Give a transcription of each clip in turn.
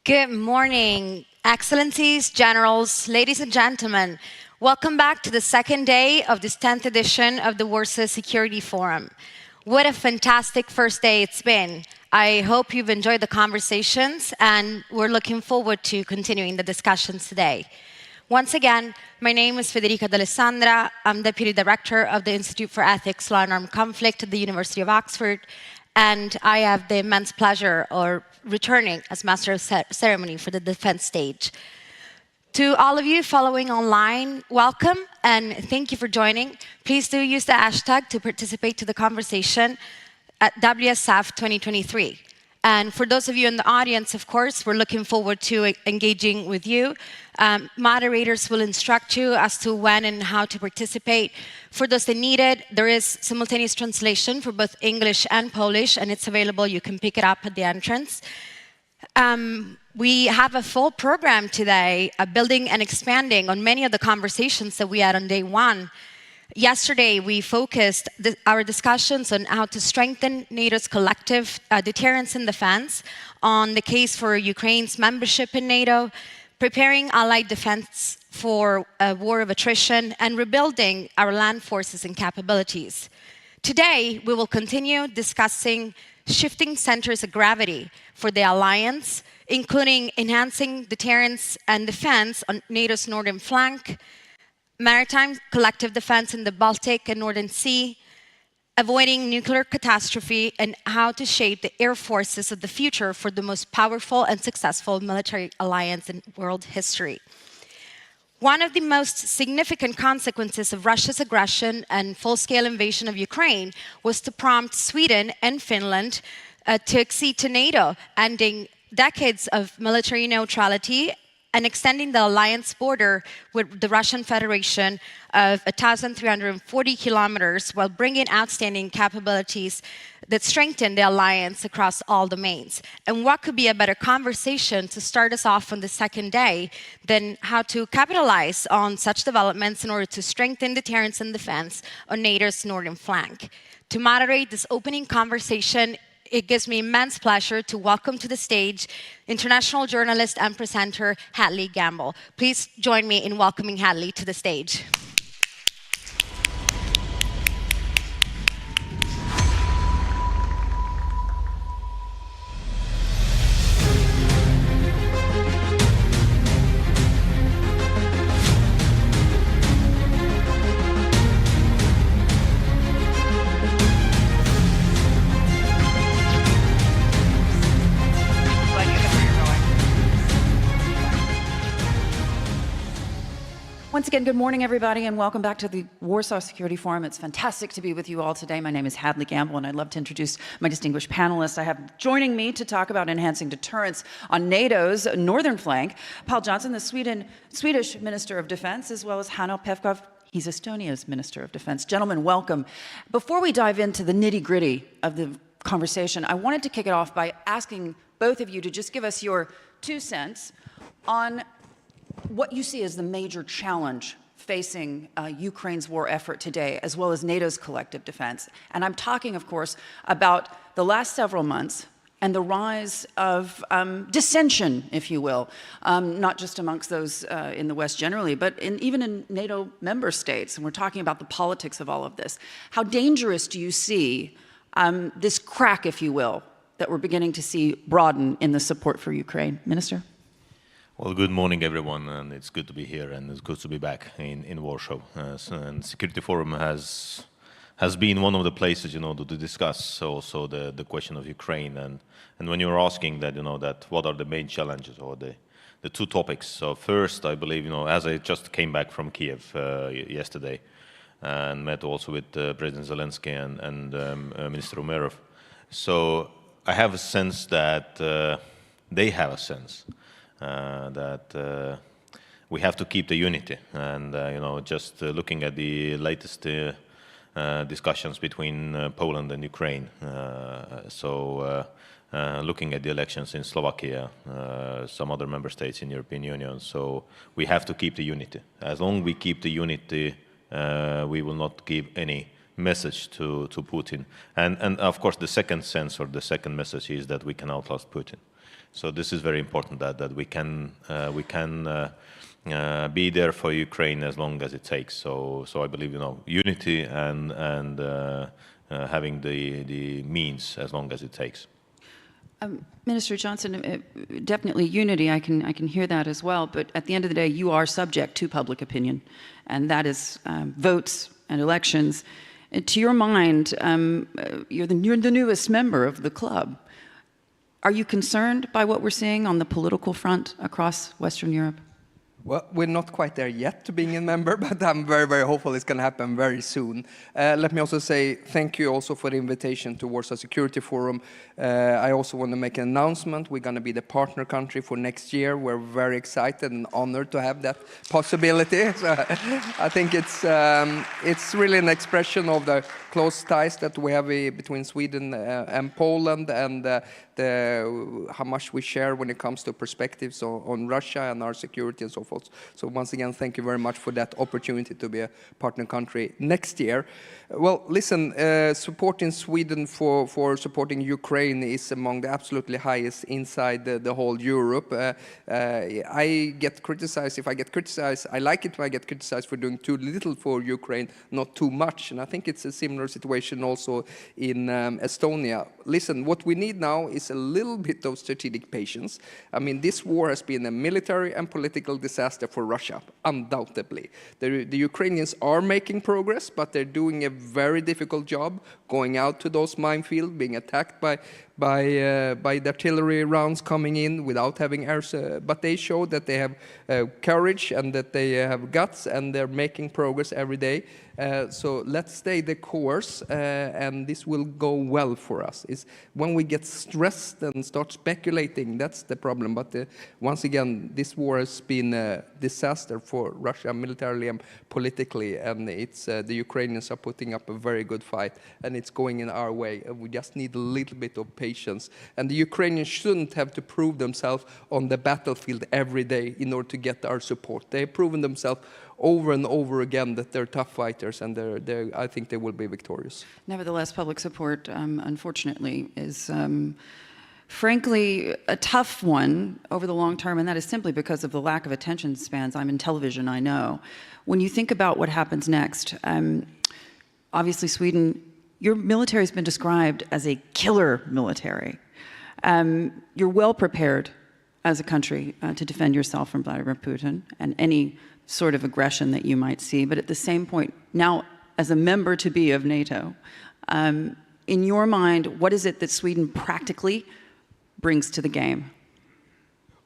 Good morning, Excellencies, Generals, ladies and gentlemen. Welcome back to the second day of this 10th edition of the Warsaw Security Forum. What a fantastic first day it's been. I hope you've enjoyed the conversations, and we're looking forward to continuing the discussions today. Once again, my name is Federica D'Alessandra. I'm Deputy Director of the Institute for Ethics, Law and Armed Conflict at the University of Oxford, and I have the immense pleasure of returning as Master of Ceremony for the defense stage. To all of you following online, welcome and thank you for joining. Please do use the hashtag to participate to the conversation at WSF2023. And for those of you in the audience, of course, we're looking forward to engaging with you. Moderators will instruct you as to when and how to participate. For those that need it, there is simultaneous translation for both English and Polish, and it's available. You can pick it up at the entrance. We have a full program today, building and expanding on many of the conversations that we had on day one. Yesterday, we focused our discussions on how to strengthen NATO's collective deterrence and defense, on the case for Ukraine's membership in NATO, preparing allied defense for a war of attrition, and rebuilding our land forces and capabilities. Today, we will continue discussing shifting centers of gravity for the alliance, including enhancing deterrence and defense on NATO's northern flank, maritime collective defense in the Baltic and Northern Sea, avoiding nuclear catastrophe, and how to shape the air forces of the future for the most powerful and successful military alliance in world history. One of the most significant consequences of Russia's aggression and full-scale invasion of Ukraine was to prompt Sweden and Finland to accede to NATO, ending decades of military neutrality and extending the alliance border with the Russian Federation of 1,340 kilometers, while bringing outstanding capabilities that strengthen the alliance across all domains. And what could be a better conversation to start us off on the second day than how to capitalize on such developments in order to strengthen deterrence and defense on NATO's northern flank. To moderate this opening conversation, it gives me immense pleasure to welcome to the stage international journalist and presenter Hadley Gamble. Please join me in welcoming Hadley to the stage. Once again, good morning, everybody, and welcome back to the Warsaw Security Forum. It's fantastic to be with you all today. My name is Hadley Gamble, and I'd love to introduce my distinguished panelists. I have joining me to talk about enhancing deterrence on NATO's northern flank, Paul Johnson, the Swedish Minister of Defense, as well as Hanno Pevkov. He's Estonia's Minister of Defense. Gentlemen, welcome. Before we dive into the nitty-gritty of the conversation, I wanted to kick it off by asking both of you to just give us your 2 cents on what you see as the major challenge facing Ukraine's war effort today, as well as NATO's collective defense. And I'm talking, of course, about the last several months and the rise of dissension, if you will, not just amongst those in the West generally, but even in NATO member states. And we're talking about the politics of all of this. How dangerous do you see this crack, if you will, that we're beginning to see broaden in the support for Ukraine? Minister? Well, good morning, everyone, and it's good to be here, and it's good to be back in Warsaw. And Security Forum has been one of the places, to discuss also the question of Ukraine. And when you're asking that, that what are the main challenges or the 2 topics. So first, I believe, as I just came back from Kiev yesterday and met also with President Zelensky and Minister Umerov. So I have a sense that they have a sense that we have to keep the unity. And, just looking at the latest discussions between Poland and Ukraine. Looking at the elections in Slovakia, some other member states in the European Union. So we have to keep the unity. As long as we keep the unity, we will not give any message to Putin. And of course, the second sense or the second message is that we can outlast Putin. So this is very important that we can be there for Ukraine as long as it takes. So I believe unity and having the means as long as it takes. Minister Johnson, definitely unity. I can hear that as well. But at the end of the day, you are subject to public opinion, and that is votes and elections. And to your mind, you're the newest member of the club. Are you concerned by what we're seeing on the political front across Western Europe? Well, we're not quite there yet to being a member, but I'm very, very hopeful it's going to happen very soon. Let me also say thank you also for the invitation to Warsaw Security Forum. I also want to make an announcement. We're going to be the partner country for next year. We're very excited and honored to have that possibility. So I think it's really an expression of the close ties that we have between Sweden and Poland, and how much we share when it comes to perspectives on Russia and our security and so forth. So once again, thank you very much for that opportunity to be a partner country next year. Well, listen, supporting Sweden for supporting Ukraine is among the absolutely highest inside the whole Europe. I get criticized. If I get criticized, I like it if I get criticized for doing too little for Ukraine, not too much. And I think it's a similar situation also in Estonia. Listen, what we need now is a little bit of strategic patience. I mean, this war has been a military and political disaster for Russia, undoubtedly. The Ukrainians are making progress, but they're doing a very difficult job going out to those minefields, being attacked by the artillery rounds coming in without having air. But they show that they have courage and that they have guts, and they're making progress every day. So let's stay the course, and this will go well for us. It's when we get stressed and start speculating, that's the problem. But once again, this war has been a disaster for Russia militarily and politically, and it's the Ukrainians are putting up a very good fight, and it's going in our way. We just need a little bit of patience. And the Ukrainians shouldn't have to prove themselves on the battlefield every day in order to get our support. They've proven themselves over and over again that they're tough fighters, and I think they will be victorious. Nevertheless, public support, unfortunately, is frankly a tough one over the long term, and that is simply because of the lack of attention spans. I'm in television, I know. When you think about what happens next, obviously Sweden, your military has been described as a killer military. You're well prepared as a country to defend yourself from Vladimir Putin and any sort of aggression that you might see, but at the same point, now as a member-to-be of NATO, in your mind, what is it that Sweden practically brings to the game?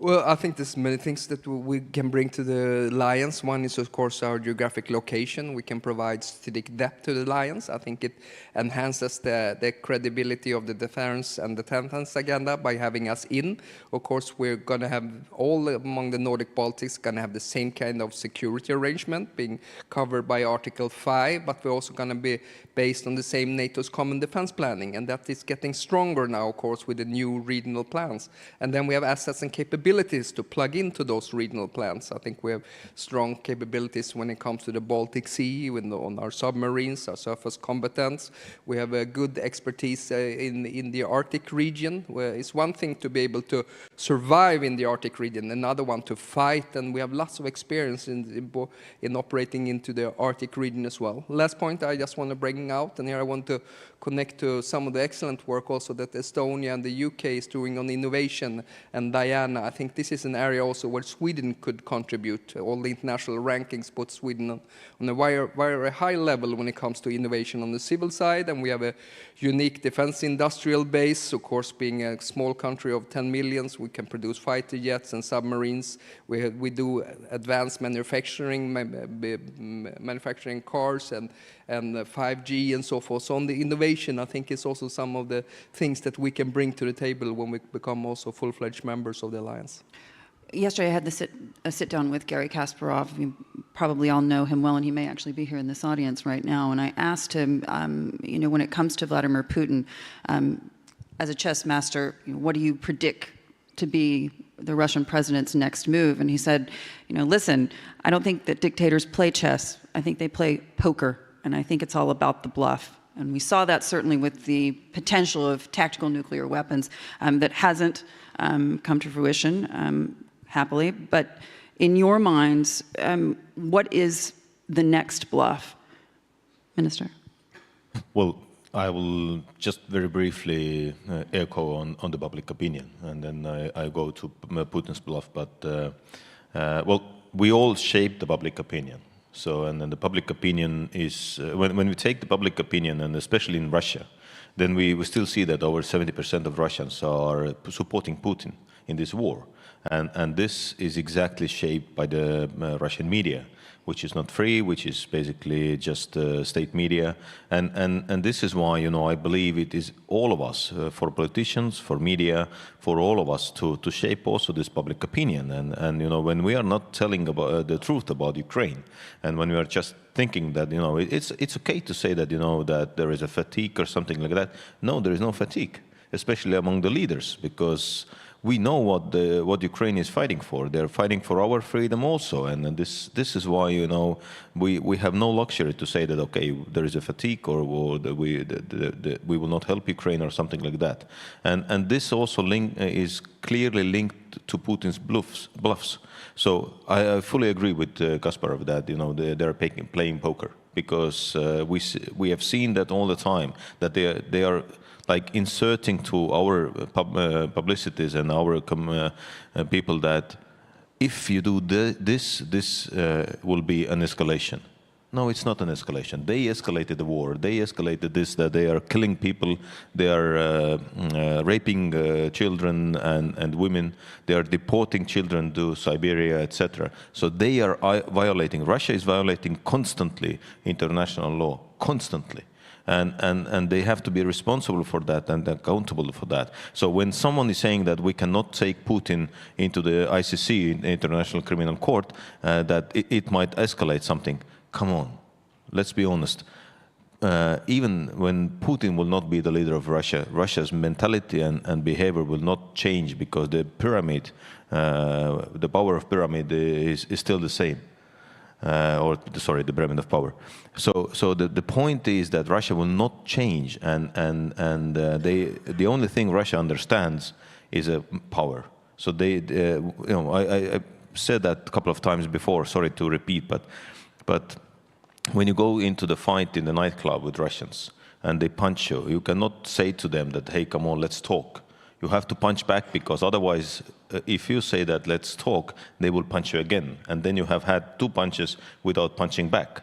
Well, I think there's many things that we can bring to the alliance. One is, of course, our geographic location. We can provide strategic depth to the alliance. I think it enhances the credibility of the defense and the defense agenda by having us in. Of course, we're going to have all among the Nordic Baltics going to have the same kind of security arrangement being covered by Article 5, but we're also going to be based on the same NATO's common defense planning, and that is getting stronger now, of course, with the new regional plans. And then we have assets and capabilities to plug into those regional plans. I think we have strong capabilities when it comes to the Baltic Sea, on our submarines, our surface competence. We have a good expertise in the Arctic region, where it's one thing to be able to survive in the Arctic region, another one to fight, and we have lots of experience in operating into the Arctic region as well. Last point I just want to bring out, and here I want to connect to some of the excellent work also that Estonia and the UK is doing on innovation. And Diana, I think this is an area also where Sweden could contribute. All the international rankings put Sweden on a very high level when it comes to innovation on the civil side, and we have a unique defense industrial base. Of course, being a small country of 10 million, we can produce fighter jets and submarines. We do advanced manufacturing cars and 5G and so forth. So on the innovation, I think is also some of the things that we can bring to the table when we become also full-fledged members of the alliance. Yesterday, I had a sit down with Garry Kasparov. You probably all know him well, and he may actually be here in this audience right now. And I asked him, when it comes to Vladimir Putin, as a chess master, what do you predict to be the Russian president's next move? And he said, listen, I don't think that dictators play chess. I think they play poker, and I think it's all about the bluff. And we saw that certainly with the potential of tactical nuclear weapons that hasn't come to fruition, happily. But in your minds, what is the next bluff? Minister? Well, I will just very briefly echo on the public opinion, and then I go to Putin's bluff. But, well, we all shape the public opinion. So, and then the public opinion is, when we take the public opinion, and especially in Russia, then we still see that over 70% of Russians are supporting Putin in this war. And this is exactly shaped by the Russian media, which is not free, which is basically just state media. And this is why, I believe it is all of us, for politicians, for media, for all of us to shape also this public opinion. And when we are not telling about the truth about Ukraine, and when we are just thinking that, it's okay to say that, that there is a fatigue or something like that. No, there is no fatigue, especially among the leaders, because we know what Ukraine is fighting for. They're fighting for our freedom also, and this is why we have no luxury to say that okay, there is a fatigue or that we will not help Ukraine or something like that. And this also is clearly linked to Putin's bluffs. So I fully agree with Kasparov that they're playing poker, because we have seen that all the time, that they are like inserting to our publicities and our people that if you do this will be an escalation. No, it's not an escalation. They escalated the war. They escalated this, that they are killing people. They are raping children and women. They are deporting children to Siberia, etc. So they are violating, Russia is violating constantly international law, constantly. And they have to be responsible for that and accountable for that. So when someone is saying that we cannot take Putin into the ICC, International Criminal Court, that it might escalate something, come on, let's be honest. Even when Putin will not be the leader of Russia, Russia's mentality and behavior will not change, because the pyramid, the power of pyramid is still the same. The pyramid of power. So the point is that Russia will not change, and the only thing Russia understands is power. So I said that a couple of times before. Sorry to repeat, but when you go into the fight in the nightclub with Russians and they punch you, you cannot say to them that, hey, come on, let's talk. You have to punch back, because otherwise, if you say that let's talk, they will punch you again. And then you have had 2 punches without punching back.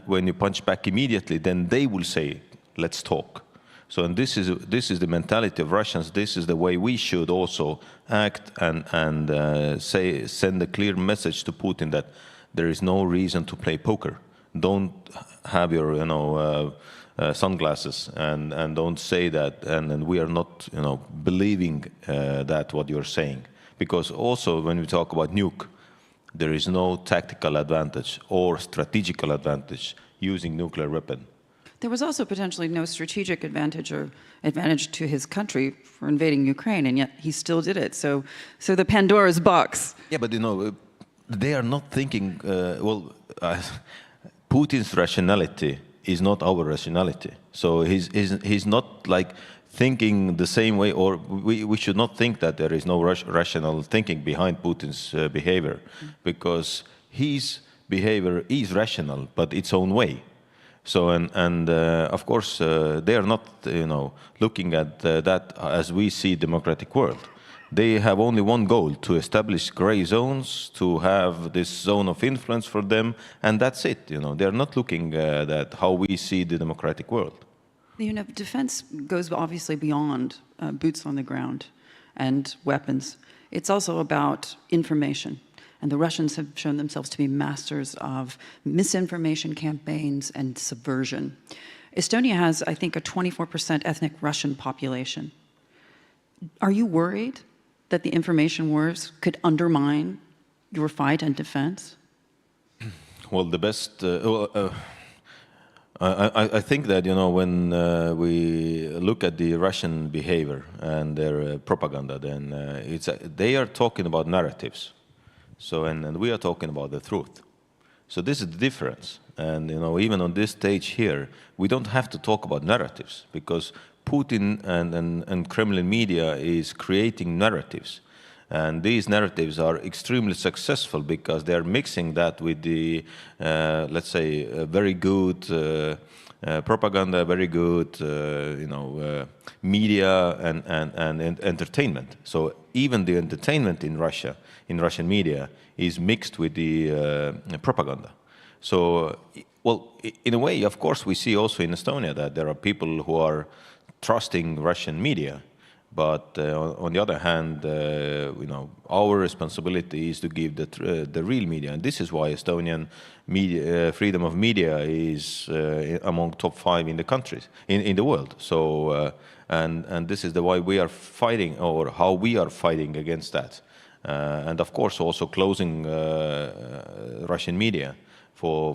When you punch back immediately, then they will say, let's talk. So, and this is the mentality of Russians. This is the way we should also act and send a clear message to Putin that there is no reason to play poker. Don't have your sunglasses and don't say that. And we are not believing that what you're saying, because also when we talk about nuke, there is no tactical advantage or strategical advantage using nuclear weapon. There was also potentially no strategic advantage or advantage to his country for invading Ukraine, and yet he still did it. So the Pandora's box. Yeah, but they are not thinking. Putin's rationality is not our rationality. So he's not like thinking the same way, or we should not think that there is no rational thinking behind Putin's behavior, because his behavior is rational, but its own way. So of course they are not looking at that as we see democratic world. They have only one goal: to establish gray zones, to have this zone of influence for them, and that's it. They are not looking at how we see the democratic world. Defense goes obviously beyond boots on the ground and weapons. It's also about information. And the Russians have shown themselves to be masters of misinformation campaigns and subversion. Estonia has, I think, a 24% ethnic Russian population. Are you worried that the information wars could undermine your fight and defense? Well, the best... I think that, when we look at the Russian behavior and their propaganda, then they are talking about narratives. So, and we are talking about the truth. So this is the difference. And, even on this stage here, we don't have to talk about narratives, because Putin and Kremlin media is creating narratives. And these narratives are extremely successful because they're mixing that with the, let's say, very good propaganda, very good, media and entertainment. So even the entertainment in Russia, in Russian media, is mixed with the propaganda. So, well, in a way, of course, we see also in Estonia that there are people who are trusting Russian media. But on the other hand, our responsibility is to give the real media, and this is why Estonian media, freedom of media is among top 5 in the countries in the world. So and this is the why we are fighting, or how we are fighting against that, and of course also closing Russian media for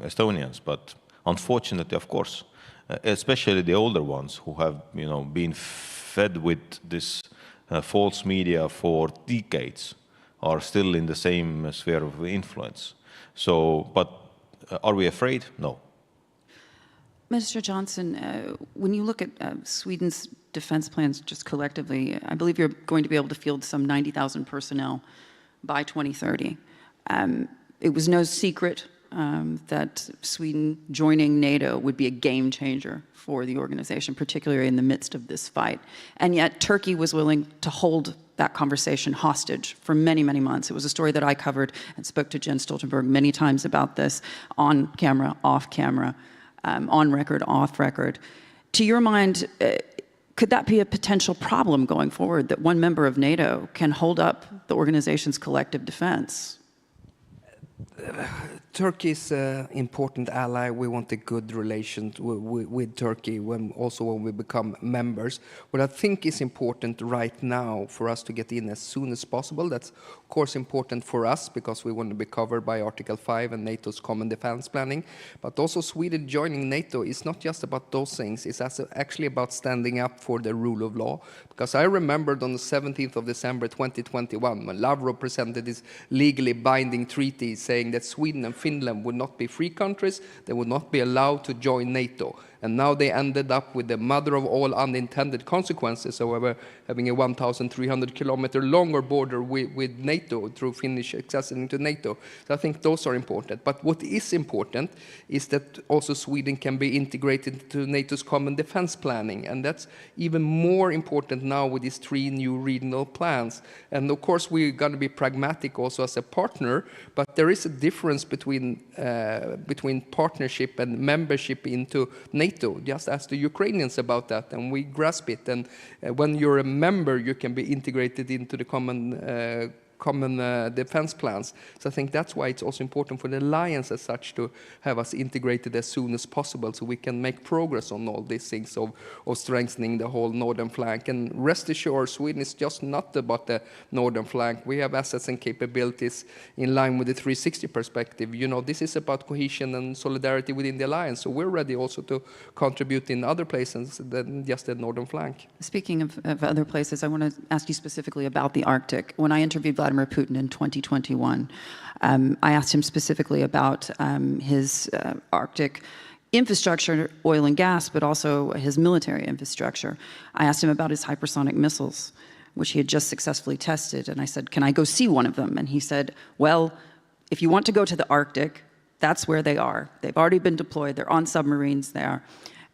Estonians. But unfortunately, of course, especially the older ones who have been fed with this false media for decades, are still in the same sphere of influence. So, but are we afraid? No. Minister Johnson, when you look at Sweden's defense plans just collectively, I believe you're going to be able to field some 90,000 personnel by 2030. It was no secret that Sweden joining NATO would be a game changer for the organization, particularly in the midst of this fight. And yet Turkey was willing to hold that conversation hostage for many, many months. It was a story that I covered and spoke to Jens Stoltenberg many times about this, on camera, off camera, on record, off record. To your mind, could that be a potential problem going forward, that one member of NATO can hold up the organization's collective defense? Turkey is an important ally. We want a good relation with Turkey when we become members. What I think is important right now for us to get in as soon as possible, that's of course important for us because we want to be covered by Article 5 and NATO's common defense planning. But also Sweden joining NATO is not just about those things. It's actually about standing up for the rule of law. Because I remembered on the 17th of December 2021 when Lavrov presented this legally binding treaty saying that Sweden and Finland would not be free countries, they would not be allowed to join NATO. And now they ended up with the mother of all unintended consequences, however, having a 1,300 kilometer longer border with NATO through Finnish accessing into NATO. So I think those are important. But what is important is that also Sweden can be integrated into NATO's common defense planning. And that's even more important now with these 3 new regional plans. And of course, we're going to be pragmatic also as a partner, but there is a difference between partnership and membership into NATO. Just ask the Ukrainians about that, and we grasp it. And when you're a member, you can be integrated into the common defense plans. So I think that's why it's also important for the alliance as such to have us integrated as soon as possible, so we can make progress on all these things of strengthening the whole northern flank. And rest assured, Sweden is just not about the northern flank. We have assets and capabilities in line with the 360 perspective. You know, this is about cohesion and solidarity within the alliance, so we're ready also to contribute in other places than just the northern flank. Speaking of other places, I want to ask you specifically about the Arctic. When I interviewed Vladimir Putin in 2021, I asked him specifically about his Arctic infrastructure, oil and gas, but also his military infrastructure. I asked him about his hypersonic missiles, which he had just successfully tested. And I said, can I go see one of them? And he said, well, if you want to go to the Arctic, that's where they are. They've already been deployed. They're on submarines there.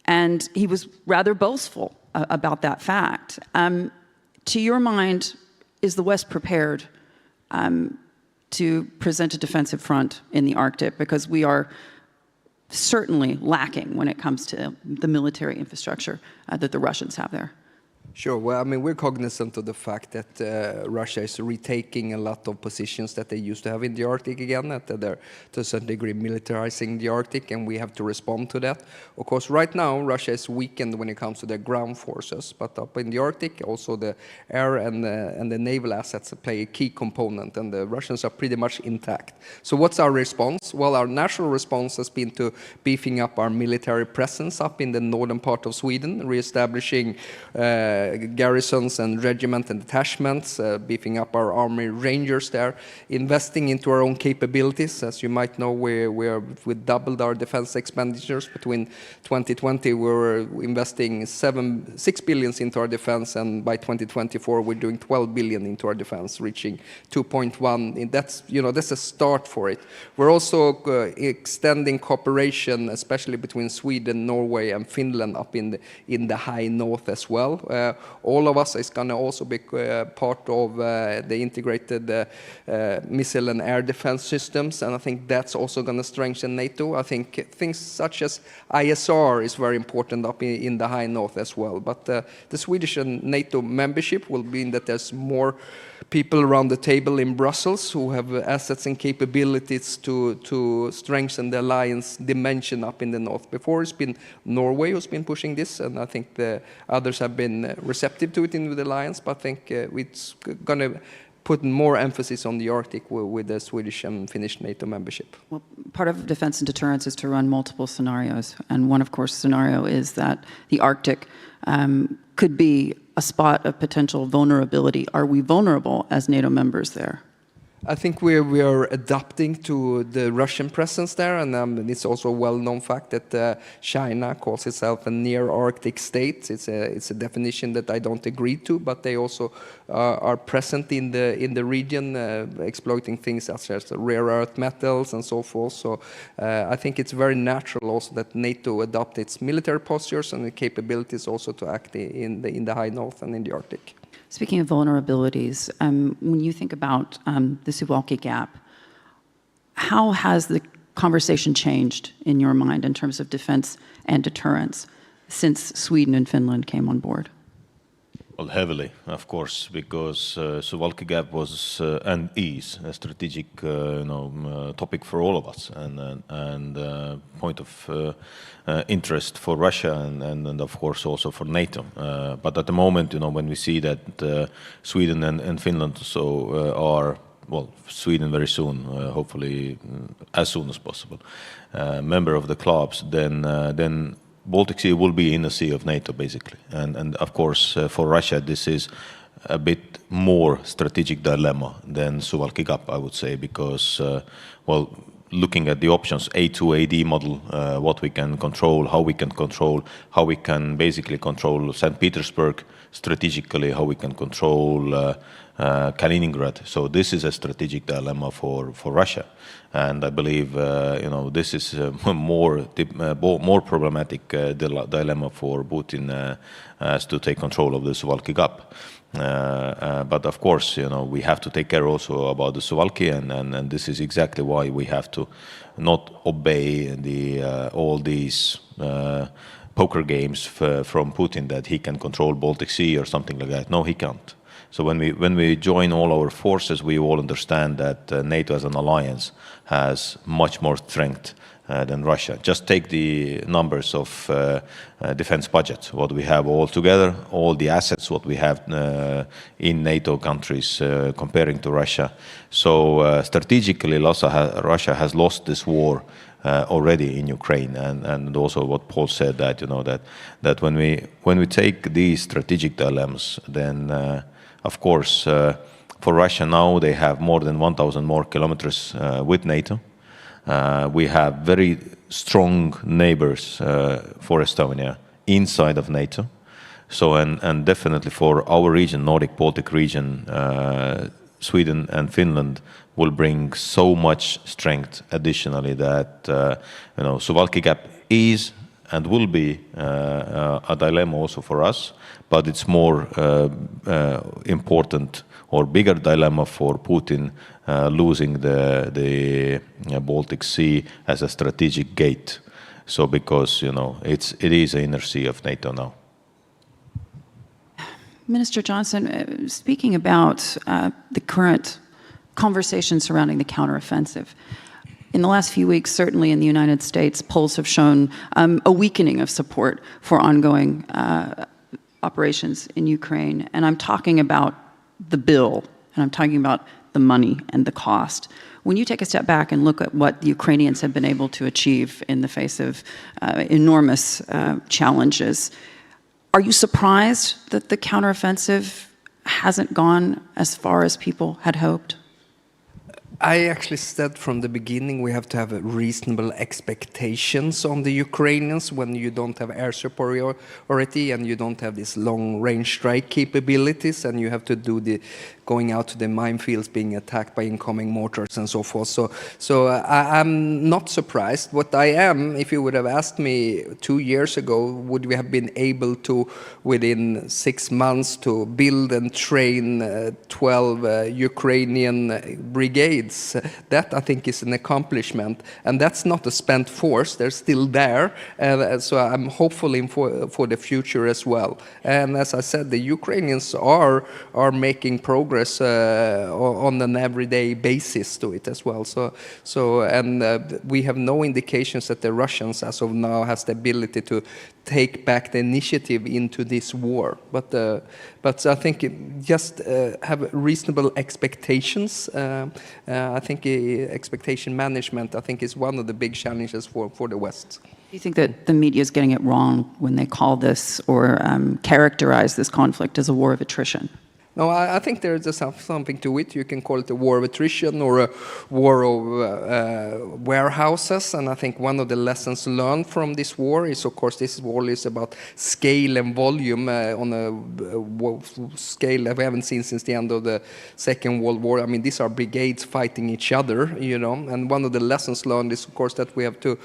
And he was rather boastful about that fact. To your mind, is the West prepared to present a defensive front in the Arctic? Because we are certainly lacking when it comes to the military infrastructure that the Russians have there. Sure. Well, I mean, we're cognizant of the fact that Russia is retaking a lot of positions that they used to have in the Arctic again, that they're to a certain degree militarizing the Arctic, and we have to respond to that. Of course, right now, Russia is weakened when it comes to their ground forces, but up in the Arctic, also the air and the naval assets play a key component, and the Russians are pretty much intact. So what's our response? Well, our national response has been to beefing up our military presence up in the northern part of Sweden, reestablishing garrisons and regiment and detachments, beefing up our army rangers there, investing into our own capabilities. As you might know, we doubled our defense expenditures. Between 2020, we were investing 6 billion into our defense, and by 2024, we're doing 12 billion into our defense, reaching 2.1. That's a start for it. We're also extending cooperation, especially between Sweden, Norway, and Finland up in the high north as well. All of us is going to also be part of the integrated missile and air defense systems, and I think that's also going to strengthen NATO. I think things such as ISR is very important up in the high north as well. But the Swedish and NATO membership will mean that there's more people around the table in Brussels who have assets and capabilities to strengthen the alliance dimension up in the north. Before, it's been Norway who's been pushing this, and I think the others have been receptive to it in the alliance, but I think it's going to put more emphasis on the Arctic with the Swedish and Finnish NATO membership. Well, part of defense and deterrence is to run multiple scenarios, and one, of course, scenario is that the Arctic could be a spot of potential vulnerability. Are we vulnerable as NATO members there? I think we are adapting to the Russian presence there, and it's also a well-known fact that China calls itself a near-Arctic state. It's a definition that I don't agree to, but they also are present in the region, exploiting things such as rare earth metals and so forth. So I think it's very natural also that NATO adopt its military postures and the capabilities also to act in the high north and in the Arctic. Speaking of vulnerabilities, when you think about the Suwalki Gap, how has the conversation changed in your mind in terms of defense and deterrence since Sweden and Finland came on board? Well, heavily, of course, because Suwalki Gap was and is a strategic, topic for all of us, and point of interest for Russia, and of course also for NATO. But at the moment, when we see that Sweden and Finland are, well, Sweden very soon, hopefully as soon as possible, member of the clubs, then Baltic Sea will be in the sea of NATO, basically. And of course, for Russia, this is a bit more strategic dilemma than Suwalki Gap, I would say, because, looking at the options, A2AD model, what we can control, how we can basically control St. Petersburg strategically, how we can control Kaliningrad. So this is a strategic dilemma for Russia, and I believe this is a more problematic dilemma for Putin as to take control of the Suwalki Gap. But of course, we have to take care also about the Suwalki, and this is exactly why we have to not obey all these poker games from Putin that he can control Baltic Sea or something like that. No, he can't. So when we join all our forces, we all understand that NATO as an alliance has much more strength than Russia. Just take the numbers of defense budget, what we have all together, all the assets, what we have in NATO countries comparing to Russia. So strategically, Russia has lost this war already in Ukraine, and also what Paul said, that that when we take these strategic dilemmas, then of course for Russia now they have more than 1,000 more kilometers with NATO. We have very strong neighbors for Estonia inside of NATO. So and definitely for our region, Nordic Baltic region, Sweden and Finland will bring so much strength additionally that Suwalki Gap is and will be a dilemma also for us, but it's more important or bigger dilemma for Putin losing the Baltic Sea as a strategic gate. So because it is an inner sea of NATO now. Minister Johnson, speaking about the current conversation surrounding the counteroffensive, in the last few weeks, certainly in the United States, polls have shown a weakening of support for ongoing operations in Ukraine. And I'm talking about the bill, and I'm talking about the money and the cost. When you take a step back and look at what the Ukrainians have been able to achieve in the face of enormous challenges, are you surprised that the counteroffensive hasn't gone as far as people had hoped? I actually said from the beginning we have to have reasonable expectations on the Ukrainians when you don't have air superiority and you don't have these long-range strike capabilities, and you have to do going out to the minefields, being attacked by incoming mortars and so forth. So I'm not surprised. What I am, if you would have asked me 2 years ago, would we have been able to, within 6 months, to build and train 12 Ukrainian brigades? That, I think, is an accomplishment. And that's not a spent force. They're still there. So I'm hopeful for the future as well. And as I said, the Ukrainians are making progress on an everyday basis to it as well. We have no indications that the Russians, as of now, has the ability to take back the initiative into this war. But I think just have reasonable expectations. I think expectation management, I think, is one of the big challenges for the West. Do you think that the media is getting it wrong when they call this or characterize this conflict as a war of attrition? No, I think there is something to it. You can call it a war of attrition or a war of warehouses. And I think one of the lessons learned from this war is, of course, this war is about scale and volume on a scale that we haven't seen since the end of the Second World War. I mean, these are brigades fighting each other, And one of the lessons learned is, of course, that we have to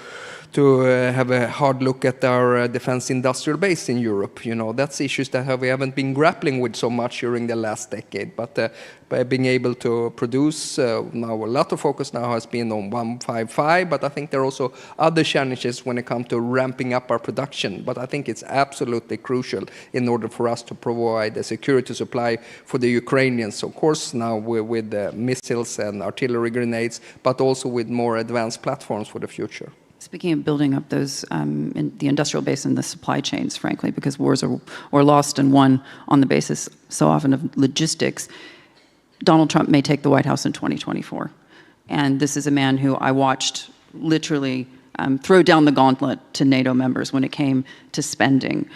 have a hard look at our defense industrial base in Europe. That's issues that we haven't been grappling with so much during the last decade. But by being able to produce, now a lot of focus now has been on 155, but I think there are also other challenges when it comes to ramping up our production. But I think it's absolutely crucial in order for us to provide a security supply for the Ukrainians. Of course, now with missiles and artillery grenades, but also with more advanced platforms for the future. Speaking of building up those, in the industrial base and the supply chains, frankly, because wars are lost and won on the basis so often of logistics, Donald Trump may take the White House in 2024. And this is a man who I watched literally throw down the gauntlet to NATO members when it came to spending.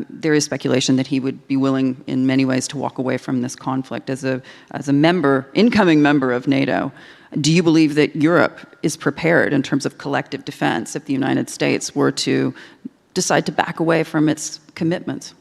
There is speculation that he would be willing in many ways to walk away from this conflict as a incoming member of NATO. Do you believe that Europe is prepared in terms of collective defense if the United States were to decide to back away from its commitments?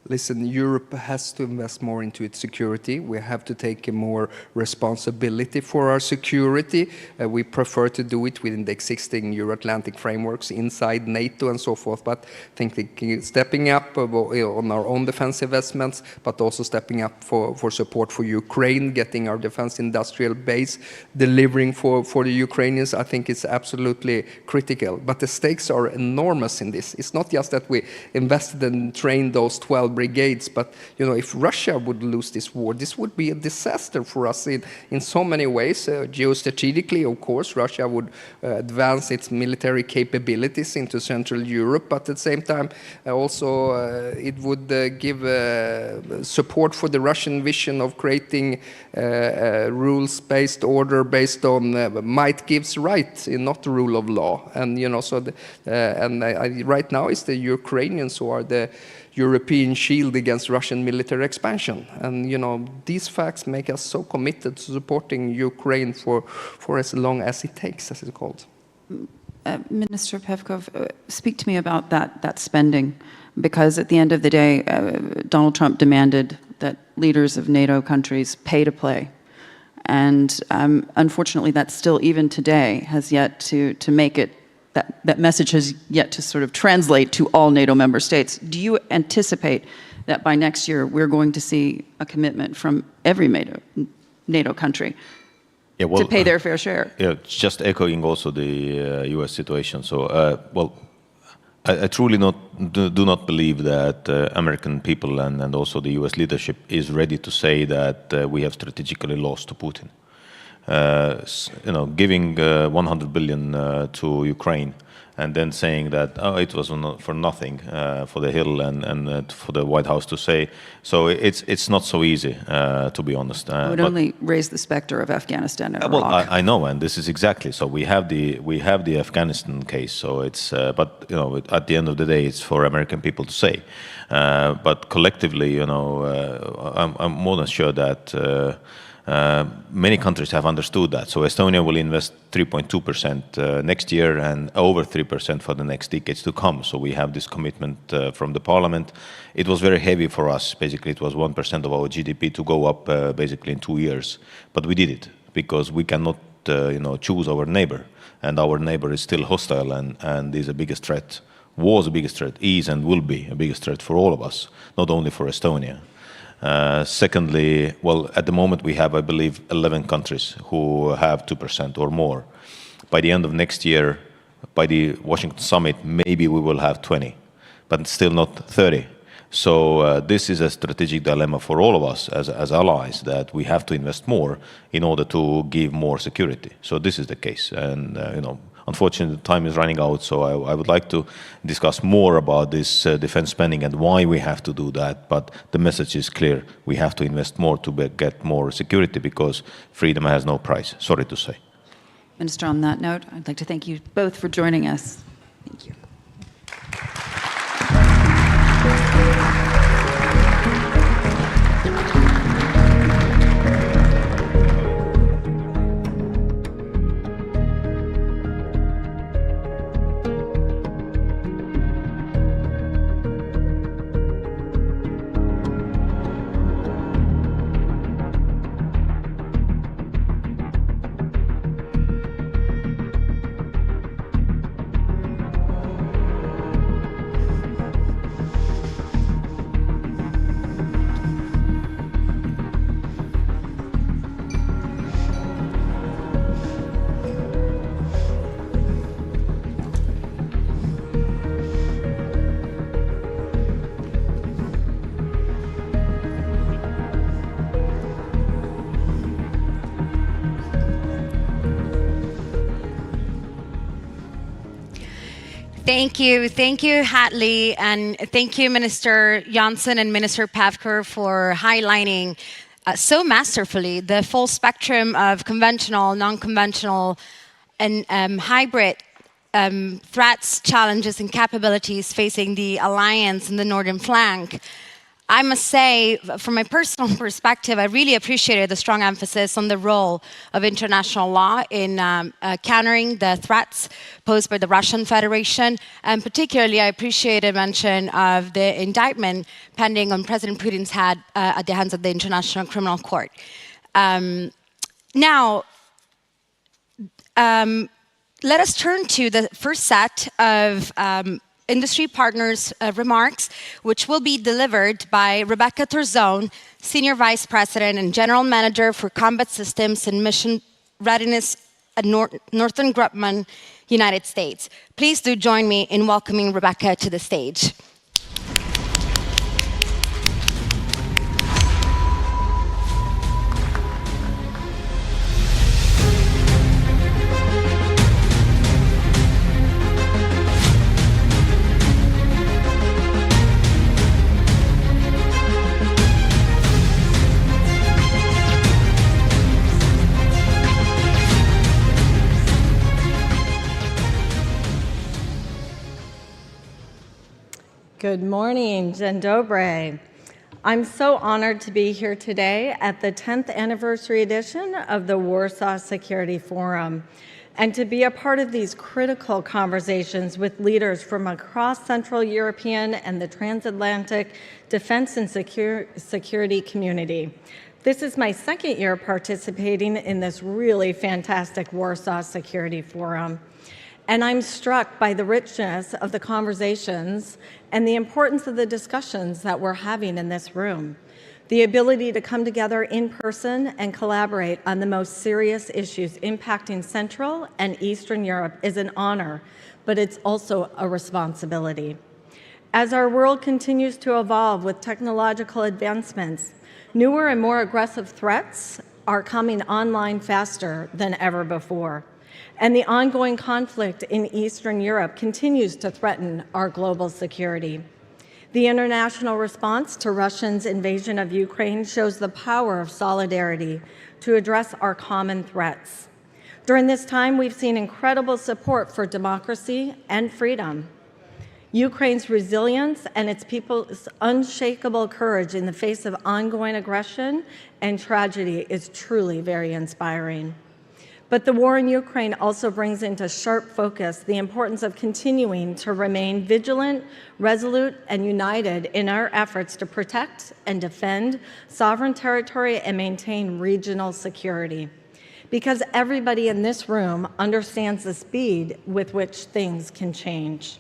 listen, Europe has to invest more into its security. We have to take more responsibility for our security. We prefer to do it within the existing Euro-Atlantic frameworks inside NATO and so forth, but I think stepping up on our own defense investments, but also stepping up for support for Ukraine, getting our defense industrial base, delivering for the Ukrainians, I think it's absolutely critical. But the stakes are enormous in this. It's not just that we invested and trained those 12 brigades, but if Russia would lose this war, this would be a disaster for us in so many ways. Geostrategically, of course, Russia would advance its military capabilities into Central Europe, but at the same time, also it would give support for the Russian vision of creating rules-based order based on might gives right, not the rule of law. And right now it's the Ukrainians who are the European shield against Russian military expansion. And these facts make us so committed to supporting Ukraine for as long as it takes, as it's called. Minister Pevkov, speak to me about that spending, because at the end of the day, Donald Trump demanded that leaders of NATO countries pay to play. And unfortunately, that still, even today, has yet to make it, that message has yet to sort of translate to all NATO member states. Do you anticipate that by next year, we're going to see a commitment from every NATO country to pay their fair share? Yeah, just echoing also the US situation. So, I truly do not believe that American people and also the US leadership is ready to say that we have strategically lost to Putin. Giving 100 billion to Ukraine and then saying that it was for nothing for the Hill and for the White House to say. So it's not so easy, to be honest. It would only raise the specter of Afghanistan and Iraq. Well, I know, and this is exactly so. We have the Afghanistan case. So it's but at the end of the day, it's for American people to say. But collectively, I'm more than sure that. Many countries have understood that. So Estonia will invest 3.2% next year and over 3% for the next decades to come. So we have this commitment from the parliament. It was very heavy for us. Basically, it was 1% of our GDP to go up basically in 2 years. But we did it because we cannot choose our neighbor. And our neighbor is still hostile and is the biggest threat, was the biggest threat, is and will be a biggest threat for all of us, not only for Estonia. Secondly, at the moment we have, I believe, 11 countries who have 2% or more. By the end of next year, by the Washington summit, maybe we will have 20, but still not 30. So this is a strategic dilemma for all of us as allies, that we have to invest more in order to give more security. So this is the case. And, unfortunately, time is running out, so I would like to discuss more about this defense spending and why we have to do that. But the message is clear. We have to invest more to get more security because freedom has no price, sorry to say. Minister, on that note, I'd like to thank you both for joining us. Thank you. Thank you, Hadley, and thank you, Minister Jansson and Minister Pevkov, for highlighting so masterfully the full spectrum of conventional, non-conventional, and hybrid threats, challenges, and capabilities facing the alliance in the northern flank. I must say, from my personal perspective, I really appreciated the strong emphasis on the role of international law in countering the threats posed by the Russian Federation. And particularly, I appreciated mention of the indictment pending on President Putin's head at the hands of the International Criminal Court. Now, let us turn to the first set of industry partners' remarks, which will be delivered by Rebecca Torzone, Senior Vice President and General Manager for Combat Systems and Mission Readiness at Northrop Grumman, United States. Please do join me in welcoming Rebecca to the stage. Good morning, Dzień dobry. I'm so honored to be here today at the 10th anniversary edition of the Warsaw Security Forum and to be a part of these critical conversations with leaders from across Central European and the transatlantic defense and security community. This is my second year participating in this really fantastic Warsaw Security Forum. And I'm struck by the richness of the conversations and the importance of the discussions that we're having in this room. The ability to come together in person and collaborate on the most serious issues impacting Central and Eastern Europe is an honor, but it's also a responsibility. As our world continues to evolve with technological advancements, newer and more aggressive threats are coming online faster than ever before. And the ongoing conflict in Eastern Europe continues to threaten our global security. The international response to Russia's invasion of Ukraine shows the power of solidarity to address our common threats. During this time, we've seen incredible support for democracy and freedom. Ukraine's resilience and its people's unshakable courage in the face of ongoing aggression and tragedy is truly very inspiring. But the war in Ukraine also brings into sharp focus the importance of continuing to remain vigilant, resolute, and united in our efforts to protect and defend sovereign territory and maintain regional security. Because everybody in this room understands the speed with which things can change.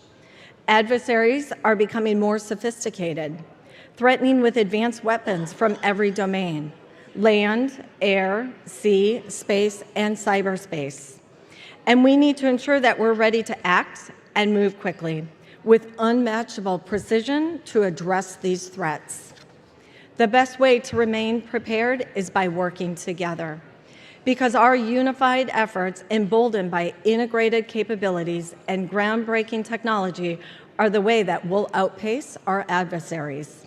Adversaries are becoming more sophisticated, threatening with advanced weapons from every domain: land, air, sea, space, and cyberspace. And we need to ensure that we're ready to act and move quickly with unmatchable precision to address these threats. The best way to remain prepared is by working together, because our unified efforts, emboldened by integrated capabilities and groundbreaking technology, are the way that will outpace our adversaries.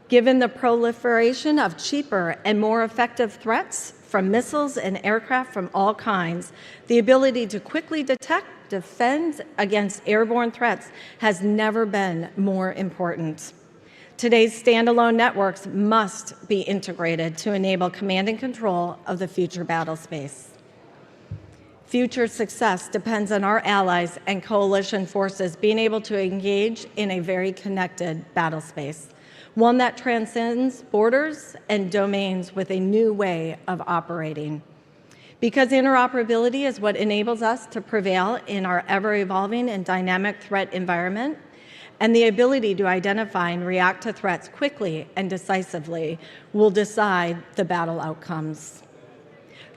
Given the proliferation of cheaper and more effective threats from missiles and aircraft from all kinds, the ability to quickly detect, defend against airborne threats has never been more important. Today's standalone networks must be integrated to enable command and control of the future battle space. Future success depends on our allies and coalition forces being able to engage in a very connected battle space, one that transcends borders and domains with a new way of operating. Because interoperability is what enables us to prevail in our ever-evolving and dynamic threat environment, and the ability to identify and react to threats quickly and decisively will decide the battle outcomes.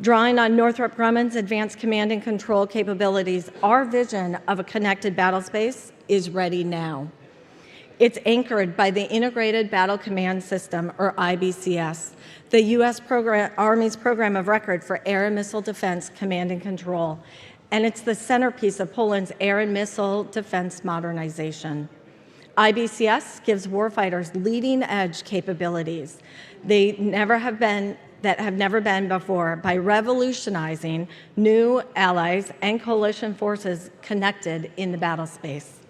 Drawing on Northrop Grumman's advanced command and control capabilities, our vision of a connected battle space is ready now. It's anchored by the Integrated Battle Command System, or IBCS, the U.S. Army's program of record for air and missile defense command and control, and it's the centerpiece of Poland's air and missile defense modernization. IBCS gives warfighters leading-edge capabilities that have never been before by revolutionizing new allies and coalition forces connected in the battle space.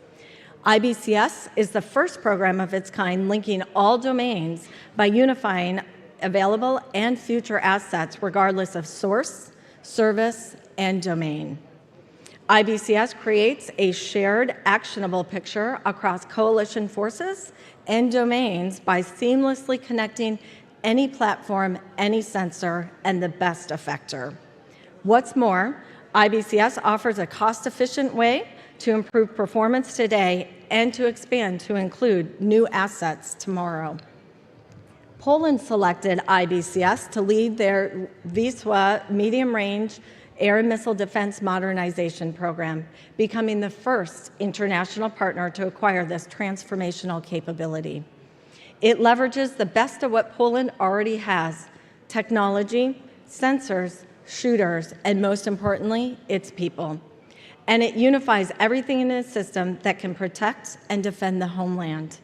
IBCS is the first program of its kind linking all domains by unifying available and future assets regardless of source, service, and domain. IBCS creates a shared, actionable picture across coalition forces and domains by seamlessly connecting any platform, any sensor, and the best effector. What's more, IBCS offers a cost-efficient way to improve performance today and to expand to include new assets tomorrow. Poland selected IBCS to lead their Wisła medium-range air and missile defense modernization program, becoming the first international partner to acquire this transformational capability. It leverages the best of what Poland already has: technology, sensors, shooters, and most importantly, its people. And it unifies everything in a system that can protect and defend the homeland.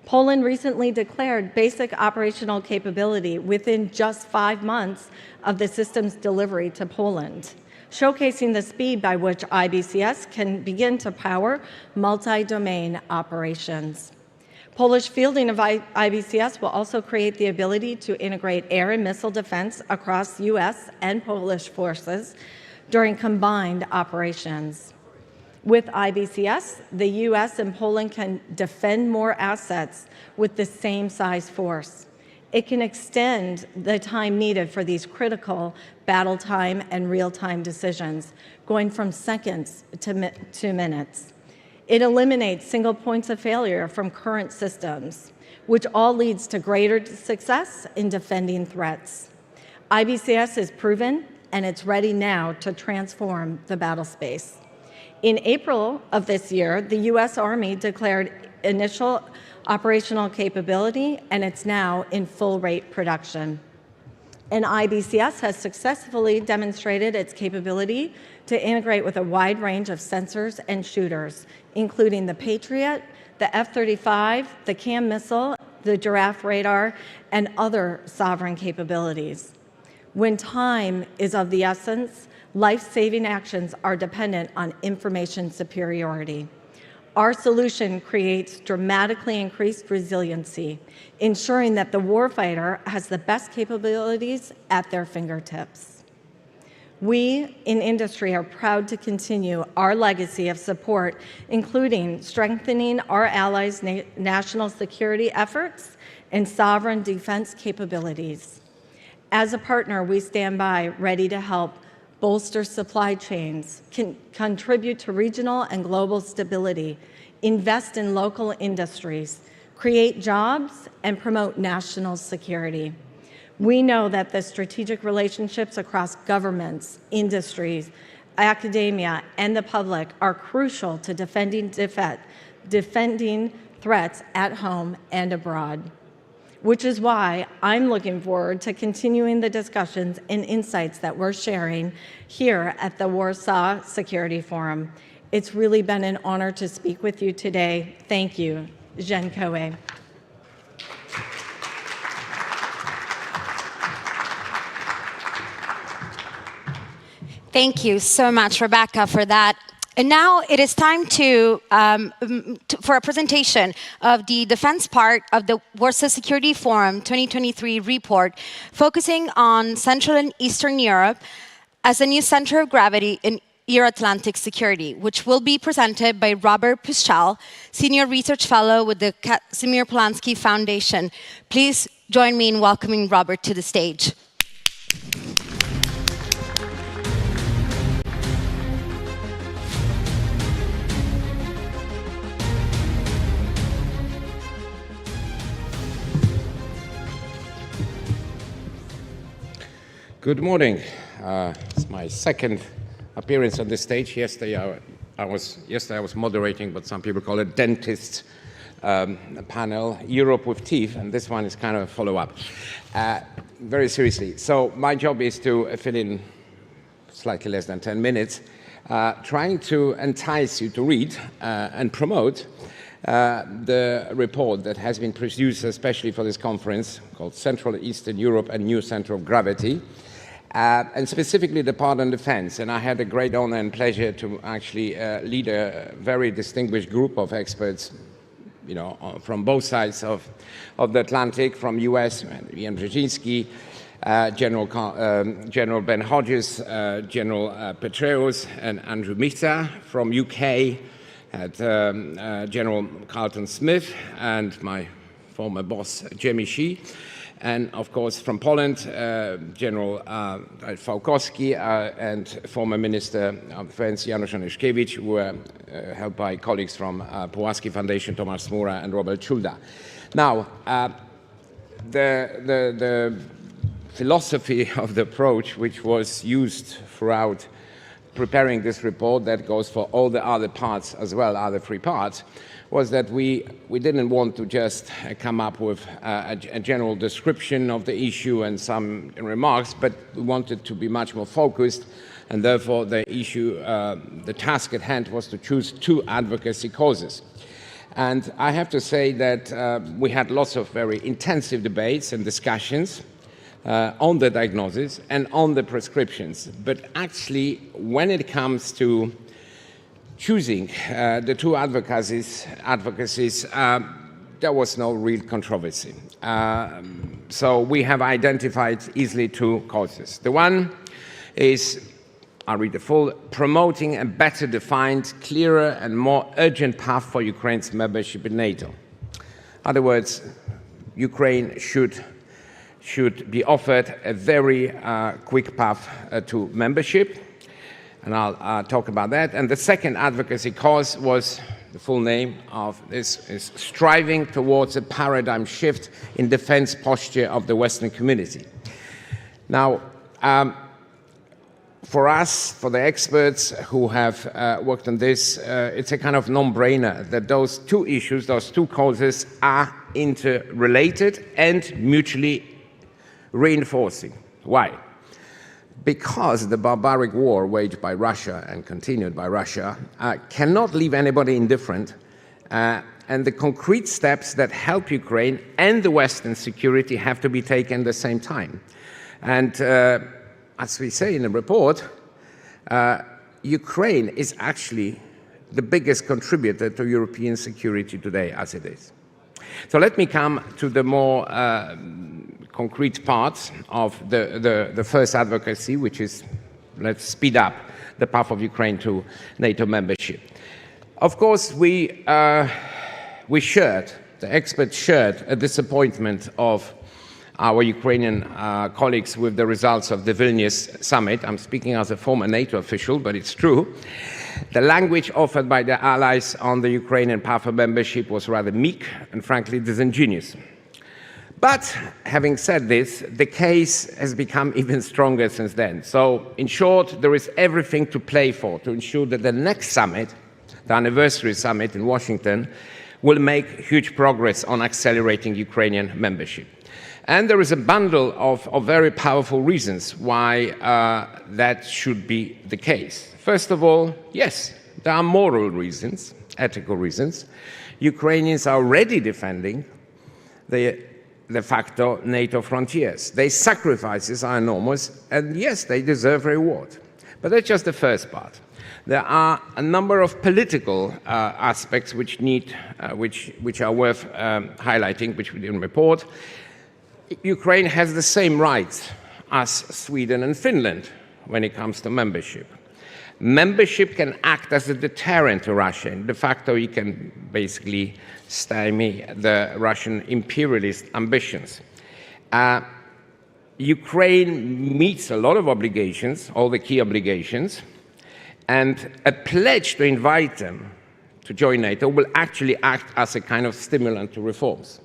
Poland recently declared basic operational capability within just 5 months of the system's delivery to Poland, showcasing the speed by which IBCS can begin to power multi-domain operations. Polish fielding of IBCS will also create the ability to integrate air and missile defense across U.S. and Polish forces during combined operations. With IBCS, the U.S. and Poland can defend more assets with the same size force. It can extend the time needed for these critical battle time and real-time decisions, going from seconds to minutes. It eliminates single points of failure from current systems, which all leads to greater success in defending threats. IBCS is proven, and it's ready now to transform the battle space. In April of this year, the U.S. Army declared initial operational capability, and it's now in full-rate production. And IBCS has successfully demonstrated its capability to integrate with a wide range of sensors and shooters, including the Patriot, the F-35, the CAM missile, the Giraffe radar, and other sovereign capabilities. When time is of the essence, life-saving actions are dependent on information superiority. Our solution creates dramatically increased resiliency, ensuring that the warfighter has the best capabilities at their fingertips. We in industry are proud to continue our legacy of support, including strengthening our allies' national security efforts and sovereign defense capabilities. As a partner, we stand by ready to help bolster supply chains, contribute to regional and global stability, invest in local industries, create jobs, and promote national security. We know that the strategic relationships across governments, industries, academia, and the public are crucial to defending threats at home and abroad, which is why I'm looking forward to continuing the discussions and insights that we're sharing here at the Warsaw Security Forum. It's really been an honor to speak with you today. Thank you. Dziękuję. Thank you so much, Rebecca, for that. And now it is time for a presentation of the defense part of the Warsaw Security Forum 2023 report, focusing on Central and Eastern Europe as a new center of gravity in Euro-Atlantic security, which will be presented by Robert Puszczal, Senior Research Fellow with the Kazimierz Polański Foundation. Please join me in welcoming Robert to the stage. Good morning. It's my second appearance on this stage. Yesterday I was moderating, but some people call it dentist panel, Europe with teeth, and this one is kind of a follow-up. Very seriously. So my job is to fill in slightly less than 10 minutes, trying to entice you to read and promote the report that has been produced especially for this conference called Central and Eastern Europe, a New Center of Gravity. and specifically the part on defense. And I had a great honor and pleasure to actually lead a very distinguished group of experts, from both sides of the Atlantic, from US, Ian Brzezinski, General Ben Hodges, General Petraeus, and Andrew Mihta. From UK, had General Carlton Smith and my former boss, Jamie Shee. And of course, from Poland, General Fałkowski and former Minister of Defense Janusz Onyszkiewicz, who were helped by colleagues from Pułaski Foundation, Tomasz Smura and Robert Schulda. Now, the philosophy of the approach, which was used throughout preparing this report, that goes for all the other parts as well, other three parts, was that we didn't want to just come up with a general description of the issue and some remarks, but we wanted to be much more focused, and therefore the task at hand was to choose two advocacy causes. And I have to say that we had lots of very intensive debates and discussions on the diagnosis and on the prescriptions. But actually, when it comes to choosing the two advocacies, there was no real controversy. So we have identified easily two causes. The one is, I'll read the full, promoting a better defined, clearer and more urgent path for Ukraine's membership in NATO. In other words, Ukraine should be offered a very quick path to membership. And I'll talk about that. And the second advocacy cause was, the full name of this is striving towards a paradigm shift in defense posture of the Western community. Now, for us, for the experts who have worked on this, it's a kind of non-brainer that those two issues, those two causes are interrelated and mutually reinforcing. Why? Because the barbaric war waged by Russia and continued by Russia cannot leave anybody indifferent, and the concrete steps that help Ukraine and the Western security have to be taken at the same time. And as we say in the report, Ukraine is actually the biggest contributor to European security today as it is. So let me come to the more concrete parts of the first advocacy, which is, let's speed up the path of Ukraine to NATO membership. Of course, we shared, the experts shared a disappointment of our Ukrainian colleagues with the results of the Vilnius summit. I'm speaking as a former NATO official, but it's true. The language offered by the allies on the Ukrainian path of membership was rather meek and frankly disingenuous. But having said this, the case has become even stronger since then. So in short, there is everything to play for to ensure that the next summit, the anniversary summit in Washington, will make huge progress on accelerating Ukrainian membership. And there is a bundle of very powerful reasons why that should be the case. First of all, yes, there are moral reasons, ethical reasons. Ukrainians are already defending the de facto NATO frontiers. Their sacrifices are enormous, and yes, they deserve reward. But that's just the first part. There are a number of political aspects which are worth highlighting, which we didn't report. Ukraine has the same rights as Sweden and Finland when it comes to membership. Membership can act as a deterrent to Russia. De facto, it can basically stymie the Russian imperialist ambitions. Ukraine meets a lot of obligations, all the key obligations, and a pledge to invite them to join NATO will actually act as a kind of stimulant to reforms.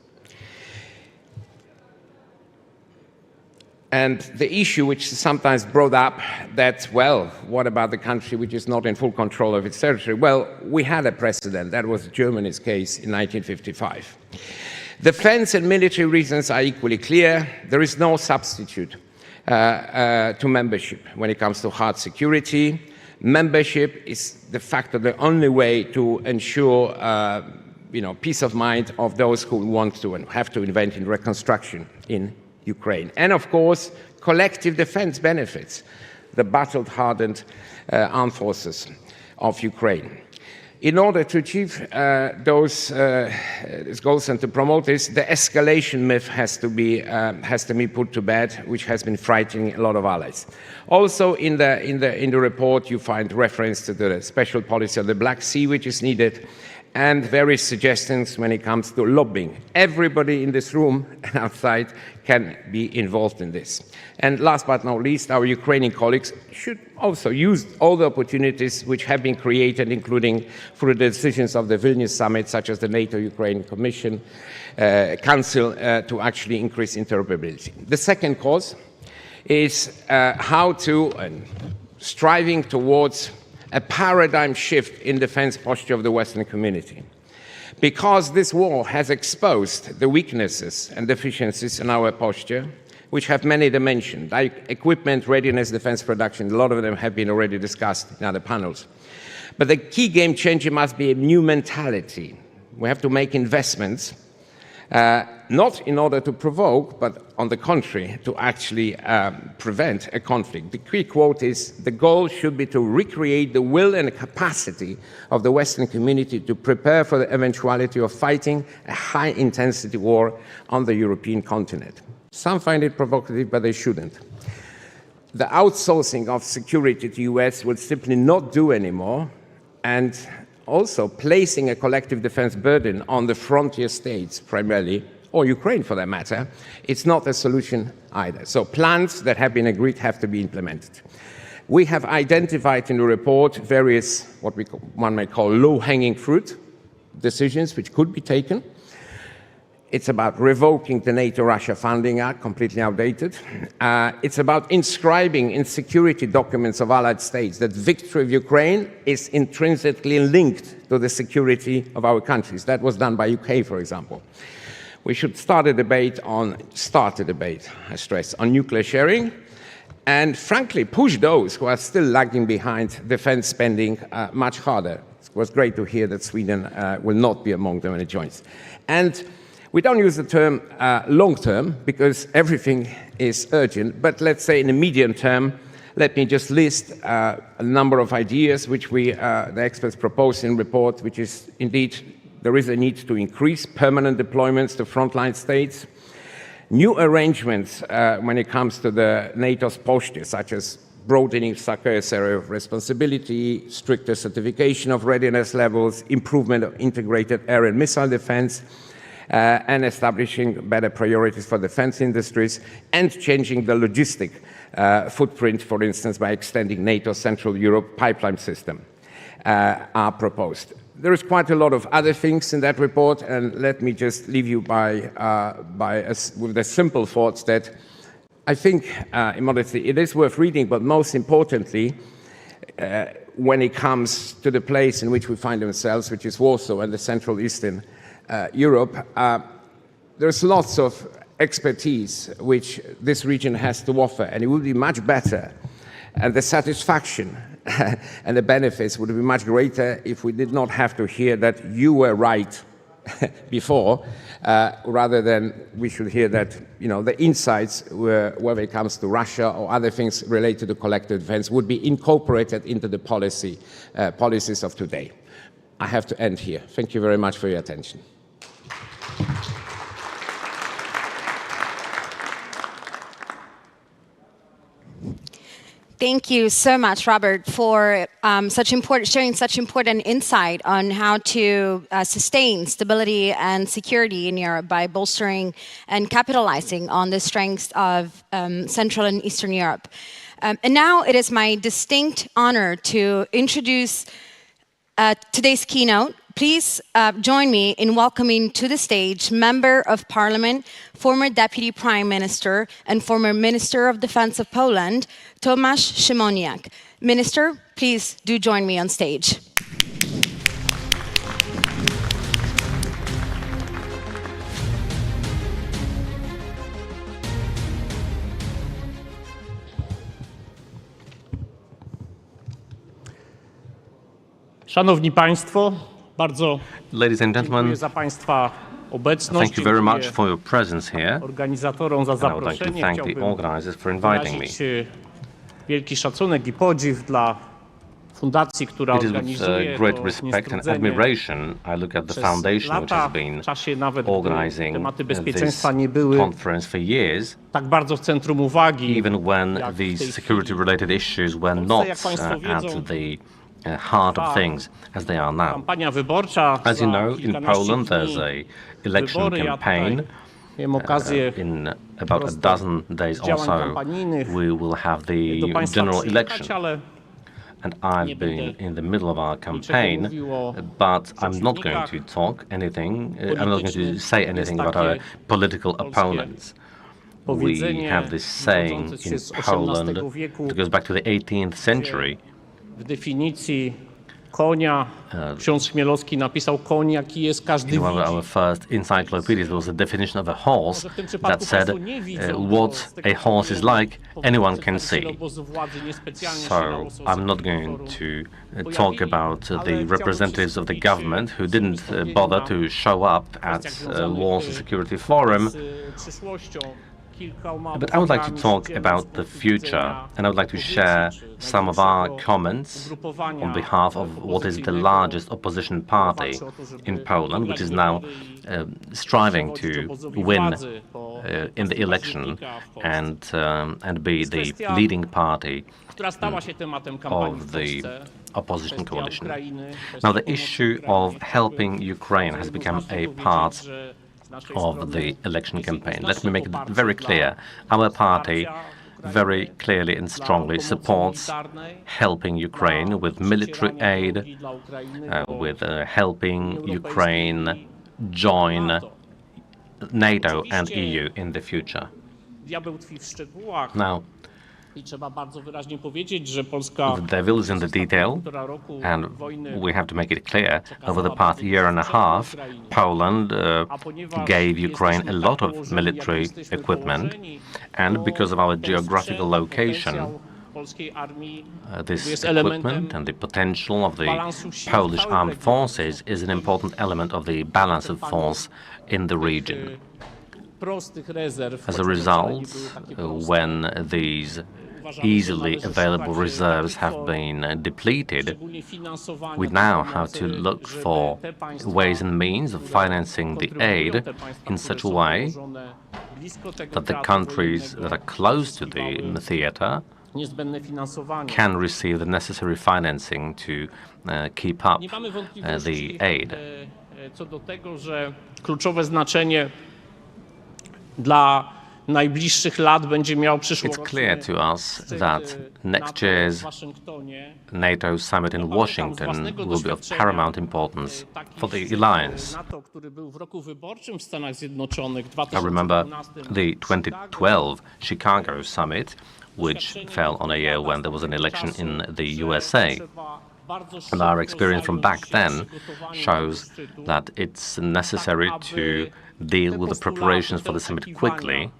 And the issue which is sometimes brought up that, well, what about the country which is not in full control of its territory? Well, we had a precedent. That was Germany's case in 1955. Defense and military reasons are equally clear. There is no substitute to membership when it comes to hard security. Membership is de facto the only way to ensure peace of mind of those who want to and have to invest in reconstruction in Ukraine. And of course, collective defense benefits the battle-hardened armed forces of Ukraine. In order to achieve those goals and to promote this, the escalation myth has to be put to bed, which has been frightening a lot of allies. Also, in the report, you find reference to the special policy of the Black Sea, which is needed, and various suggestions when it comes to lobbying. Everybody in this room and outside can be involved in this. And last but not least, our Ukrainian colleagues should also use all the opportunities which have been created, including through the decisions of the Vilnius summit, such as the NATO-Ukraine Commission Council, to actually increase interoperability. The second cause is how to, striving towards a paradigm shift in defense posture of the Western community. Because this war has exposed the weaknesses and deficiencies in our posture, which have many dimensions, like equipment, readiness, defense production. A lot of them have been already discussed in other panels. But the key game changer must be a new mentality. We have to make investments, not in order to provoke, but on the contrary, to actually prevent a conflict. The key quote is, the goal should be to recreate the will and capacity of the Western community to prepare for the eventuality of fighting a high-intensity war on the European continent. Some find it provocative, but they shouldn't. The outsourcing of security to the US will simply not do anymore, and also placing a collective defense burden on the frontier states primarily, or Ukraine for that matter, it's not a solution either. So plans that have been agreed have to be implemented. We have identified in the report various, one may call low-hanging fruit decisions which could be taken. It's about revoking the NATO-Russia Funding Act, completely outdated. It's about inscribing in security documents of allied states that victory of Ukraine is intrinsically linked to the security of our countries. That was done by UK, for example. We should start a debate, I stress, on nuclear sharing, and frankly, push those who are still lagging behind defense spending much harder. It was great to hear that Sweden will not be among them when it joins. And we don't use the term long-term because everything is urgent, but let's say in the medium term, let me just list a number of ideas which the experts propose in the report, which is indeed there is a need to increase permanent deployments to frontline states, new arrangements when it comes to the NATO's posture, such as broadening SACEUR's area of responsibility, stricter certification of readiness levels, improvement of integrated air and missile defense, and establishing better priorities for defense industries, and changing the logistic footprint, for instance, by extending NATO's Central Europe pipeline system, are proposed. There is quite a lot of other things in that report, and let me just leave you with the simple thoughts that I think, in modesty, it is worth reading, but most importantly, when it comes to the place in which we find ourselves, which is Warsaw and the Central Eastern Europe, there's lots of expertise which this region has to offer, and it would be much better, and the satisfaction and the benefits would be much greater if we did not have to hear that you were right before, rather than we should hear that the insights whether it comes to Russia or other things related to collective defense would be incorporated into the policies of today. I have to end here. Thank you very much for your attention. Thank you so much, Robert, for sharing such important insight on how to sustain stability and security in Europe by bolstering and capitalizing on the strengths of Central and Eastern Europe. And now it is my distinct honor to introduce today's keynote. Please join me in welcoming to the stage Member of Parliament, former Deputy Prime Minister and former Minister of Defense of Poland, Tomasz Siemoniak. Minister, please do join me on stage. Szanowni Państwo, bardzo Ladies and gentlemen, dziękuję za Państwa Thank you very much for your presence here. Organizatorom za And I would like to zaproszenie. thank the Chciałbym organizers for inviting me. wyrazić wielki szacunek i podziw dla fundacji, która It is with organizuje great to respect and niestrudzenie. admiration I look at the Przez foundation which lata, has been w czasie nawet, gdy organizing tematy this bezpieczeństwa nie były conference for years, tak bardzo w centrum uwagi, even when jak w these tej security-related issues were Polsce, not jak państwo at wiedzą, the heart of things as they are now. kampania wyborcza. As you za know, in kilkanaście Poland dni there's a election wybory. Ja campaign. tutaj miałem okazję In about a dozen days or działań so, kampanijnych we will have the do państwa general przyjechać, election. ale And I've nie been będę in the middle of our campaign, mówił o but I'm not going to talk anything, I'm not going to say anything about our political opponents. We powiedzenie have this saying wywodzące się in z Poland XVIII wieku, that goes back to the 18th century. w definicji konia, ksiądz Chmielowski napisał: koń jaki jest, każdy In one of our widzi. first encyclopedias, there was a definition of a horse Może w tym that przypadku said państwo nie widzą, bo what z tego a horse is powodu like, anyone can przedstawiciele see. obozu władzy niespecjalnie się So na Warsaw I'm not Security going Forum to talk about the representatives of the government who didn't bother to show up at Warsaw Security Forum. z przyszłością. But I would like to talk about the future, and I would like to share some of our comments on behalf of what is the largest opposition party in Poland, which is now striving to win in the election and be the leading party of the opposition coalition. Now, the issue of helping Ukraine has become a part of the election campaign. Let me make it very clear. Our party very clearly and strongly supports helping Ukraine with military aid, with helping Ukraine join NATO and EU in the future. Now, the devil is in the detail, and we have to make it clear, over the past year and a half, Poland gave Ukraine a lot of military equipment, and because of our geographical location, this equipment and the potential of the Polish armed forces is an important element of the balance of force in the region. As a result, when these easily available reserves have been depleted, we now have to look for ways and means of financing the aid in such a way that the countries that are close to the theater can receive the necessary financing to keep up the aid. Co do tego, że kluczowe znaczenie dla najbliższych lat będzie miał It's clear to us that next year's NATO summit in Washington will be of paramount importance for the alliance. I remember the 2012 Chicago summit, which fell on a year when there was an election in the USA. And our experience from back then shows that it's necessary to deal with the preparations for the summit quickly,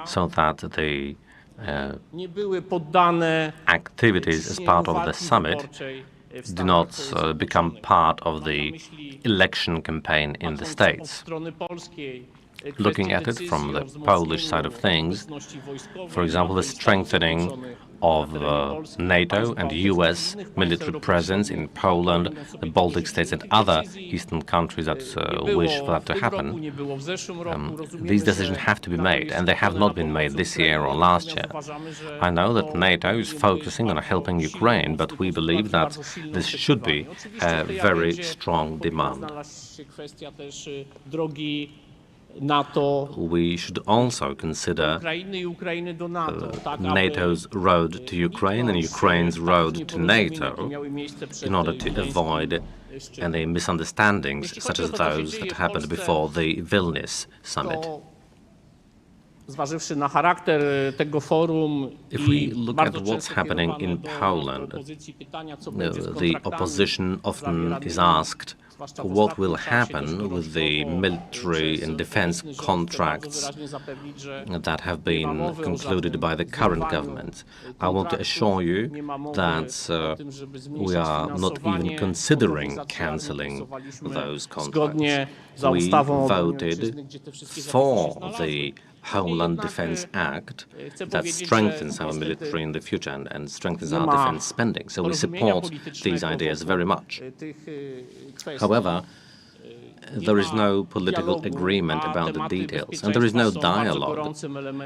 so that the activities as part of the summit do not become part of the election campaign in the States. Looking at it from the Polish side of things, for example, the strengthening of NATO and US military presence in Poland, the Baltic states and other eastern countries that wish for that to happen. These decisions have to be made, and they have not been made this year or last year. I know that NATO is focusing on helping Ukraine, but we believe that this should be a very strong demand. We should also consider NATO's road to Ukraine and Ukraine's road to NATO in order to avoid any misunderstandings such as those that happened before the Vilnius summit. If we look at what's happening in Poland, the opposition often is asked what will happen with the military and defense contracts that have been concluded by the current government. I want to assure you that we are not even considering cancelling those contracts. za we ustawą o obronie voted ojczyzny, gdzie te wszystkie zapisy for się znalazły. the Homeland Defense Act that strengthens our military in the future and strengthens our defense spending. So we support these ideas very much. However, there is no political agreement about the details, and there is no dialogue.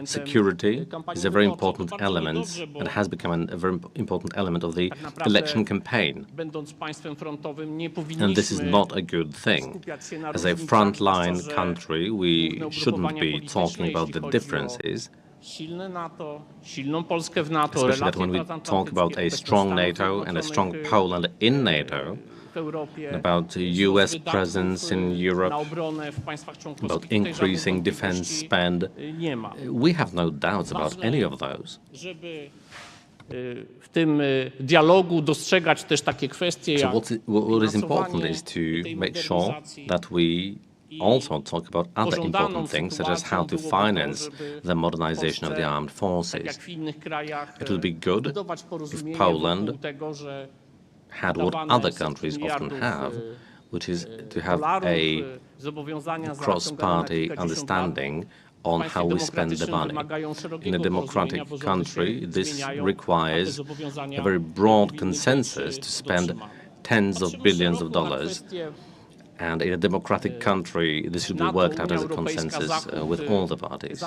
Security is a very important element and has become a very important element of the election campaign. And this is not a good thing. As a frontline country, we shouldn't be talking about the differences, especially that when we talk about a strong NATO and a strong Poland in NATO, about US presence in Europe, about increasing defense spend. We have no doubts about any of those. W tym dialogu dostrzegać też takie kwestie So jak what is important is to make sure that we also talk about other important things, such as how to finance the modernization of the armed forces. It would be good if Poland had what other countries often have, which is to have a cross-party understanding on how we spend the money. In a democratic country, this requires a very broad consensus to spend tens of billions of dollars. And in a democratic country, this should be worked out as a consensus with all the parties.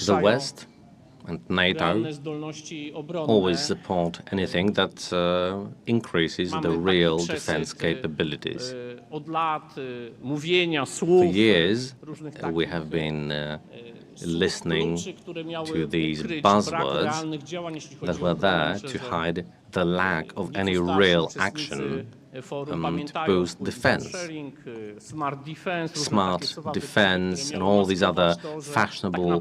The West and NATO always support anything that increases the real defense capabilities. For years, we have been listening to these buzzwords that were there to hide the lack of any real action to boost defense. Smart defense and all these other fashionable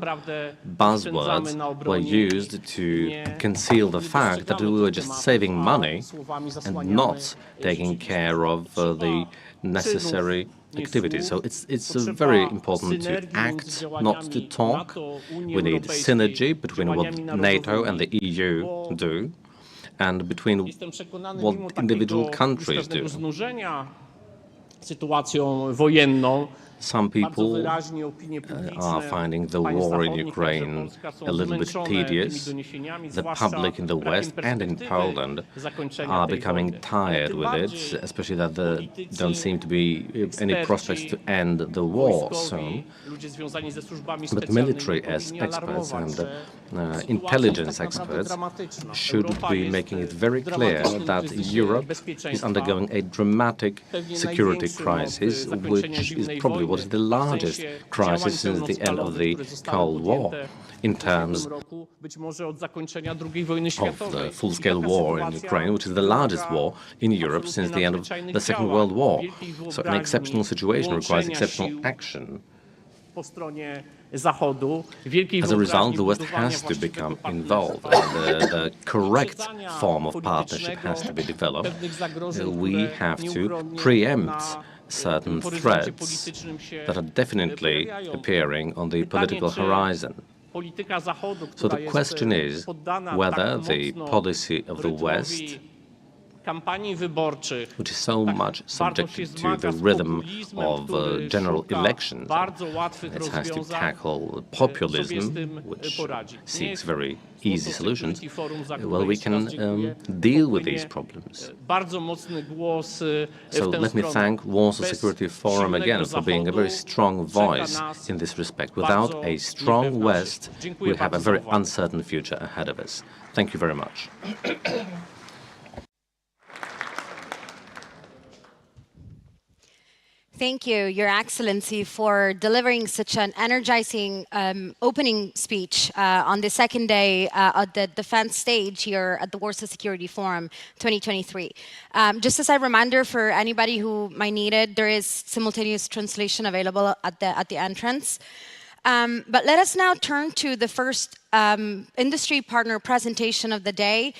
buzzwords were used to conceal the fact that we were just saving money and not taking care of the necessary activities. So it's very important to act, not to talk. We need synergy between what NATO and the EU do and between what individual countries do. Some people are finding the war in Ukraine a little bit tedious. The public in the West and in Poland are becoming tired with it, especially that there don't seem to be any prospects to end the war soon. But military experts and intelligence experts should be making it very clear that Europe is undergoing a dramatic security crisis, which is probably what is the largest crisis since the end of the Cold War in terms of the full-scale war in Ukraine, which is the largest war in Europe since the end of the Second World War. So an exceptional situation requires exceptional action. As a result, the West has to become involved. The correct form of partnership has to be developed. We have to preempt certain threats that are definitely appearing on the political horizon. So the question is whether the policy of the West, which is so much subjected to the rhythm of general elections, it has to tackle populism, which seeks very easy solutions. Well, we can deal with these problems. So let me thank Warsaw Security Forum again for being a very strong voice in this respect. Without a strong West, we have a very uncertain future ahead of us. Thank you very much. Thank you, Your Excellency, for delivering such an energizing opening speech on the second day at the defense stage here at the Warsaw Security Forum 2023. Just as a reminder for anybody who might need it, there is simultaneous translation available at the entrance. But let us now turn to the first industry partner presentation of the day.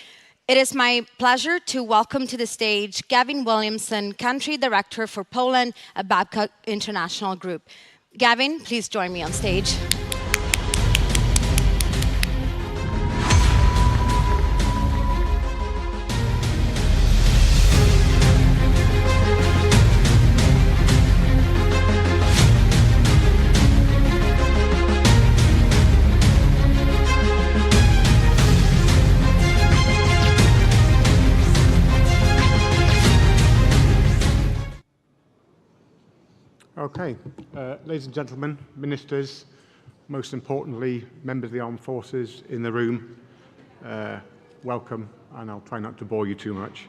It is my pleasure to welcome to the stage Gavin Williamson, Country Director for Poland at Babcock International Group. Gavin, please join me on stage. Okay, ladies and gentlemen, ministers, most importantly, members of the armed forces in the room, welcome, and I'll try not to bore you too much.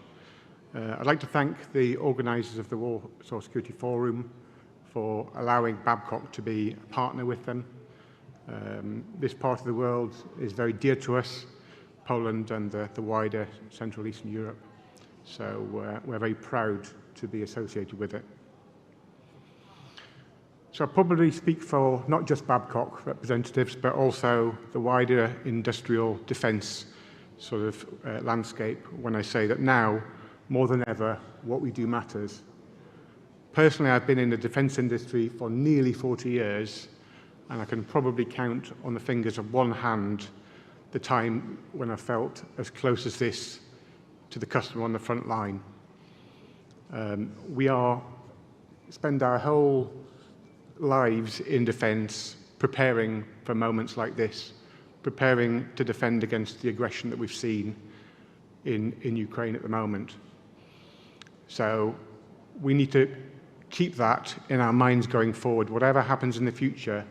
I'd like to thank the organisers of the Warsaw Security Forum for allowing Babcock to be a partner with them. This part of the world is very dear to us, Poland and the wider Central Eastern Europe, so we're very proud to be associated with it. So I'll probably speak for not just Babcock representatives, but also the wider industrial defence sort of landscape when I say that now, more than ever, what we do matters. Personally, I've been in the defence industry for nearly 40 years, and I can probably count on the fingers of one hand the time when I felt as close as this to the customer on the front line. We spend our whole lives in defence preparing for moments like this, preparing to defend against the aggression that we've seen in Ukraine at the moment. So we need to keep that in our minds going forward. Whatever happens in the future,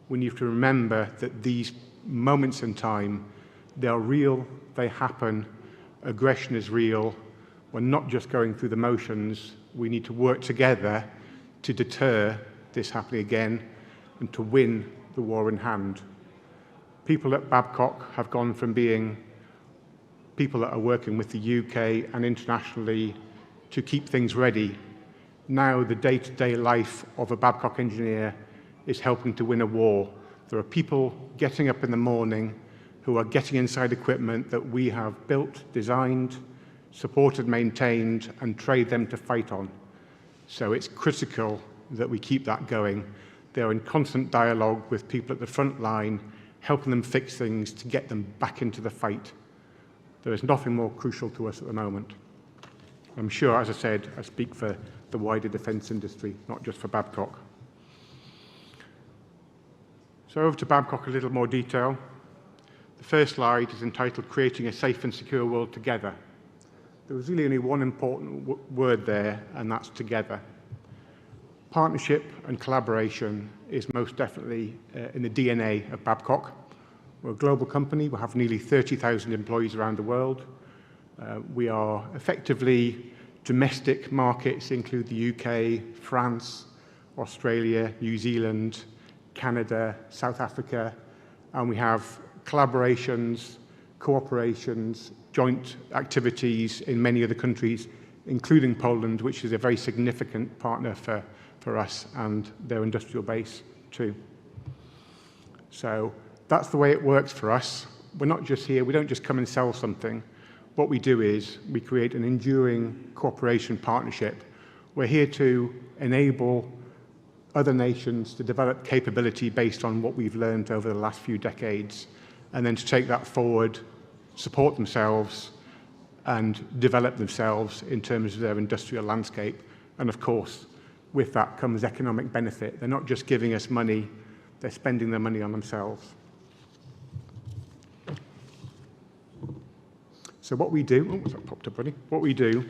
we need to remember that these moments in time, they are real, they happen, aggression is real. We're not just going through the motions. We need to work together to deter this happening again and to win the war in hand. People at Babcock have gone from being people that are working with the UK and internationally to keep things ready. Now the day-to-day life of a Babcock engineer is helping to win a war. There are people getting up in the morning who are getting inside equipment that we have built, designed, supported, maintained, and trained them to fight on. So it's critical that we keep that going. They're in constant dialogue with people at the front line, helping them fix things to get them back into the fight. There is nothing more crucial to us at the moment. I'm sure, as I said, I speak for the wider defence industry, not just for Babcock. So over to Babcock in a little more detail. The first slide is entitled Creating a Safe and Secure World Together. There was really only one important word there, and that's together. Partnership and collaboration is most definitely in the DNA of Babcock. We're a global company. We have nearly 30,000 employees around the world. We are effectively domestic markets include the UK, France, Australia, New Zealand, Canada, South Africa, and we have collaborations, cooperations, joint activities in many other countries, including Poland, which is a very significant partner for us and their industrial base too. So that's the way it works for us. We're not just here, we don't just come and sell something. What we do is we create an enduring cooperation partnership. We're here to enable other nations to develop capability based on what we've learned over the last few decades, and then to take that forward, support themselves, and develop themselves in terms of their industrial landscape. And of course, with that comes economic benefit. They're not just giving us money, they're spending their money on themselves. So what we do, that popped up already. What we do,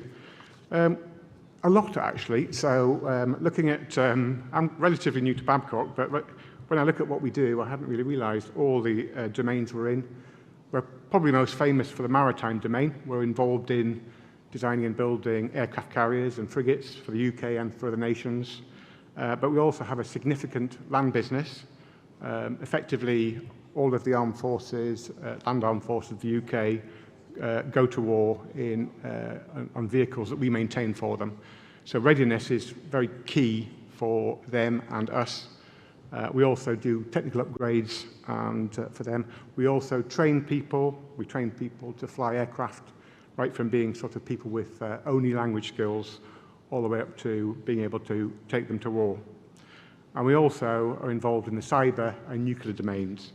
a lot actually. So looking at, I'm relatively new to Babcock, but when I look at what we do, I hadn't really realised all the domains we're in. We're probably most famous for the maritime domain. We're involved in designing and building aircraft carriers and frigates for the UK and for other nations. But we also have a significant land business. Effectively, all of the armed forces, land armed forces of the UK go to war on vehicles that we maintain for them. So readiness is very key for them and us. We also do technical upgrades and for them. We also train people. We train people to fly aircraft, right from being sort of people with only language skills all the way up to being able to take them to war. And we also are involved in the cyber and nuclear domains,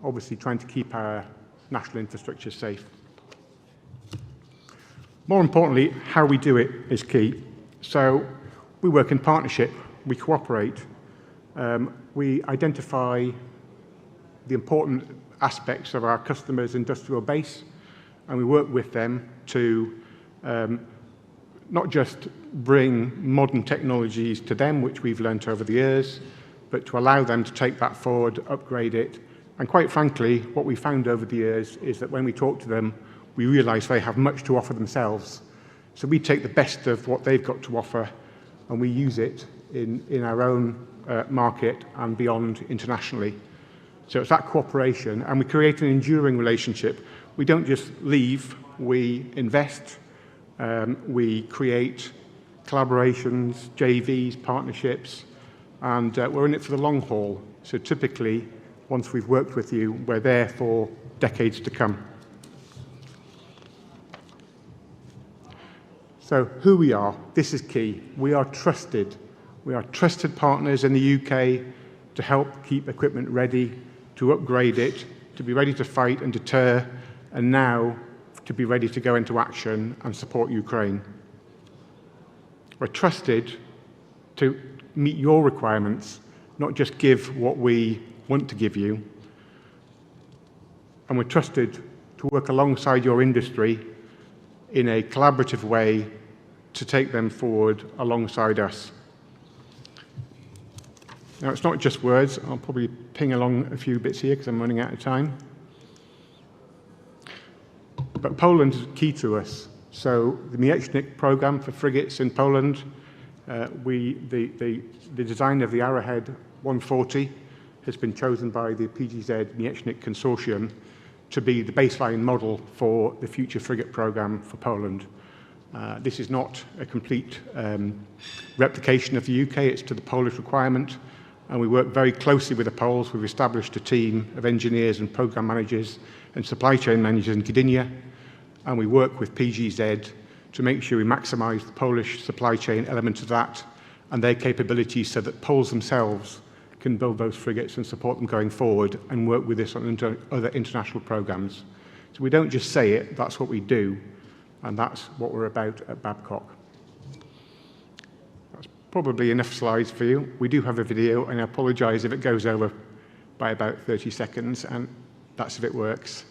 obviously trying to keep our national infrastructure safe. More importantly, how we do it is key. So we work in partnership, we cooperate, we identify the important aspects of our customers' industrial base, and we work with them to not just bring modern technologies to them, which we've learnt over the years, but to allow them to take that forward, upgrade it. And quite frankly, what we found over the years is that when we talk to them, we realise they have much to offer themselves. So we take the best of what they've got to offer and we use it in our own market and beyond internationally. So it's that cooperation, and we create an enduring relationship. We don't just leave, we invest, we create collaborations, JVs, partnerships, and we're in it for the long haul. So typically, once we've worked with you, we're there for decades to come. So who we are, this is key. We are trusted. We are trusted partners in the UK to help keep equipment ready, to upgrade it, to be ready to fight and deter, and now to be ready to go into action and support Ukraine. We're trusted to meet your requirements, not just give what we want to give you. And we're trusted to work alongside your industry in a collaborative way to take them forward alongside us. Now, it's not just words. I'll probably ping along a few bits here because I'm running out of time. But Poland is key to us. So the Miecznik program for frigates in Poland, the design of the Arrowhead 140 has been chosen by the PGZ Miecznik Consortium to be the baseline model for the future frigate program for Poland. This is not a complete replication of the UK, it's to the Polish requirement, and we work very closely with the Poles. We've established a team of engineers and program managers and supply chain managers in Gdynia, and we work with PGZ to make sure we maximize the Polish supply chain element of that and their capabilities so that Poles themselves can build those frigates and support them going forward and work with us on other international programs. So we don't just say it, that's what we do, and that's what we're about at Babcock. That's probably enough slides for you. We do have a video, and I apologize if it goes over by about 30 seconds, and that's if it works.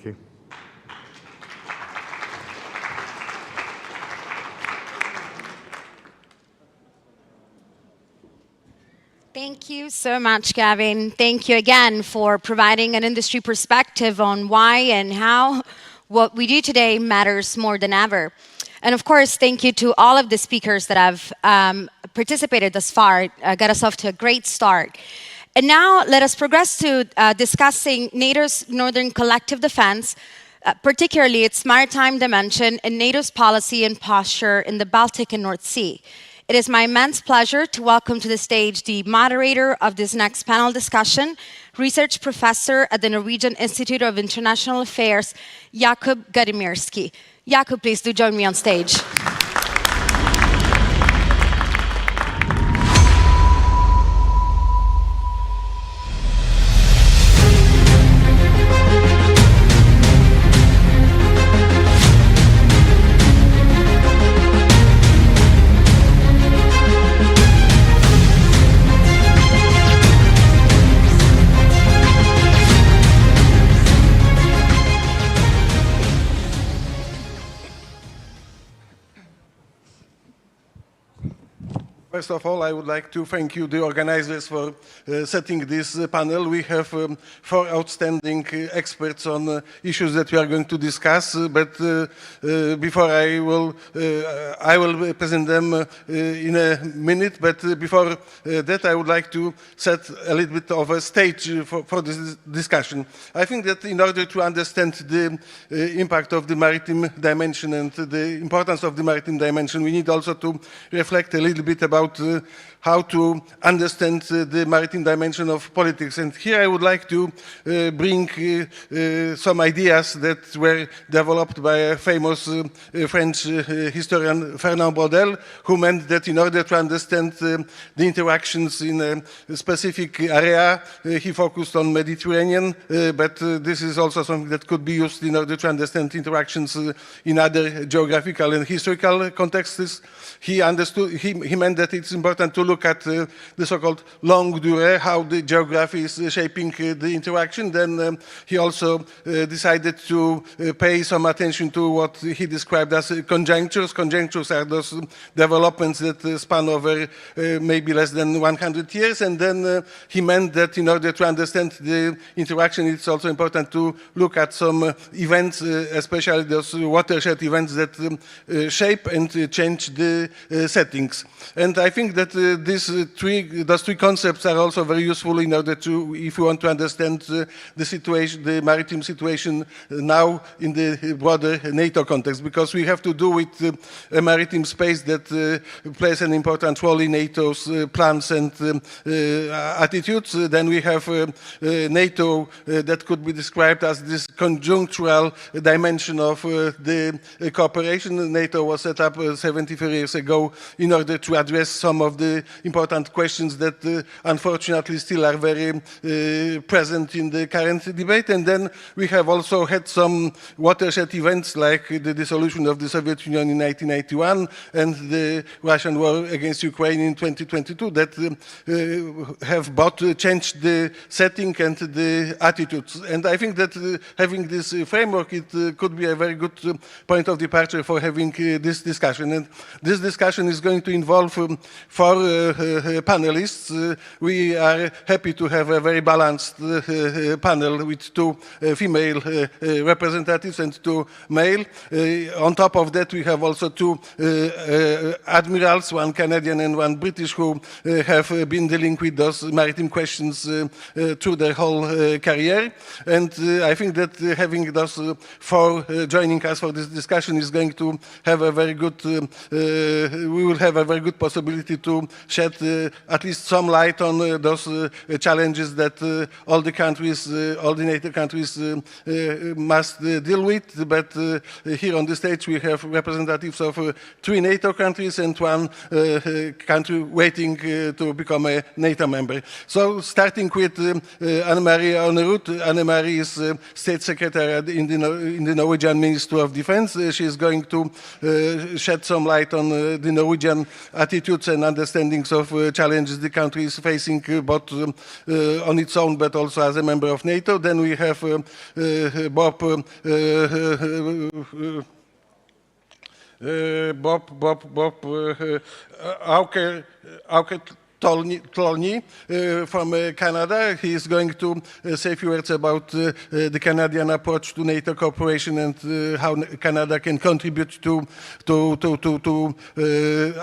you. Thank you so much, Gavin. Thank you again for providing an industry perspective on why and how what we do today matters more than ever. And of course, thank you to all of the speakers that have participated thus far, got us off to a great start. And now let us progress to discussing NATO's Northern Collective Defense, particularly its maritime dimension and NATO's policy and posture in the Baltic and North Sea. It is my immense pleasure to welcome to the stage the moderator of this next panel discussion, research professor at the Norwegian Institute of International Affairs, Jakub Gadimirski. Jakub, please do join me on stage. First of all, I would like to thank you, the organizers, for setting this panel. We have 4 outstanding experts on issues that we are going to discuss, but before I will present them in a minute, but before that I would like to set a little bit of a stage for this discussion. I think that in order to understand the impact of the maritime dimension and the importance of the maritime dimension, we need also to reflect a little bit about how to understand the maritime dimension of politics. And here I would like to bring some ideas that were developed by a famous French historian, Fernand Braudel, who meant that in order to understand the interactions in a specific area, he focused on Mediterranean, but this is also something that could be used in order to understand interactions in other geographical and historical contexts. He meant that it's important to look at the so-called longue durée, how the geography is shaping the interaction. Then he also decided to pay some attention to what he described as conjunctures. Conjunctures are those developments that span over maybe less than 100 years. And then he meant that in order to understand the interaction, it's also important to look at some events, especially those watershed events that shape and change the settings. And I think that those three concepts are also very useful in order to, if you want to understand the situation, the maritime situation now in the broader NATO context, because we have to do with a maritime space that plays an important role in NATO's plans and attitudes. Then we have NATO that could be described as this conjunctural dimension of the cooperation. NATO was set up 73 years ago in order to address some of the important questions that unfortunately still are very present in the current debate. And then we have also had some watershed events like the dissolution of the Soviet Union in 1991 and the Russian war against Ukraine in 2022 that have both changed the setting and the attitudes. And I think that having this framework, it could be a very good point of departure for having this discussion. And this discussion is going to involve 4 panelists. We are happy to have a very balanced panel with 2 female representatives and 2 male. On top of that, we have also 2 admirals, 1 Canadian and 1 British, who have been dealing with those maritime questions through their whole career. And I think that having those 4 joining us for this discussion is going to have a very good, we will have a very good possibility to shed at least some light on those challenges that all the countries, all the NATO countries must deal with. But here on the stage we have representatives of 3 NATO countries and 1 country waiting to become a NATO member. So starting with Anne-Marie Ornerud. Anne-Marie is State Secretary in the Norwegian Ministry of Defense. She is going to shed some light on the Norwegian attitude attitudes and understandings of challenges the country is facing, both on its own but also as a member of NATO. Then we have Bob Tolny from Canada. He is going to say a few words about the Canadian approach to NATO cooperation and how Canada can contribute to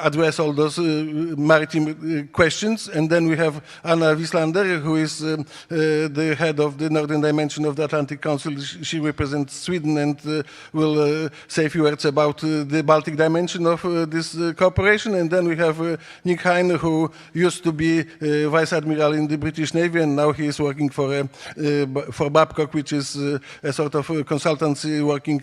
address all those maritime questions. And then we have Anna Wieslander, who is the head of the Northern Dimension of the Atlantic Council. She represents Sweden and will say a few words about the Baltic dimension of this cooperation. And then we have Nick Hine, who used to be Vice Admiral in the British Navy, and now he is working for Babcock, which is a sort of consultancy working.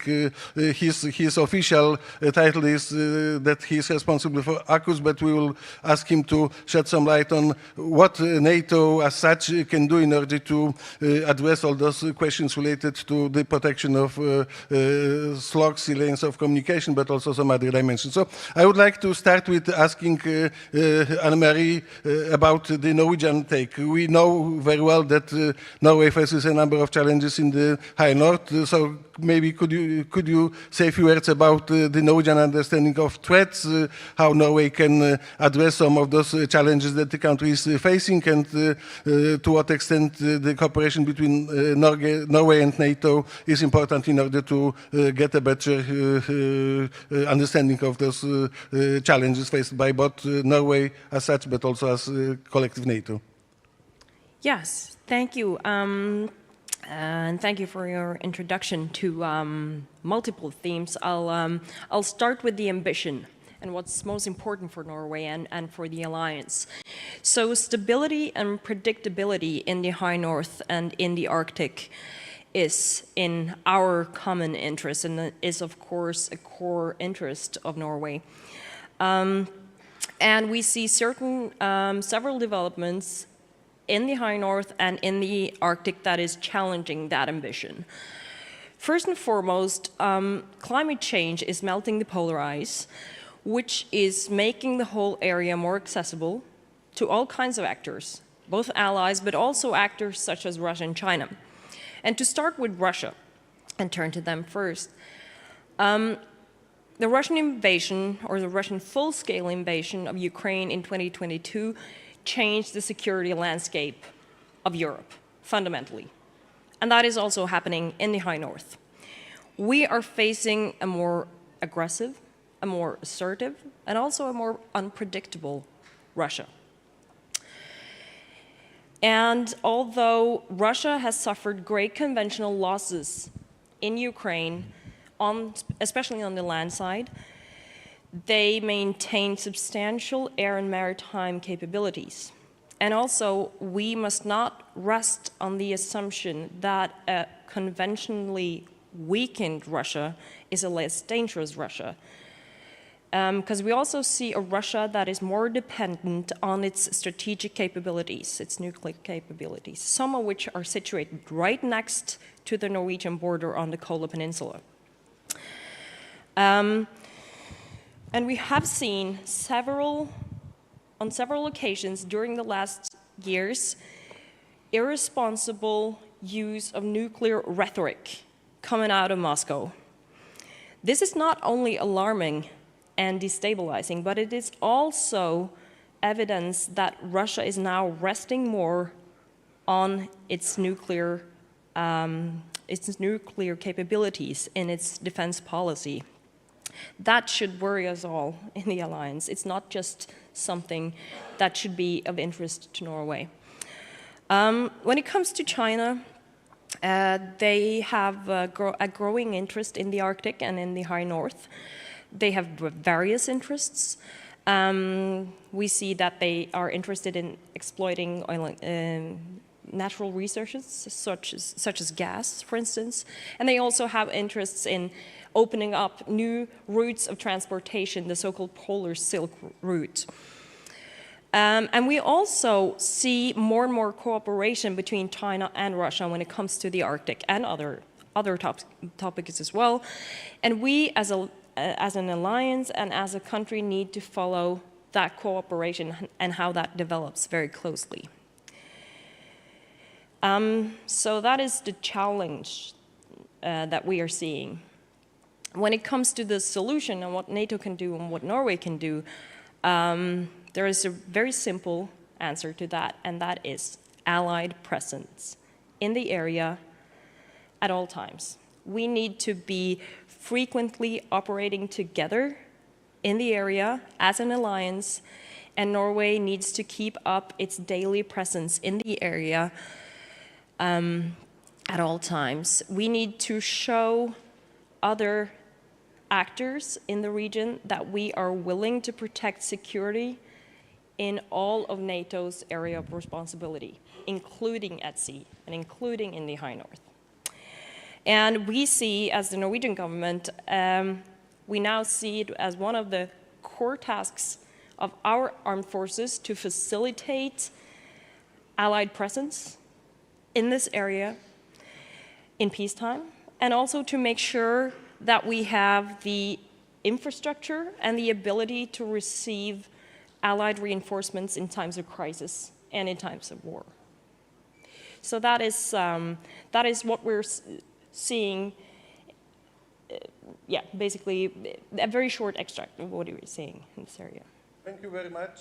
His official title is that he is responsible for AUKUS, but we will ask him to shed some light on what NATO as such can do in order to address all those questions related to the protection of slugs, sea lanes of communication, but also some other dimensions. So I would like to start with asking Anne-Marie about the Norwegian take. We know very well that Norway faces a number of challenges in the High North. So maybe could you say a few words about the Norwegian understanding of threats, how Norway can address some of those challenges that the country is facing, and to what extent the cooperation between Norway and NATO is important in order to get a better understanding of those challenges faced by both Norway as such, but also as collective NATO. Yes, thank you. And thank you for your introduction to multiple themes. I'll start with the ambition and what's most important for Norway and for the alliance. So stability and predictability in the High North and in the Arctic is in our common interest and is, of course, a core interest of Norway. And we see several developments in the High North and in the Arctic that is challenging that ambition. First and foremost, climate change is melting the polar ice, which is making the whole area more accessible to all kinds of actors, both allies, but also actors such as Russia and China. And to start with Russia, and turn to them first, the Russian invasion, or the Russian full-scale invasion of Ukraine in 2022 changed the security landscape of Europe, fundamentally. And that is also happening in the High North. We are facing a more aggressive, a more assertive, and also a more unpredictable Russia. And although Russia has suffered great conventional losses in Ukraine, especially on the land side, they maintain substantial air and maritime capabilities. And also, we must not rest on the assumption that a conventionally weakened Russia is a less dangerous Russia. Because we also see a Russia that is more dependent on its strategic capabilities, its nuclear capabilities, some of which are situated right next to the Norwegian border on the Kola Peninsula. And we have seen on several occasions during the last years, irresponsible use of nuclear rhetoric coming out of Moscow. This is not only alarming and destabilizing, but it is also evidence that Russia is now resting more on its nuclear capabilities in its defense policy. That should worry us all in the alliance. It's not just something that should be of interest to Norway. When it comes to China, they have a growing interest in the Arctic and in the High North. They have various interests. We see that they are interested in exploiting oil, natural resources, such as gas, for instance. And they also have interests in opening up new routes of transportation, the so-called Polar Silk Route. And we also see more and more cooperation between China and Russia when it comes to the Arctic and other topics as well. And we, as an alliance and as a country, need to follow that cooperation and how that develops very closely. So that is the challenge that we are seeing. When it comes to the solution and what NATO can do and what Norway can do, there is a very simple answer to that, and that is allied presence in the area at all times. We need to be frequently operating together in the area as an alliance, and Norway needs to keep up its daily presence in the area at all times. We need to show other actors in the region that we are willing to protect security in all of NATO's area of responsibility, including at sea and including in the High North. And we see, as the Norwegian government, we now see it as one of the core tasks of our armed forces to facilitate allied presence in this area in peacetime, and also to make sure that we have the infrastructure and the ability to receive allied reinforcements in times of crisis and in times of war. So that is what we're seeing, basically a very short extract of what we're seeing in this area. Thank you very much.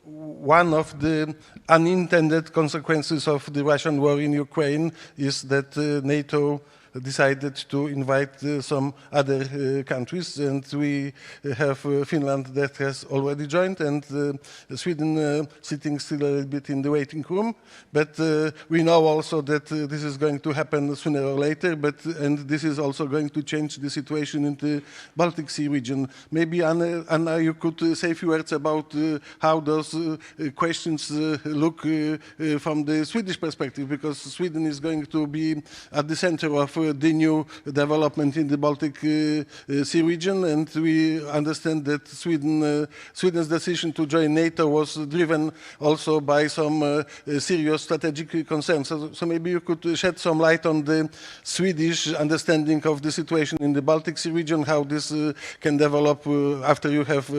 One of the unintended consequences of the Russian war in Ukraine is that NATO decided to invite some other countries, and we have Finland that has already joined, and Sweden sitting still a little bit in the waiting room. But we know also that this is going to happen sooner or later, and this is also going to change the situation in the Baltic Sea region. Maybe, Anna, you could say a few words about how those questions look from the Swedish perspective, because Sweden is going to be at the center of the new development in the Baltic Sea region, and we understand that Sweden's decision to join NATO was driven also by some serious strategic concerns. So maybe you could shed some light on the Swedish understanding of the situation in the Baltic Sea region, how this can develop after you have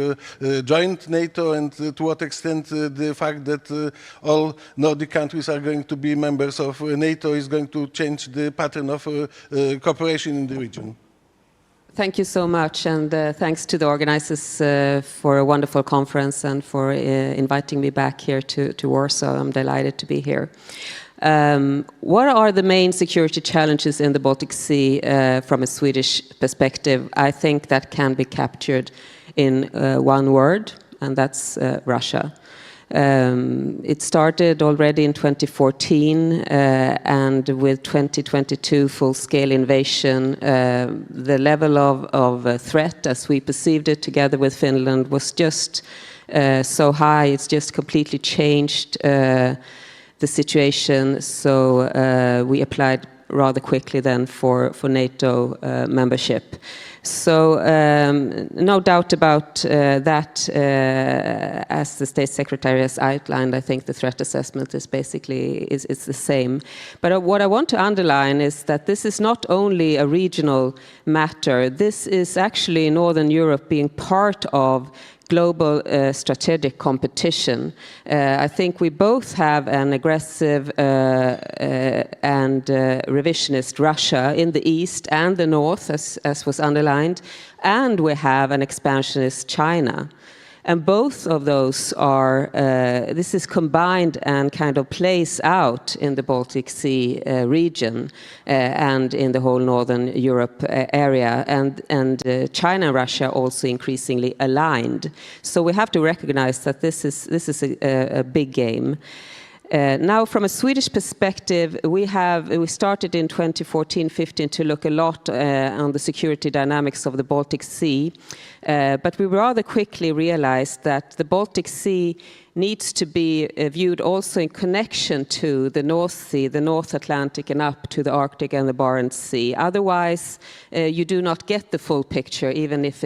joined NATO, and to what extent the fact that all Nordic countries are going to be members of NATO is going to change the pattern of cooperation in the region. Thank you so much, and thanks to the organizers for a wonderful conference and for inviting me back here to Warsaw. I'm delighted to be here. What are the main security challenges in the Baltic Sea from a Swedish perspective? I think that can be captured in one word, and that's Russia. It started already in 2014, and with 2022 full-scale invasion, the level of threat, as we perceived it together with Finland, was just so high. It's just completely changed the situation. So we applied rather quickly then for NATO membership. So no doubt about that, as the State Secretary has outlined, I think the threat assessment is basically is the same. But what I want to underline is that this is not only a regional matter. This is actually Northern Europe being part of global strategic competition. I think we both have an aggressive and revisionist Russia in the east and the north, as was underlined, and we have an expansionist China. And both of those are, this is combined and kind of plays out in the Baltic Sea region and in the whole Northern Europe area. And China and Russia also increasingly aligned. So we have to recognize that this is a big game. Now, from a Swedish perspective, we started in 2014-15 to look a lot on the security dynamics of the Baltic Sea, but we rather quickly realized that the Baltic Sea needs to be viewed also in connection to the North Sea, the North Atlantic, and up to the Arctic and the Barents Sea. Otherwise, you do not get the full picture, even if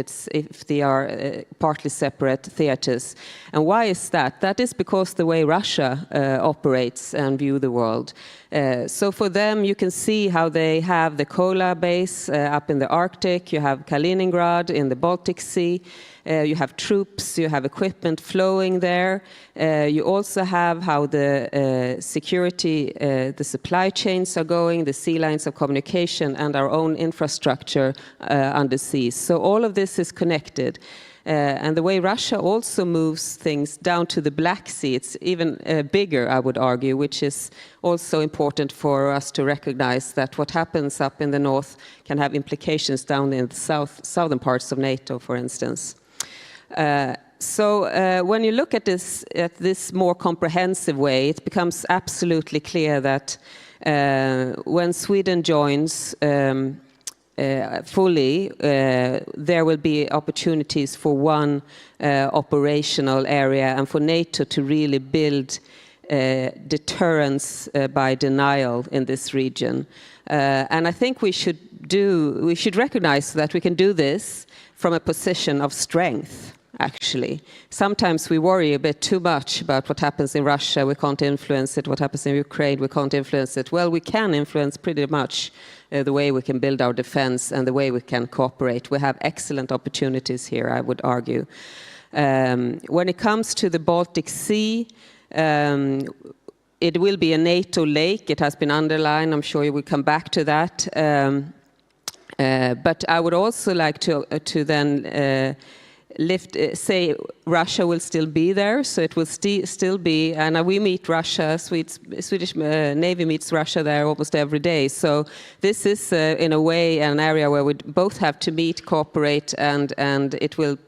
they are partly separate theaters. And why is that? That is because the way Russia operates and view the world. So for them, you can see how they have the Kola base up in the Arctic, you have Kaliningrad in the Baltic Sea. You have troops, you have equipment flowing there. You also have how the security, the supply chains are going, the sea lines of communication, and our own infrastructure under sea. So all of this is connected. And the way Russia also moves things down to the Black Sea, it's even bigger, I would argue, which is also important for us to recognize that what happens up in the north can have implications down in the southern parts of NATO, for instance. So when you look at this more comprehensive way, it becomes absolutely clear that when Sweden joins fully, there will be opportunities for one operational area and for NATO to really build deterrence by denial in this region. And I think we should recognize that we can do this from a position of strength. Actually, sometimes we worry a bit too much about what happens in Russia. We can't influence it. What happens in Ukraine, we can't influence it. Well, we can influence pretty much the way we can build our defense and the way we can cooperate. We have excellent opportunities here, I would argue. When it comes to the Baltic Sea, it will be a NATO lake. It has been underlined. I'm sure you will come back to that. But I would also like to then say Russia will still be there, so it will still be, and we meet Russia, Swedish Navy meets Russia there almost every day. So this is in a way an area where we both have to meet, cooperate, and it will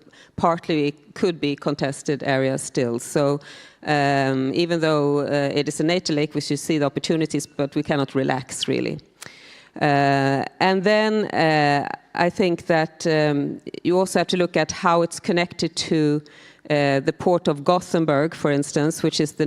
could be contested areas still. So even though it is a NATO lake, we should see the opportunities, but we cannot relax really. And then I think that you also have to look at how it's connected to the port of Gothenburg, for instance, which is the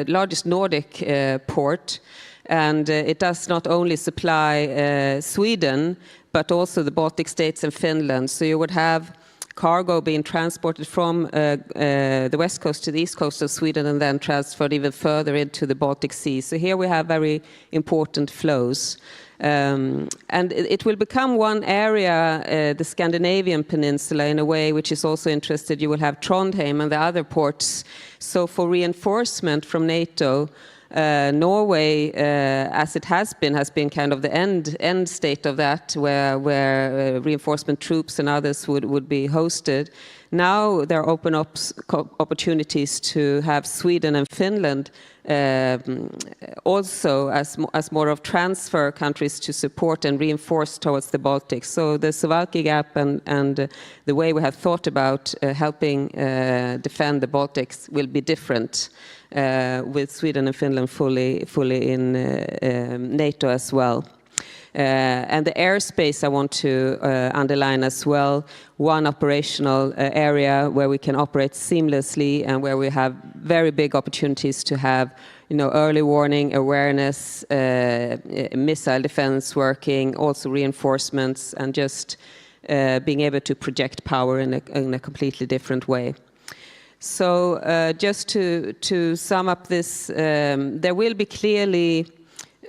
largest Nordic port. And it does not only supply Sweden, but also the Baltic states and Finland. So you would have cargo being transported from the west coast to the east coast of Sweden and then transferred even further into the Baltic Sea. So here we have very important flows. And it will become one area, the Scandinavian peninsula, in a way which is also interested. You will have Trondheim and the other ports. So for reinforcement from NATO, Norway, as it has been kind of the end state of that, where reinforcement troops and others would be hosted. Now there are open opportunities to have Sweden and Finland also as more of transfer countries to support and reinforce towards the Baltics. So the Suwałki Gap and the way we have thought about helping defend the Baltics will be different. With Sweden and Finland fully in NATO as well. And the airspace I want to underline as well, one operational area where we can operate seamlessly and where we have very big opportunities to have early warning, awareness, missile defense working, also reinforcements, and just being able to project power in a completely different way. So just to sum up this, there will be clearly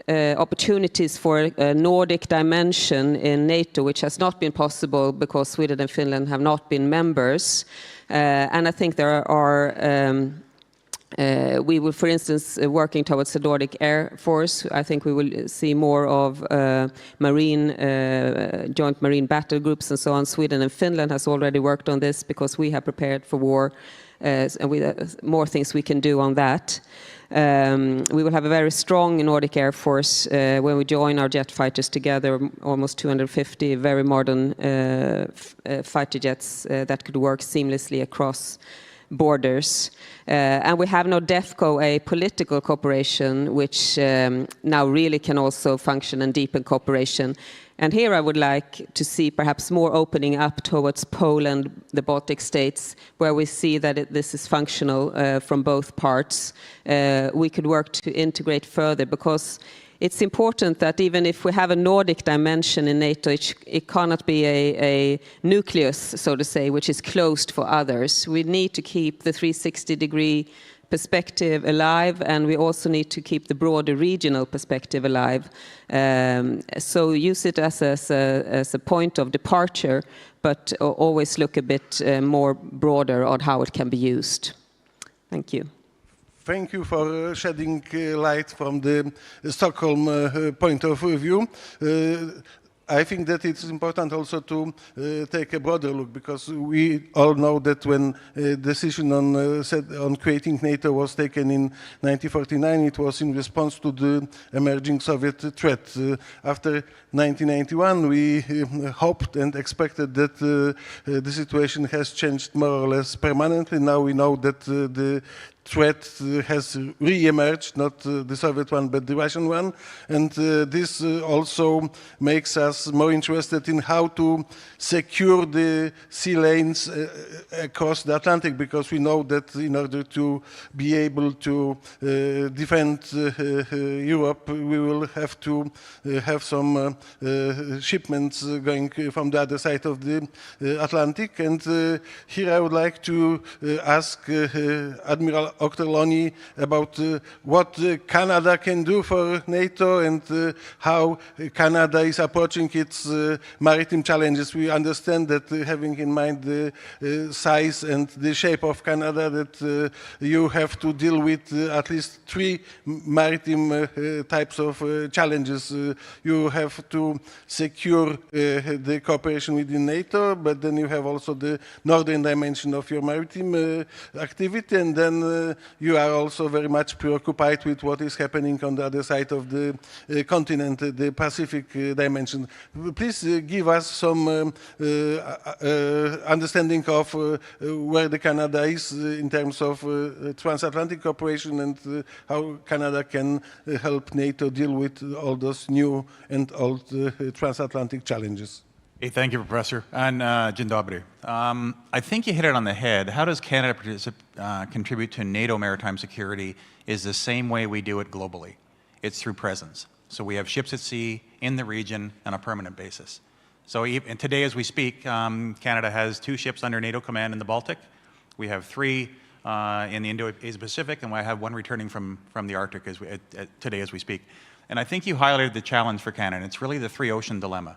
opportunities for a Nordic dimension in NATO, which has not been possible because Sweden and Finland have not been members. And I think there are, we will, for instance, working towards the Nordic Air Force. I think we will see more of joint marine battle groups and so on. Sweden and Finland has already worked on this because we have prepared for war. And more things we can do on that. We will have a very strong Nordic Air Force when we join our jet fighters together, almost 250 very modern fighter jets that could work seamlessly across borders. And we have now DEFCO, a political cooperation, which now really can also function and deepen cooperation. And here I would like to see perhaps more opening up towards Poland, the Baltic states, where we see that this is functional from both parts. We could work to integrate further because it's important that even if we have a Nordic dimension in NATO, it cannot be a nucleus, so to say, which is closed for others. We need to keep the 360-degree perspective alive, and we also need to keep the broader regional perspective alive. So use it as a point of departure, but always look a bit more broader on how it can be used. Thank you. Thank you for shedding light from the Stockholm point of view. I think that it's important also to take a broader look, because we all know that when a decision on creating NATO was taken in 1949, it was in response to the emerging Soviet threat. After 1991, we hoped and expected that the situation has changed more or less permanently. Now we know that the threat has re-emerged, not the Soviet one, but the Russian one. And this also makes us more interested in how to secure the sea lanes across the Atlantic, because we know that in order to be able to defend Europe, we will have to have some shipments going from the other side of the Atlantic. And here I would like to ask Admiral Octorloni about what Canada can do for NATO and how Canada is approaching its maritime challenges. We understand that having in mind the size and the shape of Canada, that you have to deal with at least 3 maritime types of challenges. You have to secure the cooperation within NATO, but then you have also the northern dimension of your maritime activity, and then you are also very much preoccupied with what is happening on the other side of the continent, the Pacific dimension. Please give us some understanding of where the Canada is in terms of transatlantic cooperation, and how Canada can help NATO deal with all those new and old transatlantic challenges. Hey, thank you, Professor. And dzień dobry. I think you hit it on the head. How does Canada contribute to NATO maritime security is the same way we do it globally. It's through presence. So we have ships at sea in the region on a permanent basis. So and today as we speak, Canada has 2 ships under NATO command in the Baltic. We have 3 in the Indo-Asia-Pacific, and I have 1 returning from the Arctic today as we speak. And I think you highlighted the challenge for Canada. It's really the 3-ocean dilemma.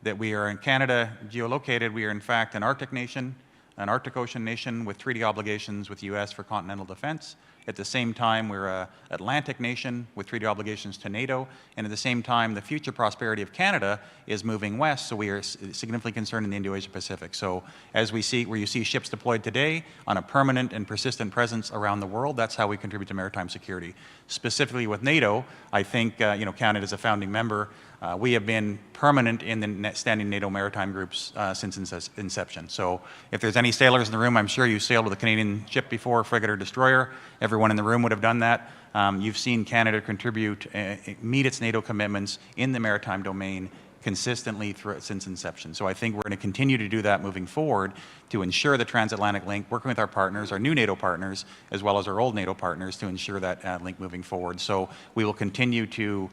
That we are in Canada, geolocated, we are in fact an Arctic nation, an Arctic Ocean nation with treaty obligations with the US for continental defense. At the same time, we're an Atlantic nation with treaty obligations to NATO. And at the same time, the future prosperity of Canada is moving west, so we are significantly concerned in the Indo-Asia-Pacific. So as we see, where you see ships deployed today on a permanent and persistent presence around the world, that's how we contribute to maritime security. Specifically with NATO, I think Canada is a founding member. We have been permanent in the standing NATO maritime groups since inception. So if there's any sailors in the room, I'm sure you sailed with a Canadian ship before, frigate or destroyer. Everyone in the room would have done that. You've seen Canada contribute, meet its NATO commitments in the maritime domain consistently since inception. So I think we're going to continue to do that moving forward to ensure the transatlantic link, working with our partners, our new NATO partners, as well as our old NATO partners, to ensure that link moving forward. So we will continue to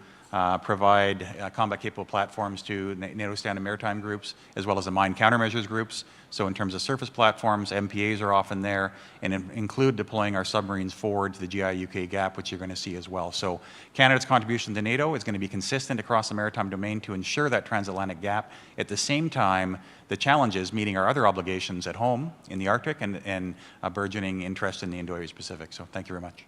provide combat-capable platforms to NATO standard maritime groups, as well as the mine countermeasures groups. So in terms of surface platforms, MPAs are often there, and include deploying our submarines forward to the GI-UK gap, which you're going to see as well. So Canada's contribution to NATO is going to be consistent across the maritime domain to ensure that transatlantic gap. At the same time, the challenge is meeting our other obligations at home in the Arctic and a burgeoning interest in the Indo-Asia-Pacific. So thank you very much.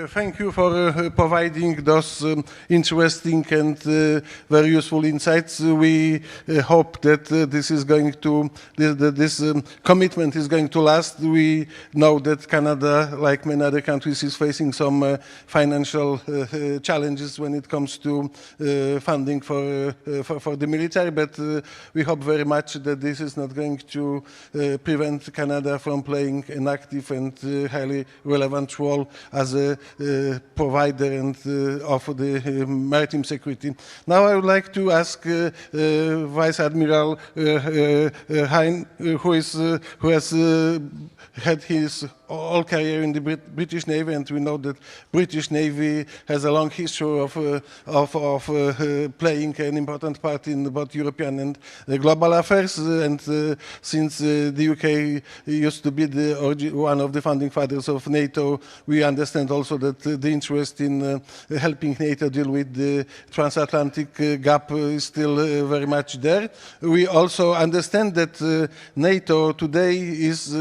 Thank you for providing those interesting and very useful insights. We hope that this is going to, this commitment is going to last. We know that Canada, like many other countries, is facing some financial challenges when it comes to funding for the military, but we hope very much that this is not going to prevent Canada from playing an active and highly relevant role as a provider and of the maritime security. Now I would like to ask Vice Admiral Hein, who has had his all career in the British Navy, and we know that British Navy has a long history of playing an important part in both European and global affairs. And since the UK used to be one of the founding fathers of NATO, we understand also that the interest in helping NATO deal with the transatlantic gap is still very much there. We also understand that NATO today is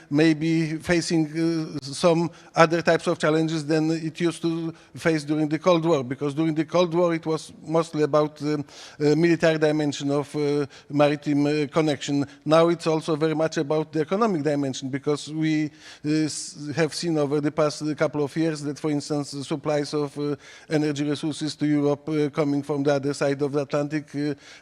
maybe facing some other types of challenges than it used to face during the Cold War, because during the Cold War it was mostly about the military dimension of maritime connection. Now it's also very much about the economic dimension, because we have seen over the past couple of years that, for instance, the supplies of energy resources to Europe coming from the other side of the Atlantic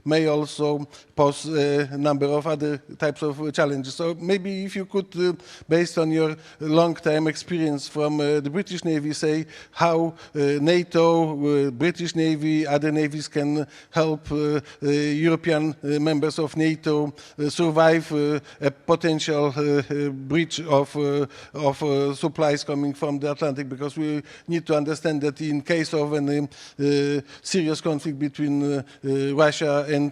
may also pose a number of other types of challenges. So maybe if you could, based on your long-time experience from the British Navy, say how NATO, British Navy, other navies can help European members of NATO survive a potential breach of supplies coming from the Atlantic, because we need to understand that in case of a serious conflict between Russia and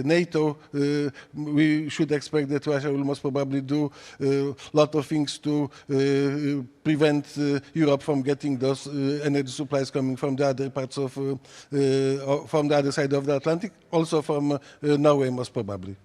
NATO, we should expect that Russia will most probably do a lot of things to prevent Europe from getting those energy supplies coming from the other parts of, from the other side of the Atlantic, also from Norway most probably.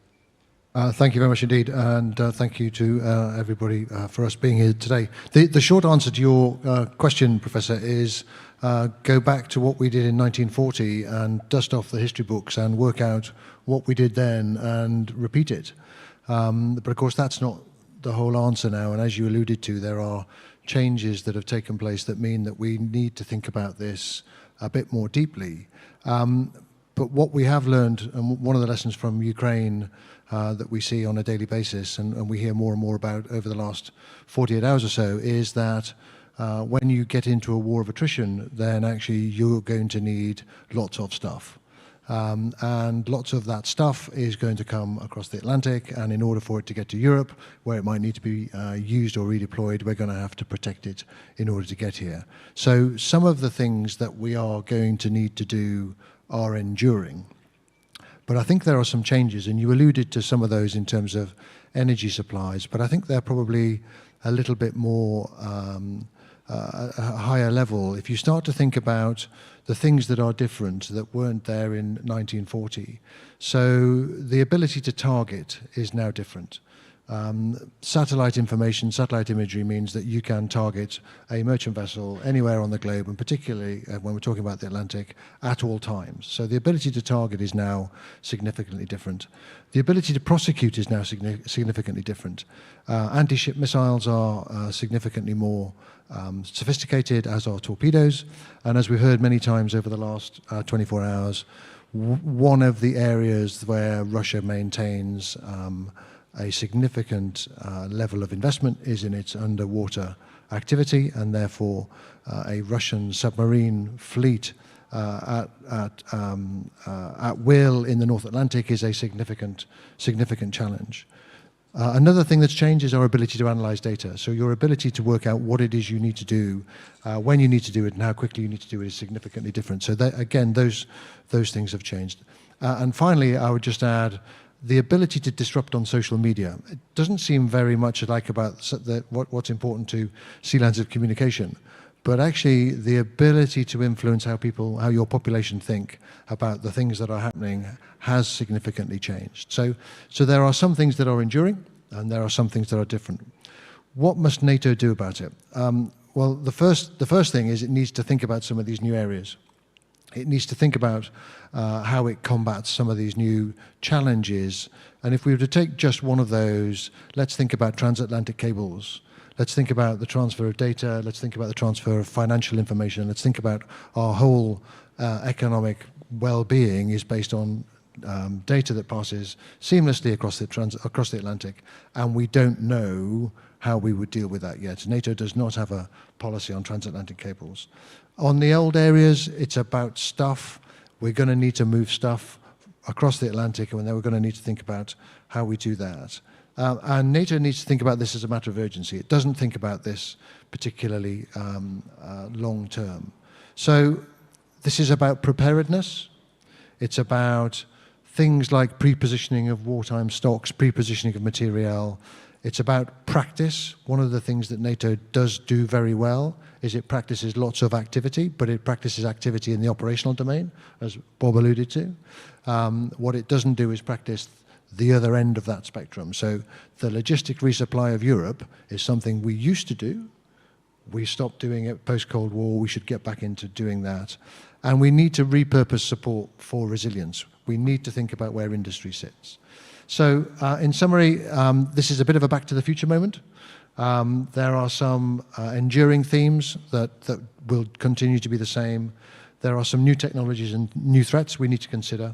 Thank you very much indeed, and thank you to everybody for us being here today. The short answer to your question, Professor, is go back to what we did in 1940 and dust off the history books and work out what we did then and repeat it. But of course that's not the whole answer now, and as you alluded to, there are changes that have taken place that mean that we need to think about this a bit more deeply. But what we have learned, and one of the lessons from Ukraine that we see on a daily basis, and we hear more and more about over the last 48 hours or so, is that when you get into a war of attrition, then actually you're going to need lots of stuff. And lots of that stuff is going to come across the Atlantic, and in order for it to get to Europe, where it might need to be used or redeployed, we're going to have to protect it in order to get here. So some of the things that we are going to need to do are enduring. But I think there are some changes, and you alluded to some of those in terms of energy supplies, but I think they're probably a little bit more a higher level. If you start to think about the things that are different that weren't there in 1940. So the ability to target is now different. Satellite information, satellite imagery means that you can target a merchant vessel anywhere on the globe, and particularly when we're talking about the Atlantic, at all times. So the ability to target is now significantly different. The ability to prosecute is now significantly different. Anti-ship missiles are significantly more sophisticated, as are torpedoes. And as we've heard many times over the last 24 hours, one of the areas where Russia maintains a significant level of investment is in its underwater activity, and therefore a Russian submarine fleet at will in the North Atlantic is a significant challenge. Another thing that's changed is our ability to analyze data. So your ability to work out what it is you need to do, when you need to do it, and how quickly you need to do it is significantly different. So that, again, those things have changed. And finally, I would just add the ability to disrupt on social media. It doesn't seem very much like about what's important to sea lines of communication, but actually the ability to influence how your population think about the things that are happening has significantly changed. So there are some things that are enduring, and there are some things that are different. What must NATO do about it? Well, the first thing is it needs to think about some of these new areas. It needs to think about how it combats some of these new challenges. And if we were to take just one of those, let's think about transatlantic cables. Let's think about the transfer of data. Let's think about the transfer of financial information. Let's think about our whole economic well-being is based on data that passes seamlessly across the Atlantic. And we don't know how we would deal with that yet. NATO does not have a policy on transatlantic cables. On the old areas, it's about stuff. We're going to need to move stuff across the Atlantic, and then we're going to need to think about how we do that. And NATO needs to think about this as a matter of urgency. It doesn't think about this particularly long term. So this is about preparedness. It's about things like pre-positioning of wartime stocks, pre-positioning of materiel. It's about practice. One of the things that NATO does do very well is it practices lots of activity, but it practices activity in the operational domain, as Bob alluded to. What it doesn't do is practice the other end of that spectrum. So the logistic resupply of Europe is something we used to do. We stopped doing it post-Cold War. We should get back into doing that. And we need to repurpose support for resilience. We need to think about where industry sits. So in summary, this is a bit of a back to the future moment. There are some enduring themes that will continue to be the same. There are some new technologies and new threats we need to consider.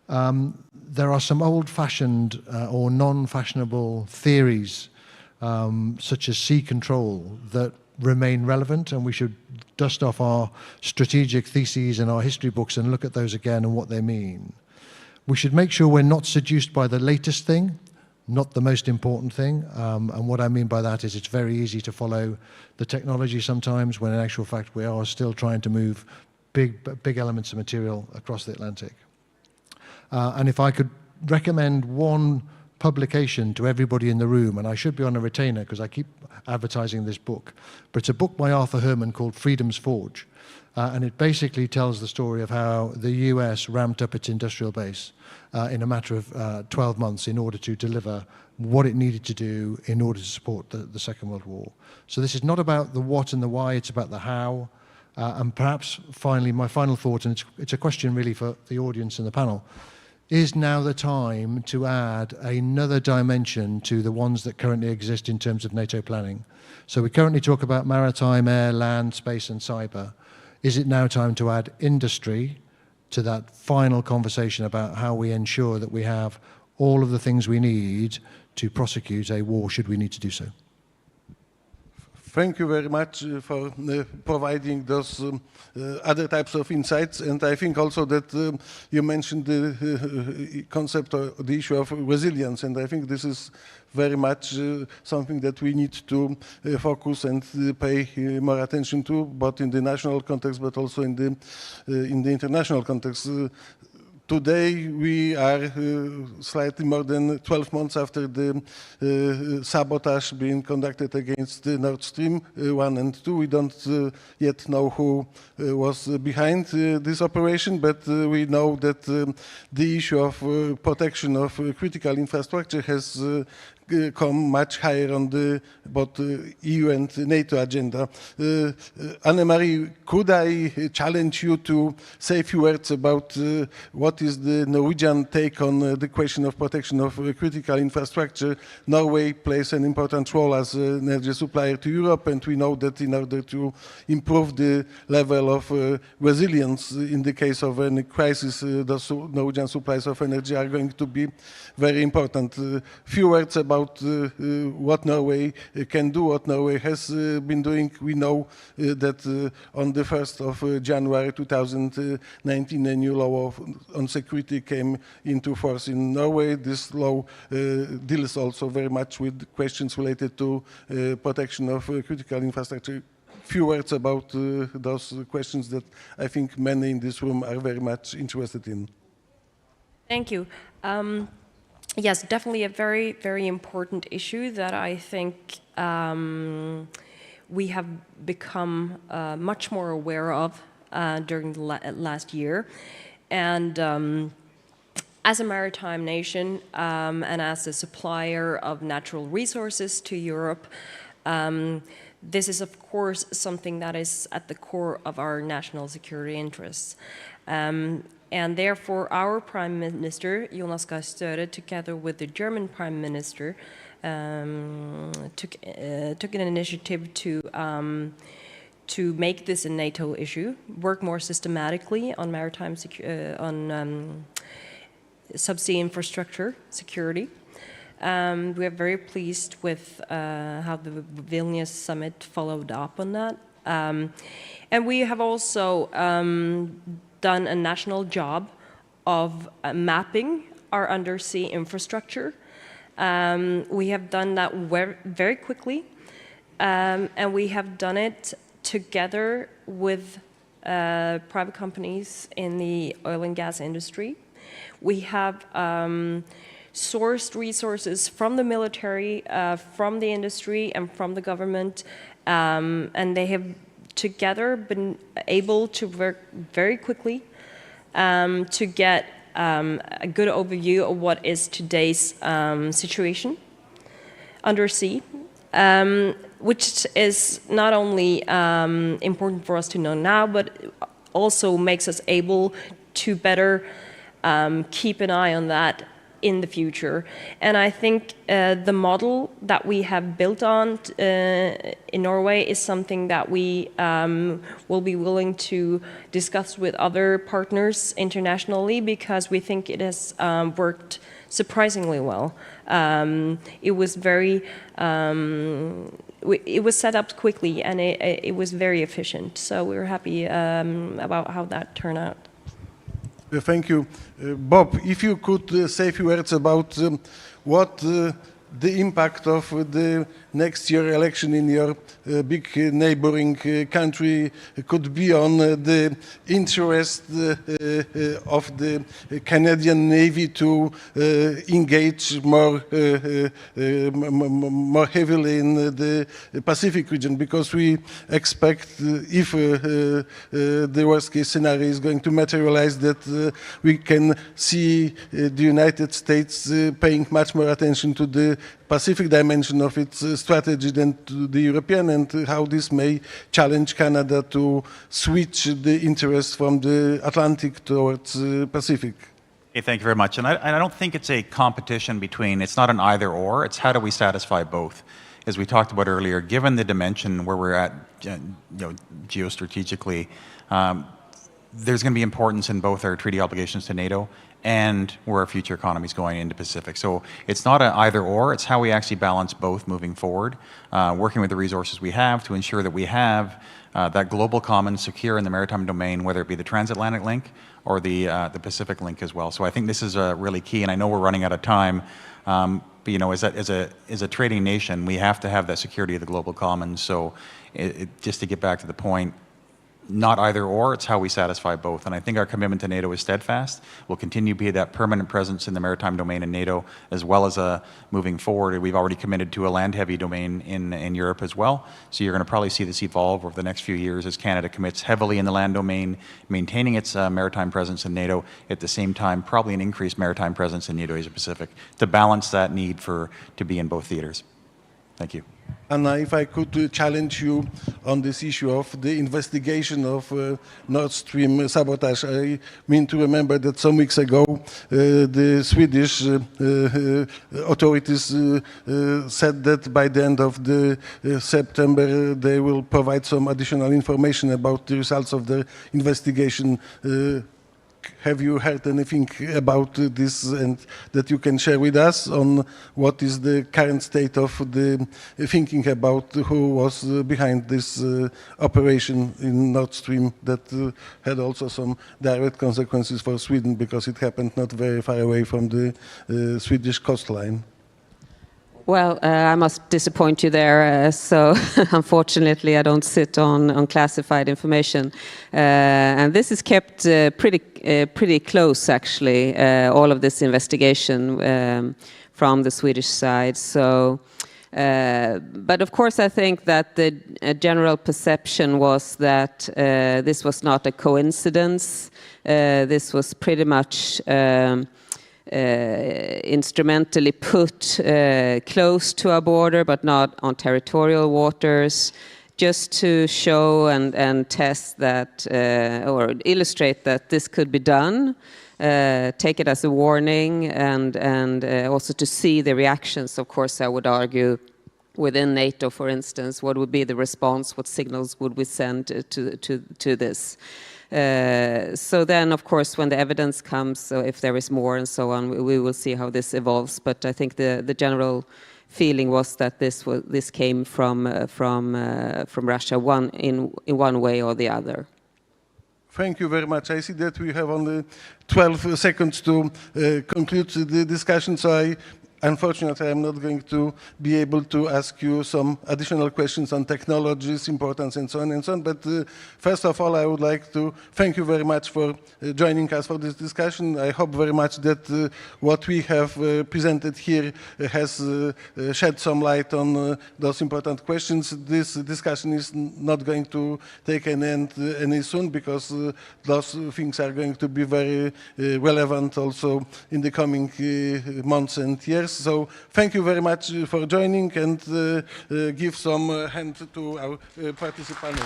There are some old-fashioned or non-fashionable theories, such as sea control, that remain relevant, and we should dust off our strategic theses and our history books and look at those again and what they mean. We should make sure we're not seduced by the latest thing, not the most important thing. And what I mean by that is it's very easy to follow the technology sometimes, when in actual fact we are still trying to move big elements of material across the Atlantic. And if I could recommend one publication to everybody in the room, and I should be on a retainer because I keep advertising this book, but it's a book by Arthur Herman called Freedom's Forge. And it basically tells the story of how the US ramped up its industrial base in a matter of 12 months in order to deliver what it needed to do in order to support the Second World War. So this is not about the what and the why, it's about the how. And perhaps finally, my final thought, and it's a question really for the audience and the panel, is now the time to add another dimension to the ones that currently exist in terms of NATO planning. So we currently talk about maritime, air, land, space, and cyber. Is it now time to add industry to that final conversation about how we ensure that we have all of the things we need to prosecute a war should we need to do so? Thank you very much for providing those other types of insights. And I think also that you mentioned the concept or the issue of resilience. And I think this is very much something that we need to focus and pay more attention to, both in the national context, but also in the international context. Today, we are slightly more than 12 months after the sabotage being conducted against Nord Stream 1 and 2. We don't yet know who was behind this operation, but we know that the issue of protection of critical infrastructure has come much higher on the both EU and NATO agenda. Anne-Marie, could I challenge you to say a few words about what is the Norwegian take on the question of protection of critical infrastructure? Norway plays an important role as an energy supplier to Europe, and we know that in order to improve the level of resilience in the case of any crisis, those Norwegian supplies of energy are going to be very important. Few words about what Norway can do, what Norway has been doing. We know that on the 1st of January 2019, a new law on security came into force in Norway. This law deals also very much with questions related to protection of critical infrastructure. Few words about those questions that I think many in this room are very much interested in. Thank you. Yes, definitely a very, very important issue that I think we have become much more aware of during the last year. And as a maritime nation and as a supplier of natural resources to Europe, this is, of course, something that is at the core of our national security interests. And therefore, our Prime Minister, Jonas Gahr Støre, together with the German Prime Minister, took an initiative to make this a NATO issue, work more systematically on maritime subsea infrastructure security. We are very pleased with how the Vilnius summit followed up on that. And we have also done a national job of mapping our undersea infrastructure We have done that very quickly, and we have done it together with private companies in the oil and gas industry. We have sourced resources from the military, from the industry, and from the government, and they have together been able to work very quickly to get a good overview of what is today's situation undersea, which is not only important for us to know now, but also makes us able to better keep an eye on that in the future. And I think the model that we have built on in Norway is something that we will be willing to discuss with other partners internationally, because we think it has worked surprisingly well. It was it was set up quickly, and it was very efficient. So we're happy about how that turned out. Thank you. Bob, if you could say a few words about what the impact of the next year election in your big neighboring country could be on the interest of the Canadian Navy to engage more heavily in the Pacific region, because we expect, if the worst case scenario is going to materialize, that we can see the United States paying much more attention to the Pacific dimension of its strategy than to the European, and how this may challenge Canada to switch the interest from the Atlantic towards Pacific. Hey, thank you very much. And I don't think it's a competition between, it's not an either or, it's how do we satisfy both. As we talked about earlier, given the dimension where we're at, geostrategically, there's going to be importance in both our treaty obligations to NATO and where our future economy is going into Pacific. So it's not an either or, it's how we actually balance both moving forward, working with the resources we have to ensure that we have that global common secure in the maritime domain, whether it be the transatlantic link or the Pacific link as well. So I think this is really key, and I know we're running out of time, but as a trading nation, we have to have that security of the global commons. So just to get back to the point, not either or, it's how we satisfy both. And I think our commitment to NATO is steadfast. We'll continue to be that permanent presence in the maritime domain in NATO, as well as moving forward. We've already committed to a land-heavy domain in Europe as well. So you're going to probably see this evolve over the next few years as Canada commits heavily in the land domain, maintaining its maritime presence in NATO, at the same time probably an increased maritime presence in NATO Asia-Pacific to balance that need to be in both theaters. Thank you. Anna, if I could challenge you on this issue of the investigation of Nord Stream sabotage. I mean to remember that some weeks ago the Swedish authorities said that by the end of September they will provide some additional information about the results of the investigation. Have you heard anything about this and that you can share with us on what is the current state of the thinking about who was behind this operation in Nord Stream that had also some direct consequences for Sweden because it happened not very far away from the Swedish coastline? Well, I must disappoint you there. So unfortunately, I don't sit on classified information. And this is kept pretty close, actually, all of this investigation from the Swedish side. So, but of course, I think that the general perception was that this was not a coincidence. This was pretty much instrumentally put close to our border, but not on territorial waters, just to show and test that or illustrate that this could be done, take it as a warning, and also to see the reactions. Of course, I would argue within NATO, for instance, what would be the response? What signals would we send to this? So then, of course, when the evidence comes, so if there is more and so on, we will see how this evolves. But I think the general feeling was that this came from Russia, in one way or the other. Thank you very much. I see that we have only 12 seconds to conclude the discussion, so I unfortunately, I'm not going to be able to ask you some additional questions on technology's importance and so on and so on. But first of all, I would like to thank you very much for joining us for this discussion. I hope very much that what we have presented here has shed some light on those important questions. This discussion is not going to take an end any soon, because those things are going to be very relevant also in the coming months and years. So thank you very much for joining, and give some hand to our participants.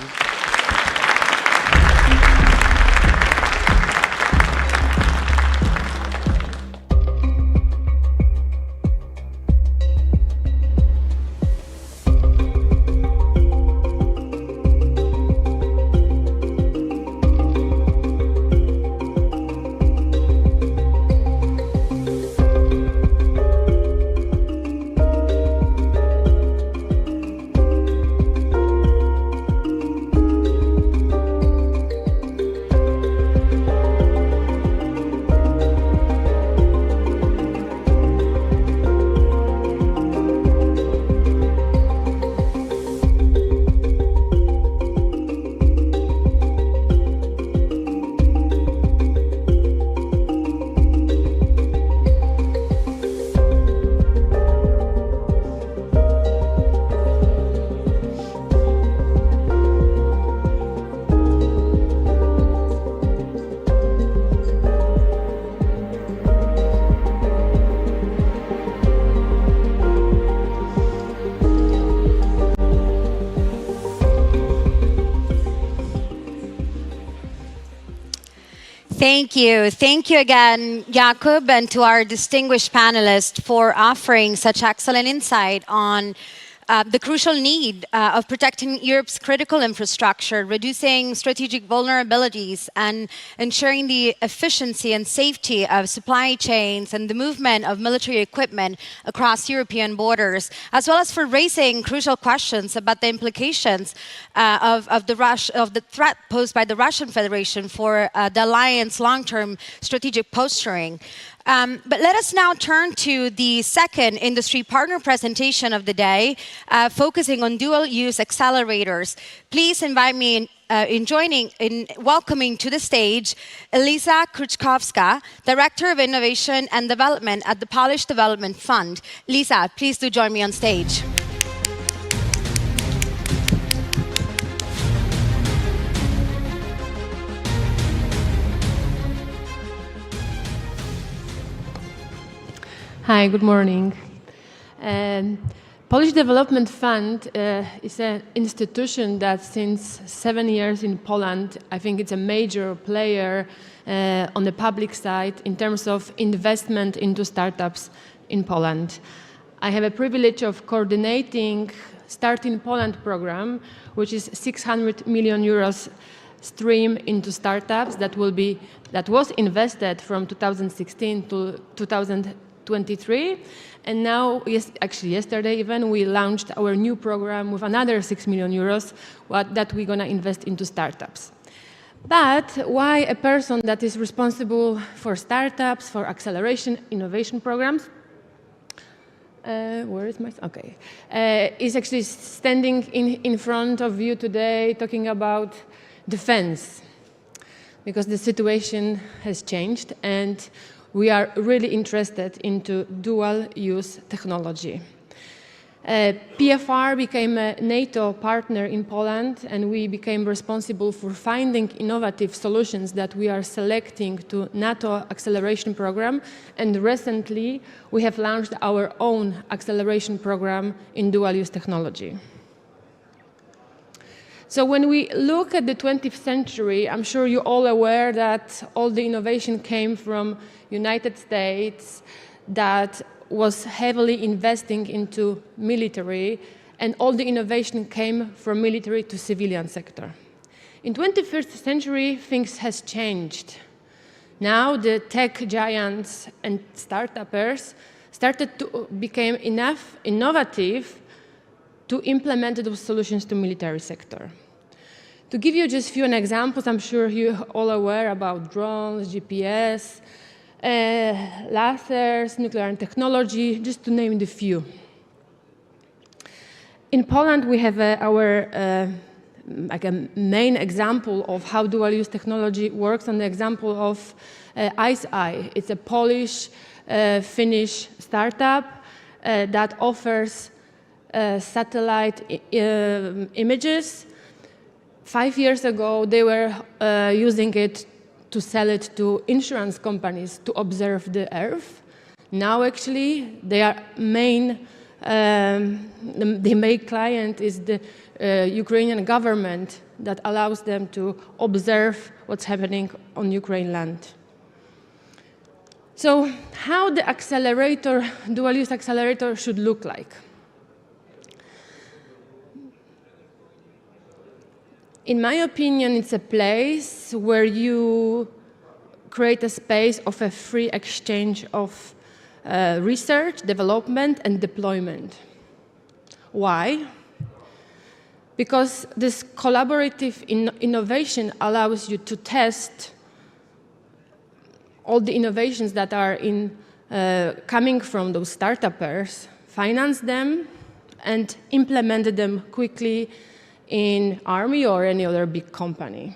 Thank you. Thank you again, Jakub, and to our distinguished panelists for offering such excellent insight on the crucial need of protecting Europe's critical infrastructure, reducing strategic vulnerabilities, and ensuring the efficiency and safety of supply chains and the movement of military equipment across European borders, as well as for raising crucial questions about the implications of the threat posed by the Russian Federation for the alliance long-term strategic posturing. But let us now turn to the second industry partner presentation of the day, focusing on dual-use accelerators. Please invite me in welcoming to the stage Elisa Kruczkowska, Director of Innovation and Development at the Polish Development Fund. Lisa, please do join me on stage. Hi, good morning. Polish Development Fund is an institution that since 7 years in Poland, I think it's a major player on the public side in terms of investment into startups in Poland. I have a privilege of coordinating Start in Poland program, which is 600 million euros stream into startups that was invested from 2016 to 2023, and now, actually yesterday even, we launched our new program with another 6 million euros that we're going to invest into startups. But why a person that is responsible for startups, for acceleration, innovation programs, where is my, okay, is actually standing in front of you today talking about defense, because the situation has changed and we are really interested into dual-use technology. PFR became a NATO partner in Poland, and we became responsible for finding innovative solutions that we are selecting to NATO acceleration program. And recently, we have launched our own acceleration program in dual-use technology. So when we look at the 20th century, I'm sure you're all aware that all the innovation came from United States that was heavily investing into military, and all the innovation came from military to civilian sector. In 21st century, things has changed. Now the tech giants and startups started to become enough innovative to implement those solutions to military sector. To give you just a few examples, I'm sure you're all aware about drones, GPS, lasers, nuclear technology, just to name the few. In Poland, we have our like a main example of how dual-use technology works on the example of ICEYE. It's a Polish-Finnish startup that offers satellite images. 5 years ago, they were using it to sell it to insurance companies to observe the Earth. Now, actually, their main client is the Ukrainian government that allows them to observe what's happening on Ukraine land. So, how the accelerator, dual-use accelerator, should look like? In my opinion, it's a place where you create a space of a free exchange of research, development, and deployment. Why? Because this collaborative innovation allows you to test all the innovations that are coming from those startuppers, finance them, and implement them quickly in Army or any other big company.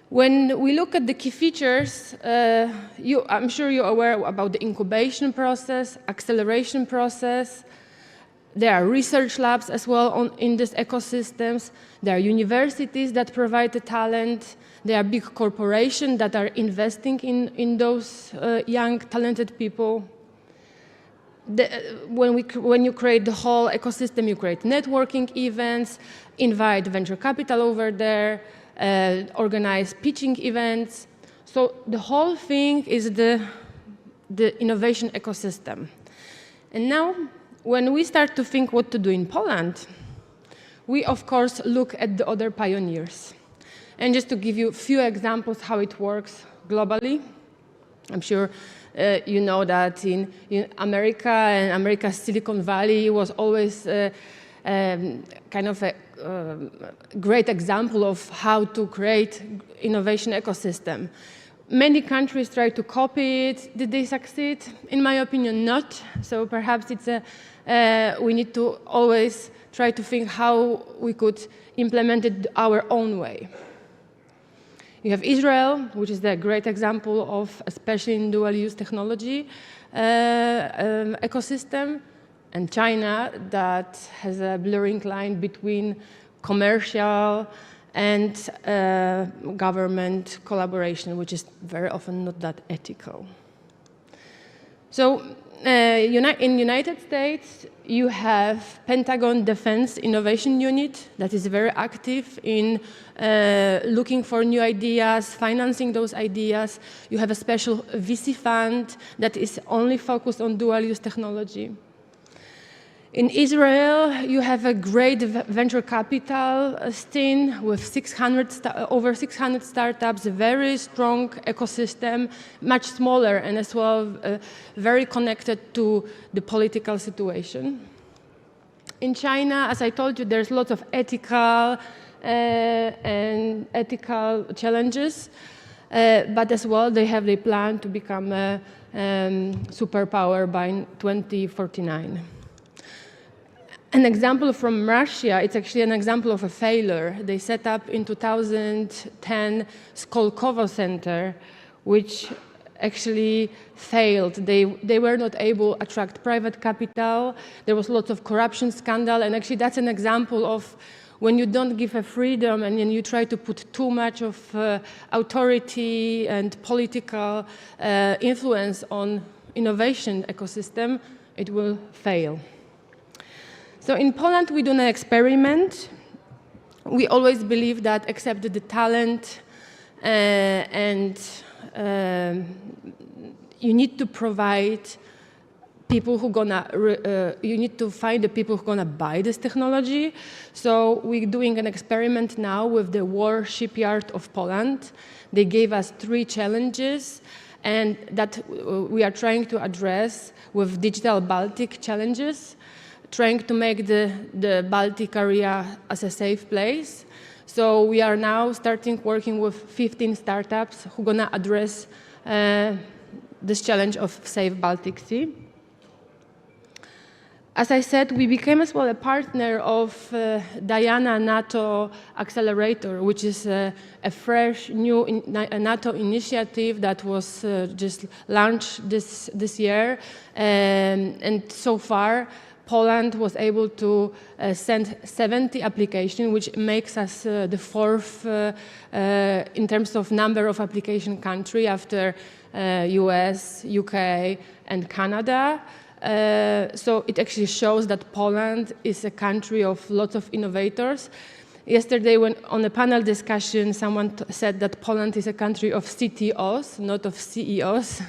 When we look at the key features, I'm sure you're aware about the incubation process, acceleration process. There are research labs as well in these ecosystems. There are universities that provide the talent. There are big corporations that are investing in those young, talented people. When you create the whole ecosystem, you create networking events, invite venture capital over there, organize pitching events. So the whole thing is the innovation ecosystem. And now, when we start to think what to do in Poland, we, of course, look at the other pioneers. And just to give you a few examples how it works globally, I'm sure you know that in America and America's Silicon Valley was always kind of a great example of how to create innovation ecosystem. Many countries try to copy it. Did they succeed? In my opinion, not. So perhaps we need to always try to think how we could implement it our own way. You have Israel, which is a great example of, especially in dual-use technology ecosystem, and China that has a blurring line between commercial and government collaboration, which is very often not that ethical. So in United States, you have Pentagon Defense Innovation Unit that is very active in looking for new ideas, financing those ideas. You have a special VC fund that is only focused on dual-use technology. In Israel, you have a great venture capital scene with over 600 startups, a very strong ecosystem, much smaller and as well very connected to the political situation. In China, as I told you, there's lots of ethical challenges, but as well they have the plan to become a superpower by 2049. An example from Russia, it's actually an example of a failure. They set up in 2010 Skolkovo Center, which actually failed. They were not able to attract private capital. There was lots of corruption scandal, and actually that's an example of when you don't give a freedom and then you try to put too much of authority and political influence on innovation ecosystem, it will fail. So in Poland, we do an experiment. We always believe that except the talent and you need to provide people who you need to find the people who are gonna buy this technology. So we're doing an experiment now with the War Shipyard of Poland. They gave us 3 challenges and that we are trying to address with Digital Baltic challenges, trying to make the Baltic area as a safe place. So we are now starting working with 15 startups who are going to address this challenge of safe Baltic Sea. As I said, we became as well a partner of Diana NATO Accelerator, which is a fresh new NATO initiative that was just launched this year. And so far, Poland was able to send 70 applications, which makes us the fourth in terms of number of application country after US, UK, and Canada. So it actually shows that Poland is a country of lots of innovators. Yesterday, when on a panel discussion, someone said that Poland is a country of CTOs, not of CEOs.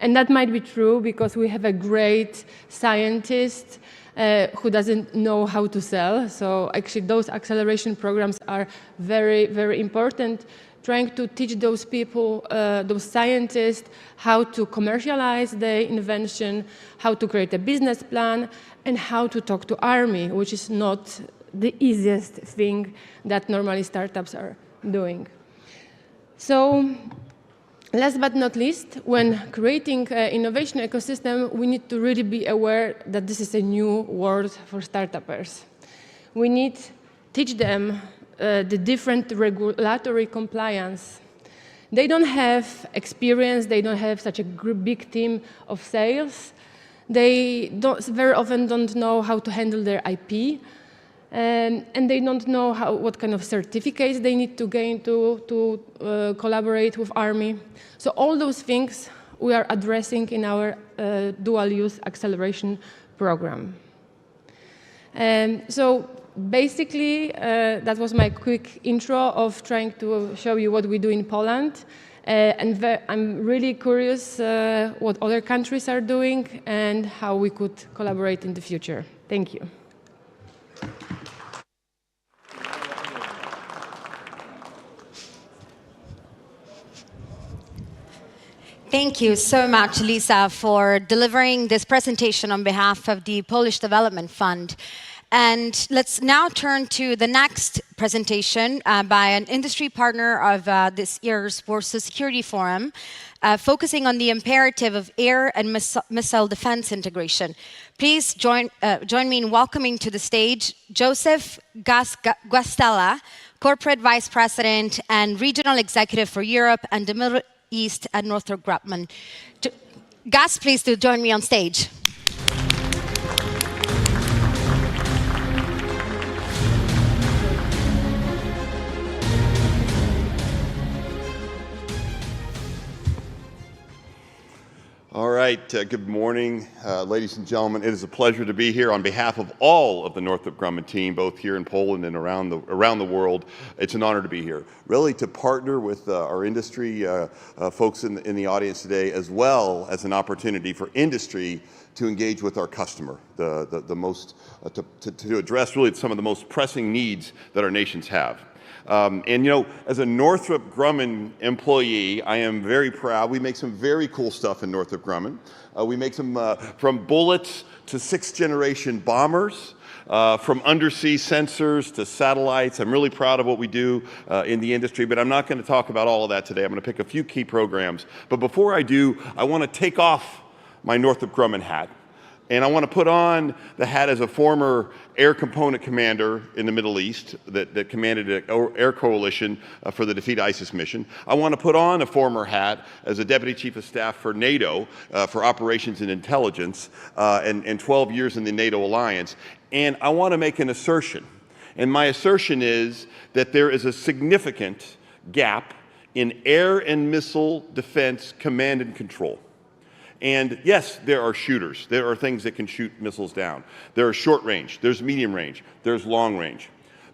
And that might be true because we have a great scientist who doesn't know how to sell. So actually, those acceleration programs are very, very important, trying to teach those people, those scientists, how to commercialize the invention, how to create a business plan, and how to talk to army, which is not the easiest thing that normally startups are doing. So last but not least, when creating an innovation ecosystem, we need to really be aware that this is a new world for startuppers. We need to teach them the different regulatory compliance. They don't have experience, they don't have such a big team of sales. They very often don't know how to handle their IP, and they don't know what kind of certificates they need to gain to collaborate with Army. So all those things we are addressing in our dual-use acceleration program. So basically, that was my quick intro of trying to show you what we do in Poland. And I'm really curious what other countries are doing and how we could collaborate in the future. Thank you. Thank you so much, Lisa, for delivering this presentation on behalf of the Polish Development Fund. And let's now turn to the next presentation by an industry partner of this year's Warsaw Security Forum, focusing on the imperative of air and missile defense integration. Please join me in welcoming to the stage Joseph Guastella, Corporate Vice President and Regional Executive for Europe and the Middle East at Northrop Grumman. Gus, please do join me on stage. All right, good morning, ladies and gentlemen. It is a pleasure to be here on behalf of all of the Northrop Grumman team, both here in Poland and around the world. It's an honor to be here, really to partner with our industry folks in the audience today, as well as an opportunity for industry to engage with our customer, to address really some of the most pressing needs that our nations have. And you know, as a Northrop Grumman employee, I am very proud. We make some very cool stuff in Northrop Grumman. We make some from bullets to 6th-generation bombers, from undersea sensors to satellites. I'm really proud of what we do in the industry, but I'm not going to talk about all of that today. I'm going to pick a few key programs. But before I do, I want to take off my Northrop Grumman hat. And I want to put on the hat as a former air component commander in the Middle East that commanded an air coalition for the Defeat ISIS mission. I want to put on a former hat as a Deputy Chief of Staff for NATO for Operations and Intelligence and 12 years in the NATO alliance. And I want to make an assertion. And my assertion is that there is a significant gap in air and missile defense command and control. And yes, there are shooters. There are things that can shoot missiles down. There are short range, there's medium range, there's long range.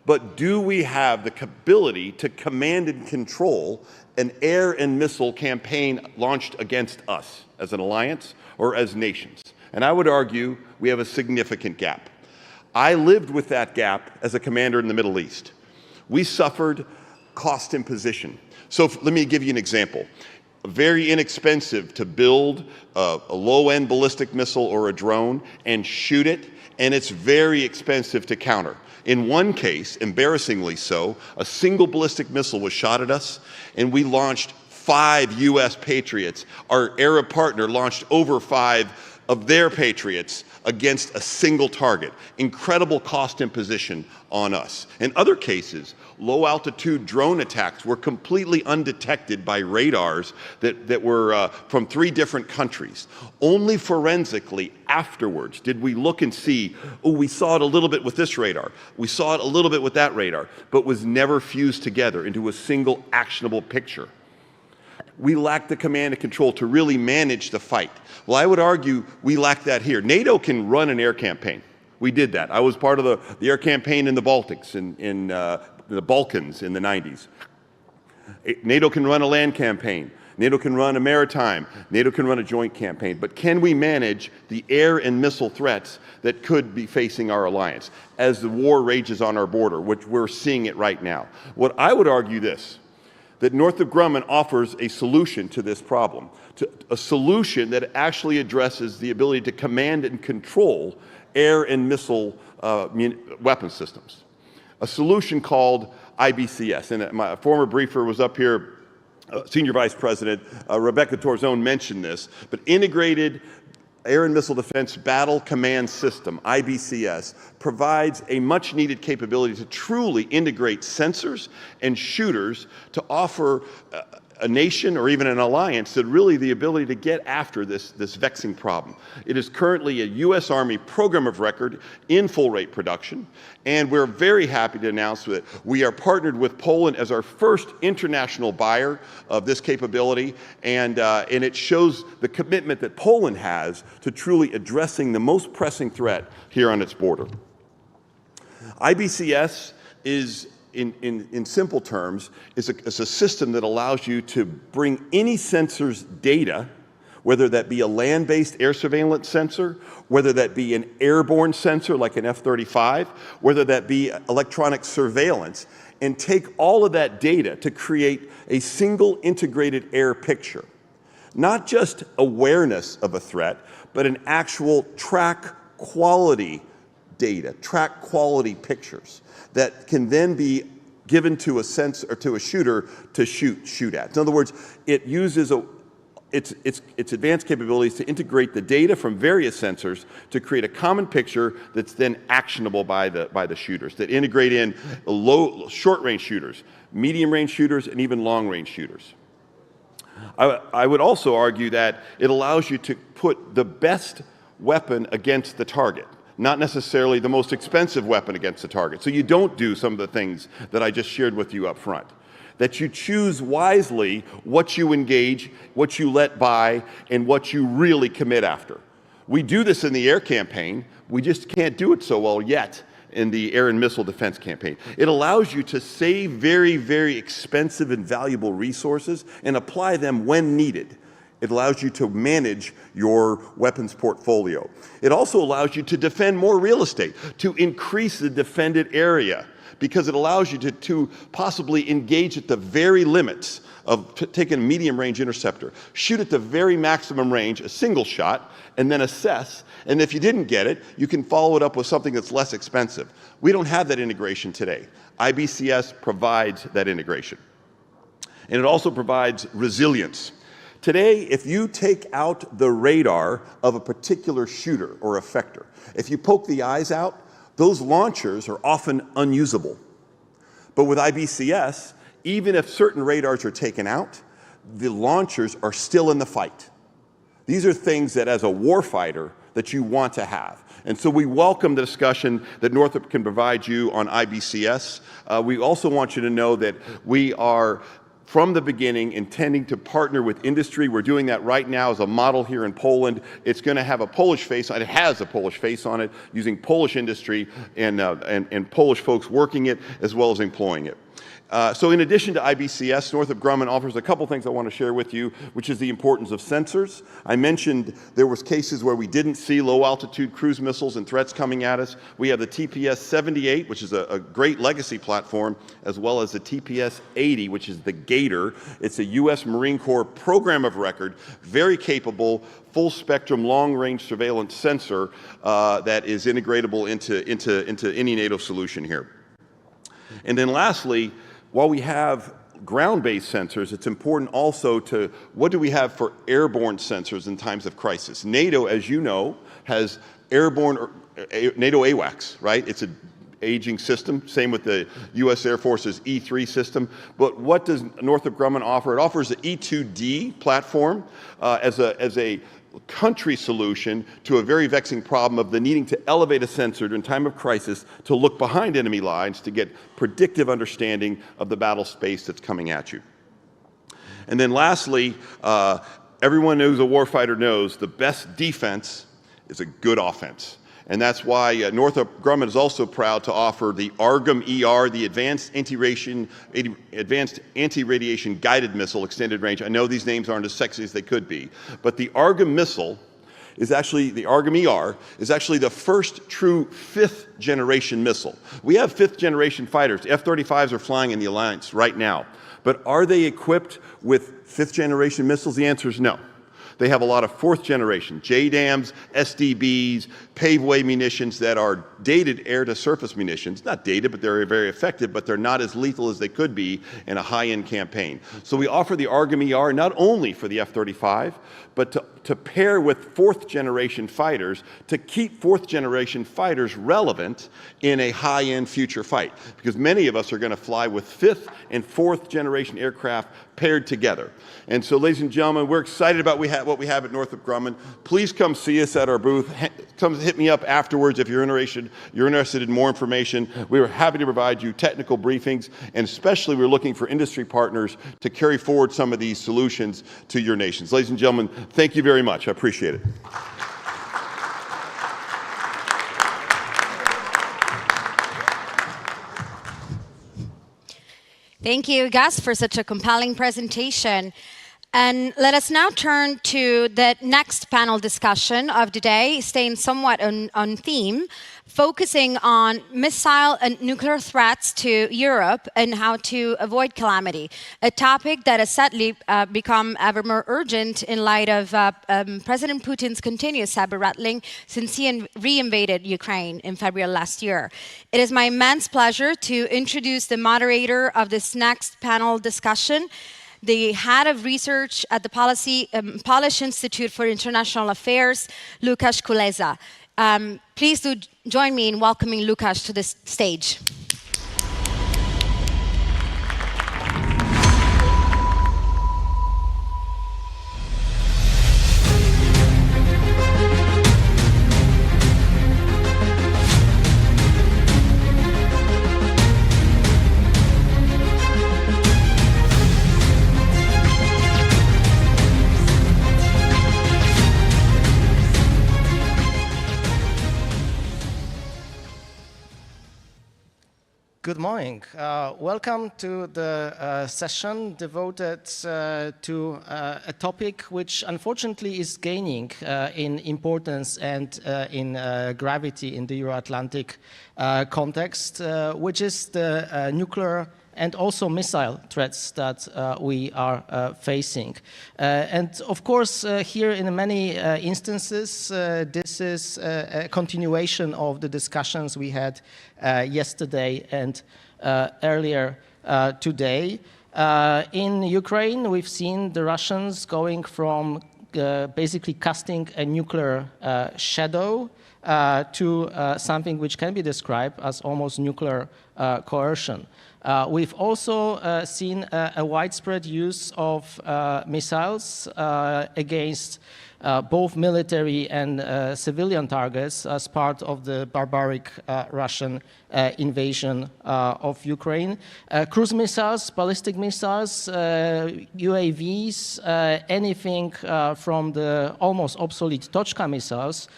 But do we have the ability to command and control an air and missile campaign launched against us as an alliance or as nations? And I would argue we have a significant gap. I lived with that gap as a commander in the Middle East. We suffered cost imposition. So let me give you an example. very inexpensive to build a low-end ballistic missile or a drone and shoot it, and it's very expensive to counter. In one case, embarrassingly so, a single ballistic missile was shot at us, and we launched 5 U.S. Patriots. Our Arab partner launched over 5 of their Patriots against a single target. Incredible cost imposition on us. In other cases, low-altitude drone attacks were completely undetected by radars that were from 3 different countries. Only forensically afterwards did we look and see, oh, we saw it a little bit with this radar, we saw it a little bit with that radar, but was never fused together into a single actionable picture. We lack the command and control to really manage the fight. Well, I would argue we lack that here. NATO can run an air campaign. We did that. I was part of the air campaign in the Baltics, in the Balkans in the 90s. NATO can run a land campaign. NATO can run a maritime. NATO can run a joint campaign. But can we manage the air and missile threats that could be facing our alliance as the war rages on our border, which we're seeing it right now? What I would argue that Northrop Grumman offers a solution to this problem, a solution that actually addresses the ability to command and control air and missile weapon systems. A solution called IBCS. And my former briefer was up here, Senior Vice President Rebecca Torzone mentioned this, but Integrated Air and Missile Defense Battle Command System, IBCS, provides a much-needed capability to truly integrate sensors and shooters to offer a nation or even an alliance that really the ability to get after this vexing problem. It is currently a U.S. Army program of record in full-rate production, and we're very happy to announce that we are partnered with Poland as our first international buyer of this capability, and it shows the commitment that Poland has to truly addressing the most pressing threat here on its border. IBCS is, in simple terms, is a system that allows you to bring any sensor's data, whether that be a land-based air surveillance sensor, whether that be an airborne sensor like an F-35, whether that be electronic surveillance, and take all of that data to create a single integrated air picture. Not just awareness of a threat, but an actual track quality data, track quality pictures that can then be given to a sensor or to a shooter to shoot at. In other words, it uses its advanced capabilities to integrate the data from various sensors to create a common picture that's then actionable by the shooters, that integrate in short-range shooters, medium-range shooters, and even long-range shooters. I would also argue that it allows you to put the best weapon against the target, not necessarily the most expensive weapon against the target. So you don't do some of the things that I just shared with you up front. That you choose wisely what you engage, what you let by, and what you really commit after. We do this in the air campaign. We just can't do it so well yet in the air and missile defense campaign. It allows you to save very, very expensive and valuable resources and apply them when needed. It allows you to manage your weapons portfolio. It also allows you to defend more real estate, to increase the defended area, because it allows you to possibly engage at the very limits of taking a medium-range interceptor, shoot at the very maximum range, a single shot, and then assess. And if you didn't get it, you can follow it up with something that's less expensive. We don't have that integration today. IBCS provides that integration. And it also provides resilience. Today, if you take out the radar of a particular shooter or effector, if you poke the eyes out, those launchers are often unusable. But with IBCS, even if certain radars are taken out, the launchers are still in the fight. These are things that as a warfighter that you want to have. And so we welcome the discussion that Northrop can provide you on IBCS. We also want you to know that we are from the beginning intending to partner with industry. We're doing that right now as a model here in Poland. It's going to have a Polish face on it. It has a Polish face on it, using Polish industry and Polish folks working it as well as employing it. So in addition to IBCS, Northrop Grumman offers a couple things I want to share with you, which is the importance of sensors. I mentioned there was cases where we didn't see low-altitude cruise missiles and threats coming at us. We have the TPS-78, which is a great legacy platform, as well as the TPS-80, which is the Gator. It's a U.S. Marine Corps program of record, very capable, full-spectrum, long-range surveillance sensor that is integratable into any NATO solution here. And then lastly, while we have ground-based sensors, it's important also to what do we have for airborne sensors in times of crisis. NATO, as you know, has airborne, NATO AWACS, right? It's an aging system, same with the U.S. Air Force's E3 system. But what does Northrop Grumman offer? It offers the E2D platform as a country solution to a very vexing problem of the needing to elevate a sensor in time of crisis to look behind enemy lines to get predictive understanding of the battle space that's coming at you. And then lastly, everyone who's a warfighter knows the best defense is a good offense. And that's why Northrop Grumman is also proud to offer the AARGM-ER, the Advanced Anti-Radiation Guided Missile Extended Range. I know these names aren't as sexy as they could be, but the AARGM missile is actually, the AARGM-ER is actually the first true fifth-generation missile. We have fifth-generation fighters. F-35s are flying in the alliance right now. But are they equipped with fifth-generation missiles? The answer is no. They have a lot of fourth generation, JDAMs, SDBs, paveway munitions that are dated air-to-surface munitions. Not dated, but they're very effective, but they're not as lethal as they could be in a high-end campaign. So we offer the AARGM-ER not only for the F-35, but to pair with fourth-generation fighters to keep fourth-generation fighters relevant in a high-end future fight. Because many of us are going to fly with fifth- and fourth-generation aircraft paired together. And so, ladies and gentlemen, we're excited about what we have at Northrop Grumman. Please come see us at our booth. Come hit me up afterwards if you're interested in more information. We are happy to provide you technical briefings, and especially we're looking for industry partners to carry forward some of these solutions to your nations. Ladies and gentlemen, thank you very much. I appreciate it. Thank you, Gus, for such a compelling presentation. And let us now turn to the next panel discussion of the day, staying somewhat on theme, focusing on missile and nuclear threats to Europe and how to avoid calamity, a topic that has sadly become ever more urgent in light of President Putin's continuous saber-rattling since he re-invaded Ukraine in February last year. It is my immense pleasure to introduce the moderator of this next panel discussion, the head of research at the Polish Institute for International Affairs, Łukasz Kuleza. Please do join me in welcoming Łukasz to this stage. Good morning. Welcome to the session devoted to a topic which unfortunately is gaining in importance and in gravity in the Euro-Atlantic context, which is the nuclear and also missile threats that we are facing. And of course, here in many instances, this is a continuation of the discussions we had yesterday and earlier today. In Ukraine, we've seen the Russians going from basically casting a nuclear shadow to something which can be described as almost nuclear coercion. We've also seen a widespread use of missiles against both military and civilian targets as part of the barbaric Russian invasion of Ukraine. Cruise missiles, ballistic missiles, UAVs, anything from the almost obsolete Tochka missiles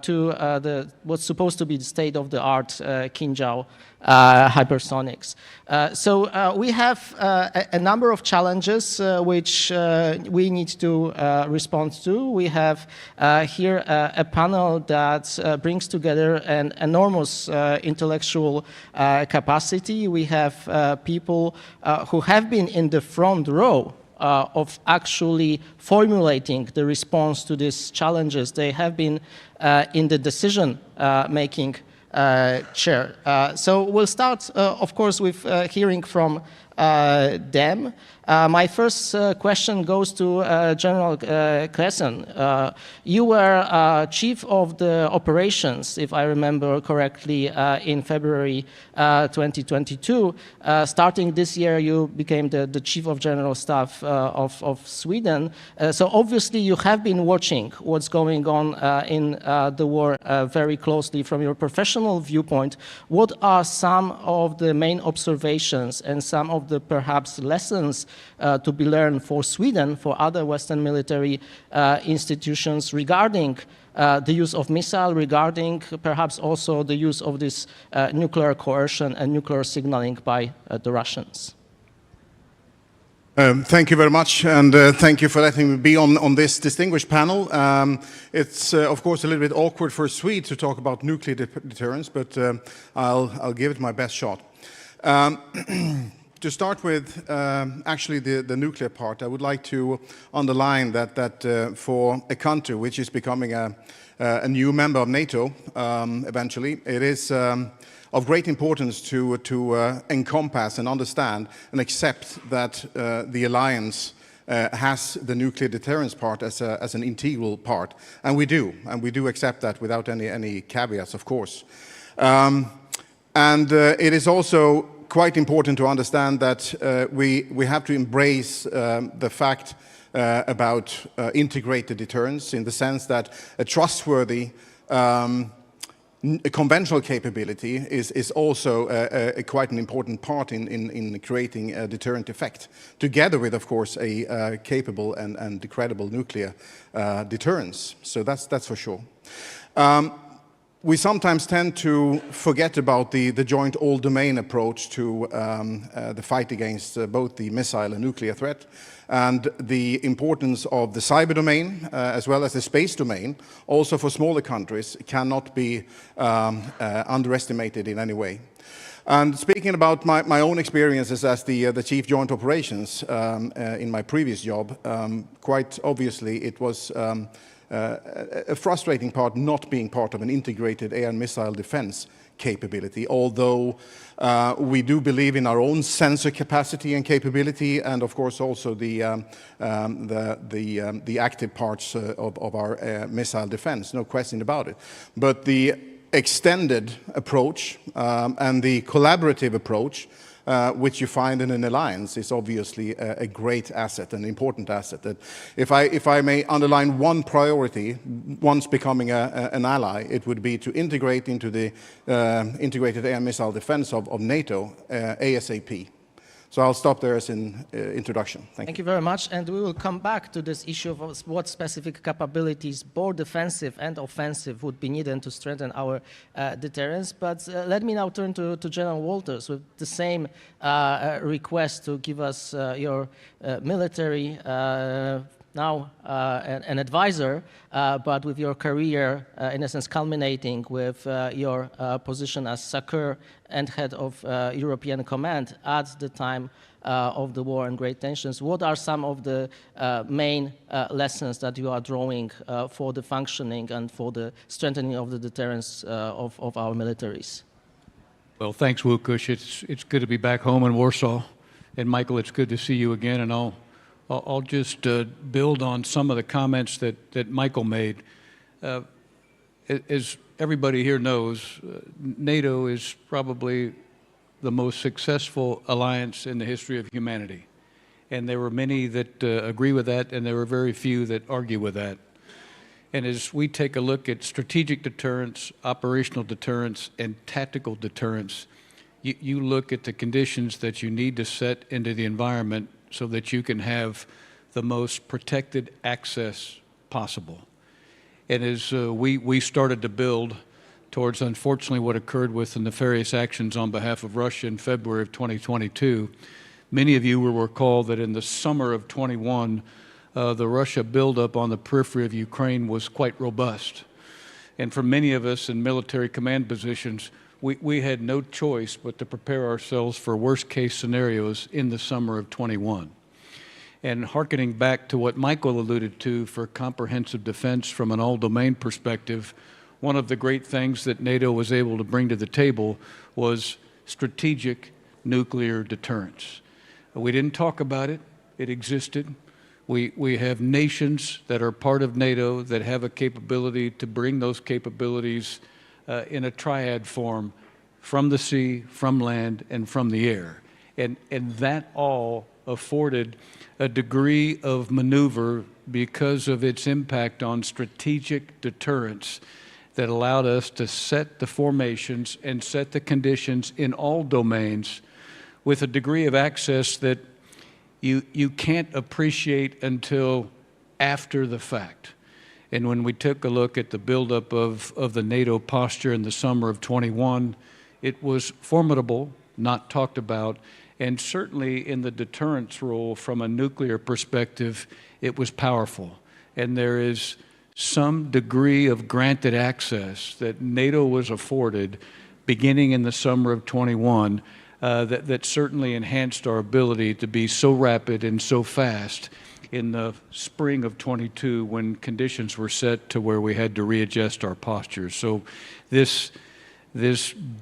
to to what's supposed to be the state-of-the-art Kinzhal hypersonics. So we have a number of challenges which we need to respond to. We have here a panel that brings together an enormous intellectual capacity. We have people who have been in the front row of actually formulating the response to these challenges. They have been in the decision-making chair. So we'll start, of course, with hearing from them. My first question goes to General Klesen. You were chief of the operations, if I remember correctly, in February 2022. Starting this year, you became the chief of general staff of Sweden. So obviously, you have been watching what's going on in the war very closely from your professional viewpoint. What are some of the main observations and some of the perhaps lessons to be learned for Sweden, for other Western military institutions regarding the use of missile, regarding perhaps also the use of this nuclear coercion and nuclear signaling by the Russians? Thank you very much, and thank you for letting me be on this distinguished panel. It's, of course, a little bit awkward for a Swede to talk about nuclear deterrence, but I'll give it my best shot. To start with, actually, the nuclear part, I would like to underline that for a country which is becoming a new member of NATO eventually, it is of great importance to encompass and understand and accept that the alliance has the nuclear deterrence part as an integral part, and we do accept that without any caveats, of course. And it is also quite important to understand that we have to embrace the fact about integrated deterrence, in the sense that a trustworthy conventional capability is also quite an important part in creating a deterrent effect, together with, of course, a capable and credible nuclear deterrence. So that's for sure. We sometimes tend to forget about the joint all-domain approach to the fight against both the missile and nuclear threat, and the importance of the cyber domain as well as the space domain, also for smaller countries, cannot be underestimated in any way. And speaking about my own experiences as the Chief Joint Operations in my previous job, quite obviously it was a frustrating part not being part of an integrated air and missile defense capability, although we do believe in our own sensor capacity and capability, and of course also the active parts of our missile defense, no question about it. But the extended approach and the collaborative approach which you find in an alliance is obviously a great asset, an important asset. That if I may underline one priority, once becoming an ally, it would be to integrate into the integrated air and missile defense of NATO ASAP. So I'll stop there as an introduction. Thank you very much, and we will come back to this issue of what specific capabilities, both defensive and offensive, would be needed to strengthen our deterrence. But let me now turn to General Walters with the same request to give us your military, now an advisor, but with your career, in essence, culminating with your position as SACEUR and head of European Command at the time of the war and great tensions. What are some of the main lessons that you are drawing for the functioning and for the strengthening of the deterrence of our militaries? Well, thanks, Łukasz. It's good to be back home in Warsaw. And Michael, it's good to see you again. And I'll just build on some of the comments that Michael made. As everybody here knows, NATO is probably the most successful alliance in the history of humanity. And there were many that agree with that, and there were very few that argue with that. And as we take a look at strategic deterrence, operational deterrence, and tactical deterrence, you look at the conditions that you need to set into the environment so that you can have the most protected access possible. And as we started to build towards, unfortunately, what occurred with the nefarious actions on behalf of Russia in February of 2022, many of you will recall that in the summer of 21, the Russia buildup on the periphery of Ukraine was quite robust. And for many of us in military command positions, we had no choice but to prepare ourselves for worst-case scenarios in the summer of 21. And hearkening back to what Michael alluded to for comprehensive defense from an all-domain perspective, one of the great things that NATO was able to bring to the table was strategic nuclear deterrence. We didn't talk about it. It existed. We have nations that are part of NATO that have a capability to bring those capabilities in a triad form from the sea, from land, and from the air. And that all afforded a degree of maneuver because of its impact on strategic deterrence that allowed us to set the formations and set the conditions in all domains with a degree of access that you can't appreciate until after the fact. And when we took a look at the buildup of the NATO posture in the summer of 21, it was formidable, not talked about, and certainly in the deterrence role from a nuclear perspective, it was powerful. And there is some degree of granted access that NATO was afforded beginning in the summer of 21 that certainly enhanced our ability to be so rapid and so fast in the spring of 22 when conditions were set to where we had to readjust our postures. So this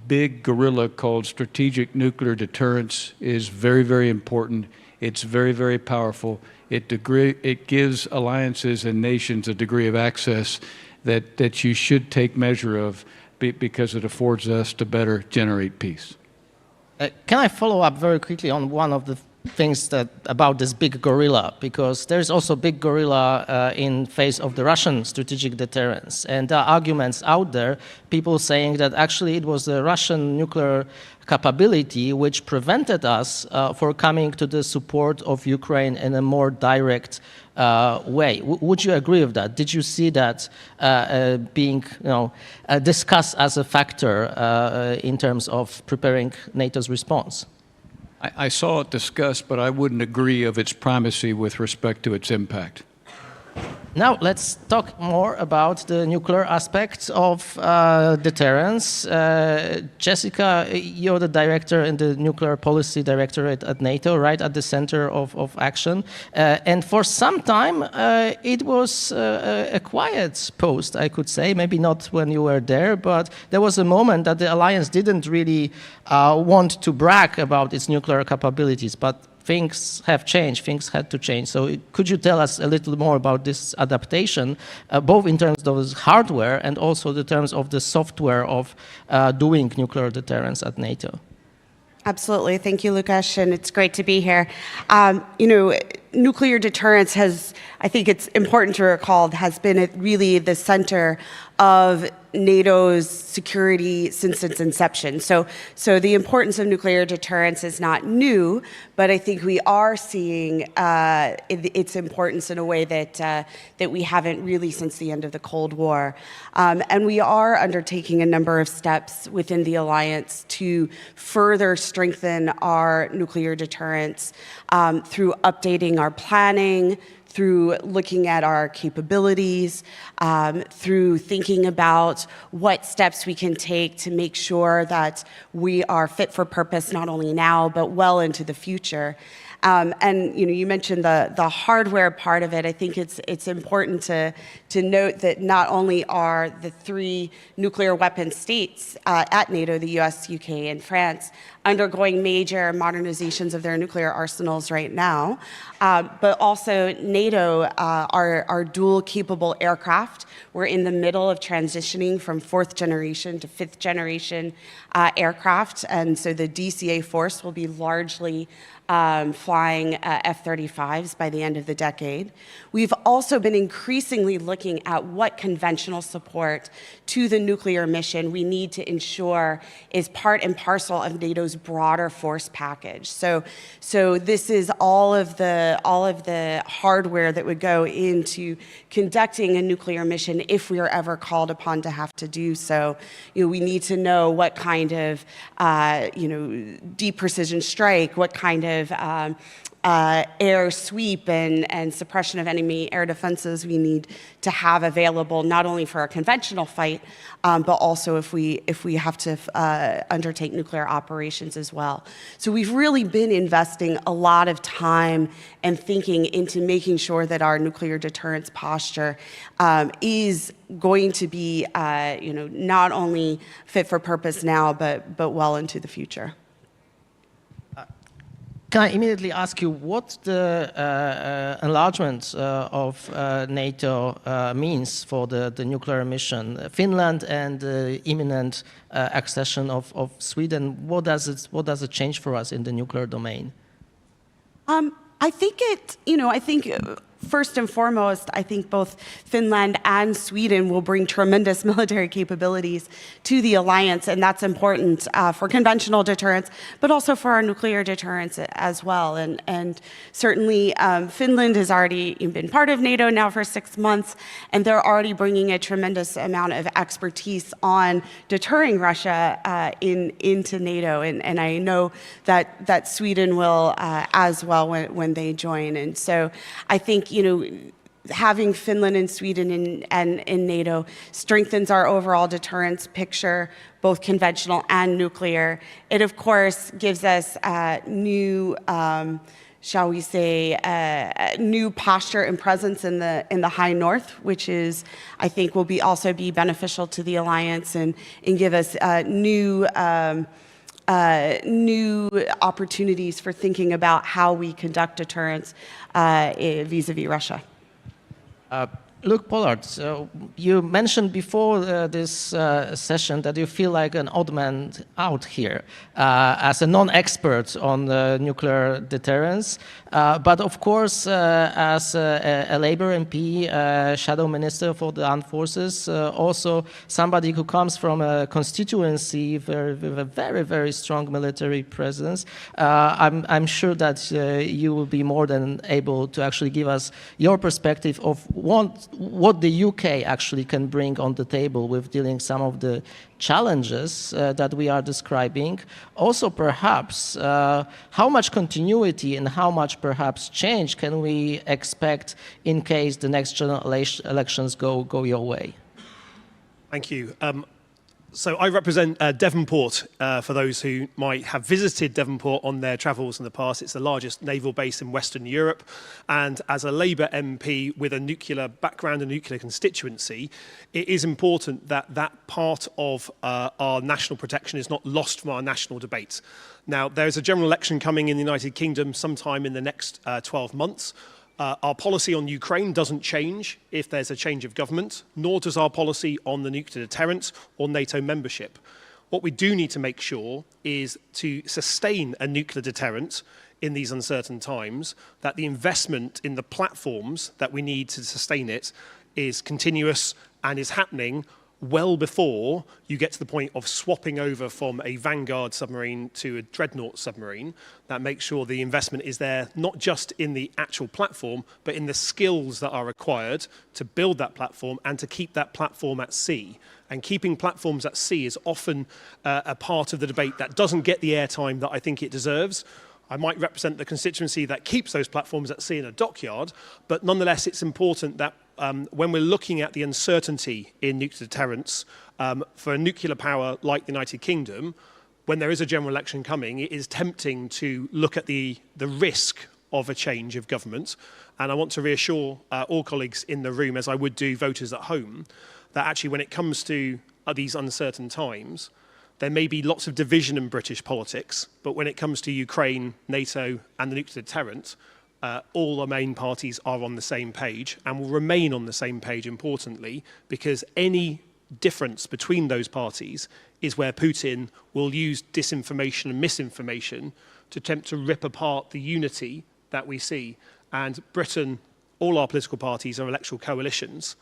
big gorilla called strategic nuclear deterrence is very, very important. It's very, very powerful. It gives alliances and nations a degree of access that you should take measure of because it affords us to better generate peace. Can I follow up very quickly on one of the things about this big gorilla, because there's also big gorilla in face of the Russian strategic deterrence, and there are arguments out there, people saying that actually it was the Russian nuclear capability which prevented us for coming to the support of Ukraine in a more direct way. Would you agree with that? Did you see that being discussed as a factor in terms of preparing NATO's response? I saw it discussed, but I wouldn't agree of its primacy with respect to its impact. Now let's talk more about the nuclear aspects of deterrence. Jessica, you're the director in the Nuclear Policy Directorate at NATO, right at the center of action. And for some time, it was a quiet post, I could say. Maybe not when you were there, but there was a moment that the alliance didn't really want to brag about its nuclear capabilities. But things have changed, things had to change. So could you tell us a little more about this adaptation, both in terms of hardware and also the terms of the software of doing nuclear deterrence at NATO? Absolutely. Thank you, Lukasz, and it's great to be here. Nuclear deterrence has, I think it's important to recall, has been really the center of NATO's security since its inception. So the importance of nuclear deterrence is not new, but I think we are seeing its importance in a way that we haven't really since the end of the Cold War. And we are undertaking a number of steps within the alliance to further strengthen our nuclear deterrence through updating our planning, through looking at our capabilities, through thinking about what steps we can take to make sure that we are fit for purpose not only now, but well into the future. And you mentioned the hardware part of it. I think it's important to note that not only are the three nuclear weapon states at NATO, the US, UK, and France, undergoing major modernizations of their nuclear arsenals right now, but also NATO are dual capable aircraft. We're in the middle of transitioning from 4th generation to 5th generation aircraft, and so the DCA force will be largely flying F-35s by the end of the decade. We've also been increasingly looking at what conventional support to the nuclear mission we need to ensure is part and parcel of NATO's NATO's broader force package. So this is all of the hardware that would go into conducting a nuclear mission if we are ever called upon to have to do so. We need to know what kind of deep precision strike, what kind of air sweep and suppression of enemy air defenses we need to have available, not only for a conventional fight, but also if we have to undertake nuclear operations as well. So we've really been investing a lot of time and thinking into making sure that our nuclear deterrence posture is going to be not only fit for purpose now, but well into the future. Can I immediately ask you what the enlargement of NATO means for the nuclear mission? Finland and the imminent accession of Sweden. What does it change for us in the nuclear domain? I think first and foremost, I think both Finland and Sweden will bring tremendous military capabilities to the alliance, and that's important for conventional deterrence, but also for our nuclear deterrence as well. And certainly, Finland has already been part of NATO now for 6 months, and they're already bringing a tremendous amount of expertise on deterring Russia into NATO, and I know that Sweden will as well when they join. And so I think having Finland and Sweden and in NATO strengthens our overall deterrence picture, both conventional and nuclear. It, of course, gives us new, shall we say, new posture and presence in the high north, which is, I think, will also be beneficial to the alliance and give us new opportunities for thinking about how we conduct deterrence vis-a-vis Russia. Luke Pollard, so you mentioned before this session that you feel like an odd man out here as a non-expert on nuclear deterrence, but of course as a Labour MP, Shadow Minister for the Armed Forces, also somebody who comes from a constituency with a very, very strong military presence. I'm sure that you will be more than able to actually give us your perspective of what the UK actually can bring on the table with dealing some of the challenges that we are describing. Also, perhaps, how much continuity and how much perhaps change can we expect in case the next general elections go your way? Thank you. So I represent Devonport, for those who might have visited Devonport on their travels in the past. It's the largest naval base in Western Europe. And as a Labour MP with a nuclear background and nuclear constituency, it is important that that part of our national protection is not lost from our national debate. Now, there's a general election coming in the United Kingdom sometime in the next 12 months. Our policy on Ukraine doesn't change if there's a change of government, nor does our policy on the nuclear deterrence or NATO membership. What we do need to make sure is to sustain a nuclear deterrent in these uncertain times, that the investment in the platforms that we need to sustain it is continuous and is happening well before you get to the point of swapping over from a Vanguard submarine to a Dreadnought submarine. That makes sure the investment is there, not just in the actual platform, but in the skills that are required to build that platform and to keep that platform at sea. And keeping platforms at sea is often a part of the debate that doesn't get the airtime that I think it deserves. I might represent the constituency that keeps those platforms at sea in a dockyard, but nonetheless, it's important that when we're looking at the uncertainty in nuclear deterrence for a nuclear power like the United Kingdom, when there is a general election coming, it is tempting to look at the risk of a change of government. And I want to reassure all colleagues in the room, as I would do voters at home, that actually when it comes to these uncertain times, there may be lots of division in British politics, but when it comes to Ukraine, NATO and the nuclear deterrent, all the main parties are on the same page and will remain on the same page, importantly, because any difference between those parties is where Putin will use disinformation and misinformation to attempt to rip apart the unity that we see. And Britain, all our political parties are electoral coalitions.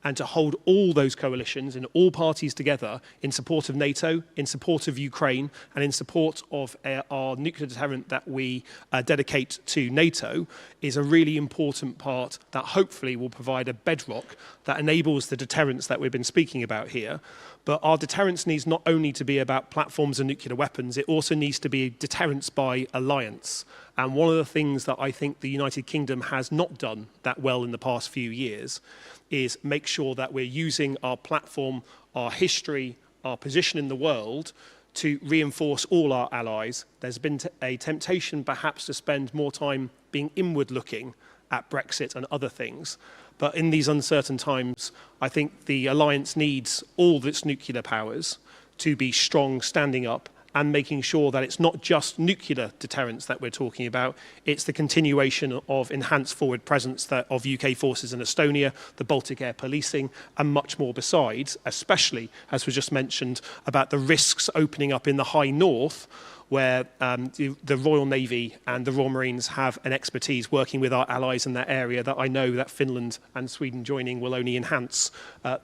and to hold all those coalitions and all parties together in support of NATO, in support of Ukraine, and in support of our nuclear deterrent that we dedicate to NATO is a really important part that hopefully will provide a bedrock that enables the deterrence that we've been speaking about here. But our deterrence needs not only to be about platforms and nuclear weapons, it also needs to be deterrence by alliance. And one of the things that I think the United Kingdom has not done that well in the past few years is make sure that we're using our platform, our history, our position in the world to reinforce all our allies. There's been a temptation perhaps to spend more time being inward looking at Brexit and other things. But in these uncertain times, I think the alliance needs all of its nuclear powers to be strong, standing up and making sure that it's not just nuclear deterrence that we're talking about, it's the continuation of enhanced forward presence of UK forces in Estonia, the Baltic air policing, and much more besides, especially, as was just mentioned, about the risks opening up in the high north, where the Royal Navy and the Royal Marines have an expertise working with our allies in that area that I know that Finland and Sweden joining will only enhance.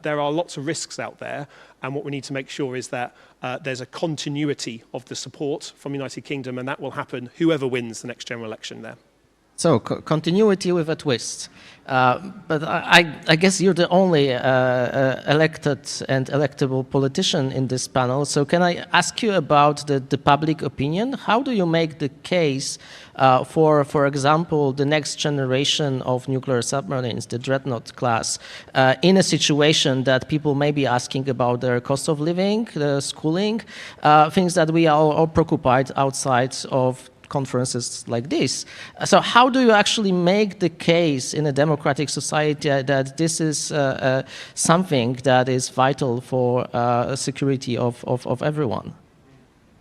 There are lots of risks out there, and what we need to make sure is that there's a continuity of the support from the United Kingdom, and that will happen whoever wins the next general election there. So, continuity with a twist. But I guess you're the only elected and electable politician in this panel. So can I ask you about the public opinion? How do you make the case for example, the next generation of nuclear submarines, the Dreadnought class, in a situation that people may be asking about their cost of living, the schooling, things that we are all preoccupied outside of conferences like this. So how do you actually make the case in a democratic society that this is something that is vital for security of everyone?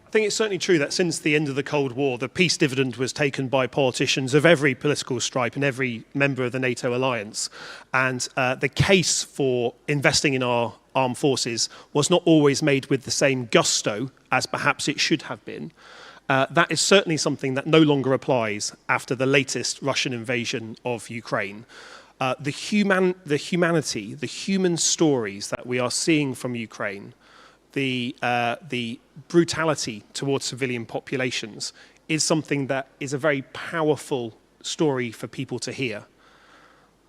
I think it's certainly true that since the end of the Cold War, the peace dividend was taken by politicians of every political stripe and every member of the NATO alliance. And the case for investing in our armed forces was not always made with the same gusto as perhaps it should have been. That is certainly something that no longer applies after the latest Russian invasion of Ukraine. The humanity, the human stories that we are seeing from Ukraine, the brutality towards civilian populations is something that is a very powerful story for people to hear.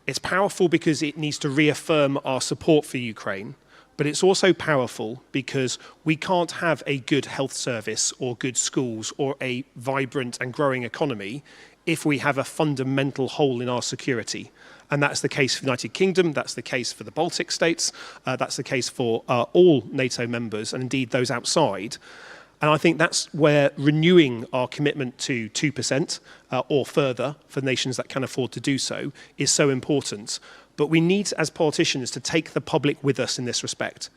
It's powerful because it needs to reaffirm our support for Ukraine. But it's also powerful because we can't have a good health service or good schools or a vibrant and growing economy if we have a fundamental hole in our security. And that's the case for the United Kingdom, that's the case for the Baltic states, that's the case for all NATO members and indeed those outside. And I think that's where renewing our commitment to 2% or further for nations that can afford to do so is so important. But we need, as politicians, to take the public with us in this respect.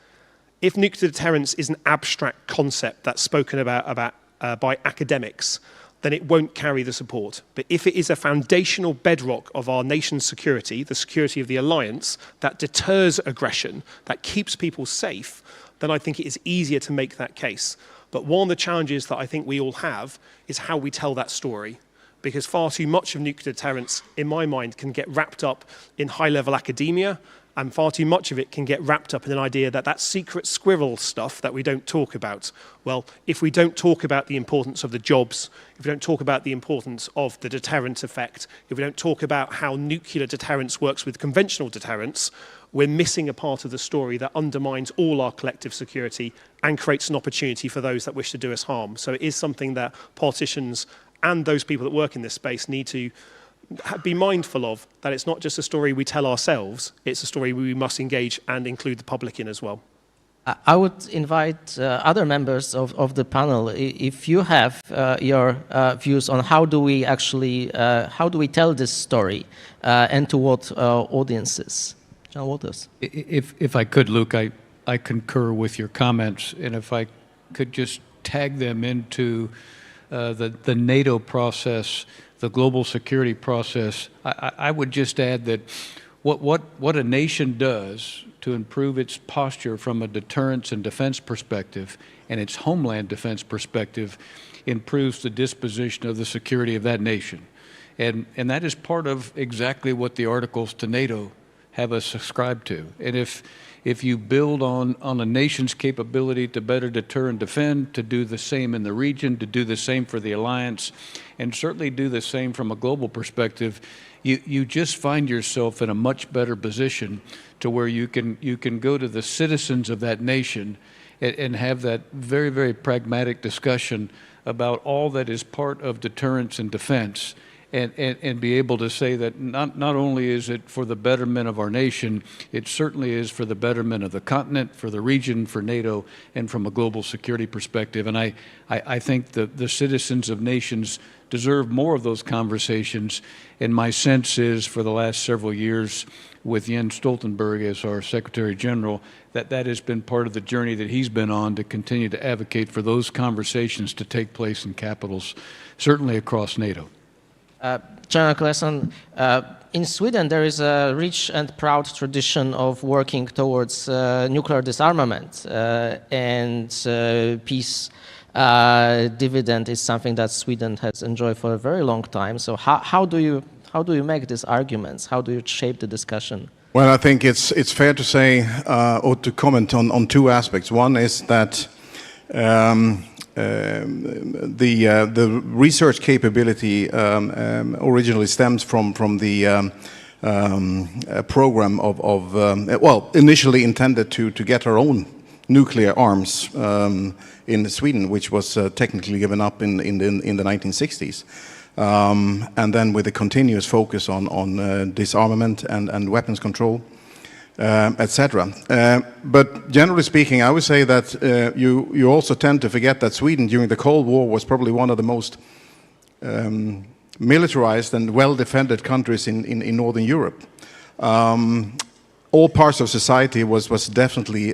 If nuclear deterrence is an abstract concept that's spoken about by academics, then it won't carry the support. But if it is a foundational bedrock of our nation's security, the security of the alliance, that deters aggression, that keeps people safe, then I think it is easier to make that case. But one of the challenges that I think we all have is how we tell that story. Because far too much of nuclear deterrence, in my mind, can get wrapped up in high-level academia, and far too much of it can get wrapped up in an idea that that secret squirrel stuff that we don't talk about. Well, if we don't talk about the importance of the jobs, if we don't talk about the importance of the deterrent effect, if we don't talk about how nuclear deterrence works with conventional deterrence, we're missing a part of the story that undermines all our collective security and creates an opportunity for those that wish to do us harm. So it is something that politicians and those people that work in this space need to be mindful of, that it's not just a story we tell ourselves, it's a story we must engage and include the public in as well. I would invite other members of the panel, if you have your views on how do we actually, how do we tell this story and to what audiences? John Waters. If I could, Luke, I concur with your comments, and if I could just tag them into the NATO process, the global security process, I would just add that what a nation does to improve its posture from a deterrence and defense perspective and its homeland defense perspective improves the disposition of the security of that nation. And that is part of exactly what the Articles to NATO have us subscribe to. And if you build on a nation's capability to better deter and defend, to do the same in the region, to do the same for the alliance, and certainly do the same from a global perspective, you just find yourself in a much better position to where you can go to the citizens of that nation and have that very, very pragmatic discussion about all that is part of deterrence and defense. And be able to say that not only is it for the betterment of our nation, it certainly is for the betterment of the continent, for the region, for NATO, and from a global security perspective. And I think the citizens of nations deserve more of those conversations. And my sense is, for the last several years, with Jens Stoltenberg as our Secretary General, that has been part of the journey that he's been on to continue to advocate for those conversations to take place in capitals, certainly across NATO. General Claesson, in Sweden there is a rich and proud tradition of working towards nuclear disarmament, and peace dividend is something that Sweden has enjoyed for a very long time. So how do you make these arguments? How do you shape the discussion? Well, I think it's fair to say or to comment on two aspects. One is that the research capability originally stems from the program of well, initially intended to get our own nuclear arms in Sweden, which was technically given up in the 1960s. And then with a continuous focus on disarmament and weapons control, etc. But generally speaking, I would say that you also tend to forget that Sweden during the Cold War was probably one of the most militarized and well-defended countries in Northern Europe. All parts of society was definitely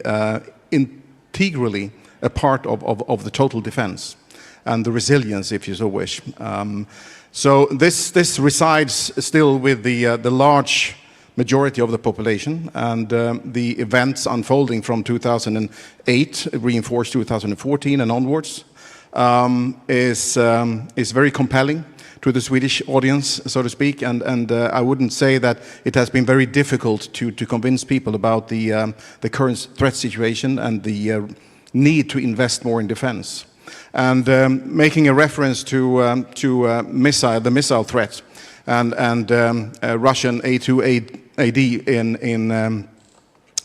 integrally a part of the total defense and the resilience, if you so wish. So this resides still with the large majority of the population, and the events unfolding from 2008, reinforced 2014 and onwards, is very compelling to the Swedish audience, so to speak, and I wouldn't say that it has been very difficult to convince people about the current threat situation and the need to invest more in defense. And making a reference to the missile threat and Russian A2AD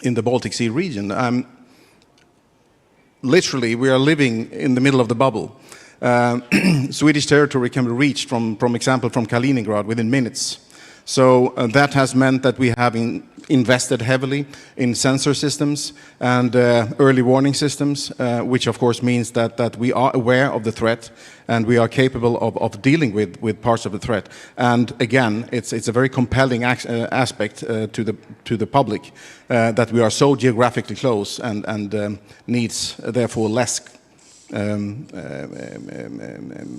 in the Baltic Sea region. Literally, we are living in the middle of the bubble. Swedish territory can be reached, from example, from Kaliningrad within minutes. So that has meant that we have invested heavily in sensor systems and early warning systems, which of course means that we are aware of the threat and we are capable of dealing with parts of the threat. And again, it's a very compelling aspect to the public that we are so geographically close and needs therefore less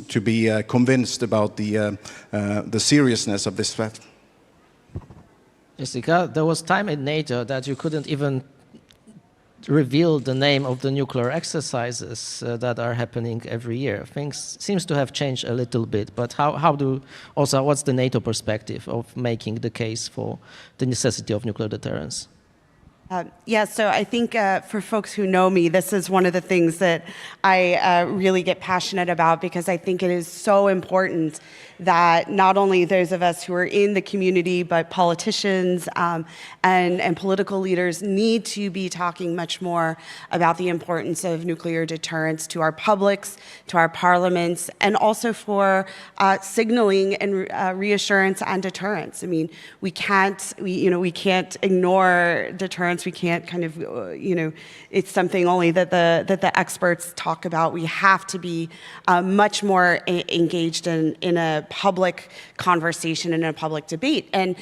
to be convinced about the seriousness of this threat. Jessica, there was time in NATO that you couldn't even reveal the name of the nuclear exercises that are happening every year. Things seems to have changed a little bit, but what's the NATO perspective of making the case for the necessity of nuclear deterrence? Yeah, so I think for folks who know me, this is one of the things that I really get passionate about, because I think it is so important that not only those of us who are in the community, but politicians and political leaders need to be talking much more about the importance of nuclear deterrence to our publics, to our parliaments, and also for signaling and reassurance and deterrence. I mean, we can't ignore deterrence. We can't kind of, it's something only that the experts talk about. We have to be much more engaged in a public conversation and a public debate. And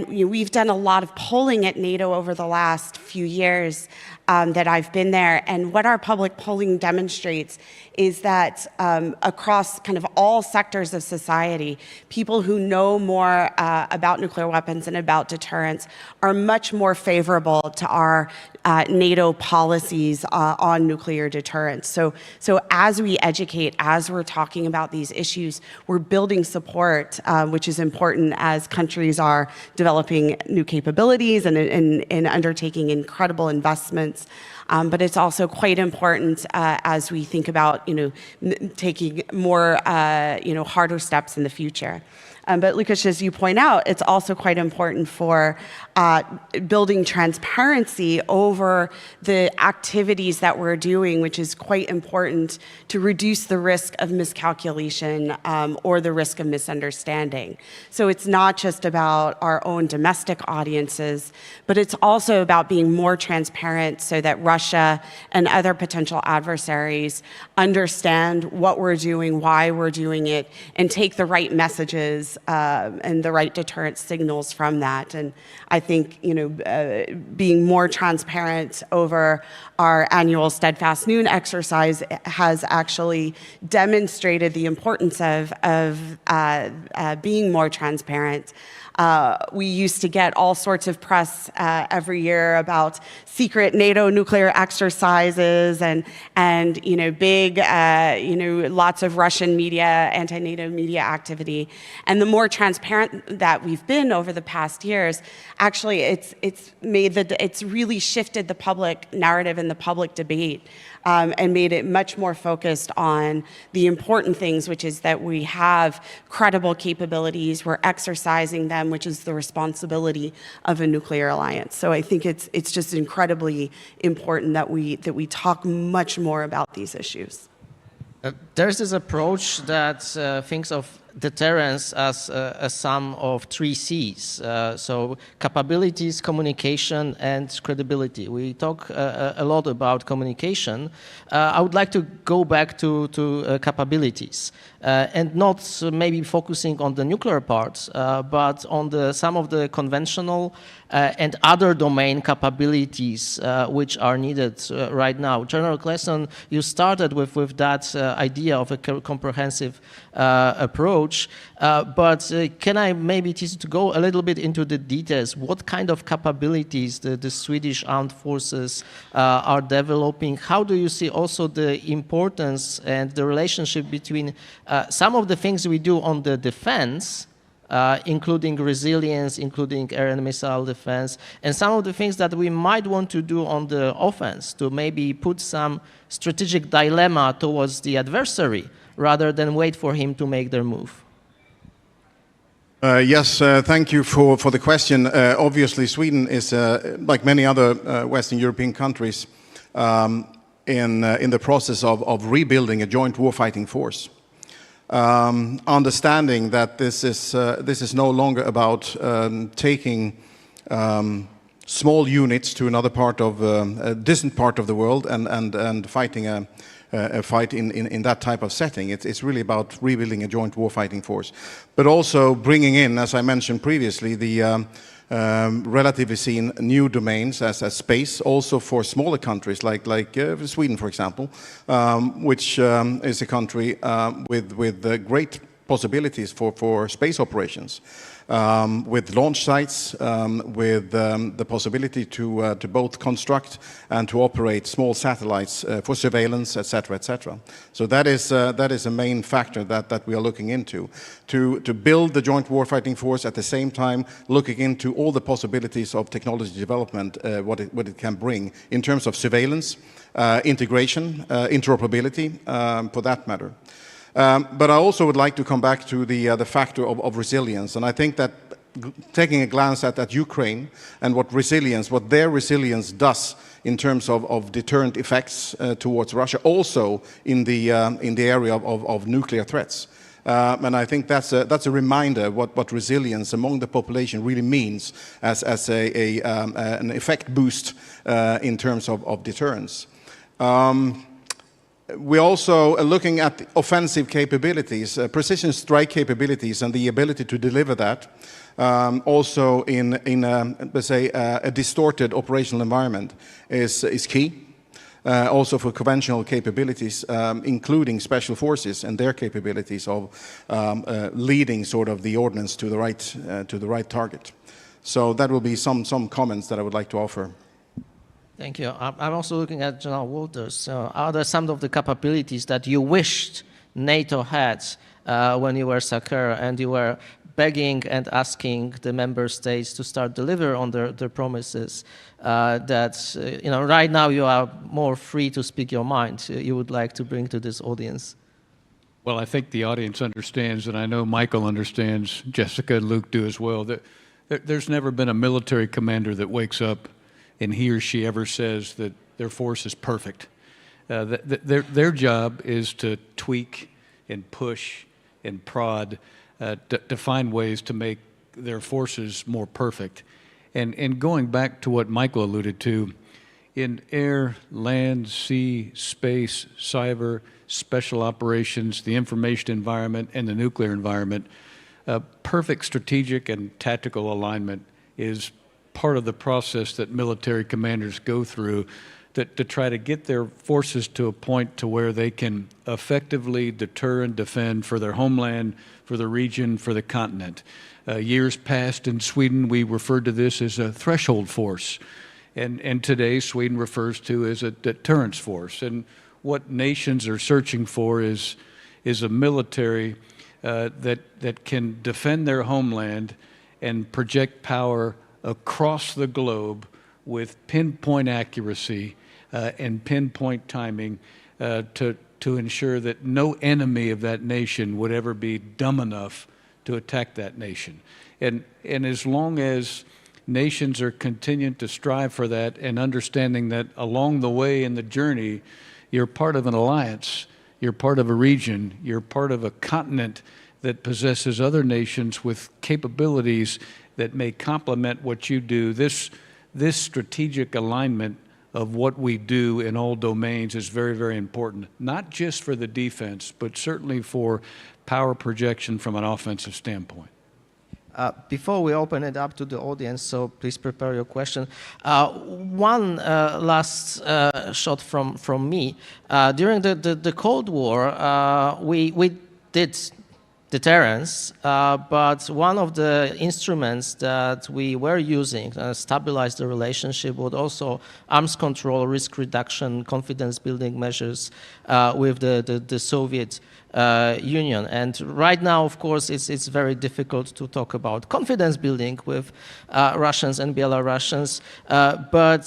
we've done a lot of polling at NATO over the last few years that I've been there. And what our public polling demonstrates is that across kind of all sectors of society, people who know more about nuclear weapons and about deterrence are much more favorable to our NATO policies on nuclear deterrence. So as we educate, as we're talking about these issues, we're building support, which is important as countries are developing new capabilities and undertaking incredible investments. But it's also quite important as we think about, taking more, harder steps in the future. But Lukasz, as you point out, it's also quite important for building transparency over the activities that we're doing, which is quite important to reduce the risk of miscalculation or the risk of misunderstanding. So it's not just about our own domestic audiences, but it's also about being more transparent so that Russia and other potential adversaries understand what we're doing, why we're doing it, and take the right messages and the right deterrent signals from that. And I think, being more transparent over our annual Steadfast Noon exercise has actually demonstrated the importance of being more transparent. We used to get all sorts of press every year about secret NATO nuclear exercises and big, lots of Russian media, anti-NATO media activity. And the more transparent that we've been over the past years, actually it's really shifted the public narrative and the public debate. And made it much more focused on the important things, which is that we have credible capabilities, we're exercising them, which is the responsibility of a nuclear alliance. So I think it's just incredibly important that we talk much more about these issues. There's this approach that thinks of deterrence as a sum of 3 C's. So capabilities, communication, and credibility. We talk a lot about communication. I would like to go back to capabilities and not maybe focusing on the nuclear parts, but on some of the conventional and other domain capabilities which are needed right now. General Claesson, you started with that idea of a comprehensive approach, but can I maybe teach you to go a little bit into the details? What kind of capabilities the Swedish armed forces are developing? How do you see also the importance and the relationship between some of the things we do on the defense, including resilience, including air and missile defense, and some of the things that we might want to do on the offense to maybe put some strategic dilemma towards the adversary rather than wait for him to make their move? Yes, thank you for the question. Obviously, Sweden is, like many other Western European countries, in the process of rebuilding a joint warfighting force. Understanding that this is no longer about taking small units to another part of a distant part of the world and fighting a fight in that type of setting. It's really about rebuilding a joint warfighting force, but also bringing in, as I mentioned previously, the relatively seen new domains as space, also for smaller countries like Sweden, for example, which is a country with great possibilities for space operations, with launch sites, with the possibility to both construct and to operate small satellites for surveillance, etc., etc. So that is a main factor that we are looking into, to build the joint warfighting force, at the same time looking into all the possibilities of technology development, what it can bring in terms of surveillance, integration, interoperability, for that matter. But I also would like to come back to the factor of resilience, and I think that taking a glance at Ukraine and what their resilience does in terms of deterrent effects towards Russia, also in the area of nuclear threats. And I think that's a reminder what resilience among the population really means as an effect boost in terms of deterrence. We're also looking at offensive capabilities, precision strike capabilities, and the ability to deliver that also in let's say, a distorted operational environment is key. Also for conventional capabilities, including special forces and their capabilities of leading sort of the ordnance to the right target. So that will be some comments that I would like to offer. Thank you. I'm also looking at General Walters. Are there some of the capabilities that you wished NATO had when you were Sakura and you were begging and asking the member states to start deliver on their promises, that right now you are more free to speak your mind, you would like to bring to this audience? Well, I think the audience understands, and I know Michael understands, Jessica and Luke do as well, that there's never been a military commander that wakes up and he or she ever says that their force is perfect. Their job is to tweak and push and prod to find ways to make their forces more perfect. And going back to what Michael alluded to, in air, land, sea, space, cyber, special operations, the information environment, and the nuclear environment, perfect strategic and tactical alignment is part of the process that military commanders go through to try to get their forces to a point to where they can effectively deter and defend for their homeland, for the region, for the continent. Years past in Sweden, we referred to this as a threshold force. And today, Sweden refers to as a deterrence force. And what nations are searching for is a military that can defend their homeland and project power across the globe with pinpoint accuracy and pinpoint timing to ensure that no enemy of that nation would ever be dumb enough to attack that nation. And as long as nations are continuing to strive for that and understanding that along the way in the journey, you're part of an alliance, you're part of a region, you're part of a continent that possesses other nations with capabilities that may complement what you do. This strategic alignment of what we do in all domains is very, very important, not just for the defense, but certainly for power projection from an offensive standpoint. Before we open it up to the audience, so please prepare your question. One last shot from me. During the Cold War, we did deterrence, but one of the instruments that we were using to stabilize the relationship was also arms control, risk reduction, confidence building measures with the Soviet Union. And right now, of course, it's very difficult to talk about confidence building with Russians and Belarusians. But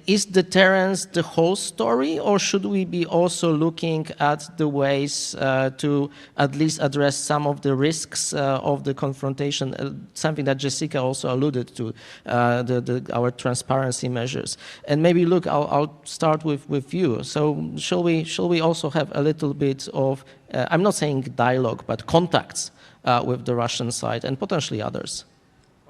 is deterrence the whole story, or should we be also looking at the ways to at least address some of the risks of the confrontation, something that Jessica also alluded to, our transparency measures? And maybe, look, I'll start with you. So shall we also have a little bit of I'm not saying dialogue, but contacts with the Russian side and potentially others?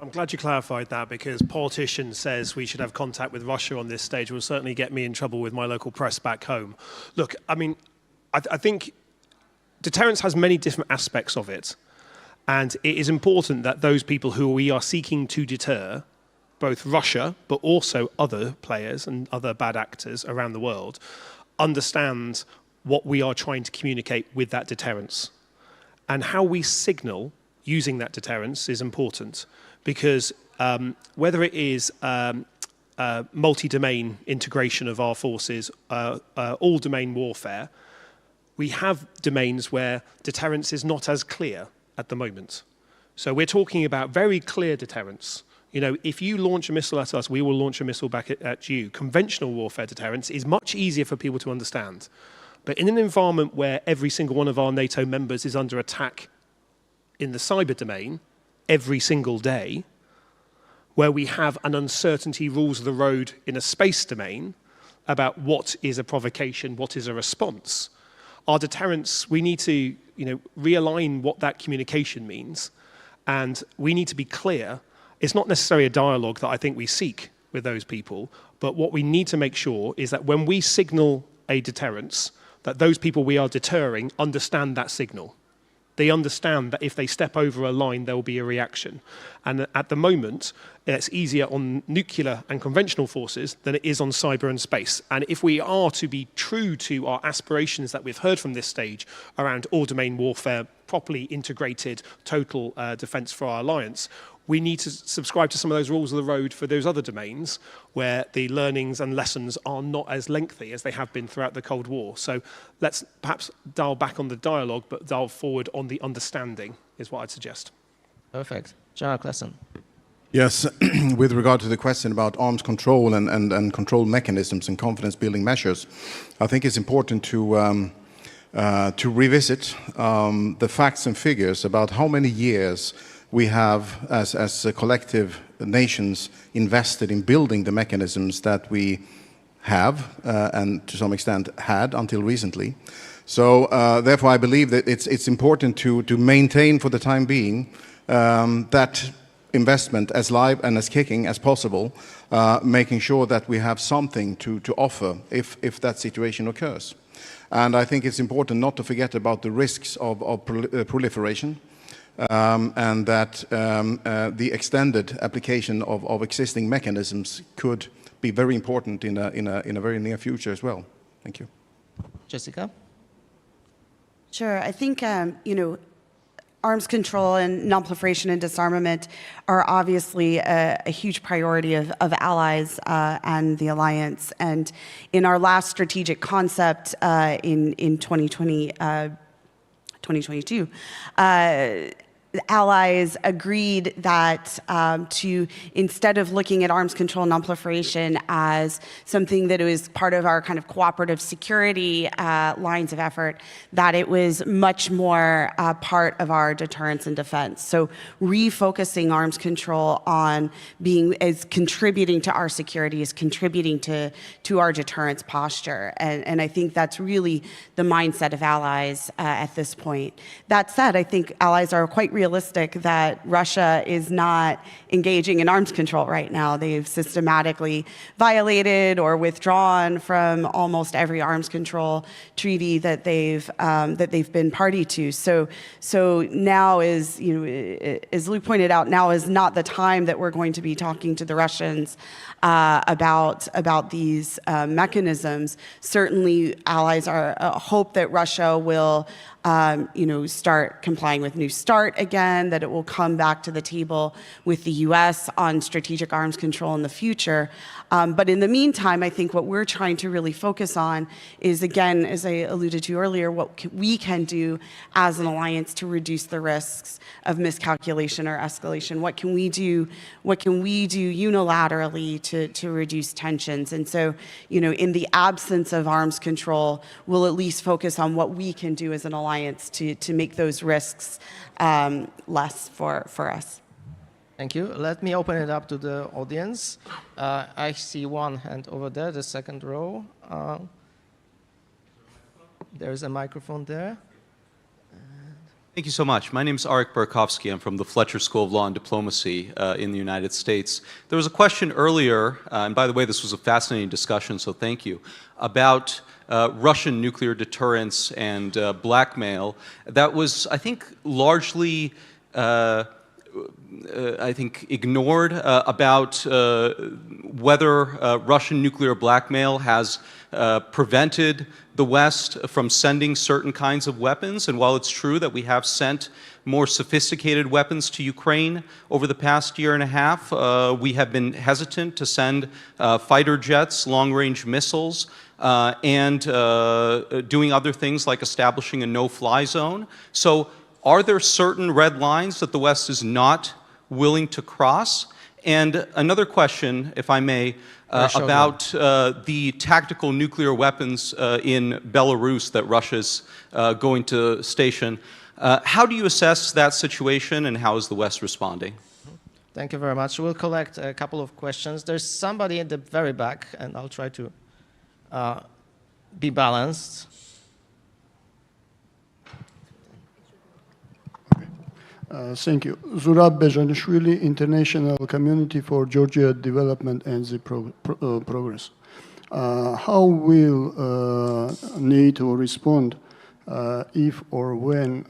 I'm glad you clarified that, because politician says we should have contact with Russia on this stage will certainly get me in trouble with my local press back home. Look, I mean, I think deterrence has many different aspects of it. And it is important that those people who we are seeking to deter, both Russia, but also other players and other bad actors around the world, understand what we are trying to communicate with that deterrence. And how we signal using that deterrence is important, because whether it is multi-domain integration of our forces, all-domain warfare, we have domains where deterrence is not as clear at the moment. So we're talking about very clear deterrence. You know, if you launch a missile at us, we will launch a missile back at you. Conventional warfare deterrence is much easier for people to understand. But in an environment where every single one of our NATO members is under attack in the cyber domain every single day, where we have an uncertainty rules the road in a space domain about what is a provocation, what is a response, our deterrence, we need to realign what that communication means. And we need to be clear. It's not necessarily a dialogue that I think we seek with those people, but what we need to make sure is that when we signal a deterrence, that those people we are deterring understand that signal. They understand that if they step over a line, there will be a reaction. And at the moment, it's easier on nuclear and conventional forces than it is on cyber and space. And if we are to be true to our aspirations that we've heard from this stage around all-domain warfare, properly integrated total defense for our alliance, we need to subscribe to some of those rules of the road for those other domains where the learnings and lessons are not as lengthy as they have been throughout the Cold War. So let's perhaps dial back on the dialogue, but dial forward on the understanding is what I'd suggest. Perfect. General Classen. Yes, with regard to the question about arms control and control mechanisms and confidence-building measures, I think it's important to revisit the facts and figures about how many years we have, as collective nations, invested in building the mechanisms that we have and to some extent had until recently. So therefore I believe that it's important to maintain for the time being that investment as live and as kicking as possible, making sure that we have something to offer if that situation occurs. And I think it's important not to forget about the risks of proliferation, and that the extended application of existing mechanisms could be very important in a very near future as well. Thank you. Jessica? Sure. I think, arms control and non-proliferation and disarmament are obviously a huge priority of allies and the alliance. And in our last strategic concept in 2022, allies agreed that to, instead of looking at arms control and non-proliferation as something that was part of our kind of cooperative security lines of effort, that it was much more part of our deterrence and defense. So refocusing arms control on being as contributing to our security, is contributing to our deterrence posture. And I think that's really the mindset of allies at this point. That said, I think allies are quite realistic that Russia is not engaging in arms control right now. They've systematically violated or withdrawn from almost every arms control treaty that they've been party to. So now is, as Luke pointed out, now is not the time that we're going to be talking to the Russians about these mechanisms. Certainly, allies hope that Russia will start complying with New START again, that it will come back to the table with the US on strategic arms control in the future. But in the meantime, I think what we're trying to really focus on is, again, as I alluded to earlier, what we can do as an alliance to reduce the risks of miscalculation or escalation. What can we do unilaterally to reduce tensions? And so, in the absence of arms control, we'll at least focus on what we can do as an alliance to make those risks less for us. Thank you. Let me open it up to the audience. I see one hand over there, the second row. There's a microphone there. Thank you so much. My name is Arik Burakovsky. I'm from the Fletcher School of Law and Diplomacy in the United States. There was a question earlier, and by the way, this was a fascinating discussion, so thank you, about Russian nuclear deterrence and blackmail. That was, I think, largely ignored about whether Russian nuclear blackmail has prevented the West from sending certain kinds of weapons. And while it's true that we have sent more sophisticated weapons to Ukraine over the past year and a half, we have been hesitant to send fighter jets, long-range missiles, and doing other things like establishing a no-fly zone. So are there certain red lines that the West is not willing to cross? And another question, if I may, about the tactical nuclear weapons in Belarus that Russia's going to station. How do you assess that situation, and how is the West responding? Thank you very much. We'll collect a couple of questions. There's somebody at the very back, and I'll try to be balanced. Thank you. Zurab Bejanishvili, International Community for Georgia Development and the Progress. How will NATO respond if or when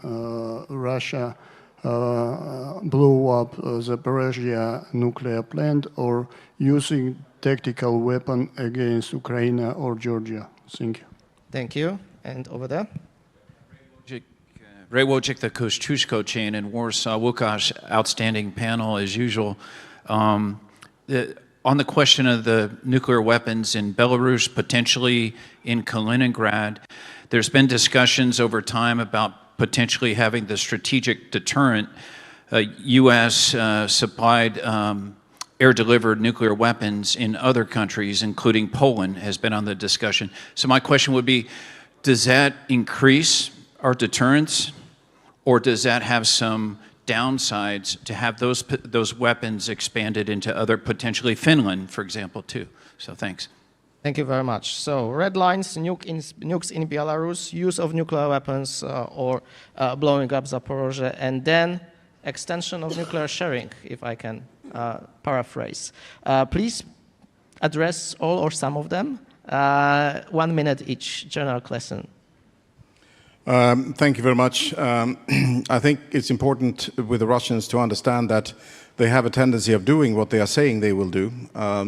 Russia blow up Zaporizhzhia nuclear plant or using tactical weapon against Ukraine or Georgia? Thank you. Thank you. And over there? Ray Wojcik, the Kościuszko chain in Warsaw. Łukasz, outstanding panel as usual. On the question of the nuclear weapons in Belarus, potentially in Kaliningrad, there's been discussions over time about potentially having the strategic deterrent. U.S. supplied air-delivered nuclear weapons in other countries, including Poland, has been on the discussion. So my question would be, does that increase our deterrence, or does that have some downsides to have those weapons expanded into other, potentially Finland, for example, too? So thanks. Thank you very much. So red lines, nukes in Belarus, use of nuclear weapons or blowing up Zaporozhye, and then extension of nuclear sharing, if I can paraphrase. Please address all or some of them. 1 minute each. General Klesen. Thank you very much. I think it's important with the Russians to understand that they have a tendency of doing what they are saying they will do.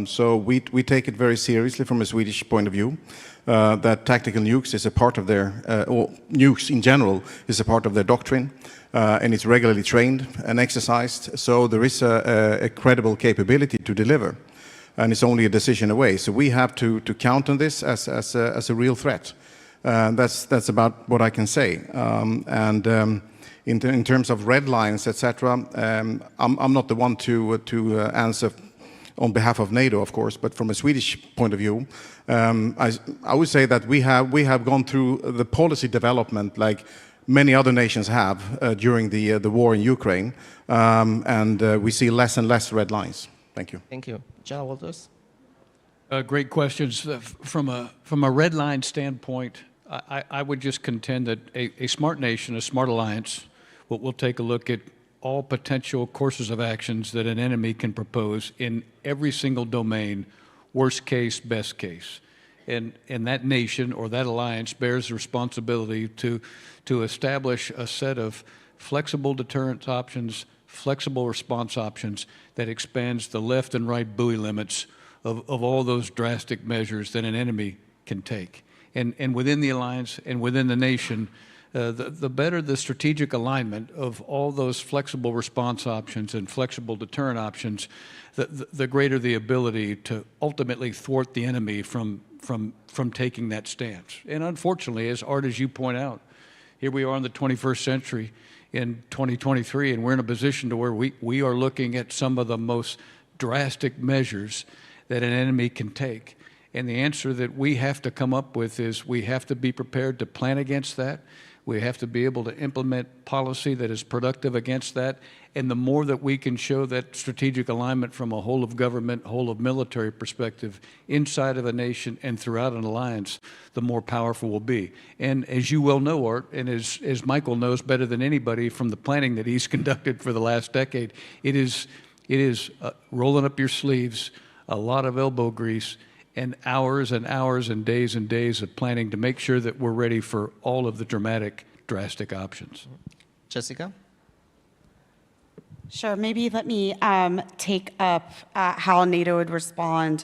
So we take it very seriously from a Swedish point of view, that tactical nukes is a part of their, or nukes in general is a part of their doctrine, and it's regularly trained and exercised. So there is a credible capability to deliver, and it's only a decision away. So we have to count on this as a real threat. That's about what I can say. In terms of red lines, etc., I'm not the one to answer on behalf of NATO, of course, but from a Swedish point of view, I would say that we have gone through the policy development like many other nations have during the war in Ukraine, and we see less and less red lines. Thank you. Thank you. General Walters. Great questions. From a red line standpoint, I would just contend that a smart nation, a smart alliance, will take a look at all potential courses of actions that an enemy can propose in every single domain, worst case, best case. And that nation or that alliance bears the responsibility to establish a set of flexible deterrence options, flexible response options that expands the left and right buoy limits of all those drastic measures that an enemy can take. And within the alliance and within the nation, the better the strategic alignment of all those flexible response options and flexible deterrent options, the greater the ability to ultimately thwart the enemy from taking that stance. And unfortunately, Art, as you point out, here we are in the 21st century in 2023, and we're in a position to where we are looking at some of the most drastic measures that an enemy can take. And the answer that we have to come up with is we have to be prepared to plan against that. We have to be able to implement policy that is productive against that. And the more that we can show that strategic alignment from a whole of government, whole of military perspective inside of a nation and throughout an alliance, the more powerful we'll be. And as you well know, Art, and as Michael knows better than anybody from the planning that he's conducted for the last decade, it is rolling up your sleeves, a lot of elbow grease, and hours and days of planning to make sure that we're ready for all of the drastic options. Jessica? Sure, maybe let me take up how NATO would respond,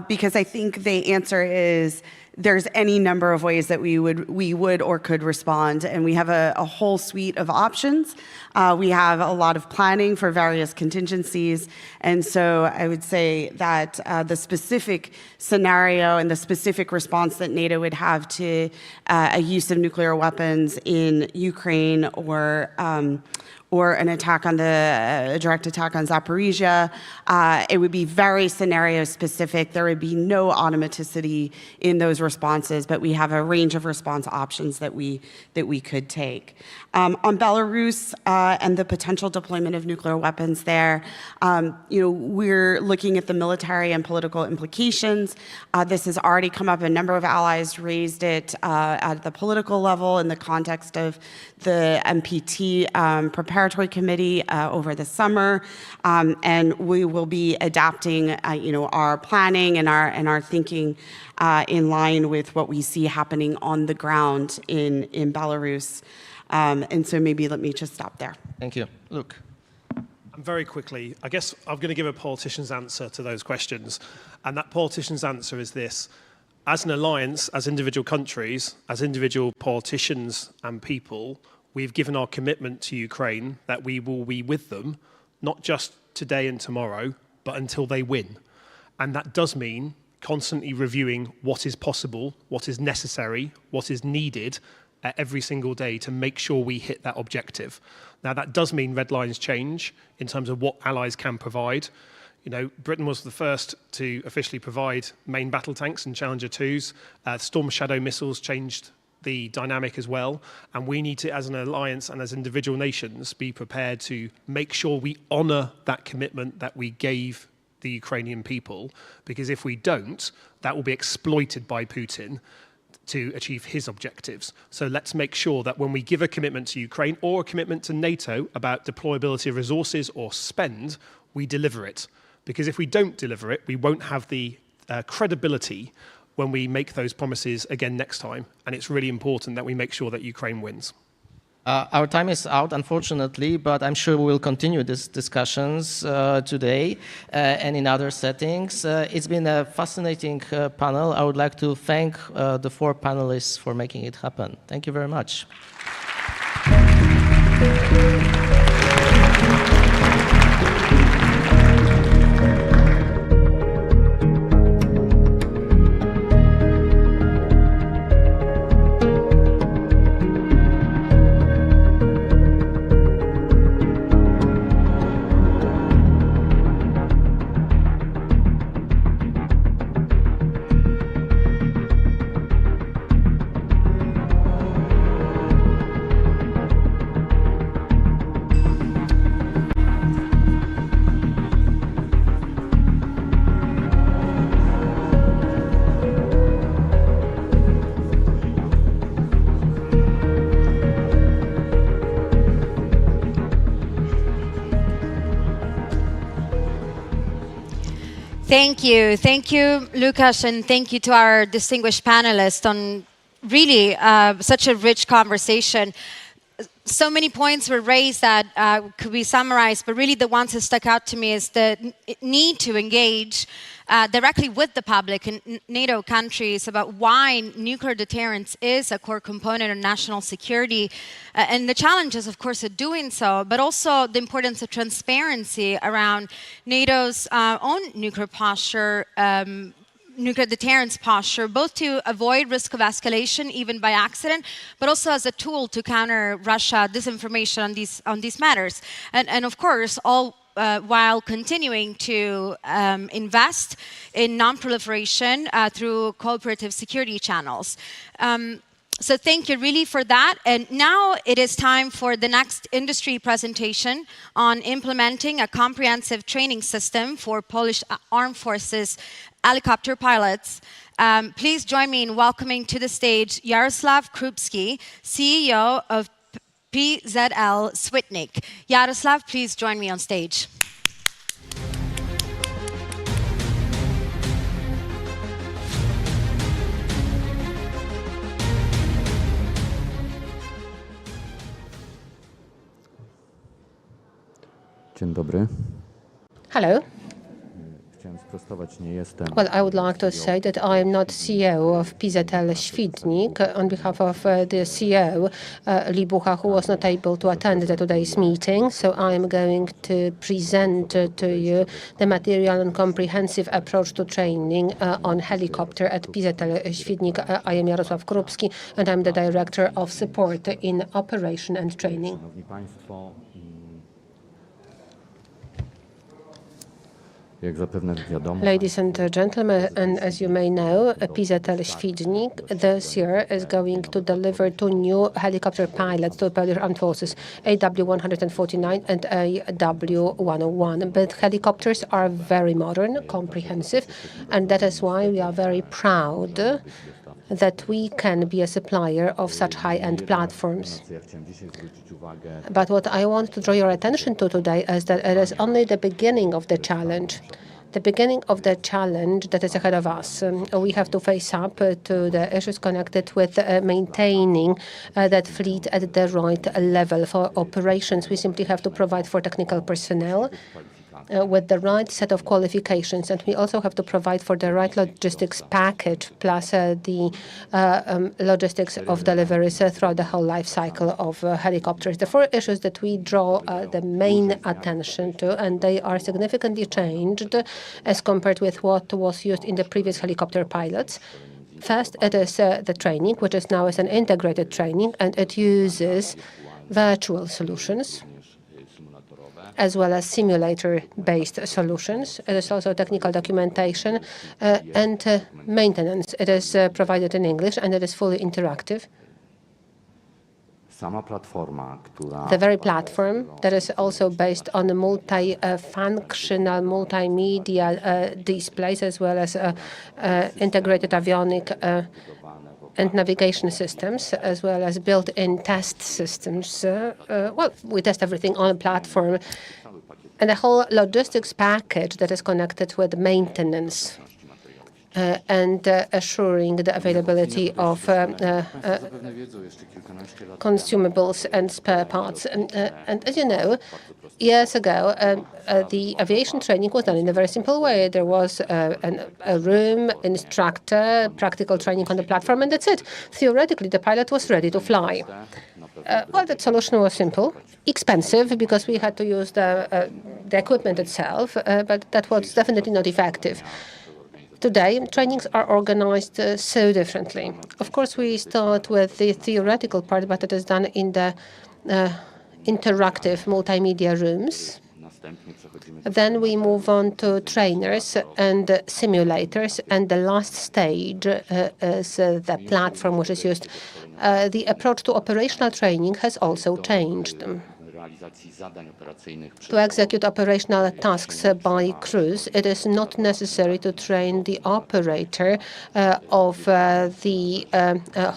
because I think the answer is there's any number of ways that we would or could respond, and we have a whole suite of options. We have a lot of planning for various contingencies, and so I would say that the specific scenario and the specific response that NATO would have to a use of nuclear weapons in Ukraine or an attack on a direct attack on Zaporizhia, it would be very scenario specific. There would be no automaticity in those responses, but we have a range of response options that we could take. On Belarus and the potential deployment of nuclear weapons there, we're looking at the military and political implications. This has already come up. A number of allies raised it at the political level in the context of the NPT preparatory committee over the summer, and we will be adapting, our planning and our thinking in line with what we see happening on the ground in Belarus. And so maybe let me just stop there. Thank you. Luke. Very quickly, I guess I'm going to give a politician's answer to those questions, and that politician's answer is this. As an alliance, as individual countries, as individual politicians and people, we've given our commitment to Ukraine that we will be with them, not just today and tomorrow, but until they win. And that does mean constantly reviewing what is possible, what is necessary, what is needed every single day to make sure we hit that objective. Now, that does mean red lines change in terms of what allies can provide. You know, Britain was the first to officially provide main battle tanks and Challenger 2s. Storm Shadow missiles changed the dynamic as well. And we need to, as an alliance and as individual nations, be prepared to make sure we honor that commitment that we gave the Ukrainian people, because if we don't, that will be exploited by Putin to achieve his objectives. So let's make sure that when we give a commitment to Ukraine or a commitment to NATO about deployability of resources or spend, we deliver it. Because if we don't deliver it, we won't have the credibility when we make those promises again next time. And it's really important that we make sure that Ukraine wins. Our time is out, unfortunately, but I'm sure we will continue these discussions today and in other settings. It's been a fascinating panel. I would like to thank the 4 panelists for making it happen. Thank you very much. Thank you, Łukasz, and thank you to our distinguished panelists on really such a rich conversation. So many points were raised that could be summarized, but really the ones that stuck out to me is the need to engage directly with the public in NATO countries about why nuclear deterrence is a core component of national security and the challenges, of course, of doing so, but also the importance of transparency around NATO's own nuclear posture, nuclear deterrence posture, both to avoid risk of escalation, even by accident, but also as a tool to counter Russia disinformation on these matters. And of course, all while continuing to invest in non-proliferation through cooperative security channels. So thank you really for that. And now it is time for the next industry presentation on implementing a comprehensive training system for Polish Armed Forces helicopter pilots. Please join me in welcoming to the stage Jarosław Krupski, CEO of PZL Switnik. Jarosław, please join me on stage. Dzień dobry. Hello. Nie jestem. Well, I would like to say that I am not CEO of PZL Świdnik. On behalf of the CEO, Libucha, who was not able to attend today's meeting, so I am going to present to you the material and comprehensive approach to training on helicopter at PZL Świdnik. I am Jarosław Krupski, and I'm the Director of Support in Operation and Training. Ladies and gentlemen, and as you may know, PZL Świdnik this year is going to deliver 2 new helicopter pilots to the Polish Armed Forces, AW149 and AW101. But helicopters are very modern, comprehensive, and that is why we are very proud that we can be a supplier of such high-end platforms. But what I want to draw your attention to today is that it is only the beginning of the challenge. The beginning of the challenge that is ahead of us. We have to face up to the issues connected with maintaining that fleet at the right level. For operations, we simply have to provide for technical personnel with the right set of qualifications, and we also have to provide for the right logistics package, plus the logistics of deliveries throughout the whole life cycle of helicopters. The four issues that we draw the main attention to, and they are significantly changed as compared with what was used in the previous helicopter pilots. First, it is the training, which is now as an integrated training, and it uses virtual solutions as well as simulator-based solutions. It is also technical documentation and maintenance. It is provided in English, and it is fully interactive. The very platform that is also based on the multi-functional multimedia displays, as well as integrated avionic and navigation systems, as well as built-in test systems. Well, we test everything on a platform, and the whole logistics package that is connected with maintenance and assuring the availability of consumables and spare parts. And as you know, years ago, the aviation training was done in a very simple way. There was a room, instructor, practical training on the platform, and that's it. Theoretically, the pilot was ready to fly. Well, that solution was simple, expensive, because we had to use the equipment itself, but that was definitely not effective. Today, trainings are organized so differently. Of course, we start with the theoretical part, but it is done in the interactive multimedia rooms. Then we move on to trainers and simulators, and the last stage is the platform which is used. The approach to operational training has also changed. To execute operational tasks by crews, it is not necessary to train the operator of the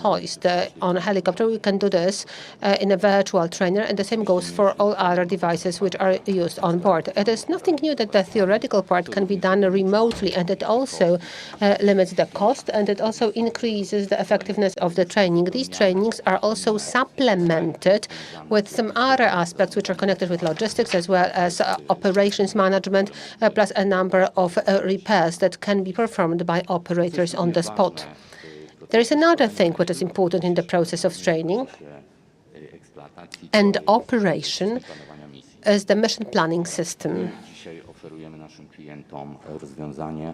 hoist on a helicopter. We can do this in a virtual trainer, and the same goes for all other devices which are used on board. It is nothing new that the theoretical part can be done remotely, and it also limits the cost, and it also increases the effectiveness of the training. These trainings are also supplemented with some other aspects which are connected with logistics, as well as operations management, plus a number of repairs that can be performed by operators on the spot. There is another thing which is important in the process of training and operation is the mission planning system.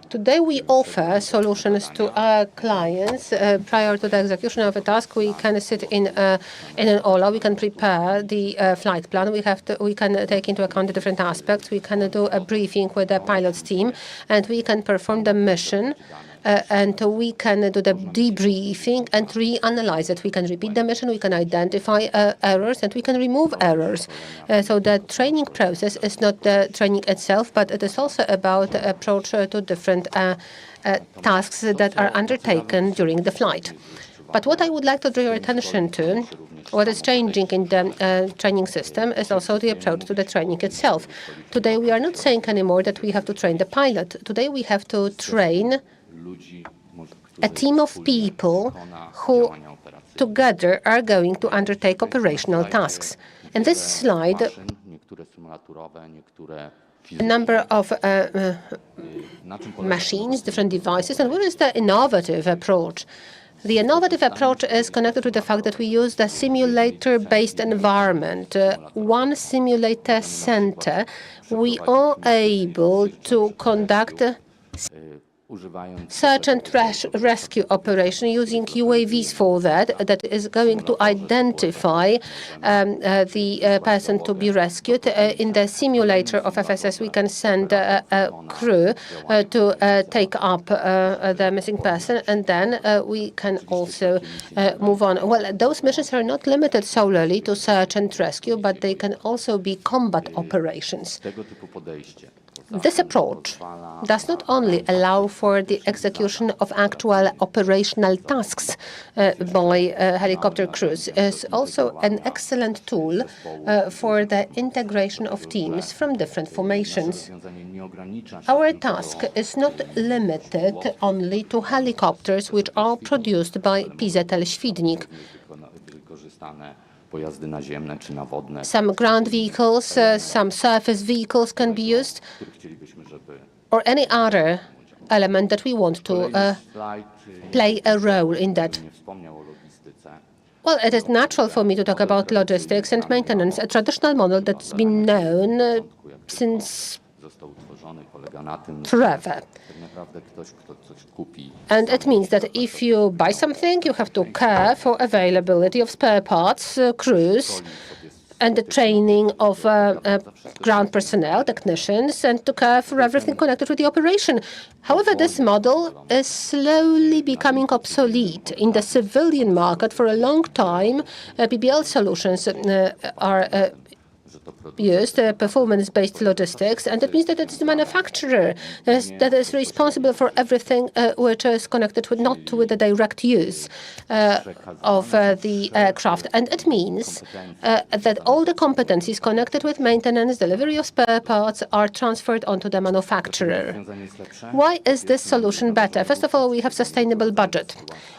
Today we offer solutions to our clients. Prior to the execution of a task, we can sit in an OLA, we can prepare the flight plan, we can take into account the different aspects, we can do a briefing with the pilot's team, and we can perform the mission, and we can do the debriefing and reanalyze it. We can repeat the mission, we can identify errors, and we can remove errors. So the training process is not the training itself, but it is also about the approach to different tasks that are undertaken during the flight. But what I would like to draw your attention to, what is changing in the training system, is also the approach to the training itself. Today we are not saying anymore that we have to train the pilot. Today we have to train a team of people who together are going to undertake operational tasks. In this slide, a number of machines, different devices, and what is the innovative approach? The innovative approach is connected to the fact that we use the simulator-based environment. One simulator center, we are able to conduct search and rescue operation using UAVs for that is going to identify the person to be rescued. In the simulator of FSS, we can send a crew to take up the missing person, and then we can also move on. Well, those missions are not limited solely to search and rescue, but they can also be combat operations. This approach does not only allow for the execution of actual operational tasks by helicopter crews, it is also an excellent tool for the integration of teams from different formations. Our task is not limited only to helicopters which are produced by PZL Świdnik. Some ground vehicles, some surface vehicles can be used, or any other element that we want to play a role in that. Well, it is natural for me to talk about logistics and maintenance, a traditional model that's been known since forever. And it means that if you buy something, you have to care for availability of spare parts, crews, and the training of ground personnel, technicians, and to care for everything connected with the operation. However, this model is slowly becoming obsolete. In the civilian market, for a long time, PBL solutions are used, performance-based logistics, and it means that it is the manufacturer that is responsible for everything which is connected with not with the direct use of the aircraft. And it means that all the competencies connected with maintenance, delivery of spare parts are transferred onto the manufacturer. Why is this solution better? First of all, we have sustainable budget.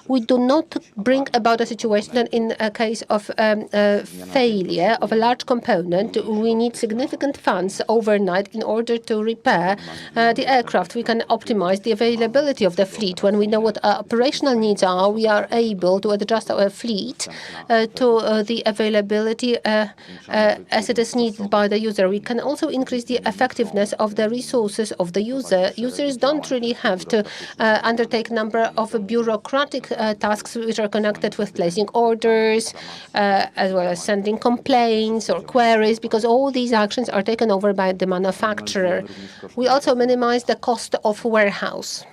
We do not bring about a situation that in a case of failure of a large component, we need significant funds overnight in order to repair the aircraft. We can optimize the availability of the fleet. When we know what our operational needs are, we are able to adjust our fleet to the availability as it is needed by the user. We can also increase the effectiveness of the resources of the user. Users don't really have to undertake a number of bureaucratic tasks which are connected with placing orders, as well as sending complaints or queries, because all these actions are taken over by the manufacturer. We also minimize the cost of warehouse,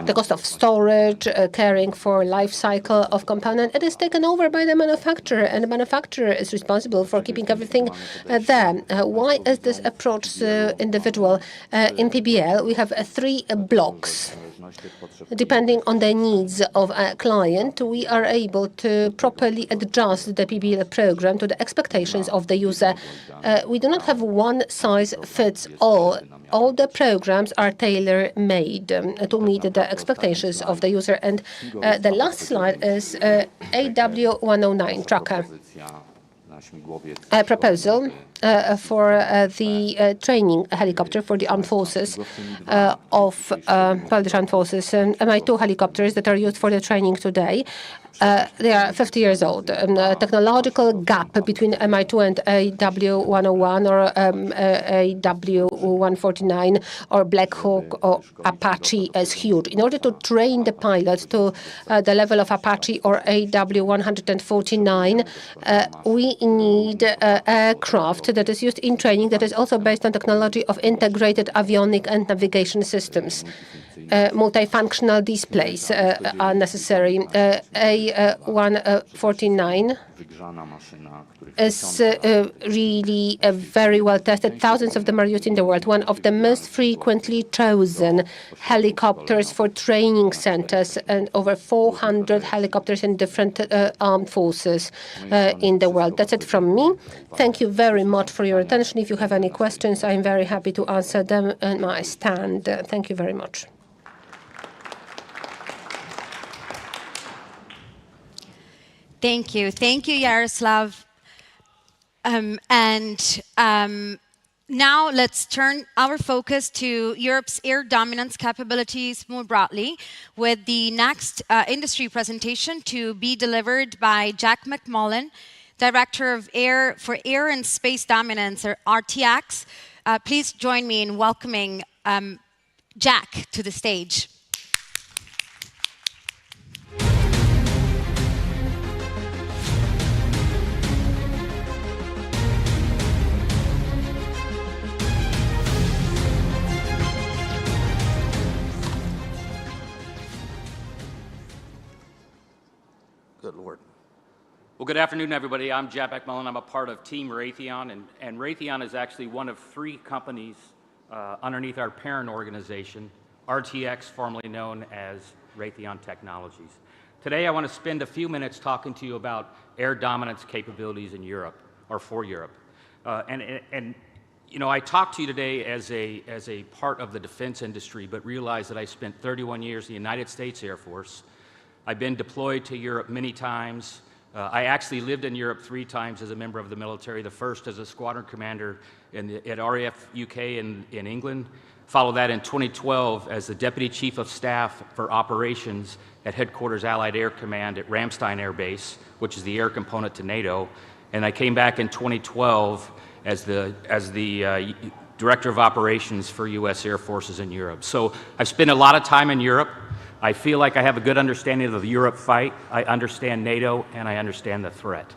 the cost of storage, caring for life cycle of component. It is taken over by the manufacturer, and the manufacturer is responsible for keeping everything there. Why is this approach so individual? In PBL, we have 3 blocks. Depending on the needs of a client, we are able to properly adjust the PBL program to the expectations of the user. We do not have one size fits all. All the programs are tailor-made to meet the expectations of the user. And the last slide is AW109 tracker. A proposal for the training helicopter for the armed forces of Polish armed forces. Mi-2 helicopters that are used for the training today. They are 50 years old. Technological gap between Mi-2 and AW101 or AW149 or Black Hawk or Apache is huge. In order to train the pilots to the level of Apache or AW149, we need aircraft that is used in training that is also based on technology of integrated avionic and navigation systems. Multifunctional displays are necessary. A149 is really very well tested. Thousands of them are used in the world. One of the most frequently chosen helicopters for training centers, and over 400 helicopters in different armed forces in the world. That's it from me. Thank you very much for your attention. If you have any questions, I'm very happy to answer them in my stand. Thank you very much. Thank you. Thank you, Yaroslav. Now let's turn our focus to Europe's air dominance capabilities more broadly, with the next industry presentation to be delivered by Jack McMullen, Director of Air for Air and Space Dominance, or RTX. Please join me in welcoming Jack to the stage. Good Lord. Well, good afternoon, everybody. I'm Jack McMullen. I'm a part of Team Raytheon, and Raytheon is actually one of 3 companies underneath our parent organization, RTX, formerly known as Raytheon Technologies. Today, I want to spend a few minutes talking to you about air dominance capabilities in Europe, or for Europe. You know, I talk to you today as a part of the defense industry, but realize that I spent 31 years in the United States Air Force, I've been deployed to Europe many times. I actually lived in Europe 3 times as a member of the military, the first as a squadron commander at RAF UK in England. Followed that in 2012 as the Deputy Chief of Staff for Operations at Headquarters Allied Air Command at Ramstein Air Base, which is the air component to NATO. And I came back in 2012 as the Director of Operations for U.S. Air Forces in Europe. So I've spent a lot of time in Europe. I feel like I have a good understanding of the Europe fight. I understand NATO, and I understand the threat.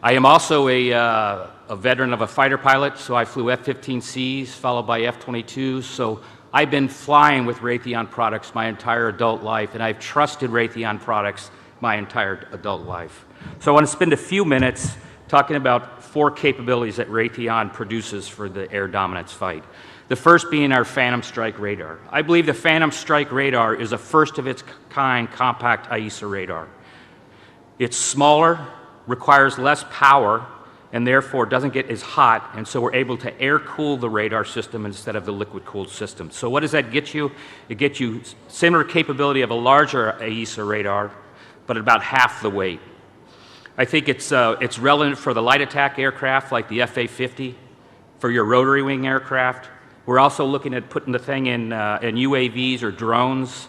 I am also a veteran of a fighter pilot, so I flew F-15Cs, followed by F-22s. So I've been flying with Raytheon products my entire adult life, and I've trusted Raytheon products my entire adult life. So I want to spend a few minutes talking about 4 capabilities that Raytheon produces for the air dominance fight. The first being our Phantom Strike radar. I believe the Phantom Strike radar is a first of its kind compact AESA radar. It's smaller, requires less power, and therefore doesn't get as hot, and so we're able to air cool the radar system instead of the liquid cooled system. So what does that get you? It gets you similar capability of a larger AESA radar, but at about half the weight. I think it's relevant for the light attack aircraft like the FA-50, for your rotary wing aircraft. We're also looking at putting the thing in UAVs or drones.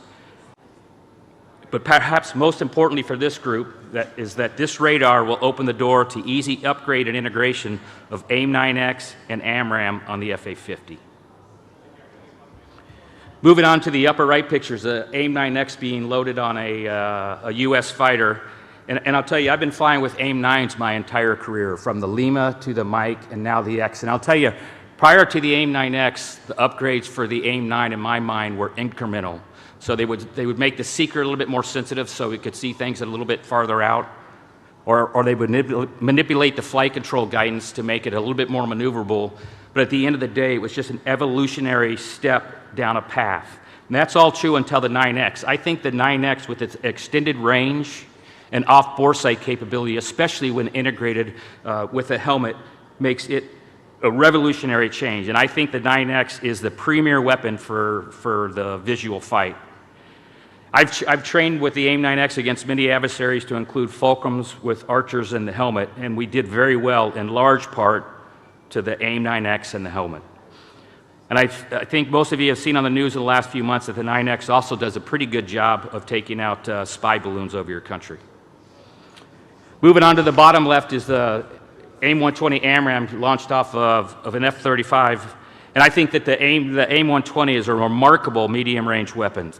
But perhaps most importantly for this group is that this radar will open the door to easy upgrade and integration of AIM-9X and AMRAAM on the FA-50. Moving on to the upper right pictures, the AIM-9X being loaded on a U.S. fighter. And I'll tell you, I've been flying with AIM-9s my entire career, from the Lima to the Mike and now the X. And I'll tell you, prior to the AIM-9X, the upgrades for the AIM-9 in my mind were incremental. So they would make the seeker a little bit more sensitive so we could see things a little bit farther out, or they would manipulate the flight control guidance to make it a little bit more maneuverable. But at the end of the day, it was just an evolutionary step down a path. And that's all true until the 9X. I think the 9X, with its extended range and off-boresight capability, especially when integrated with a helmet, makes it a revolutionary change. And I think the 9X is the premier weapon for the visual fight. I've trained with the AIM-9X against many adversaries, to include Fulcrums with Archers in the helmet, and we did very well in large part to the AIM-9X and the helmet. And I think most of you have seen on the news in the last few months that the 9X also does a pretty good job of taking out spy balloons over your country. Moving on to the bottom left is the AIM-120 AMRAAM launched off of an F-35. And I think that the AIM-120 is a remarkable medium-range weapon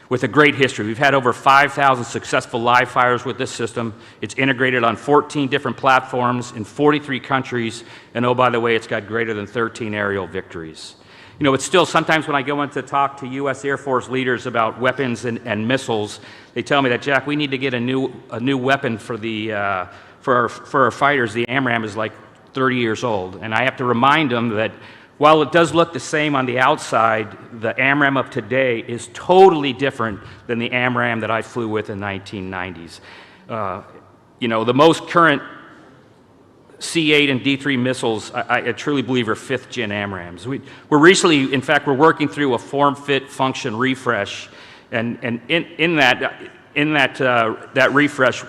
with a great history. We've had over 5,000 successful live fires with this system. It's integrated on 14 different platforms in 43 countries. And oh, by the way, it's got greater than 13 aerial victories. You know, it's still, sometimes when I go in to talk to U.S. Air Force leaders about weapons and missiles, they tell me that, Jack, we need to get a new weapon for our fighters. The AMRAAM is like 30 years old. And I have to remind them that while it does look the same on the outside, the AMRAAM of today is totally different than the AMRAAM that I flew with in the 1990s. You know, the most current C-8 and D-3 missiles, I truly believe, are 5th-gen AMRAAMs. We're recently, in fact, we're working through a form, fit, function refresh, and in that refresh,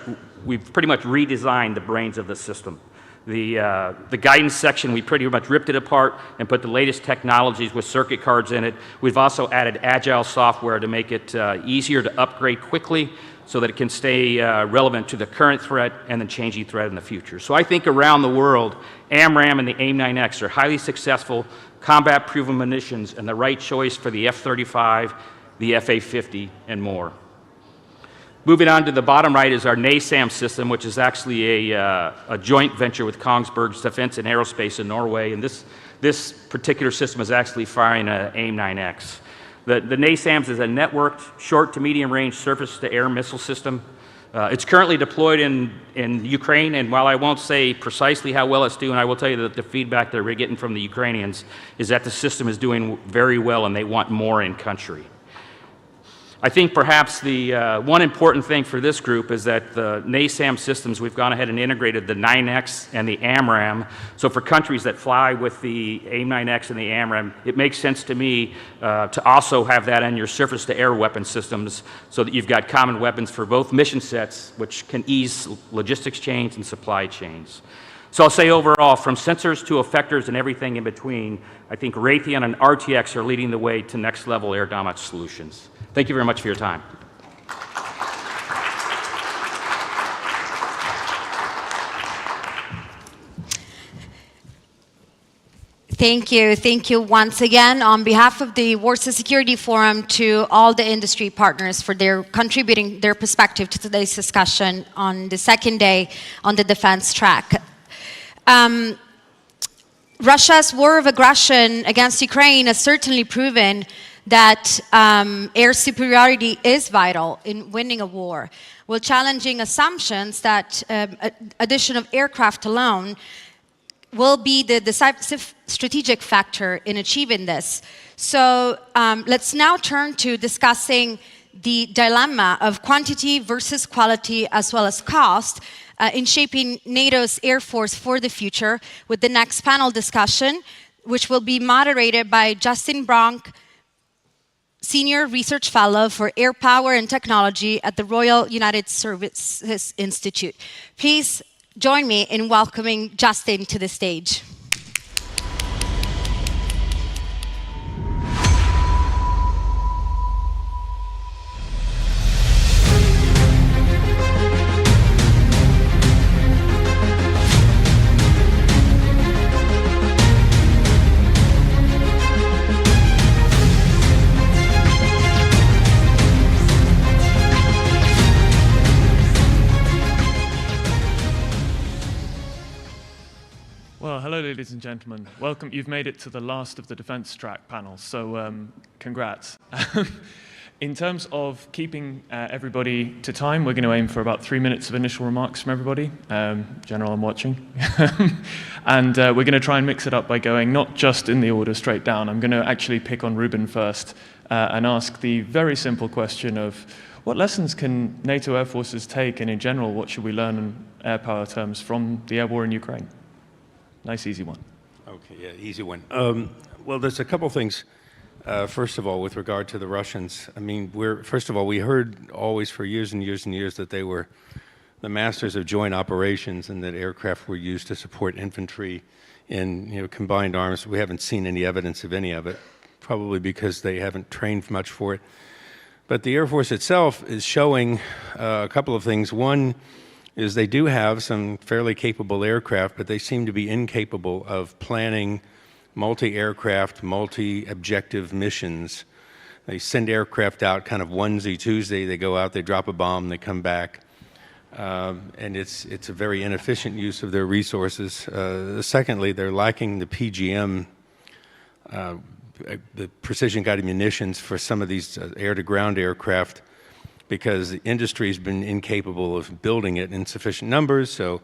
we've pretty much redesigned the brains of the system. The guidance section, we pretty much ripped it apart and put the latest technologies with circuit cards in it. We've also added agile software to make it easier to upgrade quickly so that it can stay relevant to the current threat and the changing threat in the future. So I think around the world, AMRAAM and the AIM-9X are highly successful, combat-proven munitions, and the right choice for the F-35, the FA-50, and more. Moving on to the bottom right is our NASAM system, which is actually a joint venture with Kongsberg Defence and Aerospace in Norway. And this particular system is actually firing an AIM-9X. The NASAMS is a networked short to medium range surface-to-air missile system. It's currently deployed in Ukraine, and while I won't say precisely how well it's doing, I will tell you that the feedback that we're getting from the Ukrainians is that the system is doing very well and they want more in country. I think perhaps the one important thing for this group is that the NASAM systems, we've gone ahead and integrated the 9X and the AMRAAM. So for countries that fly with the AIM-9X and the AMRAAM, it makes sense to me to also have that on your surface-to-air weapon systems so that you've got common weapons for both mission sets, which can ease logistics chains and supply chains. So I'll say overall, from sensors to effectors and everything in between, I think Raytheon and RTX are leading the way to next-level air dominance solutions. Thank you very much for your time. Thank you. Thank you once again on behalf of the Warsaw Security Forum to all the industry partners for their contributing their perspective to today's discussion on the second day on the defense track. Russia's war of aggression against Ukraine has certainly proven that air superiority is vital in winning a war, while challenging assumptions that addition of aircraft alone will be the decisive strategic factor in achieving this. So let's now turn to discussing the dilemma of quantity versus quality as well as cost in shaping NATO's Air Force for the future with the next panel discussion, which will be moderated by Justin Bronk, Senior Research Fellow for Air Power and Technology at the Royal United Services Institute. Please join me in welcoming Justin to the stage. Well, hello, ladies and gentlemen. Welcome. You've made it to the last of the defense track panel, so congrats. In terms of keeping everybody to time, we're going to aim for about 3 minutes of initial remarks from everybody. General, I'm watching. And we're going to try and mix it up by going not just in the order straight down. I'm going to actually pick on Ruben first and ask the very simple question of what lessons can NATO air forces take, and in general, what should we learn in air power terms from the air war in Ukraine? Nice, easy one. Okay, yeah, easy one. Well, there's a couple things. First of all, with regard to the Russians, I mean, first of all, we heard always for years and years and years that they were the masters of joint operations and that aircraft were used to support infantry in combined arms. We haven't seen any evidence of any of it, probably because they haven't trained much for it. But the Air Force itself is showing a couple of things. One is they do have some fairly capable aircraft, but they seem to be incapable of planning multi-aircraft, multi-objective missions. They send aircraft out kind of onesie Tuesday. They go out, they drop a bomb, they come back. And it's a very inefficient use of their resources. Secondly, they're lacking the PGM, the precision-guided munitions for some of these air-to-ground aircraft, because the industry has been incapable of building it in sufficient numbers. So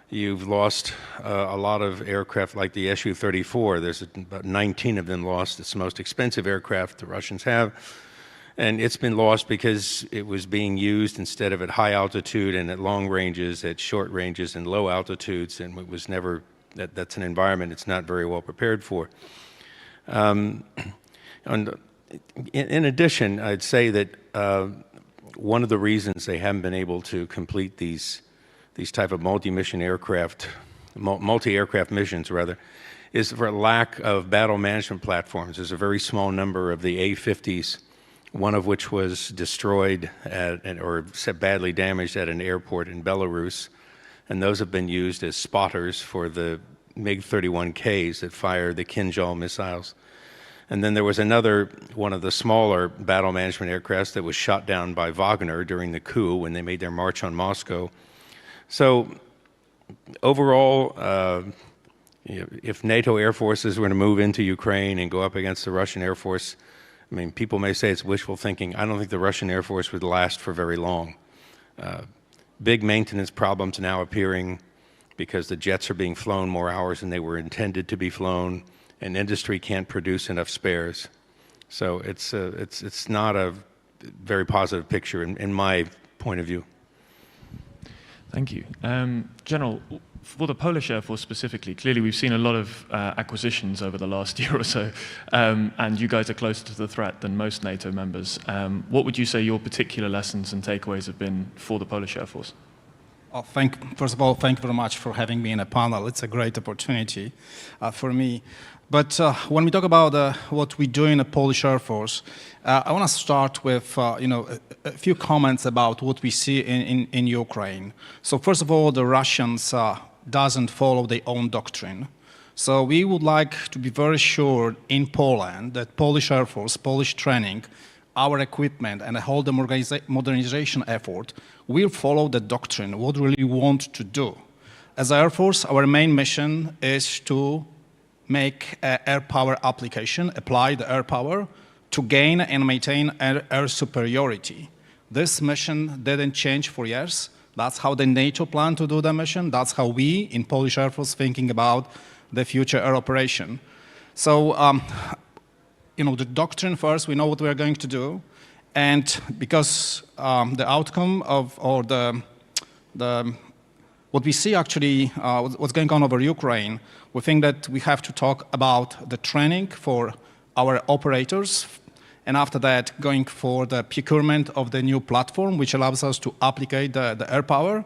you've lost a lot of aircraft like the Su-34. There's about 19 of them lost. It's the most expensive aircraft the Russians have. And it's been lost because it was being used instead of at high altitude and at long ranges, at short ranges and low altitudes. And it was never, that's an environment it's not very well prepared for. In addition, I'd say that one of the reasons they haven't been able to complete these type of multi-mission aircraft, multi-aircraft missions rather, is for a lack of battle management platforms. There's a very small number of the A-50s, one of which was destroyed or badly damaged at an airport in Belarus, and those have been used as spotters for the MiG-31Ks that fire the Kinjal missiles. And then there was another one of the smaller battle management aircrafts that was shot down by Wagner during the coup when they made their march on Moscow. So overall, if NATO air forces were to move into Ukraine and go up against the Russian Air Force, I mean, people may say it's wishful thinking. I don't think the Russian Air Force would last for very long. Big maintenance problems now appearing because the jets are being flown more hours than they were intended to be flown, and industry can't produce enough spares. So it's not a very positive picture in my point of view. Thank you. General, for the Polish Air Force specifically, clearly we've seen a lot of acquisitions over the last year or so, and you guys are closer to the threat than most NATO members. What would you say your particular lessons and takeaways have been for the Polish Air Force? Oh, first of all, thank you very much for having me in a panel. It's a great opportunity for me. But when we talk about what we do in the Polish Air Force, I want to start with a few comments about what we see in Ukraine. So first of all, the Russians doesn't follow their own doctrine. So we would like to be very sure in Poland that Polish Air Force, Polish training, our equipment and the whole modernization effort will follow the doctrine, what we really want to do. As Air Force, our main mission is to make air power application, apply the air power to gain and maintain air superiority. This mission didn't change for years. That's how the NATO plan to do the mission. That's how we in Polish Air Force thinking about the future air operation. So, the doctrine first, we know what we're going to do. And because the outcome of, or what we see actually, what's going on over Ukraine, we think that we have to talk about the training for our operators, and after that, going for the procurement of the new platform, which allows us to applicate the air power.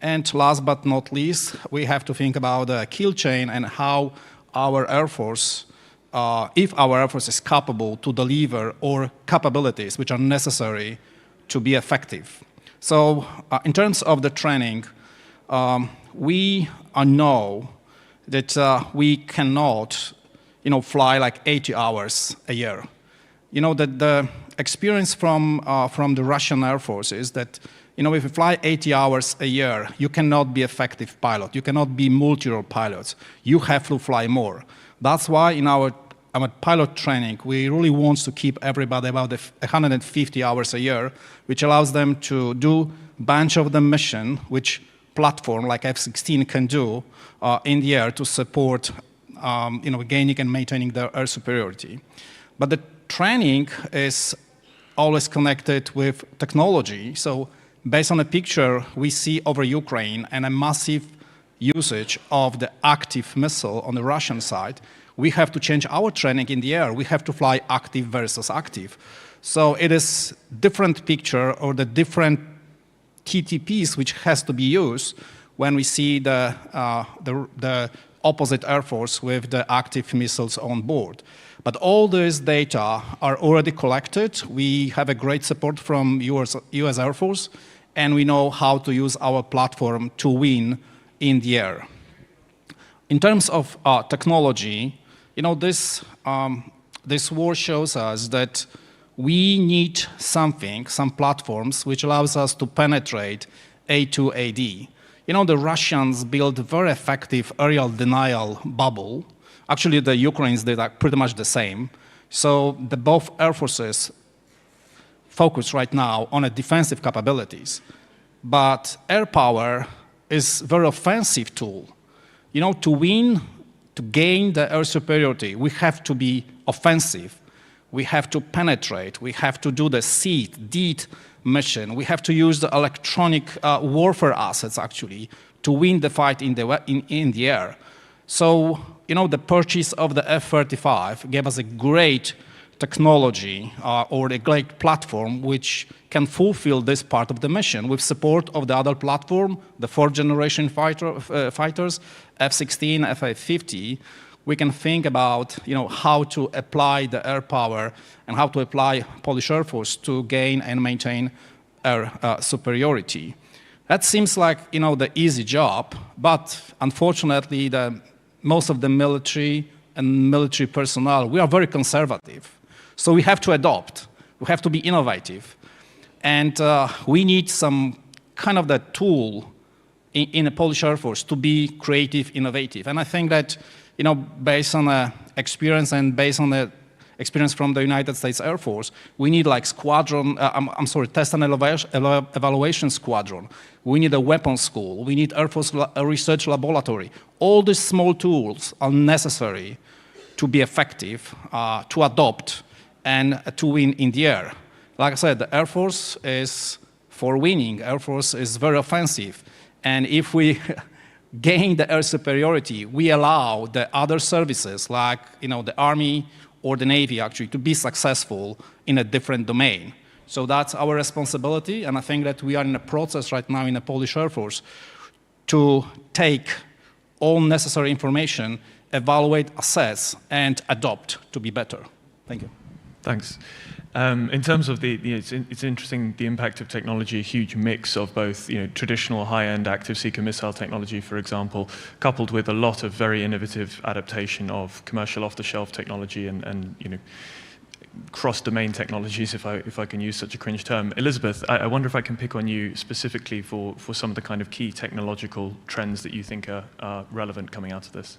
And last but not least, we have to think about the kill chain and how our Air Force, if our Air Force is capable to deliver or capabilities which are necessary to be effective. So in terms of the training, we know that we cannot, fly like 80 hours a year. That the experience from the Russian Air Force is that, if you fly 80 hours a year, you cannot be effective pilot. You cannot be multi-role pilots. You have to fly more. That's why in our pilot training, we really want to keep everybody about 150 hours a year, which allows them to do a bunch of the mission, which platform like F-16 can do in the air to support, gaining and maintaining their air superiority. But the training is always connected with technology. So based on a picture we see over Ukraine and a massive usage of the active missile on the Russian side, we have to change our training in the air. We have to fly active versus active. So it is different picture or the different TTPs which has to be used when we see the opposite Air Force with the active missiles on board. But all these data are already collected. We have a great support from US Air Force, and we know how to use our platform to win in the air. In terms of technology, this war shows us that we need some platforms which allows us to penetrate A2AD. The Russians built a very effective aerial denial bubble. Actually, the Ukrainians did pretty much the same. So both Air Forces focus right now on defensive capabilities. But air power is a very offensive tool. To win, to gain the air superiority, we have to be offensive. We have to penetrate. We have to do the SEED, DEET mission. We have to use the electronic warfare assets, actually, to win the fight in the air. So, the purchase of the F-35 gave us a great technology or a great platform which can fulfill this part of the mission with support of the other platform, the fourth generation fighters, F-16, F-50. We can think about how to apply the air power and how to apply Polish Air Force to gain and maintain air superiority. That seems like the easy job, but unfortunately most of the military and military personnel, we are very conservative. So we have to adopt, we have to be innovative. And we need some kind of the tool in the Polish Air Force to be creative, innovative. And I think that, based on experience and based on the experience from the United States Air Force, we need like test and evaluation squadron. We need a weapons school. We need Air Force research laboratory. All these small tools are necessary to be effective, to adopt, and to win in the air. Like I said, the Air Force is for winning. Air Force is very offensive. And if we gain the air superiority, we allow the other services like the Army or the Navy actually to be successful in a different domain. So that's our responsibility, and I think that we are in a process right now in the Polish Air Force to take all necessary information, evaluate, assess, and adopt to be better. Thank you. Thanks. In terms of it's interesting, the impact of technology, a huge mix of both traditional high-end active seeker missile technology, for example, coupled with a lot of very innovative adaptation of commercial off-the-shelf technology and cross-domain technologies, if I can use such a cringe term. Elizabeth, I wonder if I can pick on you specifically for some of the kind of key technological trends that you think are relevant coming out of this.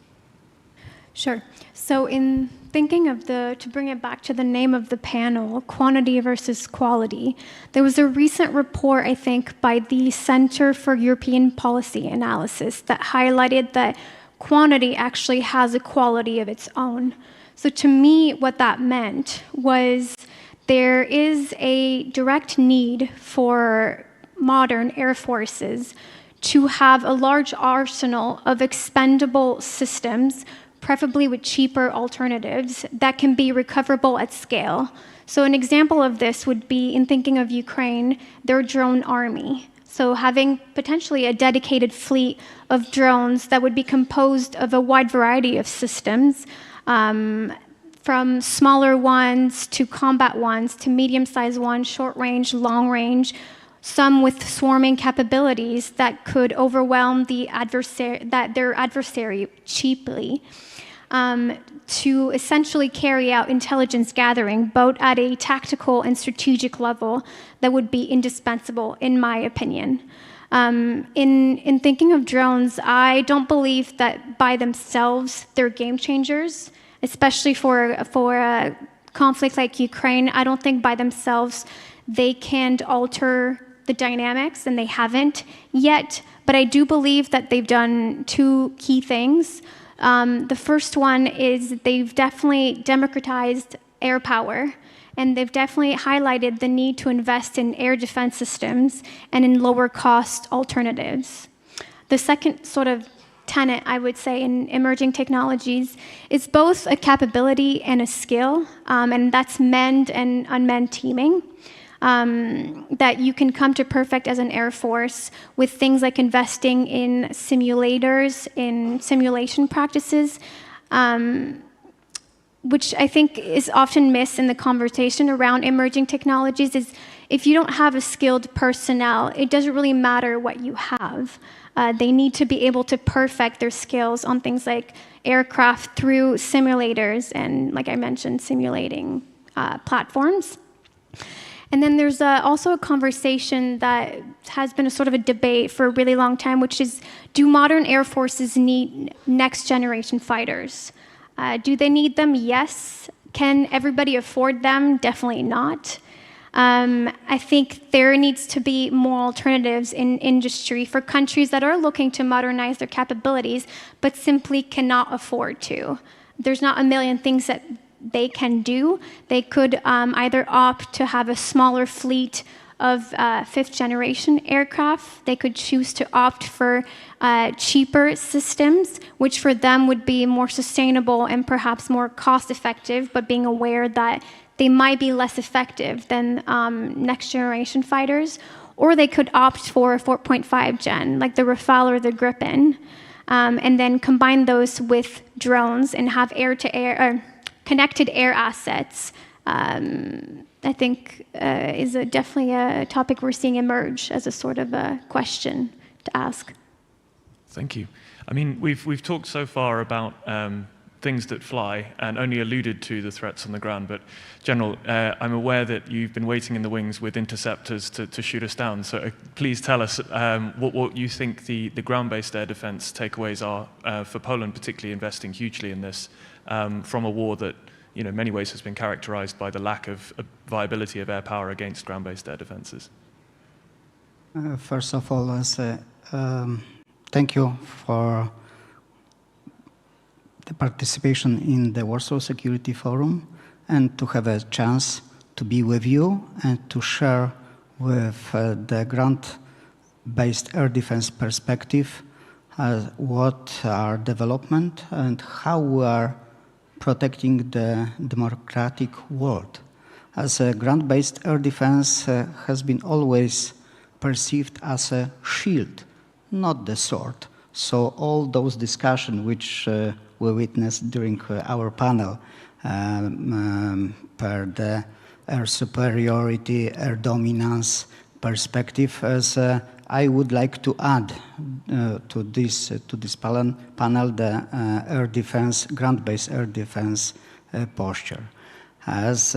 Sure. So in thinking of to bring it back to the name of the panel, quantity versus quality, there was a recent report, I think, by the Center for European Policy Analysis that highlighted that quantity actually has a quality of its own. So to me, what that meant was there is a direct need for modern air forces to have a large arsenal of expendable systems, preferably with cheaper alternatives, that can be recoverable at scale. So an example of this would be, in thinking of Ukraine, their drone army. So having potentially a dedicated fleet of drones that would be composed of a wide variety of systems, from smaller ones to combat ones to medium-sized ones, short range, long range, some with swarming capabilities that could overwhelm their adversary cheaply, to essentially carry out intelligence gathering, both at a tactical and strategic level that would be indispensable, in my opinion. In thinking of drones, I don't believe that by themselves they're game changers, especially for a conflict like Ukraine. I don't think by themselves they can alter the dynamics, and they haven't yet. But I do believe that they've done two key things. The first one is they've definitely democratized air power, and they've definitely highlighted the need to invest in air defense systems and in lower cost alternatives. The second sort of tenet, I would say, in emerging technologies is both a capability and a skill, and that's manned and unmanned teaming. That you can come to perfect as an Air Force with things like investing in simulators, in simulation practices, which I think is often missed in the conversation around emerging technologies, is if you don't have a skilled personnel, it doesn't really matter what you have. They need to be able to perfect their skills on things like aircraft through simulators and, like I mentioned, simulating platforms. And then there's also a conversation that has been a sort of a debate for a really long time, which is, do modern air forces need next generation fighters? Do they need them? Yes. Can everybody afford them? Definitely not. I think there needs to be more alternatives in industry for countries that are looking to modernize their capabilities, but simply cannot afford to. There's not a million things that they can do. They could either opt to have a smaller fleet of fifth generation aircraft. They could choose to opt for cheaper systems, which for them would be more sustainable and perhaps more cost effective, but being aware that they might be less effective than next generation fighters. Or they could opt for a 4.5 gen, like the Rafale or the Gripen, and then combine those with drones and have air-to-air, connected air assets. I think is definitely a topic we're seeing emerge as a sort of a question to ask. Thank you. I mean, we've talked so far about things that fly and only alluded to the threats on the ground, but General, I'm aware that you've been waiting in the wings with interceptors to shoot us down, so please tell us what you think the ground-based air defense takeaways are for Poland, particularly investing hugely in this from a war that in many ways has been characterized by the lack of viability of air power against ground-based air defenses. First of all, I say thank you for the participation in the Warsaw Security Forum and to have a chance to be with you and to share with the ground-based air defense perspective what are development and how we are protecting the democratic world. As a ground-based air defense has been always perceived as a shield, not the sword. So all those discussions which we witnessed during our panel per the air superiority, air dominance perspective, as I would like to add to this panel the air defense, ground-based air defense posture. As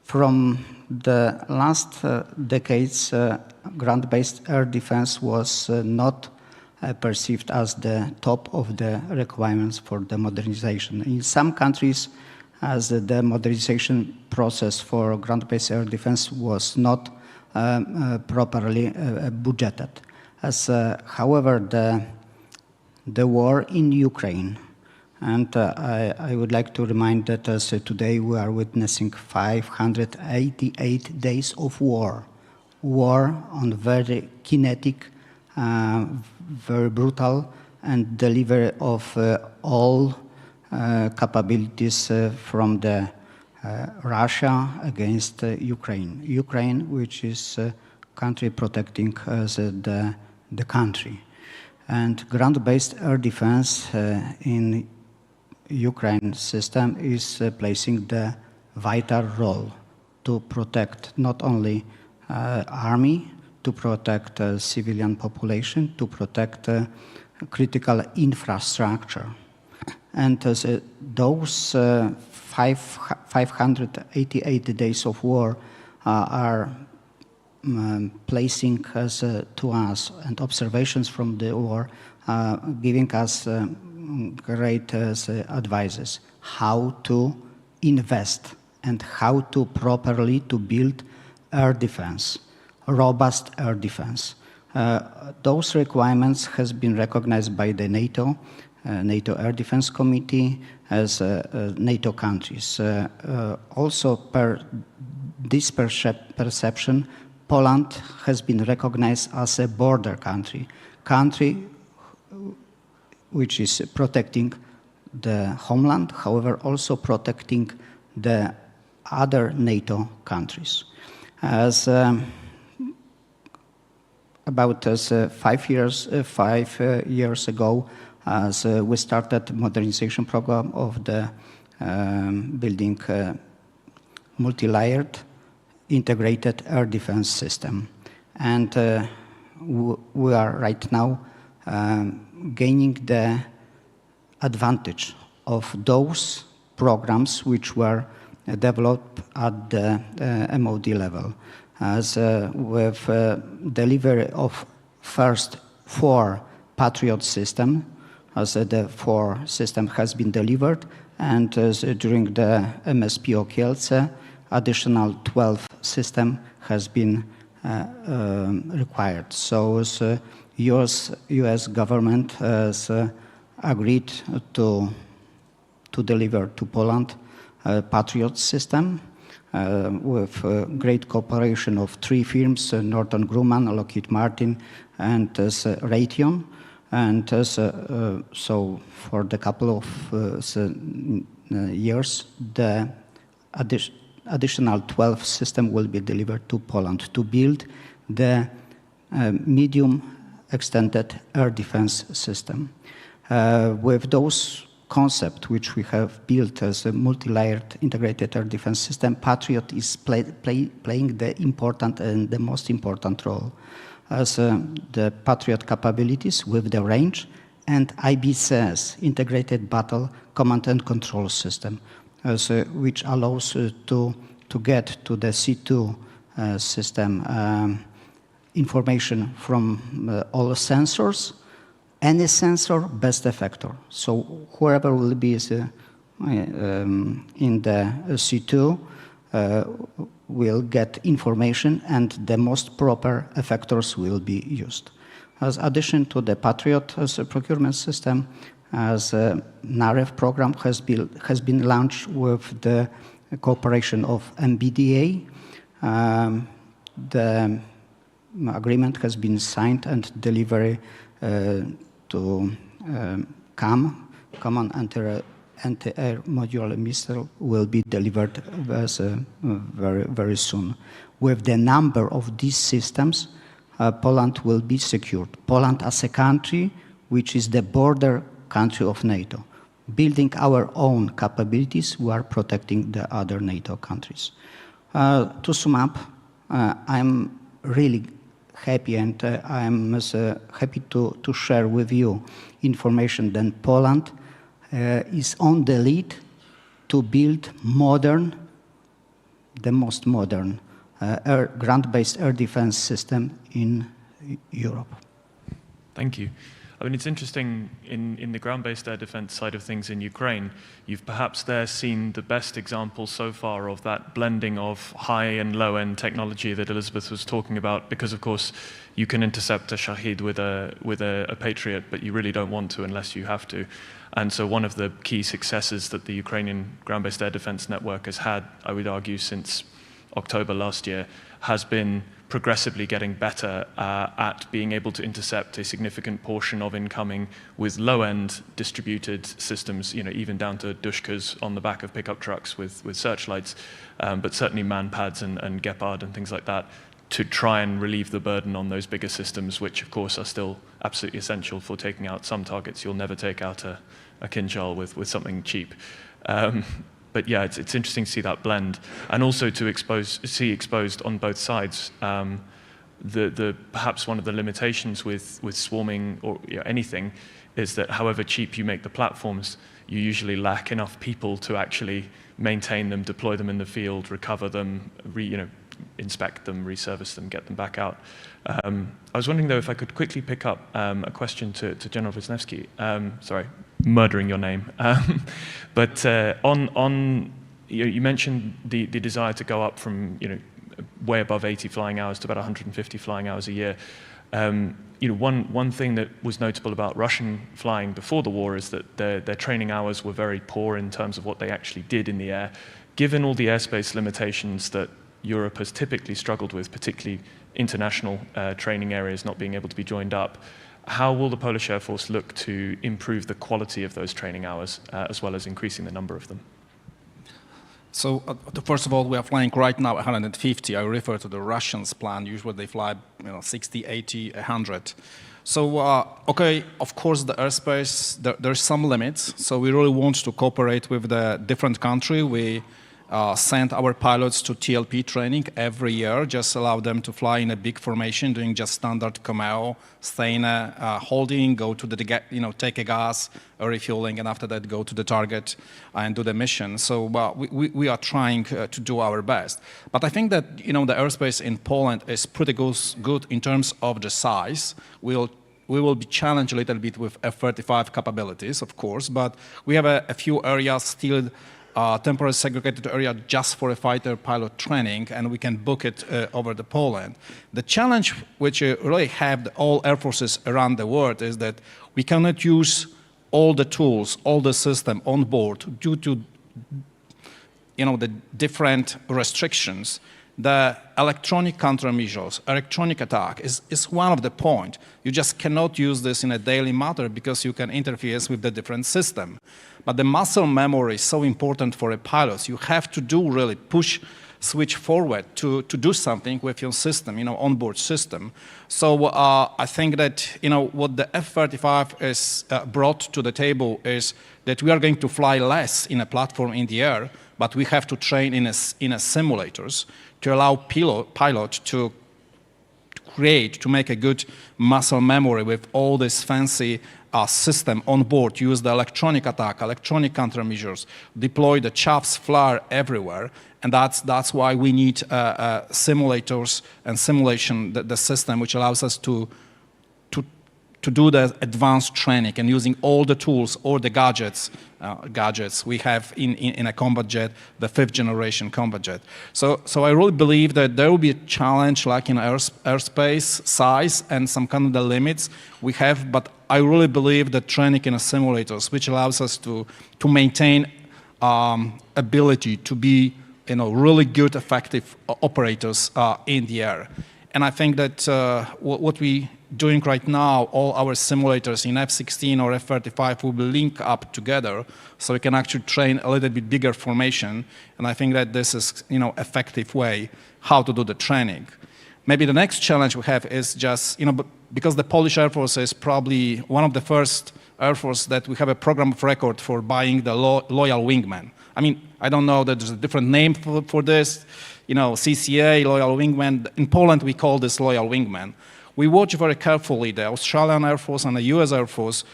from the last decades, ground-based air defense was not perceived as the top of the requirements for the modernization. In some countries, as the modernization process for ground-based air defense was not properly budgeted. However, the war in Ukraine, and I would like to remind that today we are witnessing 588 days of war on very kinetic, very brutal, and delivery of all capabilities from the Russia against Ukraine. Ukraine, which is a country protecting the country. And ground-based air defense in Ukraine system is placing the vital role to protect not only army, to protect civilian population, to protect critical infrastructure. And those 588 days of war are placing us to us, and observations from the war giving us great advices how to invest and how to properly to build air defense, robust air defense. Those requirements has been recognized by the NATO Air Defense Committee as NATO countries. Also, per this perception, Poland has been recognized as a border country which is protecting the homeland, however, also protecting the other NATO countries. As about 5 years ago, as we started modernization program of the building multi-layered integrated air defense system. And we are right now gaining the advantage of those programs which were developed at the MOD level. As with delivery of first 4 Patriot system, as the 4 system has been delivered, and during the MSPO Kielce, additional 12 system has been required. So US government has agreed to deliver to Poland a Patriot system with great cooperation of 3 firms, Northrop Grumman, Lockheed Martin, and Raytheon. And so for the couple of years, the additional 12 system will be delivered to Poland to build the medium extended air defense system. With those concepts which we have built as a multi-layered integrated air defense system, Patriot is playing the important and the most important role, as the Patriot capabilities with the range and IBCS, Integrated Battle Command and Control System, which allows to get to the C2 system information from all sensors, any sensor, best effector. So whoever will be in the C2 will get information, and the most proper effectors will be used. As addition to the Patriot as a procurement system, as a NAREV program has been launched with the cooperation of MBDA. The agreement has been signed and delivery to Common Anti-Air Modular Missile will be delivered very, very soon. With the number of these systems, Poland will be secured. Poland as a country, which is the border country of NATO. Building our own capabilities, we are protecting the other NATO countries. To sum up, I'm really happy and I'm happy to share with you information that Poland is on the lead to build the most modern ground-based air defense system in Europe. Thank you. I mean, it's interesting in the ground-based air defense side of things in Ukraine, you've perhaps there seen the best example so far of that blending of high and low-end technology that Elizabeth was talking about, because of course you can intercept a Shahid with a Patriot, but you really don't want to unless you have to. And so one of the key successes that the Ukrainian ground-based air defense network has had, I would argue, since October last year, has been progressively getting better at being able to intercept a significant portion of incoming with low-end distributed systems, you know, even down to Dushkas on the back of pickup trucks with searchlights, but certainly manpads and Gepard and things like that, to try and relieve the burden on those bigger systems, which of course are still absolutely essential for taking out some targets. You'll never take out a Kinjal with something cheap. But yeah, it's interesting to see that blend, and also to see exposed on both sides perhaps one of the limitations with swarming or anything is that however cheap you make the platforms, you usually lack enough people to actually maintain them, deploy them in the field, recover them, inspect them, reservice them, get them back out. I was wondering though if I could quickly pick up a question to General Wisniewski. Sorry, murdering your name. But you mentioned the desire to go up from way above 80 flying hours to about 150 flying hours a year. One thing that was notable about Russian flying before the war is that their training hours were very poor in terms of what they actually did in the air. Given all the airspace limitations that Europe has typically struggled with, particularly international training areas not being able to be joined up, how will the Polish Air Force look to improve the quality of those training hours as well as increasing the number of them? So first of all, we are flying right now 150. I refer to the Russians' plan. Usually they fly 60, 80, 100. So, okay, of course, the airspace, there's some limits. So we really want to cooperate with the different country. We send our pilots to TLP training every year, just allow them to fly in a big formation, doing just standard Cameo, stay in a holding, go to the, take a gas, a refueling, and after that go to the target and do the mission. So we are trying to do our best. But I think that, the airspace in Poland is pretty good in terms of the size. We will be challenged a little bit with F-35 capabilities, of course, but we have a few areas still temporary segregated area just for a fighter pilot training, and we can book it over the Poland. The challenge which really have all air forces around the world is that we cannot use all the tools, all the system on board due to the different restrictions. The electronic countermeasures, electronic attack is one of the point. You just cannot use this in a daily matter because you can interfere with the different system. But the muscle memory is so important for a pilot. You have to really switch forward to do something with your system, onboard system. So I think that, what the F-35 is brought to the table is that we are going to fly less in a platform in the air, but we have to train in a simulators to allow pilot to make a good muscle memory with all this fancy system on board, use the electronic attack, electronic countermeasures, deploy the chaffs flare everywhere, and that's why we need simulators and simulation, the system which allows us to do the advanced training and using all the tools, all the gadgets we have in a combat jet, the 5th generation combat jet. So I really believe that there will be a challenge like in airspace size and some kind of the limits we have, but I really believe that training in a simulators, which allows us to maintain ability to be really good, effective operators in the air. And I think that what we're doing right now, all our simulators in F-16 or F-35 will be linked up together so we can actually train a little bit bigger formation. And I think that this is effective way how to do the training. Maybe the next challenge we have is just, because the Polish Air Force is probably one of the first Air Force that we have a program of record for buying the loyal wingman. I mean, I don't know that there's a different name for this, CCA, loyal wingman. In Poland, we call this loyal wingman. We watch very carefully the Australian Air Force and the US Air Force,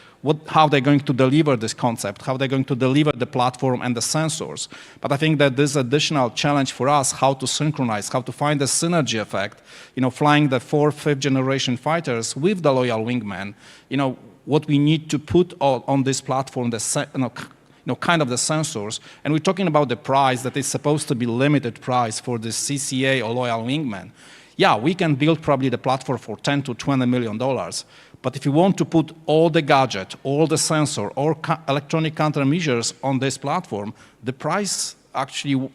how they're going to deliver this concept, how they're going to deliver the platform and the sensors. But I think that this additional challenge for us, how to synchronize, how to find the synergy effect, flying the 4th, 5th generation fighters with the loyal wingman, what we need to put on this platform, kind of the sensors. And we're talking about the price that is supposed to be limited price for the CCA or loyal wingman. Yeah, we can build probably the platform for $10 to $20 million. But if you want to put all the gadget, all the sensor, or electronic countermeasures on this platform, the price actually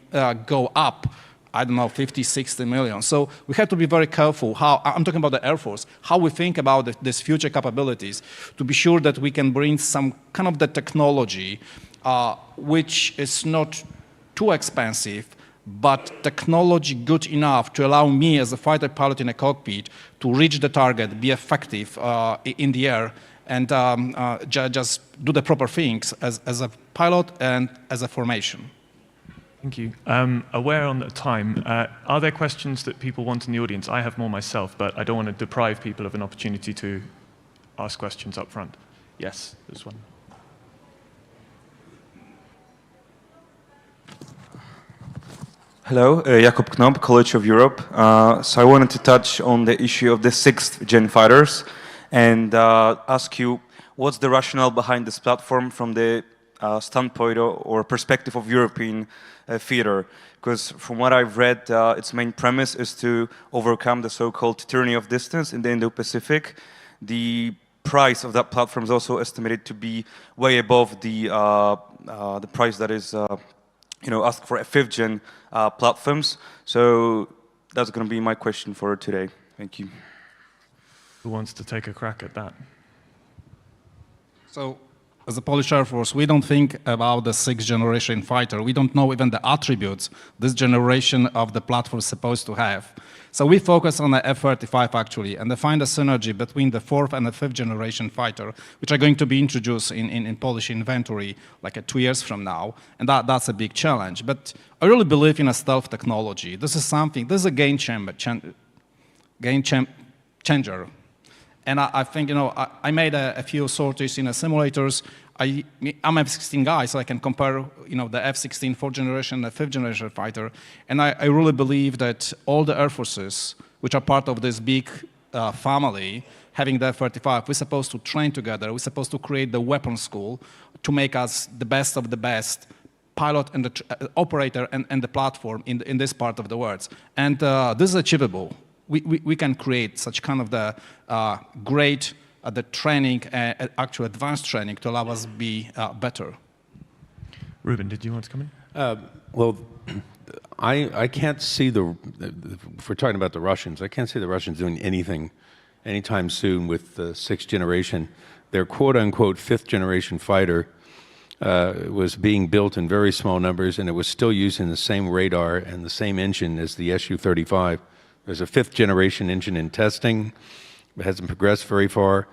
go up, I don't know, 50, 60 million. So we have to be very careful how, I'm talking about the Air Force, how we think about these future capabilities to be sure that we can bring some kind of the technology which is not too expensive, but technology good enough to allow me as a fighter pilot in a cockpit to reach the target, be effective in the air, and just do the proper things as a pilot and as a formation. Thank you. Aware on the time, are there questions that people want in the audience? I have more myself, but I don't want to deprive people of an opportunity to ask questions up front. Yes, there's one. Hello, Jakub Knop, College of Europe. So I wanted to touch on the issue of the 6th gen fighters and ask you, what's the rationale behind this platform from the standpoint or perspective of European theater? Because from what I've read, its main premise is to overcome the so-called tyranny of distance in the Indo-Pacific. The price of that platform is also estimated to be way above the price that is asked for a 5th gen platforms. So that's going to be my question for today. Thank you. Who wants to take a crack at that? So, as a Polish Air Force, we don't think about the 6th generation fighter. We don't know even the attributes this generation of the platform is supposed to have. So we focus on the F-35 actually, and find a synergy between the 4th and the 5th generation fighter, which are going to be introduced in Polish inventory like 2 years from now, and that's a big challenge. But I really believe in a stealth technology. This is a game changer. And I think, I made a few sorties in simulators. I'm a F-16 guy, so I can compare, the F-16 4th generation, the 5th generation fighter. And I really believe that all the Air Forces, which are part of this big family, having the F-35, we're supposed to train together. We're supposed to create the weapon school to make us the best of the best pilot and the operator and the platform in this part of the world. And this is achievable. We can create such kind of the great the training, actual advanced training to allow us be better. Ruben, did you want to come in? Well, I can't see if we're talking about the Russians, I can't see the Russians doing anything anytime soon with the 6th generation. Their quote-unquote 5th generation fighter was being built in very small numbers, and it was still using the same radar and the same engine as the Su-35. There's a 5th generation engine in testing. It hasn't progressed very far.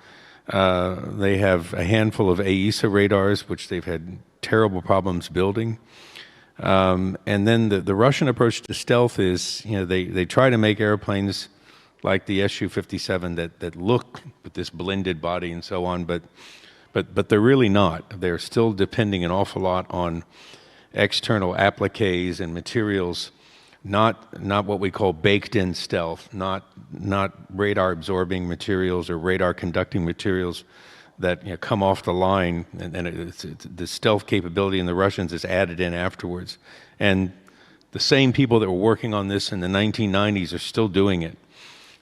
They have a handful of AESA radars, which they've had terrible problems building. And then the Russian approach to stealth is, they try to make airplanes like the Su-57 that look with this blended body and so on, but they're really not. They're still depending an awful lot on external appliques and materials, not what we call baked-in stealth, not radar absorbing materials or radar conducting materials that come off the line, and the stealth capability in the Russians is added in afterwards. And the same people that were working on this in the 1990s are still doing it.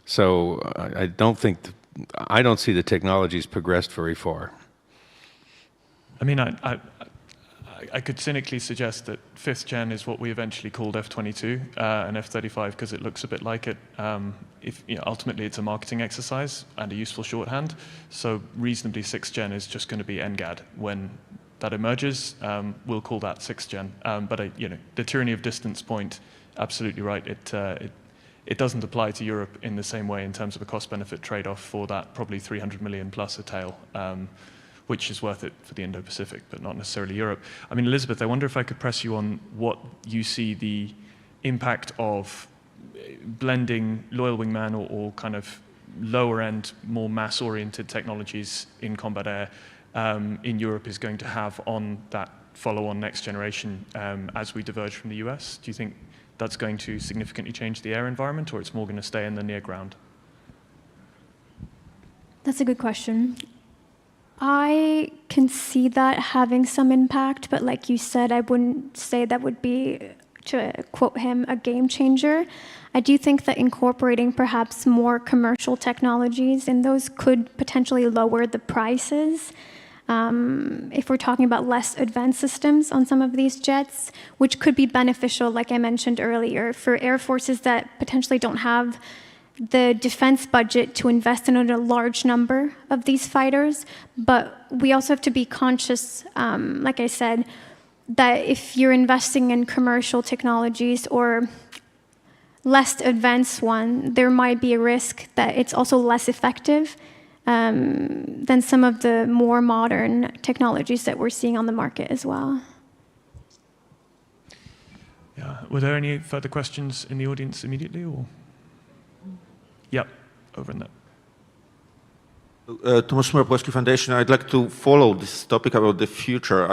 So I don't see the technologies progressed very far. I mean, I could cynically suggest that 5th gen is what we eventually called F-22 and F-35 because it looks a bit like it. Ultimately, it's a marketing exercise and a useful shorthand. So reasonably, 6th gen is just going to be NGAD. When that emerges, we'll call that 6th gen. But the tyranny of distance point, absolutely right. It doesn't apply to Europe in the same way in terms of a cost-benefit trade-off for that probably 300 million plus a tail. Which is worth it for the Indo-Pacific, but not necessarily Europe. I mean, Elizabeth, I wonder if I could press you on what you see the impact of blending Loyal Wingman or kind of lower-end, more mass-oriented technologies in combat air in Europe is going to have on that follow-on next generation as we diverge from the US. Do you think that's going to significantly change the air environment, or it's more going to stay in the near ground? That's a good question. I can see that having some impact, but like you said, I wouldn't say that would be, to quote him, a game changer. I do think that incorporating perhaps more commercial technologies in those could potentially lower the prices. If we're talking about less advanced systems on some of these jets, which could be beneficial, like I mentioned earlier, for air forces that potentially don't have the defense budget to invest in a large number of these fighters. But we also have to be conscious, like I said, that if you're investing in commercial technologies or less advanced one, there might be a risk that it's also less effective than some of the more modern technologies that we're seeing on the market as well. Yeah. Were there any further questions in the audience immediately, or? Yep, over in there. Tomasz Szmyr, Polski Foundation. I'd like to follow this topic about the future.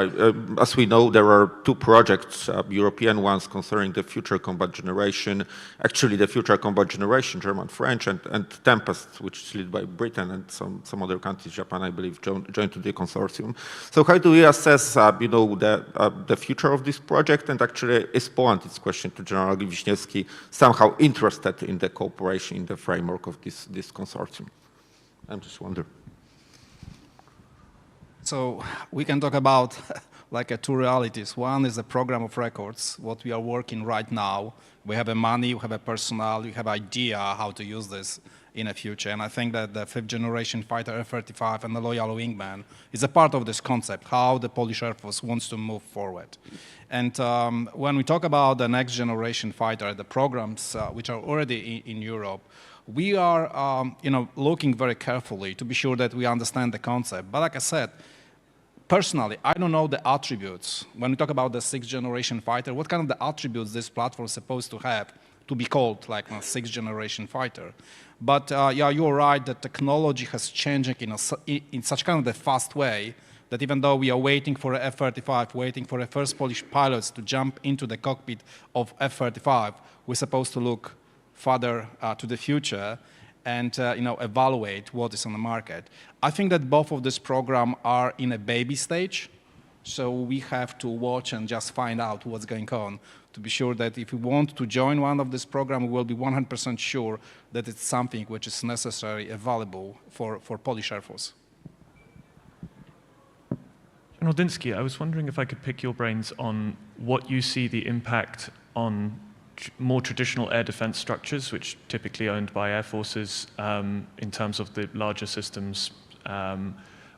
As we know, there are two projects, European ones concerning the future combat generation, actually the future combat generation, German, French, and Tempest, which is led by Britain and some other countries, Japan, I believe, joined to the consortium. So how do we assess, the future of this project? And actually, is Poland, this question to General Wiśniewski, somehow interested in the cooperation in the framework of this consortium? I'm just wondering. So we can talk about two realities. One is the program of records, what we are working right now. We have money, we have personnel, we have idea how to use this in the future. And I think that the 5th generation fighter F-35 and the Loyal Wingman is a part of this concept, how the Polish Air Force wants to move forward. And when we talk about the next generation fighter, the programs which are already in Europe, we are looking very carefully to be sure that we understand the concept. But like I said, personally, I don't know the attributes. When we talk about the 6th generation fighter, what kind of the attributes this platform is supposed to have to be called like a 6th generation fighter? But yeah, you're right that technology has changed in such kind of a fast way that even though we are waiting for F-35, waiting for the first Polish pilots to jump into the cockpit of F-35, we're supposed to look further to the future and evaluate what is on the market. I think that both of this program are in a baby stage, so we have to watch and just find out what's going on to be sure that if we want to join one of this program, we will be 100% sure that it's something which is necessary, available for Polish Air Force. General Dinsky, I was wondering if I could pick your brains on what you see the impact on more traditional air defense structures, which typically owned by air forces in terms of the larger systems,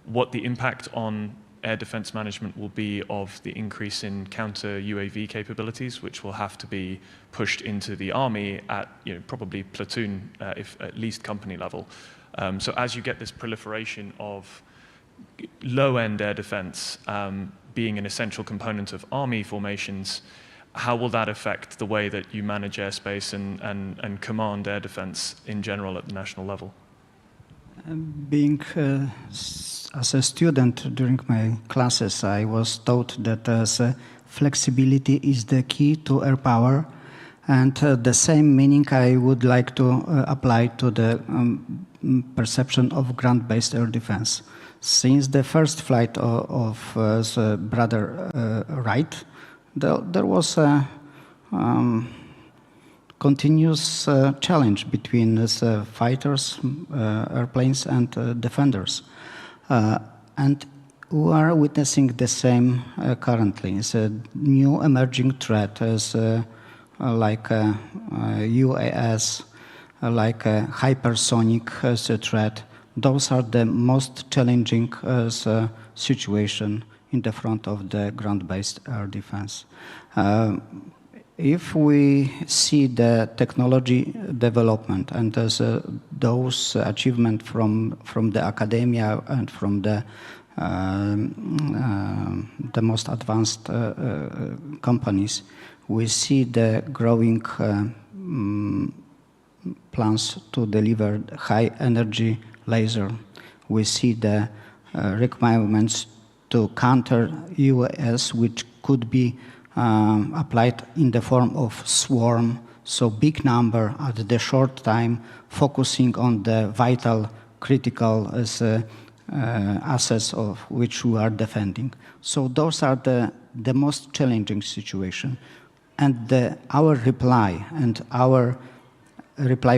what the impact on air defense management will be of the increase in counter UAV capabilities, which will have to be pushed into the army at probably platoon, if at least company level. So as you get this proliferation of low-end air defense being an essential component of army formations, how will that affect the way that you manage airspace and command air defense in general at the national level? Being as a student during my classes, I was taught that flexibility is the key to air power, and the same meaning I would like to apply to the perception of ground-based air defense. Since the first flight of the brother Wright, there was a continuous challenge between fighters, airplanes, and defenders. And We are witnessing the same currently. It's a new emerging threat as like UAS, like a hypersonic as a threat. Those are the most challenging situation in the front of the ground-based air defense. If we see the technology development and those achievements from the academia and from the most advanced companies, we see the growing plans to deliver high energy laser. We see the requirements to counter UAS, which could be applied in the form of swarm, so big number at the short time, focusing on the vital, critical assets of which we are defending. So those are the most challenging situation. And our reply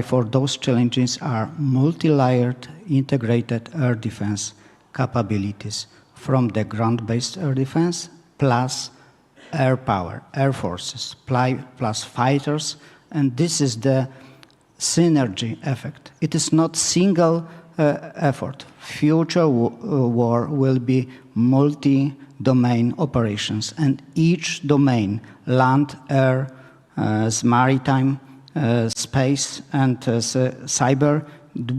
for those challenges are multi-layered, integrated air defense capabilities from the ground-based air defense plus air power, air forces, plus fighters, and this is the synergy effect. It is not single effort. Future war will be multi-domain operations, and each domain, land, air, maritime, space, and cyber,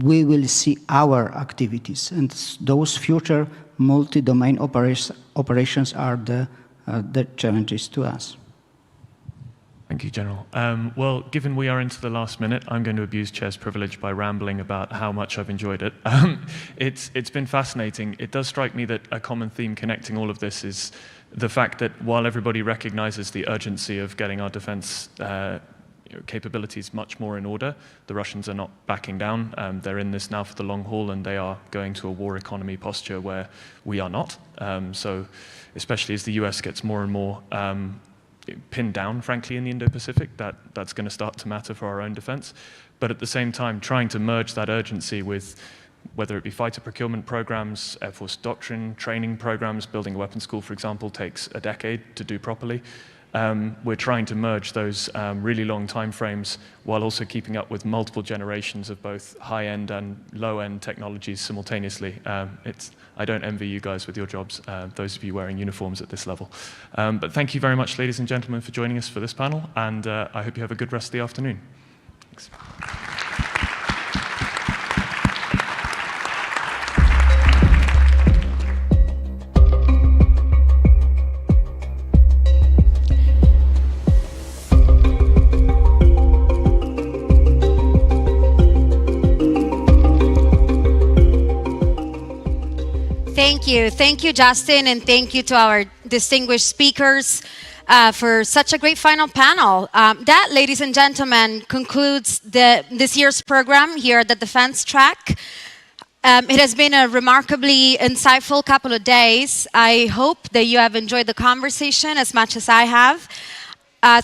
we will see our activities, and those future multi-domain operations are the challenges to us. Thank you, General. Well, given we are into the last minute, I'm going to abuse Chair's privilege by rambling about how much I've enjoyed it. It's been fascinating. It does strike me that a common theme connecting all of this is the fact that while everybody recognizes the urgency of getting our defense capabilities much more in order, the Russians are not backing down. They're in this now for the long haul, and they are going to a war economy posture where we are not. So especially as the US gets more and more pinned down, frankly, in the Indo-Pacific, that's going to start to matter for our own defense. But at the same time, trying to merge that urgency with whether it be fighter procurement programs, Air Force doctrine, training programs, building a weapons school, for example, takes a decade to do properly. We're trying to merge those really long time frames while also keeping up with multiple generations of both high-end and low-end technologies simultaneously. I don't envy you guys with your jobs, those of you wearing uniforms at this level. But thank you very much, ladies and gentlemen, for joining us for this panel, and I hope you have a good rest of the afternoon. Thanks. Thank you, Justin, and thank you to our distinguished speakers for such a great final panel. That, ladies and gentlemen, concludes this year's program here at the Defense Track. It has been a remarkably insightful couple of days. I hope that you have enjoyed the conversation as much as I have.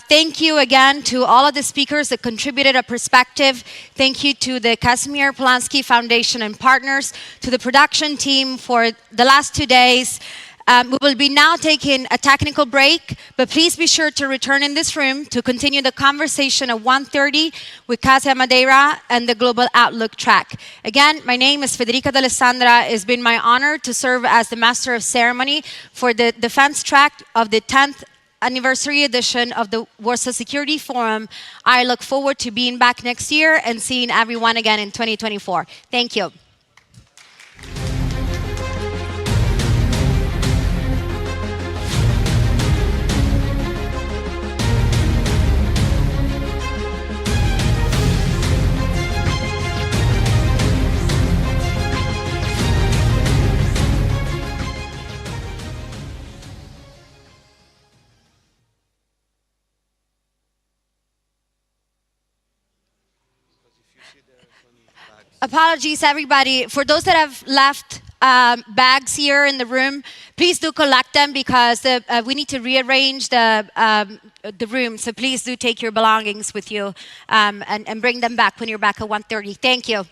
Thank you again to all of the speakers that contributed a perspective. Thank you to the Casimir Polanski Foundation and partners, to the production team for the last 2 days. We will be now taking a technical break, but please be sure to return in this room to continue the conversation at 1:30 with Kasia Madeira and the Global Outlook track. Again, my name is Federica D'Alessandra. It's been my honor to serve as the Master of Ceremony for the Defense Track of the 10th anniversary edition of the Warsaw Security Forum. I look forward to being back next year and seeing everyone again in 2024. Thank you. Apologies, everybody. For those that have left bags here in the room, please do collect them because we need to rearrange the room. So please do take your belongings with you and bring them back when you're back at 1:30. Thank you.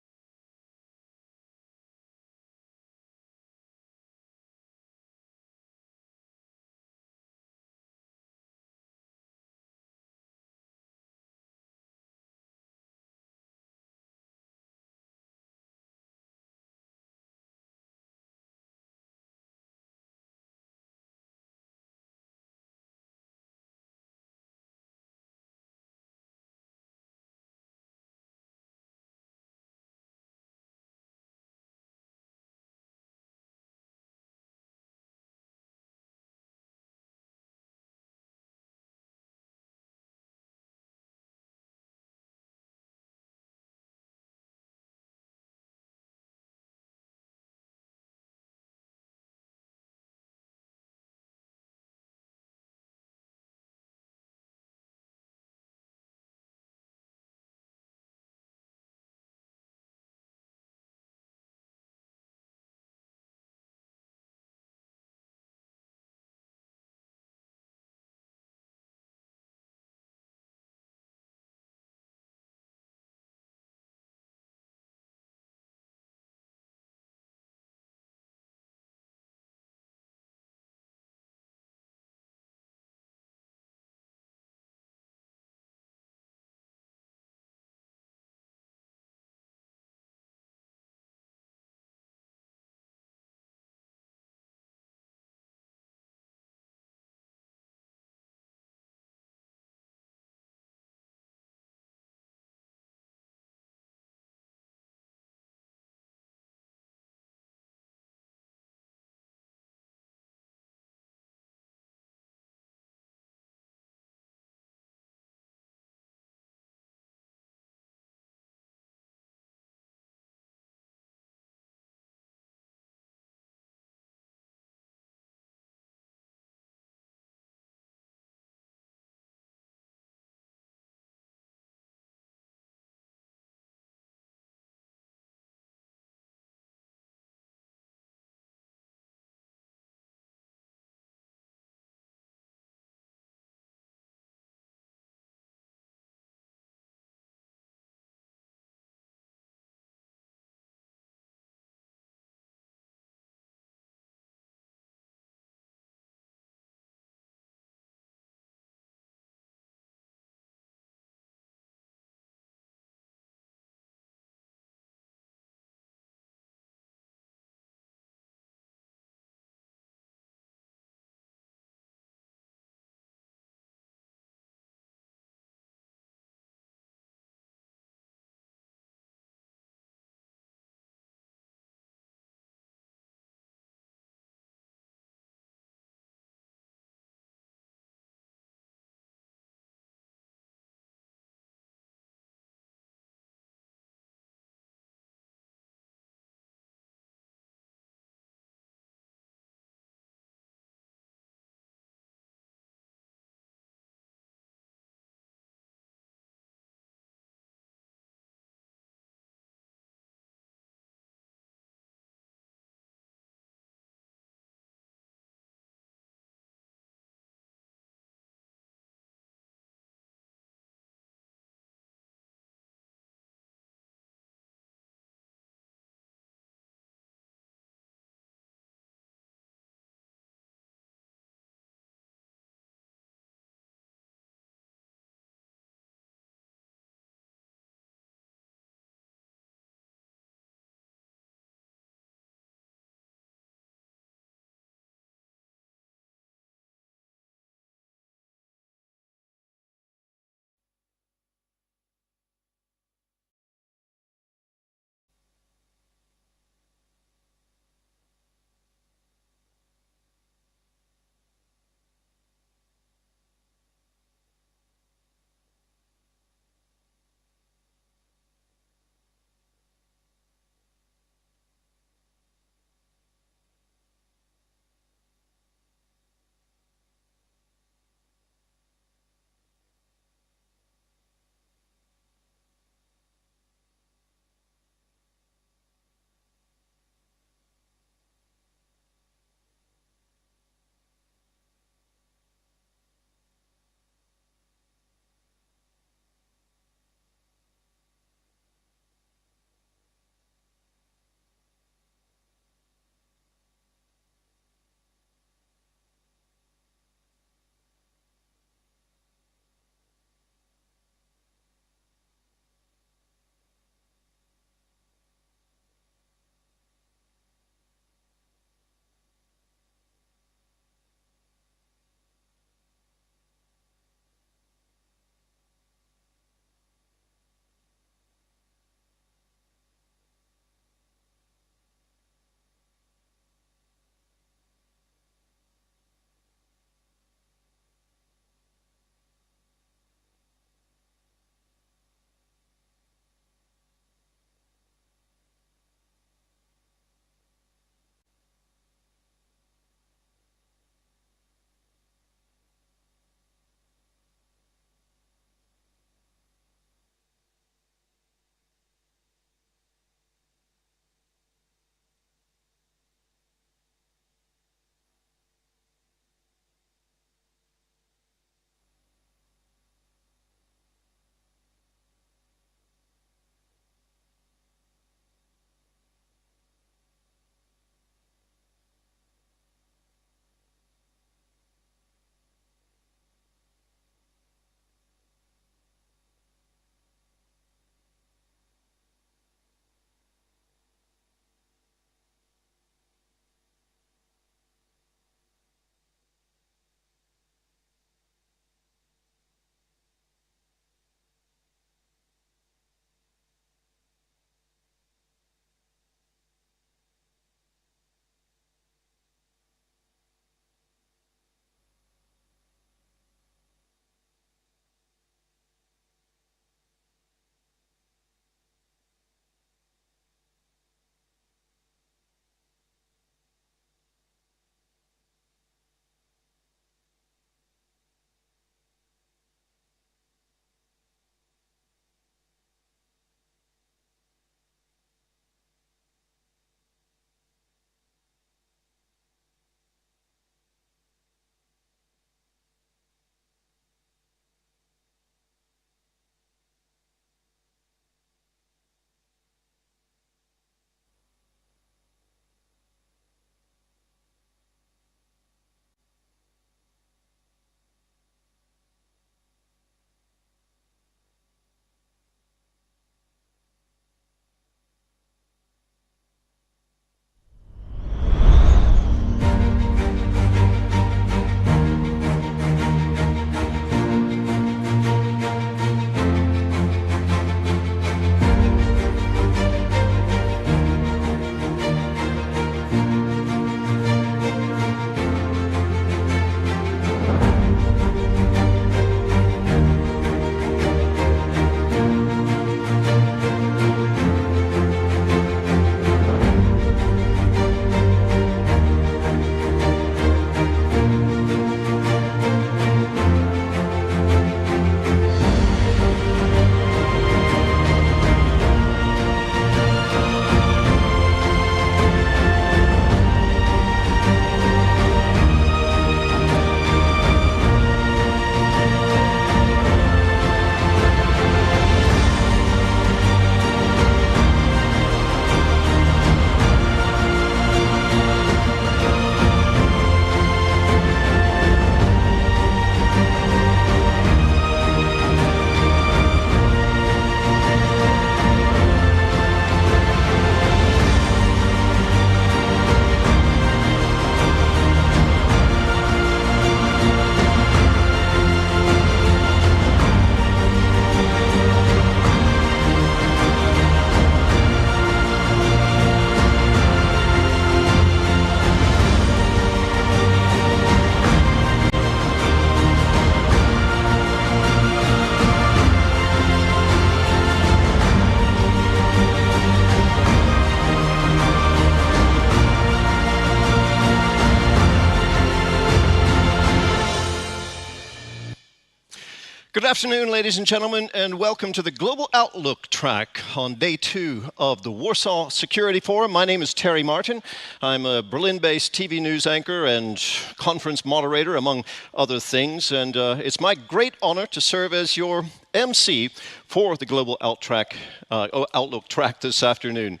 Good afternoon, ladies and gentlemen, and welcome to the Global Outlook track on day 2 of the Warsaw Security Forum. My name is Terry Martin. I'm a Berlin-based TV news anchor and conference moderator, among other things, and it's my great honor to serve as your MC for the Global Outlook track this afternoon.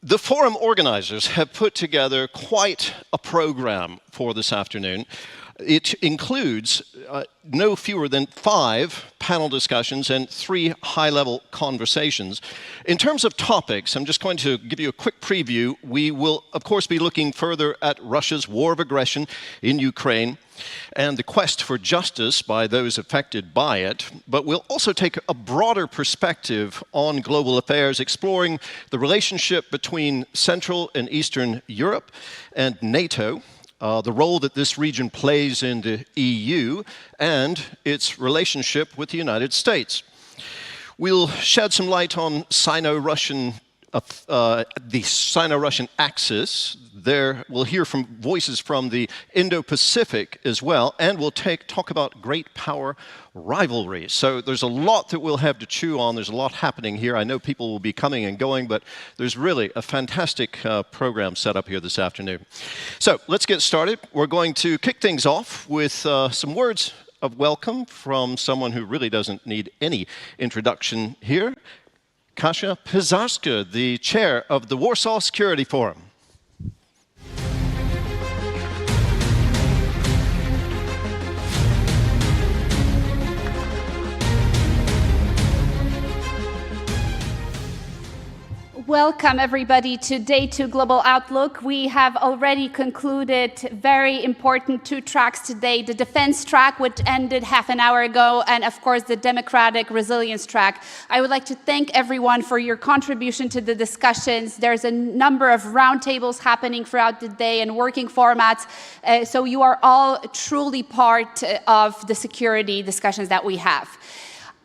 The forum organizers have put together quite a program for this afternoon. It includes no fewer than 5 panel discussions and 3 high-level conversations. In terms of topics, I'm just going to give you a quick preview. We will, of course, be looking further at Russia's war of aggression in Ukraine and the quest for justice by those affected by it. But we'll also take a broader perspective on global affairs, exploring the relationship between Central and Eastern Europe and NATO, the role that this region plays in the EU, and its relationship with the United States. We'll shed some light on Sino-Russian, the Sino-Russian axis. There we'll hear from voices from the Indo-Pacific as well, and we'll talk about great power rivalry. So there's a lot that we'll have to chew on. There's a lot happening here. I know people will be coming and going, but there's really a fantastic program set up here this afternoon. So let's get started. We're going to kick things off with some words of welcome from someone who really doesn't need any introduction here. Kasia Pizarska, the chair of the Warsaw Security Forum. Welcome, everybody, to Day 2 Global Outlook. We have already concluded very important 2 tracks today, the defense track, which ended half an hour ago, and of course, the democratic resilience track. I would like to thank everyone for your contribution to the discussions. There's a number of roundtables happening throughout the day and working formats, so you are all truly part of the security discussions that we have.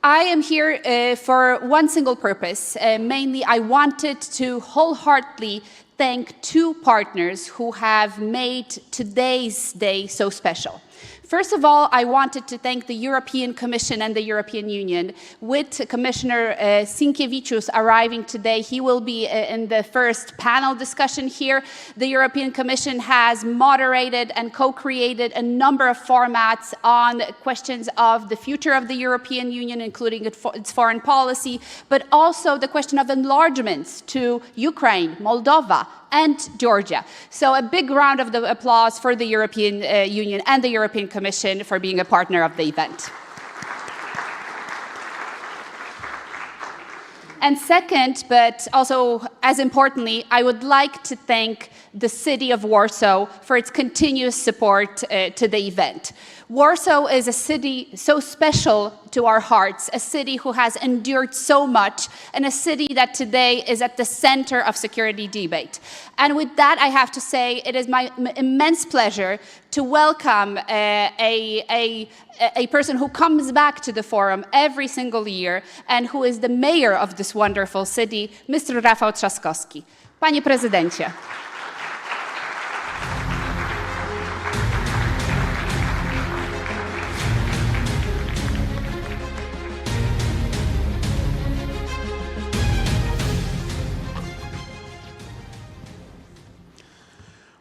I am here for one single purpose. Mainly, I wanted to wholeheartedly thank 2 partners who have made today's day so special. First of all, I wanted to thank the European Commission and the European Union. With Commissioner Sinkiewicz arriving today, he will be in the first panel discussion here. The European Commission has moderated and co-created a number of formats on questions of the future of the European Union, including its foreign policy, but also the question of enlargements to Ukraine, Moldova, and Georgia. So a big round of applause for the European Union and the European Commission for being a partner of the event. And second, but also as importantly, I would like to thank the city of Warsaw for its continuous support to the event. Warsaw is a city so special to our hearts, a city who has endured so much, and a city that today is at the center of security debate. And with that, I have to say it is my immense pleasure to welcome a person who comes back to the forum every single year and who is the mayor of this wonderful city, Mr. Rafał Trzaskowski. Panie prezydencie.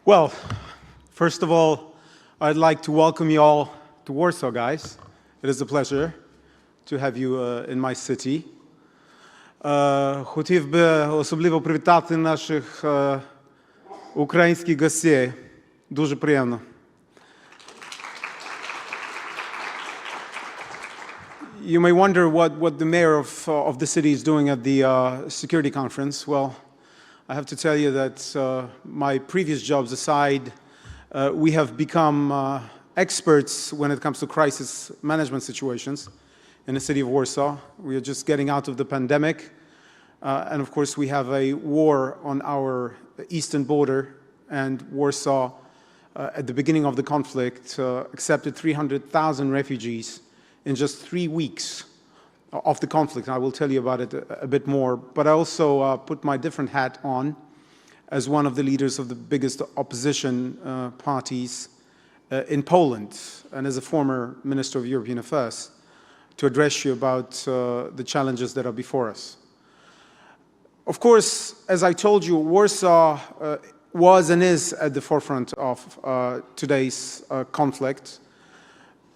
Well, first of all, I'd like to welcome you all to Warsaw, guys. It is a pleasure to have you in my city. Хотів би особливо привітати наших українських гостей. Дуже приємно. You may wonder what the mayor of the city is doing at the security conference. Well, I have to tell you that my previous jobs aside, we have become experts when it comes to crisis management situations in the city of Warsaw. We are just getting out of the pandemic. And of course, we have a war on our eastern border. And Warsaw, at the beginning of the conflict, accepted 300,000 refugees in just 3 weeks of the conflict. I will tell you about it a bit more. But I also put my different hat on as one of the leaders of the biggest opposition parties in Poland, and as a former Minister of European Affairs, to address you about the challenges that are before us. Of course, as I told you, Warsaw was and is at the forefront of today's conflict.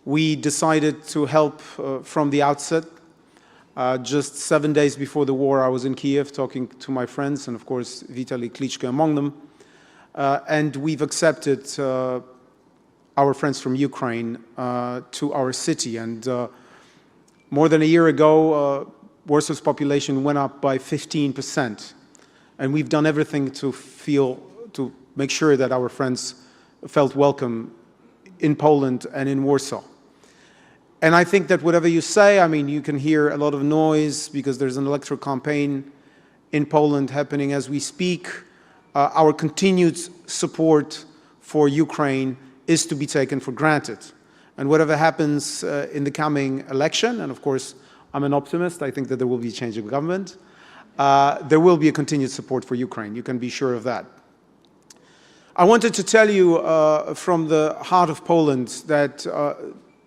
We decided to help from the outset. Just 7 days before the war, I was in Kiev talking to my friends, and of course, Vitaly Klitschko among them. And we've accepted our friends from Ukraine to our city. And more than a year ago, Warsaw's population went up by 15%. And we've done everything to make sure that our friends felt welcome in Poland and in Warsaw. And I think that whatever you say, I mean, you can hear a lot of noise because there's an electoral campaign in Poland happening as we speak. Our continued support for Ukraine is to be taken for granted. And whatever happens in the coming election, and of course, I'm an optimist, I think that there will be a change of government, there will be a continued support for Ukraine. You can be sure of that. I wanted to tell you from the heart of Poland that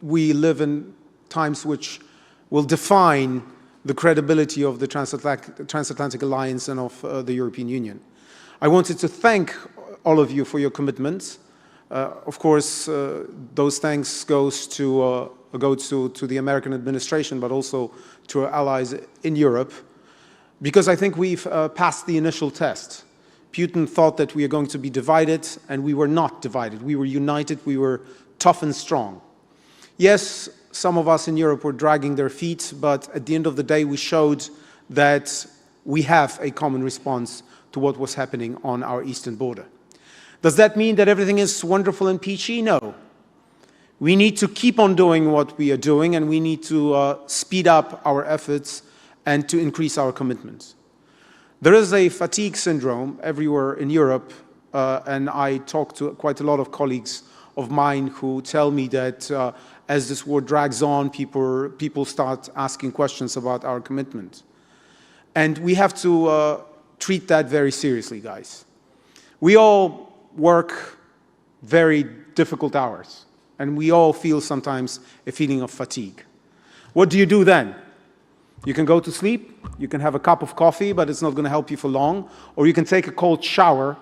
we live in times which will define the credibility of the transatlantic alliance and of the European Union. I wanted to thank all of you for your commitments. Of course, those thanks go to the American administration, but also to our allies in Europe, because I think we've passed the initial test. Putin thought that we are going to be divided, and we were not divided. We were united, we were tough and strong. Yes, some of us in Europe were dragging their feet, but at the end of the day, we showed that we have a common response to what was happening on our eastern border. Does that mean that everything is wonderful and peachy? No. We need to keep on doing what we are doing, and we need to speed up our efforts and to increase our commitments. There is a fatigue syndrome everywhere in Europe, and I talk to quite a lot of colleagues of mine who tell me that as this war drags on, people start asking questions about our commitment. And we have to treat that very seriously, guys. We all work very difficult hours, and we all feel sometimes a feeling of fatigue. What do you do then? You can go to sleep, you can have a cup of coffee, but it's not going to help you for long, or you can take a cold shower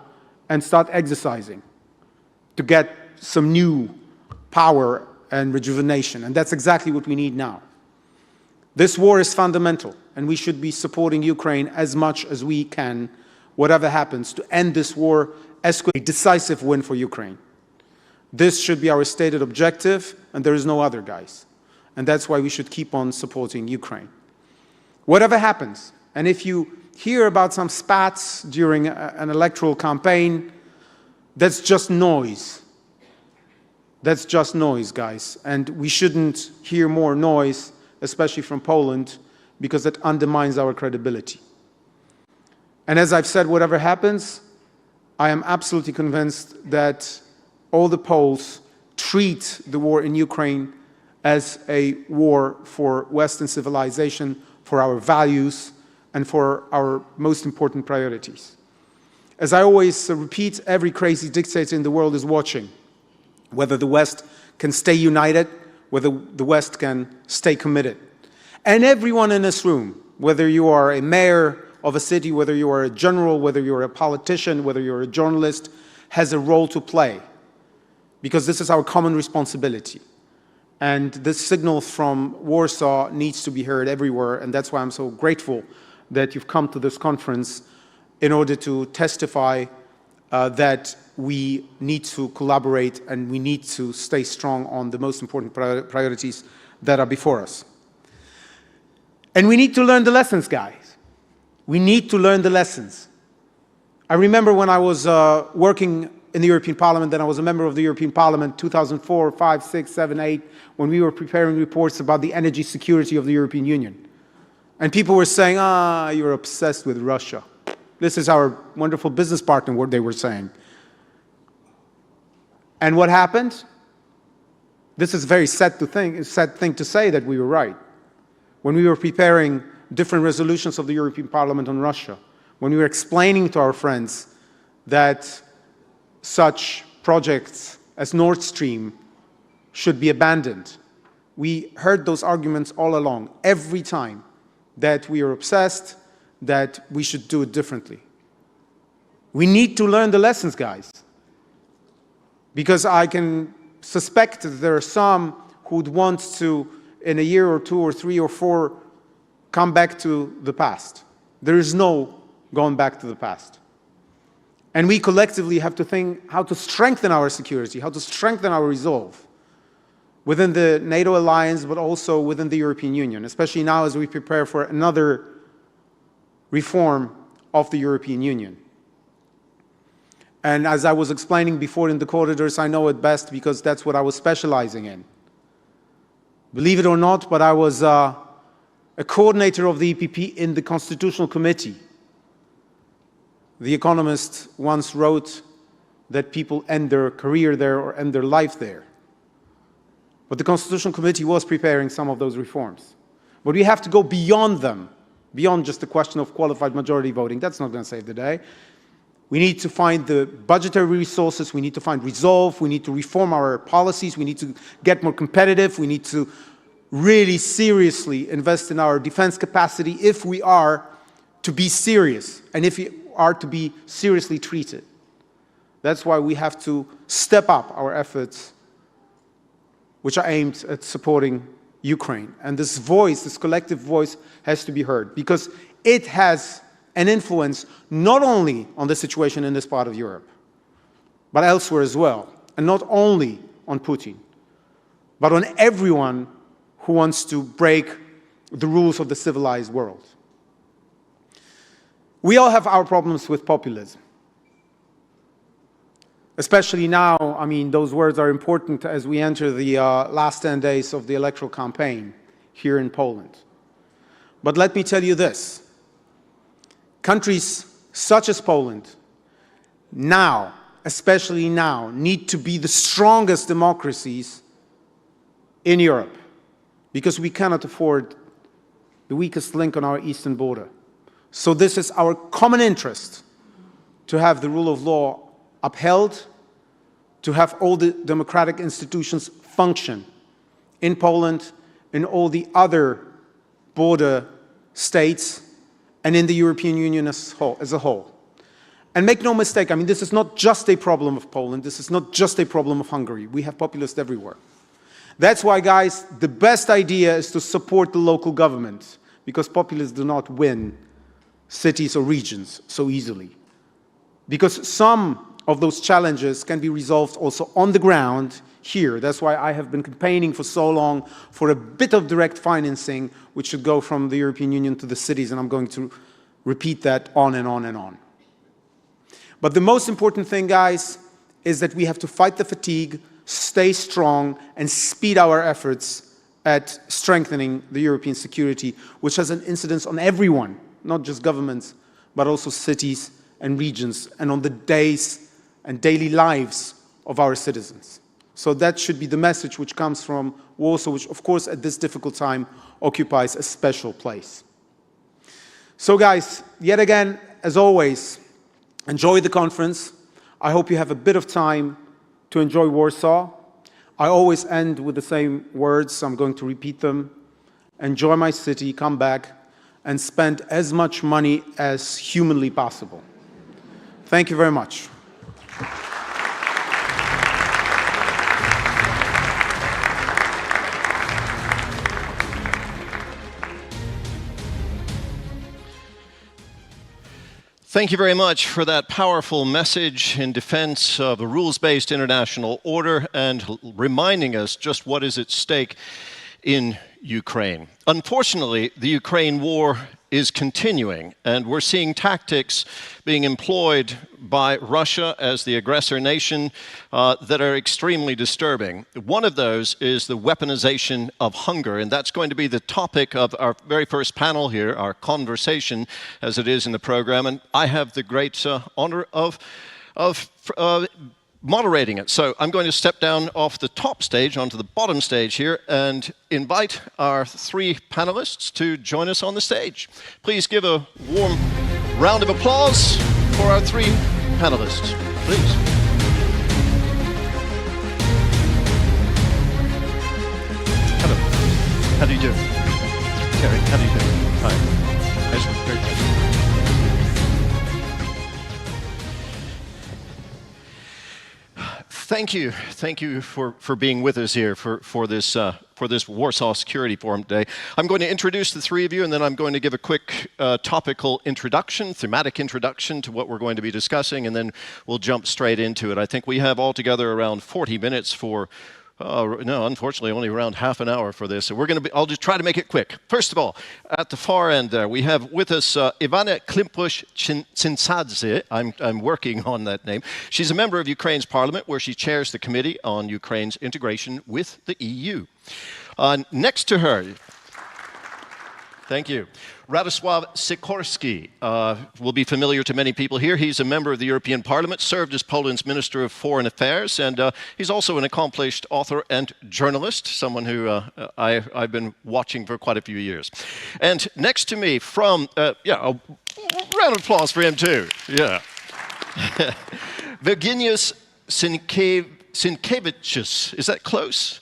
and start exercising to get some new power and rejuvenation, and that's exactly what we need now. This war is fundamental, and we should be supporting Ukraine as much as we can, whatever happens, to end this war as quickly. A decisive win for Ukraine. This should be our stated objective, and there is no other, guys. And that's why we should keep on supporting Ukraine. Whatever happens, and if you hear about some spats during an electoral campaign, that's just noise. That's just noise, guys. And we shouldn't hear more noise, especially from Poland, because it undermines our credibility. And as I've said, whatever happens, I am absolutely convinced that all the Poles treat the war in Ukraine as a war for Western civilization, for our values, and for our most important priorities. As I always repeat, every crazy dictator in the world is watching whether the West can stay united, whether the West can stay committed. And everyone in this room, whether you are a mayor of a city, whether you are a general, whether you're a politician, whether you're a journalist, has a role to play, because this is our common responsibility. And this signal from Warsaw needs to be heard everywhere, and that's why I'm so grateful that you've come to this conference in order to testify that we need to collaborate and we need to stay strong on the most important priorities that are before us. And we need to learn the lessons, guys. We need to learn the lessons. I remember when I was working in the European Parliament, then I was a member of the European Parliament, 2004, 5, 6, 7, 8, when we were preparing reports about the energy security of the European Union. And people were saying, you're obsessed with Russia. This is our wonderful business partner, what they were saying. And what happened? This is a very sad thing to say that we were right. When we were preparing different resolutions of the European Parliament on Russia, when we were explaining to our friends that such projects as Nord Stream should be abandoned, We heard those arguments all along, every time, that we are obsessed, that we should do it differently. We need to learn the lessons, guys. Because I can suspect that there are some who would want to, in a year or 2 or 3 or 4, come back to the past. There is no going back to the past. And we collectively have to think how to strengthen our security, how to strengthen our resolve within the NATO alliance, but also within the European Union, especially now as we prepare for another reform of the European Union. And as I was explaining before in the corridors, I know it best because that's what I was specializing in. Believe it or not, but I was a coordinator of the EPP in the Constitutional Committee. The Economist once wrote that people end their career there or end their life there. But the Constitutional Committee was preparing some of those reforms. But we have to go beyond them, beyond just the question of qualified majority voting. That's not going to save the day. We need to find the budgetary resources, we need to find resolve, we need to reform our policies, we need to get more competitive, we need to really seriously invest in our defense capacity if we are to be serious and if we are to be seriously treated. That's why we have to step up our efforts, which are aimed at supporting Ukraine. And this voice, this collective voice, has to be heard because it has an influence not only on the situation in this part of Europe, but elsewhere as well. And not only on Putin, but on everyone who wants to break the rules of the civilized world. We all have our problems with populism. Especially now, I mean, those words are important as we enter the last 10 days of the electoral campaign here in Poland. But let me tell you this. Countries such as Poland now, especially now, need to be the strongest democracies in Europe because we cannot afford the weakest link on our eastern border. So this is our common interest to have the rule of law upheld, to have all the democratic institutions function in Poland, in all the other border states, and in the European Union as a whole. And make no mistake, I mean, this is not just a problem of Poland, this is not just a problem of Hungary. We have populists everywhere. That's why, guys, the best idea is to support the local government, because populists do not win cities or regions so easily. Because some of those challenges can be resolved also on the ground here. That's why I have been campaigning for so long for a bit of direct financing, which should go from the European Union to the cities, and I'm going to repeat that on and on and on. But the most important thing, guys, is that we have to fight the fatigue, stay strong, and speed our efforts at strengthening the European security, which has an incidence on everyone, not just governments, but also cities and regions, and on the days and daily lives of our citizens. So that should be the message which comes from Warsaw, which, of course, at this difficult time, occupies a special place. So, guys, yet again, as always, enjoy the conference. I hope you have a bit of time to enjoy Warsaw. I always end with the same words, so I'm going to repeat them. Enjoy my city, come back, and spend as much money as humanly possible. Thank you very much. Thank you very much for that powerful message in defense of a rules-based international order and reminding us just what is at stake in Ukraine. Unfortunately, the Ukraine war is continuing, and we're seeing tactics being employed by Russia as the aggressor nation that are extremely disturbing. One of those is the weaponization of hunger, and that's going to be the topic of our very first panel here, our conversation, as it is in the program, and I have the great honor of moderating it. So I'm going to step down off the top stage onto the bottom stage here and invite our three panelists to join us on the stage. Please give a warm round of applause for our three panelists, please. Hello. how do you do? Terry, how do you do? Hi. Nice to meet you. Thank you for being with us here for this Warsaw Security Forum today. I'm going to introduce the three of you, and then I'm going to give a quick topical introduction, thematic introduction to what we're going to be discussing, and then we'll jump straight into it. I think we have altogether around 40 minutes for. No, unfortunately, only around half an hour for this. So I'll just try to make it quick. First of all, at the far end there, we have with us Ivana Klimpush-Tsintsadze. I'm working on that name. She's a member of Ukraine's parliament, where she chairs the Committee on Ukraine's integration with the EU. Next to her, thank you, Radosław Sikorski will be familiar to many people here. He's a member of the European Parliament, served as Poland's Minister of Foreign Affairs, and he's also an accomplished author and journalist, someone who I've been watching for quite a few years. And next to me from, a round of applause for him too, yeah. Virginijus Sinkevičius, is that close?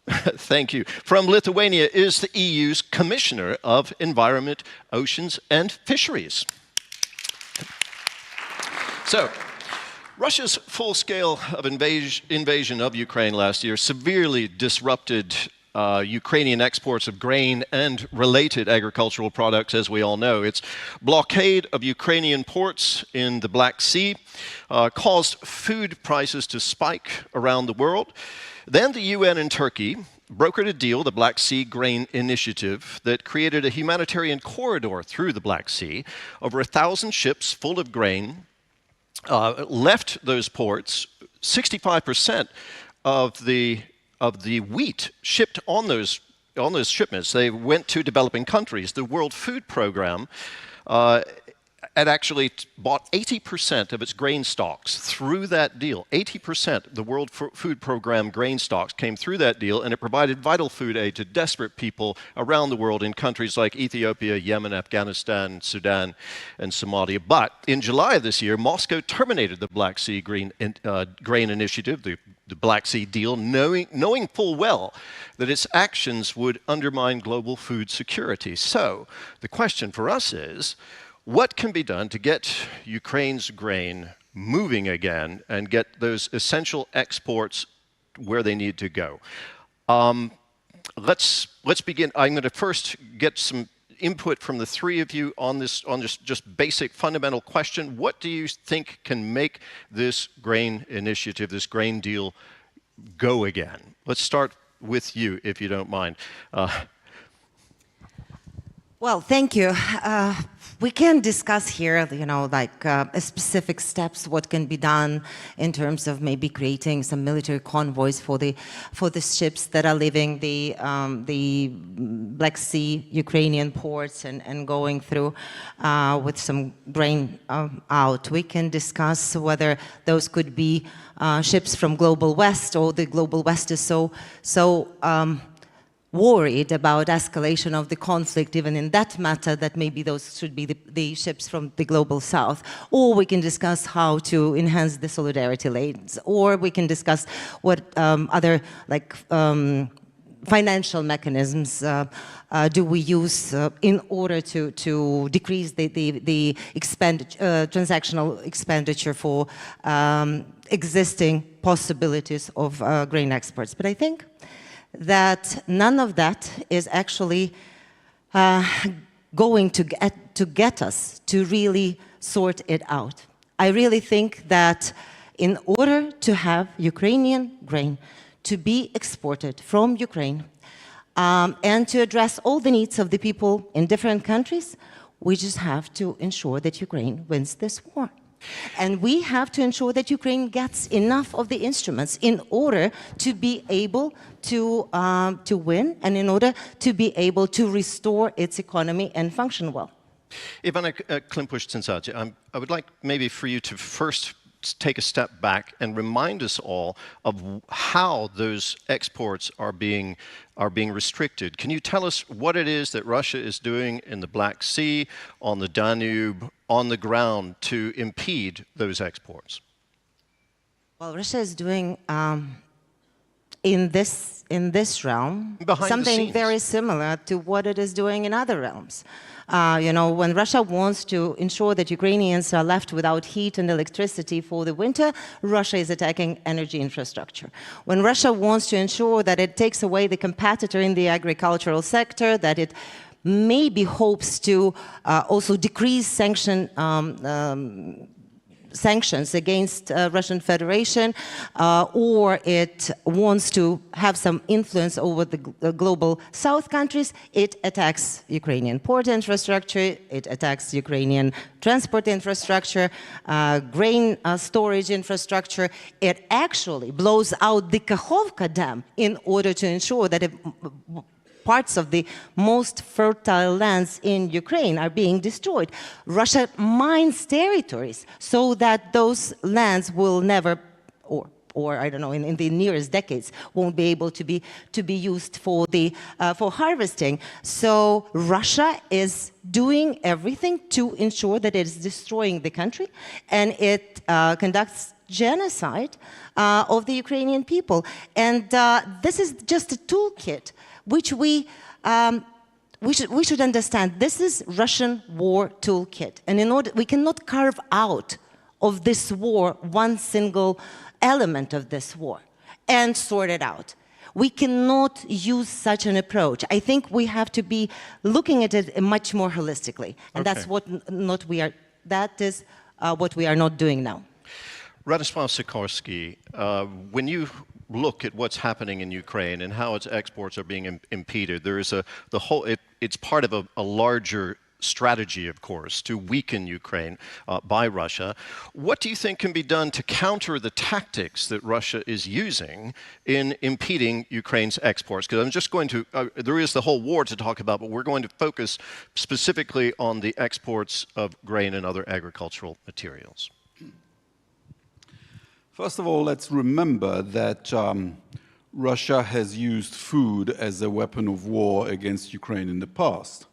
Thank you. From Lithuania is the EU's Commissioner of Environment, Oceans and Fisheries. So, Russia's full-scale invasion of Ukraine last year severely disrupted Ukrainian exports of grain and related agricultural products, as we all know. Its blockade of Ukrainian ports in the Black Sea caused food prices to spike around the world. Then the UN and Turkey brokered a deal, the Black Sea Grain Initiative, that created a humanitarian corridor through the Black Sea. Over 1,000 ships full of grain left those ports. 65% of the wheat shipped on those shipments, they went to developing countries. The World Food Program had actually bought 80% of its grain stocks through that deal. 80% the World Food Program grain stocks came through that deal, and it provided vital food aid to desperate people around the world in countries like Ethiopia, Yemen, Afghanistan, Sudan, and Somalia. But in July of this year, Moscow terminated the Black Sea Grain Initiative, the Black Sea deal, knowing full well that its actions would undermine global food security. So the question for us is, what can be done to get Ukraine's grain moving again and get those essential exports where they need to go? Let's begin. I'm going to first get some input from the three of you on this just basic fundamental question. What do you think can make this grain initiative, this grain deal, go again? Let's start with you, if you don't mind. Well, thank you. We can discuss here, specific steps, what can be done in terms of maybe creating some military convoys for the ships that are leaving the Black Sea Ukrainian ports and going through with some grain out. We can discuss whether those could be ships from Global West, or the Global West is so worried about escalation of the conflict, even in that matter, that maybe those should be the ships from the Global South. Or we can discuss how to enhance the solidarity lanes. Or we can discuss what other financial mechanisms do we use in order to decrease the transactional expenditure for existing possibilities of grain exports. But I think that none of that is actually going to get us to really sort it out. I really think that in order to have Ukrainian grain to be exported from Ukraine and to address all the needs of the people in different countries, we just have to ensure that Ukraine wins this war. And we have to ensure that Ukraine gets enough of the instruments in order to be able to win, and in order to be able to restore its economy and function well. Ivana Klimpush-Tsintsadze, I would like maybe for you to first take a step back and remind us all of how those exports are being restricted. Can you tell us what it is that Russia is doing in the Black Sea, on the Danube, on the ground to impede those exports? Well, Russia is doing in this realm, Behind something very similar to what it is doing in other realms. When Russia wants to ensure that Ukrainians are left without heat and electricity for the winter, Russia is attacking energy infrastructure. When Russia wants to ensure that it takes away the competitor in the agricultural sector, that it maybe hopes to also decrease sanctions against Russian Federation, or it wants to have some influence over the global South countries, it attacks Ukrainian port infrastructure, it attacks Ukrainian transport infrastructure, grain storage infrastructure. It actually blows out the Kakhovka Dam in order to ensure that parts of the most fertile lands in Ukraine are being destroyed. Russia mines territories so that those lands will never, or I don't know, in the nearest decades, won't be able to be used for harvesting. So Russia is doing everything to ensure that it is destroying the country, and it conducts genocide of the Ukrainian people. And this is just a toolkit which we should understand. This is Russian war toolkit, and we cannot carve out of this war one single element of this war and sort it out. We cannot use such an approach. I think we have to be looking at it much more holistically, and that's what we are not doing now. Radosław Sikorski, when you look at what's happening in Ukraine and how its exports are being impeded, there is it's part of a larger strategy, of course, to weaken Ukraine by Russia. What do you think can be done to counter the tactics that Russia is using in impeding Ukraine's exports? Because I'm just going to, there is the whole war to talk about, but we're going to focus specifically on the exports of grain and other agricultural materials. First of all, let's remember that Russia has used food as a weapon of war against Ukraine in the past.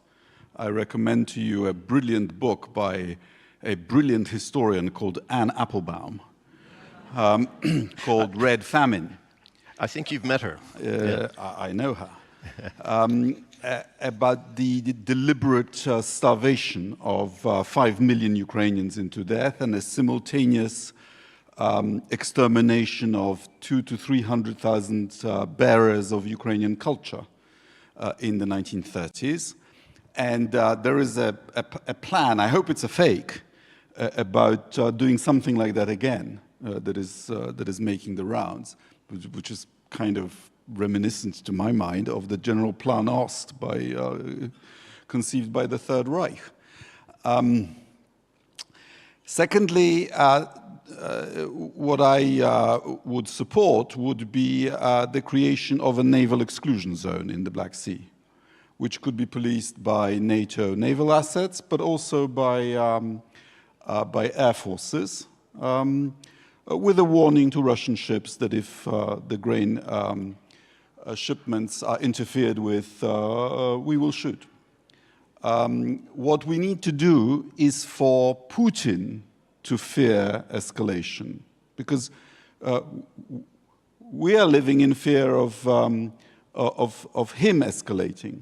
I recommend to you a brilliant book by a brilliant historian called Anne Applebaum, called Red Famine. I think you've met her. I know her. About the deliberate starvation of 5 million Ukrainians into death and a simultaneous extermination of 200,000 to 300,000 bearers of Ukrainian culture in the 1930s. And there is a plan, I hope it's a fake, about doing something like that again, that is making the rounds, which is kind of reminiscent to my mind of the General Plan Ost conceived by the Third Reich. Secondly, what I would support would be the creation of a naval exclusion zone in the Black Sea, which could be policed by NATO naval assets, but also by air forces, with a warning to Russian ships that if the grain shipments are interfered with, we will shoot. What we need to do is for Putin to fear escalation, because we are living in fear of him escalating.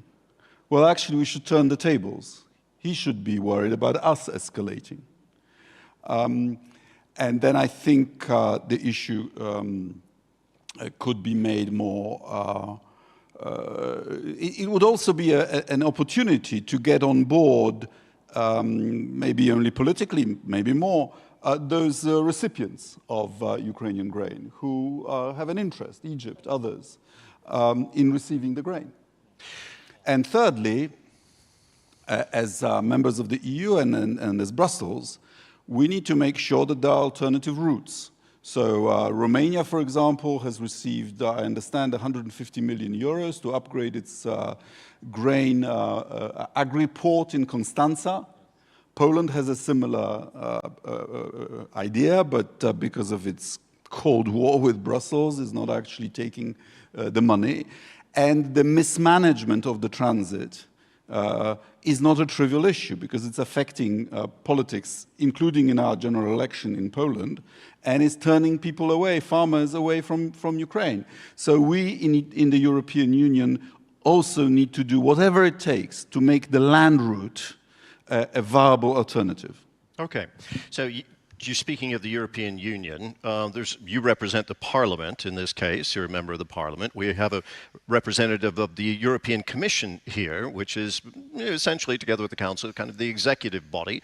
Well, actually, we should turn the tables. He should be worried about us escalating. And then I think the issue could be made more. It would also be an opportunity to get on board, maybe only politically, maybe more, those recipients of Ukrainian grain who have an interest, Egypt, others, in receiving the grain. And thirdly, as members of the EU and as Brussels, we need to make sure that there are alternative routes. So Romania, for example, has received, I understand, 150 million euros to upgrade its grain agri-port in Constanța. Poland has a similar idea, but because of its cold war with Brussels, is not actually taking the money. And the mismanagement of the transit is not a trivial issue because it's affecting politics, including in our general election in Poland, and it's turning people away, farmers away from Ukraine. So we in the European Union also need to do whatever it takes to make the land route a viable alternative. Okay, so you're speaking of the European Union. You represent the Parliament in this case. You're a member of the Parliament. We have a representative of the European Commission here, which is essentially, together with the Council, kind of the executive body.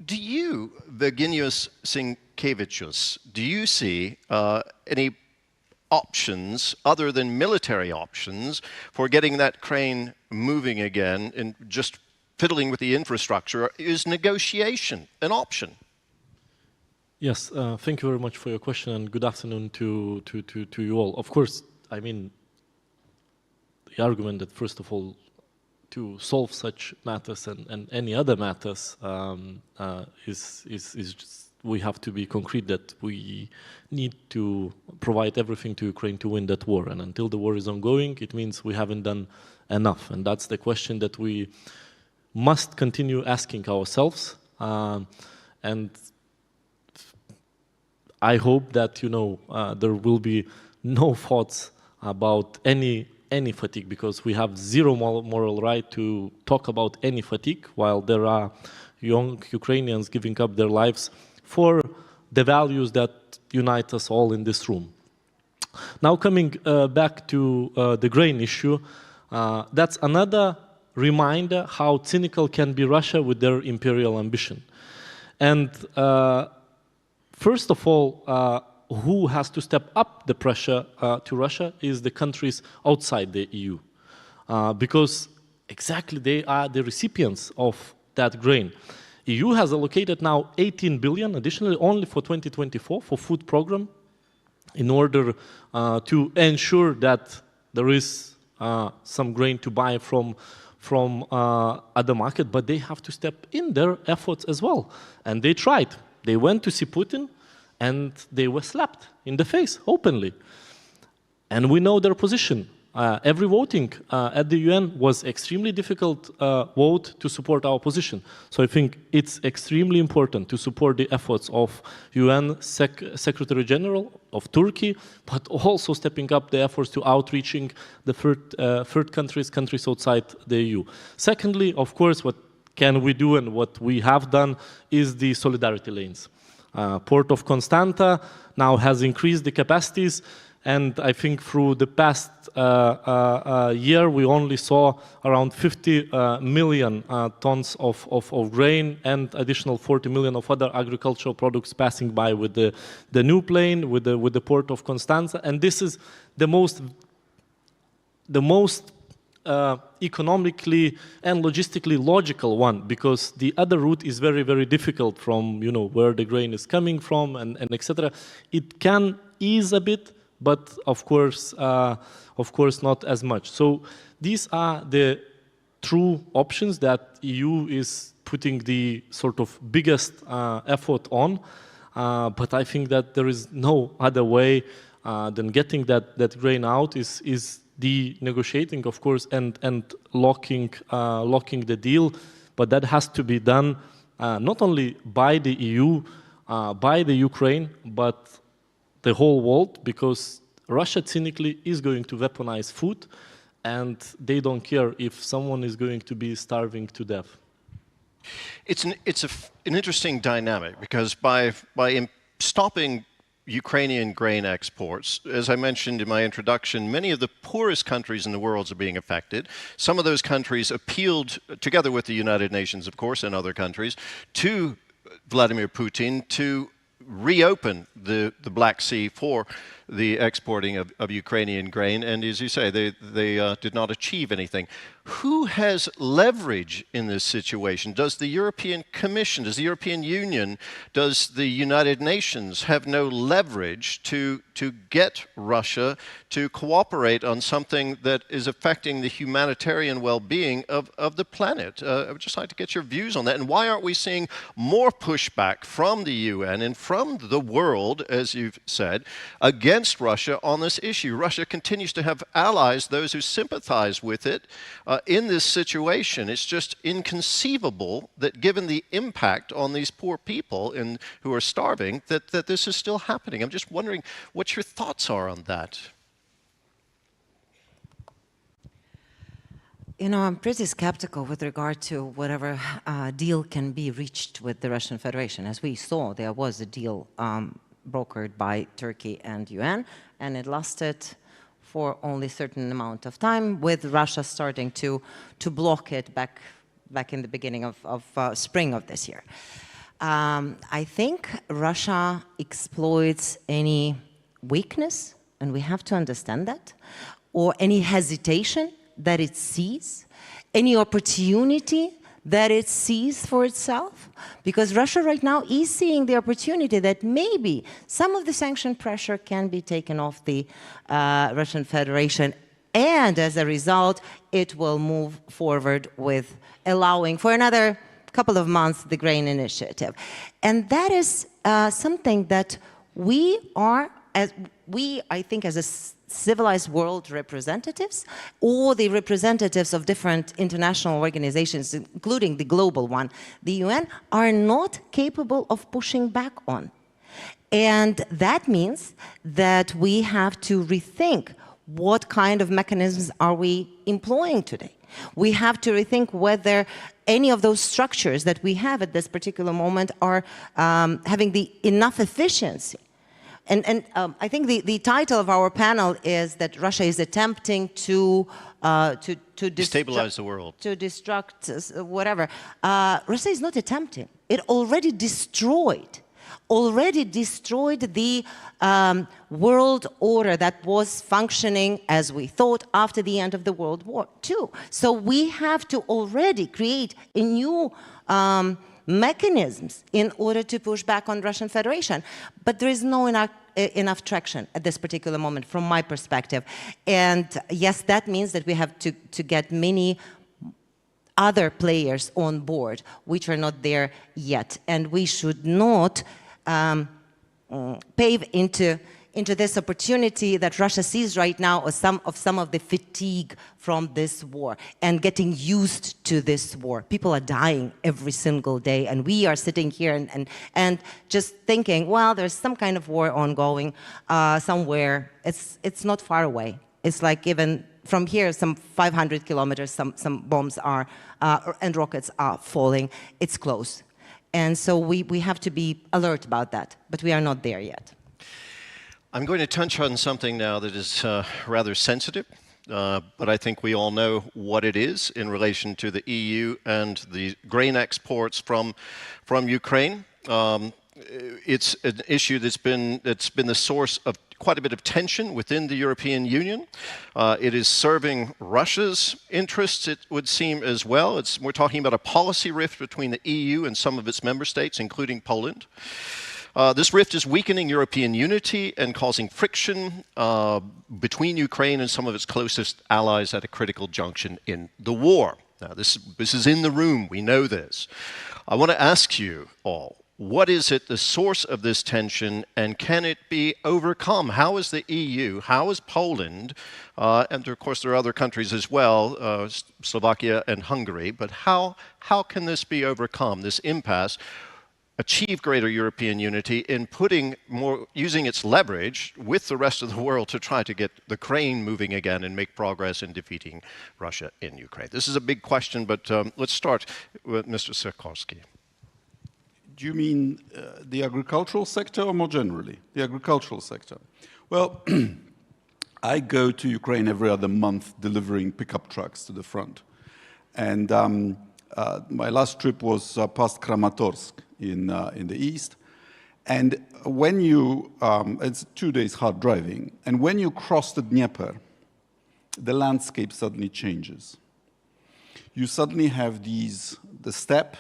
Do you, Virginijus Sinkevičius, do you see any options other than military options for getting that crane moving again and just fiddling with the infrastructure? Is negotiation an option? Yes, thank you very much for your question, and good afternoon to you all. Of course, I mean, the argument that first of all, to solve such matters and any other matters is just, we have to be concrete that we need to provide everything to Ukraine to win that war, and until the war is ongoing, it means we haven't done enough, and that's the question that we must continue asking ourselves, and I hope that there will be no thoughts about any fatigue, because we have zero moral right to talk about any fatigue while there are young Ukrainians giving up their lives for the values that unite us all in this room. Now coming back to the grain issue, that's another reminder how cynical can be Russia with their imperial ambition. And first of all, who has to step up the pressure to Russia is the countries outside the EU, because exactly they are the recipients of that grain. EU has allocated now 18 billion additionally only for 2024 for food program in order to ensure that there is some grain to buy from other market, but they have to step in their efforts as well. And they tried. They went to see Putin and they were slapped in the face openly. And we know their position. Every voting at the UN was extremely difficult vote to support our position. So I think it's extremely important to support the efforts of UN Secretary General of Turkey, but also stepping up the efforts to outreaching the third countries outside the EU. Secondly, of course, what can we do and what we have done is the solidarity lanes. Port of Constanta now has increased the capacities, and I think through the past year we only saw around 50 million tons of grain and additional 40 million of other agricultural products passing by with the new plane, with the port of Constanza, and this is the most economically and logistically logical one, because the other route is very, very difficult from where the grain is coming from and etc. It can ease a bit, but of course not as much. So these are the true options that EU is putting the sort of biggest effort on, but I think that there is no other way than getting that grain out is the negotiating, of course, and locking the deal, but that has to be done not only by the EU, by the Ukraine, but the whole world, because Russia cynically is going to weaponize food, and they don't care if someone is going to be starving to death. It's an interesting dynamic, because by stopping Ukrainian grain exports, as I mentioned in my introduction, many of the poorest countries in the world are being affected. Some of those countries appealed, together with the United Nations, of course, and other countries, to Vladimir Putin to reopen the Black Sea for the exporting of Ukrainian grain, and as you say, they did not achieve anything. Who has leverage in this situation? Does the European Commission, does the European Union, does the United Nations have no leverage to get Russia to cooperate on something that is affecting the humanitarian well-being of the planet? I would just like to get your views on that, and why aren't we seeing more pushback from the UN and from the world, as you've said, against against Russia on this issue. Russia continues to have allies, those who sympathize with it in this situation. It's just inconceivable that given the impact on these poor people who are starving, that this is still happening. I'm just wondering what your thoughts are on that. You know, I'm pretty skeptical with regard to whatever deal can be reached with the Russian Federation. As we saw, there was a deal brokered by Turkey and UN, and it lasted for only a certain amount of time, with Russia starting to block it back in the beginning of spring of this year. I think Russia exploits any weakness, and we have to understand that, or any hesitation that it sees, any opportunity that it sees for itself, because Russia right now is seeing the opportunity that maybe some of the sanction pressure can be taken off the Russian Federation, and as a result, it will move forward with allowing for another couple of months the grain initiative. And that is something that we are, I think, as a civilized world representatives, or the representatives of different international organizations, including the global one, the UN, are not capable of pushing back on. And that means that we have to rethink what kind of mechanisms are we employing today. We have to rethink whether any of those structures that we have at this particular moment are having enough efficiency. And I think the title of our panel is that Russia is attempting to destabilize the world, to destruct whatever. Russia is not attempting. It already destroyed the world order that was functioning as we thought after the end of the World War II. So we have to already create a new mechanisms in order to push back on Russian Federation. But there is no enough traction at this particular moment from my perspective. And yes, that means that we have to get many other players on board, which are not there yet. And we should not pave into this opportunity that Russia sees right now of some of the fatigue from this war and getting used to this war. People are dying every single day, and we are sitting here and just thinking, well, there's some kind of war ongoing somewhere. It's not far away. It's like even from here, some 500 kilometers, some bombs are and rockets are falling. It's close. And so we have to be alert about that, but we are not there yet. I'm going to touch on something now that is rather sensitive, but I think we all know what it is in relation to the EU and the grain exports from Ukraine. It's an issue that's been the source of quite a bit of tension within the European Union. It is serving Russia's interests, it would seem, as well. We're talking about a policy rift between the EU and some of its member states, including Poland. This rift is weakening European unity and causing friction between Ukraine and some of its closest allies at a critical junction in the war. Now, this is in the room. We know this. I want to ask you all, what is the source of this tension, and can it be overcome? How is the EU, how is Poland, and of course there are other countries as well, Slovakia and Hungary, but how can this be overcome, this impasse, achieve greater European unity in using its leverage with the rest of the world to try to get the crane moving again and make progress in defeating Russia in Ukraine? This is a big question, but let's start with Mr. Sikorski. Do you mean the agricultural sector or more generally? The agricultural sector. Well, I go to Ukraine every other month delivering pickup trucks to the front. And my last trip was past Kramatorsk in the east. And when you, it's 2 days hard driving, and when you cross the Dnieper, the landscape suddenly changes. You suddenly have the steppe,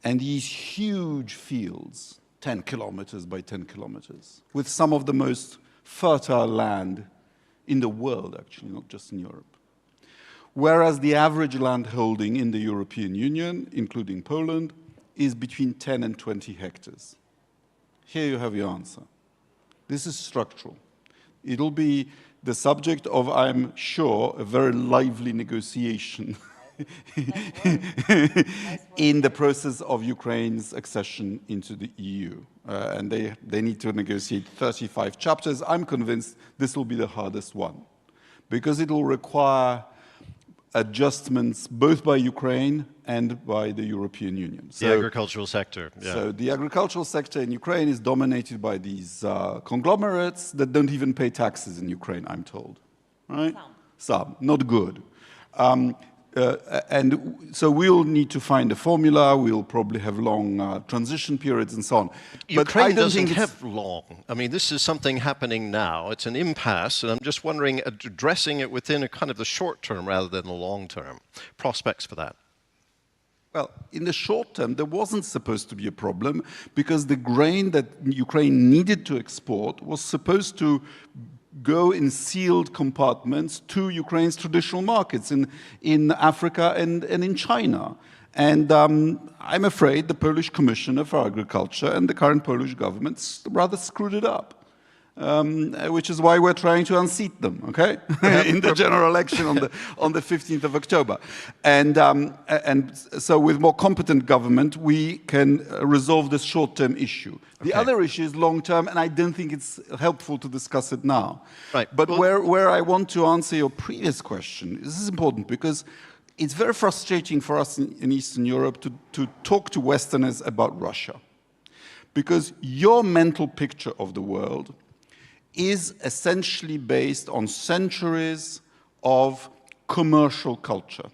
and these huge fields, 10 kilometers by 10 kilometers, with some of the most fertile land in the world, actually, not just in Europe. Whereas the average land holding in the European Union, including Poland, is between 10 and 20 hectares. Here you have your answer. This is structural. It'll be the subject of, I'm sure, a very lively negotiation in the process of Ukraine's accession into the EU. And they need to negotiate 35 chapters. I'm convinced this will be the hardest one, because it will require adjustments both by Ukraine and by the European Union. The agricultural sector. Yeah. So the agricultural sector in Ukraine is dominated by these conglomerates that don't even pay taxes in Ukraine, I'm told. Right? Some, not good. And so we'll need to find a formula. We'll probably have long transition periods and so on. Ukraine doesn't have long. I mean, this is something happening now. It's an impasse, and I'm just wondering, addressing it within a kind of the short term rather than the long term. Prospects for that. Well, in the short term, there wasn't supposed to be a problem, because the grain that Ukraine needed to export was supposed to go in sealed compartments to Ukraine's traditional markets in Africa and in China. And I'm afraid the Polish Commissioner for Agriculture and the current Polish government rather screwed it up. Which is why we're trying to unseat them, okay, in the general election on the 15th of October. And so with more competent government, we can resolve this short-term issue. The other issue is long-term, and I don't think it's helpful to discuss it now. Right. But where I want to answer your previous question, this is important, because it's very frustrating for us in Eastern Europe to talk to Westerners about Russia. Because your mental picture of the world is essentially based on centuries of commercial culture.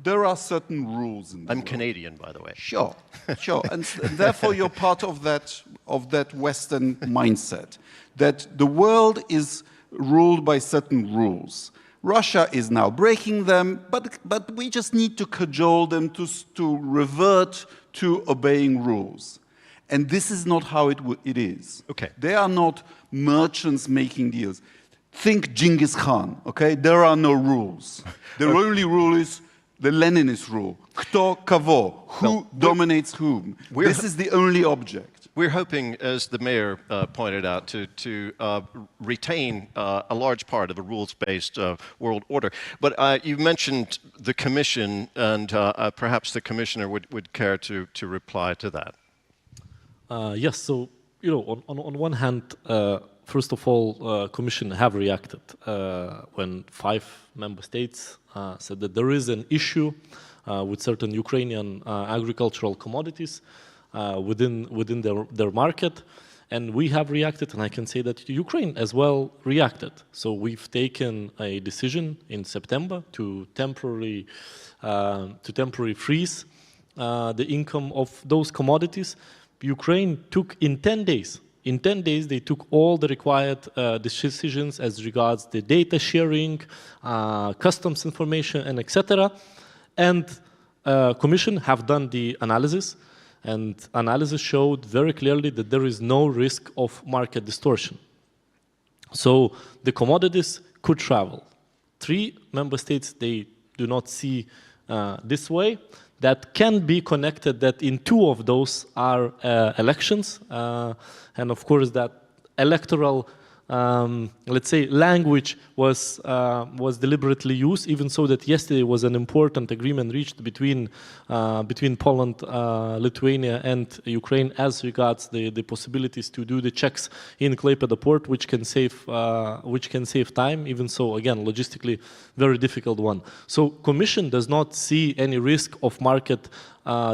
There are certain rules in the world. Canadian, by the way. Sure, sure. And therefore, you're part of that Western mindset, that the world is ruled by certain rules. Russia is now breaking them, but we just need to cajole them to revert to obeying rules. And this is not how it is. Okay. They are not merchants making deals. Think Genghis Khan, okay? There are no rules. The only rule is the Leninist rule. Kto kogo, who dominates whom. This is the only object. We're hoping, as the mayor pointed out, to retain a large part of a rules-based world order. But you mentioned the commission, and perhaps the commissioner would care to reply to that. Yes, so, on one hand, first of all, Commission have reacted when 5 member states said that there is an issue with certain Ukrainian agricultural commodities within their market, and we have reacted, and I can say that Ukraine as well reacted. So we've taken a decision in September to temporarily freeze the income of those commodities. Ukraine took in 10 days. In 10 days, they took all the required decisions as regards the data sharing, customs information, and etc. And Commission have done the analysis, and analysis showed very clearly that there is no risk of market distortion. So the commodities could travel. 3 member states, they do not see this way. That can be connected that in 2 of those are elections. And of course that electoral, let's say, language was deliberately used, even so that yesterday was an important agreement reached between Poland, Lithuania and Ukraine as regards the possibilities to do the checks in Klaipėda port, which can save time, even so, again, logistically very difficult one. So Commission does not see any risk of market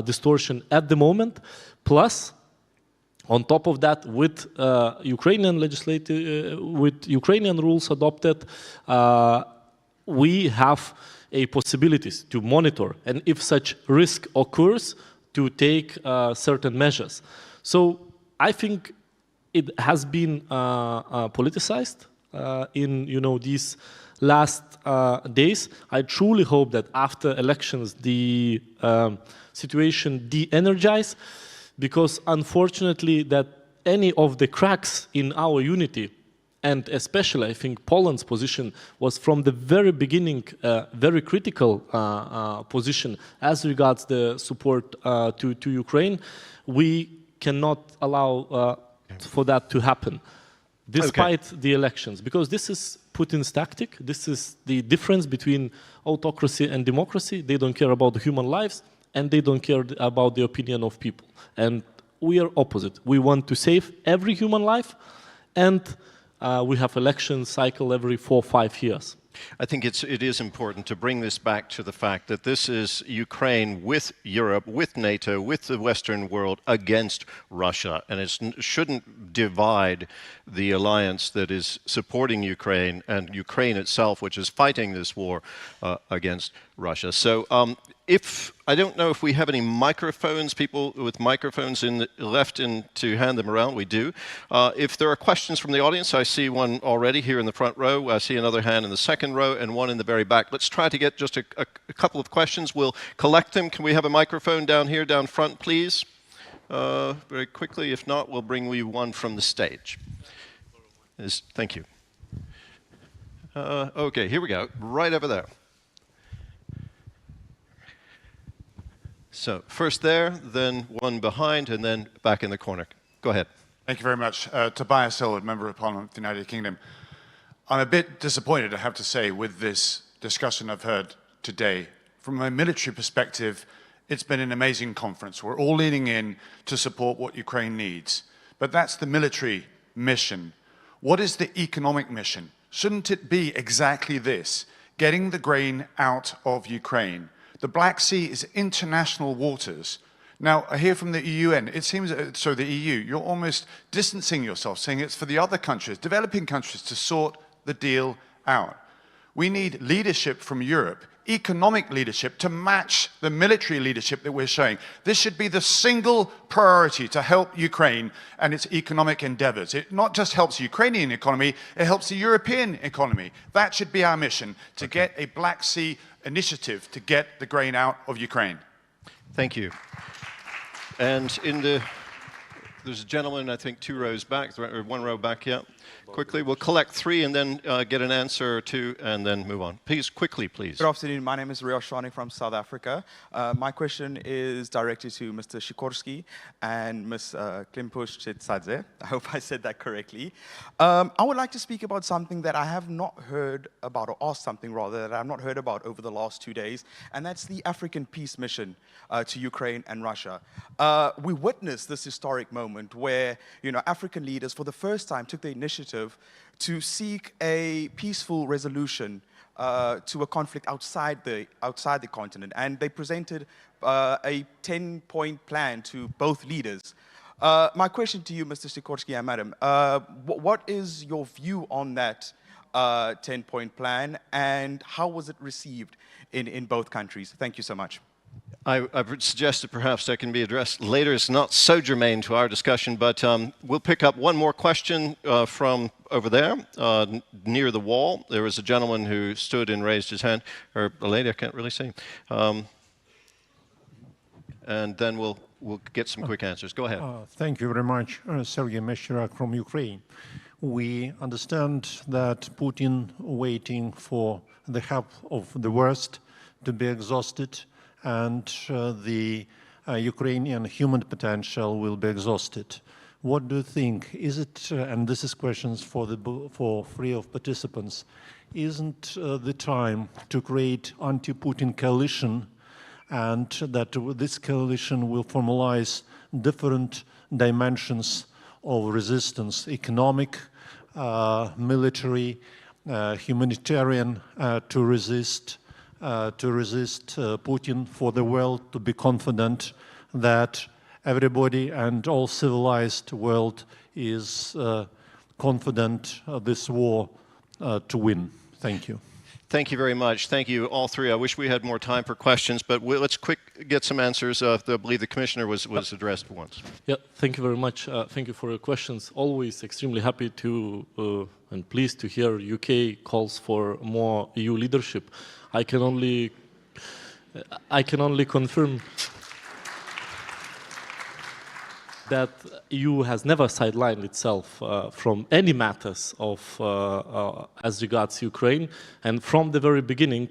distortion at the moment. Plus, on top of that, with Ukrainian rules adopted, we have a possibilities to monitor, and if such risk occurs, to take certain measures. So I think it has been politicized in these last days. I truly hope that after elections the situation de-energizes, because unfortunately that any of the cracks in our unity, and especially I think Poland's position was from the very beginning very critical position as regards the support to Ukraine, we cannot allow for that to happen. despite the elections, because this is Putin's tactic. This is the difference between autocracy and democracy. They don't care about the human lives, and they don't care about the opinion of people. And we are opposite. We want to save every human life, and we have election cycle every 4 or 5 years. I think it is important to bring this back to the fact that this is Ukraine with Europe, with NATO, with the Western world against Russia. And it shouldn't divide the alliance that is supporting Ukraine and Ukraine itself, which is fighting this war against Russia. So I don't know if we have any microphones, people with microphones left to hand them around. We do. If there are questions from the audience, I see one already here in the front row. I see another hand in the second row and one in the very back. Let's try to get just a couple of questions. We'll collect them. Can we have a microphone down here, down front, please? Very quickly. If not, we'll bring you one from the stage. Thank you. Okay, here we go. Right over there. So first there, then one behind, and then back in the corner. Go ahead. Thank you very much. Tobias Hillwood, Member of Parliament of the United Kingdom. I'm a bit disappointed, I have to say, with this discussion I've heard today. From a military perspective, it's been an amazing conference. We're all leaning in to support what Ukraine needs. But that's the military mission. What is the economic mission? Shouldn't it be exactly this? Getting the grain out of Ukraine. The Black Sea is international waters. Now, I hear from the UN, it seems, so the EU, you're almost distancing yourself, saying it's for the other countries, developing countries, to sort the deal out. We need leadership from Europe, economic leadership, to match the military leadership that we're showing. This should be the single priority to help Ukraine and its economic endeavors. It not just helps the Ukrainian economy, it helps the European economy. That should be our mission, to get a Black Sea initiative to get the grain out of Ukraine. Thank you. And there's a gentleman, I think, 2 rows back, or 1 row back, yeah. Quickly, we'll collect 3 and then get an answer or 2 and then move on. Please, quickly, please. Good afternoon. My name is Rio Shani from South Africa. My question is directed to Mr. Sikorski and Ms. Klimpush-Chitsadze. I hope I said that correctly. I would like to speak about something that I have not heard about, or ask something rather, that I have not heard about over the last 2 days, and that's the African Peace Mission to Ukraine and Russia. We witnessed this historic moment where, African leaders for the first time took the initiative to seek a peaceful resolution to a conflict outside the continent, and they presented a 10-point plan to both leaders. My question to you, Mr. Sikorski and Madam, what is your view on that 10-point plan, and how was it received in both countries? Thank you so much. I would suggest that perhaps that can be addressed later. It's not so germane to our discussion, but we'll pick up one more question from over there, near the wall. There was a gentleman who stood and raised his hand, or a lady, I can't really see. And then we'll get some quick answers. Go ahead. Thank you very much. Sergei Mesherak from Ukraine. We understand that Putin waiting for the help of the West to be exhausted, and the Ukrainian human potential will be exhausted. What do you think? Is it, and this is questions for 3 of participants, isn't the time to create anti-Putin coalition, and that this coalition will formalize different dimensions of resistance, economic, military, humanitarian, to resist Putin, for the world to be confident that everybody and all civilized world is confident of this war to win. Thank you. Thank you very much. Thank you, all 3. I wish we had more time for questions, but let's get some answers. I believe the Commissioner was addressed once. Yeah, thank you very much. Thank you for your questions. Always extremely happy to and pleased to hear UK calls for more EU leadership. I can only confirm that EU has never sidelined itself from any matters of as regards Ukraine, and from the very beginning,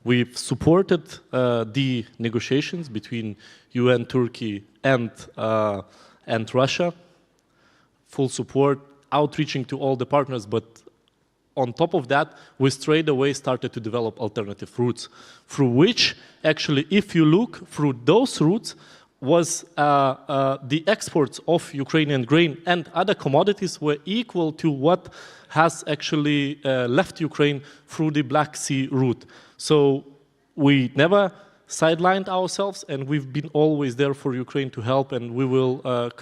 we've supported the negotiations between UN, Turkey, and Russia. Full support. outreaching to all the partners, but on top of that, we straight away started to develop alternative routes, through which, actually, if you look through those routes, was the exports of Ukrainian grain and other commodities were equal to what has actually left Ukraine through the Black Sea route. So we never sidelined ourselves, and we've been always there for Ukraine to help, and we will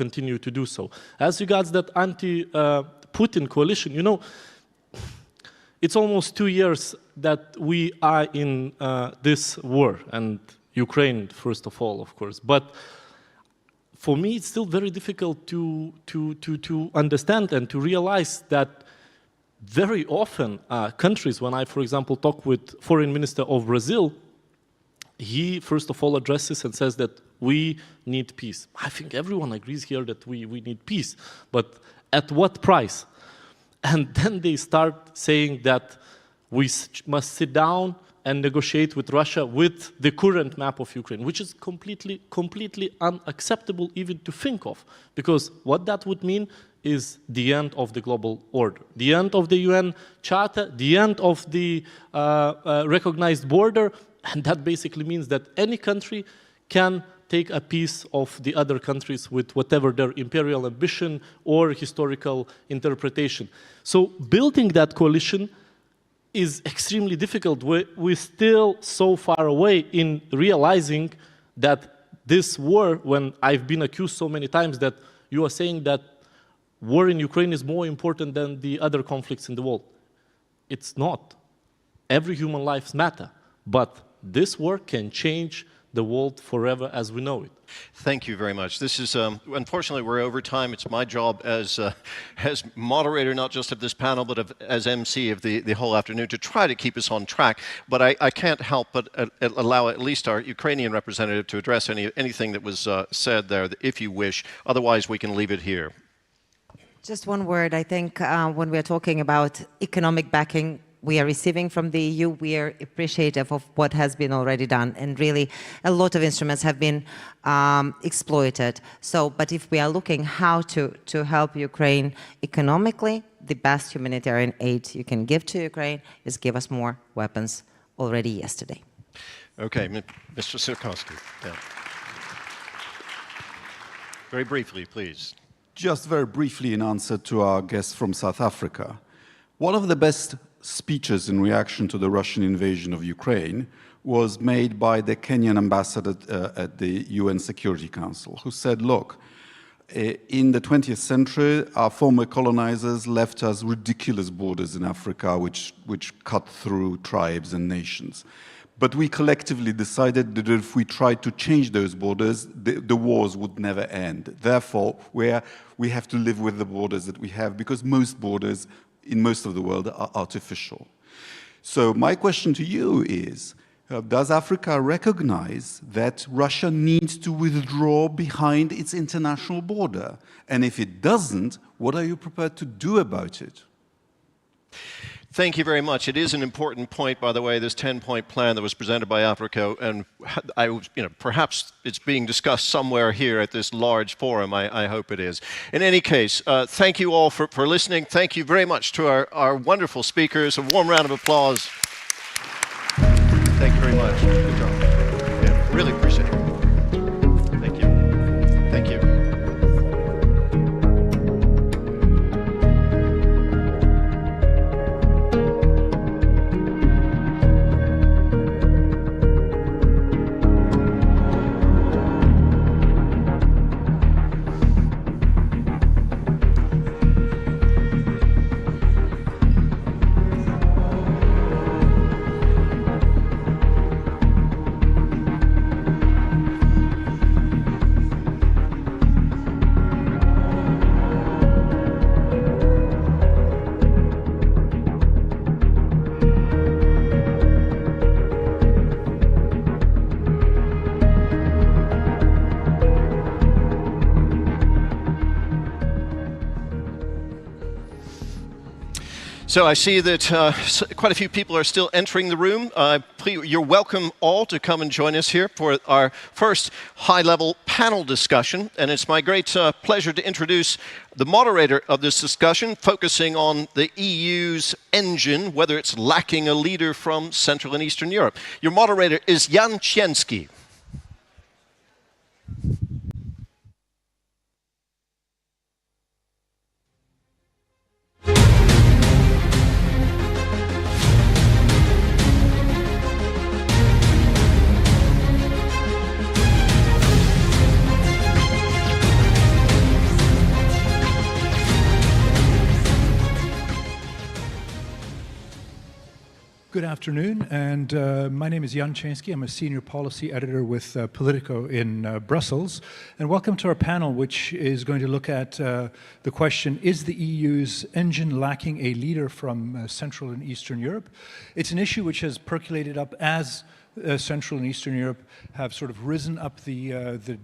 continue to do so. As regards that anti-Putin coalition, you know, it's almost 2 years that we are in this war, and Ukraine, first of all, of course. But for me, it's still very difficult to understand and to realize that very often countries, when I, for example, talk with Foreign Minister of Brazil, he, first of all, addresses and says that we need peace. I think everyone agrees here that we need peace, but at what price? And then they start saying that we must sit down and negotiate with Russia with the current map of Ukraine, which is completely unacceptable even to think of. Because what that would mean is the end of the global order, the end of the UN Charter, the end of the recognized border, and that basically means that any country can take a piece of the other countries with whatever their imperial ambition or historical interpretation. So building that coalition is extremely difficult. We're still so far away in realizing that this war, when I've been accused so many times that you are saying that war in Ukraine is more important than the other conflicts in the world. It's not. Every human life matters, but this war can change the world forever as we know it. Thank you very much. This is, unfortunately, we're over time. It's my job as moderator, not just of this panel, but as MC of the whole afternoon, to try to keep us on track. But I can't help but allow at least our Ukrainian representative to address anything that was said there, if you wish. Otherwise, we can leave it here. Just one word. I think when we're talking about economic backing we are receiving from the EU, we are appreciative of what has been already done. And really, a lot of instruments have been exploited. So, but if we are looking how to help Ukraine economically, the best humanitarian aid you can give to Ukraine is give us more weapons already yesterday. Okay, Mr. Sikorski. Yeah. Very briefly, please. Just very briefly in answer to our guest from South Africa. One of the best speeches in reaction to the Russian invasion of Ukraine was made by the Kenyan ambassador at the UN Security Council, who said, look, in the 20th century, our former colonizers left us ridiculous borders in Africa, which cut through tribes and nations. But we collectively decided that if we tried to change those borders, the wars would never end. Therefore, we have to live with the borders that we have, because most borders in most of the world are artificial. So my question to you is, does Africa recognize that Russia needs to withdraw behind its international border? And if it doesn't, what are you prepared to do about it? Thank you very much. It is an important point, by the way, this 10-point plan that was presented by Africa, and perhaps it's being discussed somewhere here at this large forum. I hope it is. In any case, thank you all for listening. Thank you very much to our wonderful speakers. A warm round of applause. Thank you very much. Good job. Yeah, really appreciate it. Thank you. Thank you. So I see that quite a few people are still entering the room. Please, you're welcome all to come and join us here for our first high-level panel discussion. And it's my great pleasure to introduce the moderator of this discussion, focusing on the EU's engine, whether it's lacking a leader from Central and Eastern Europe. Your moderator is Jan Cienski. Good afternoon, and my name is Jan Cienski. I'm a senior policy editor with Politico in Brussels. And welcome to our panel, which is going to look at the question, is the EU's engine lacking a leader from Central and Eastern Europe? It's an issue which has percolated up as Central and Eastern Europe have sort of risen up the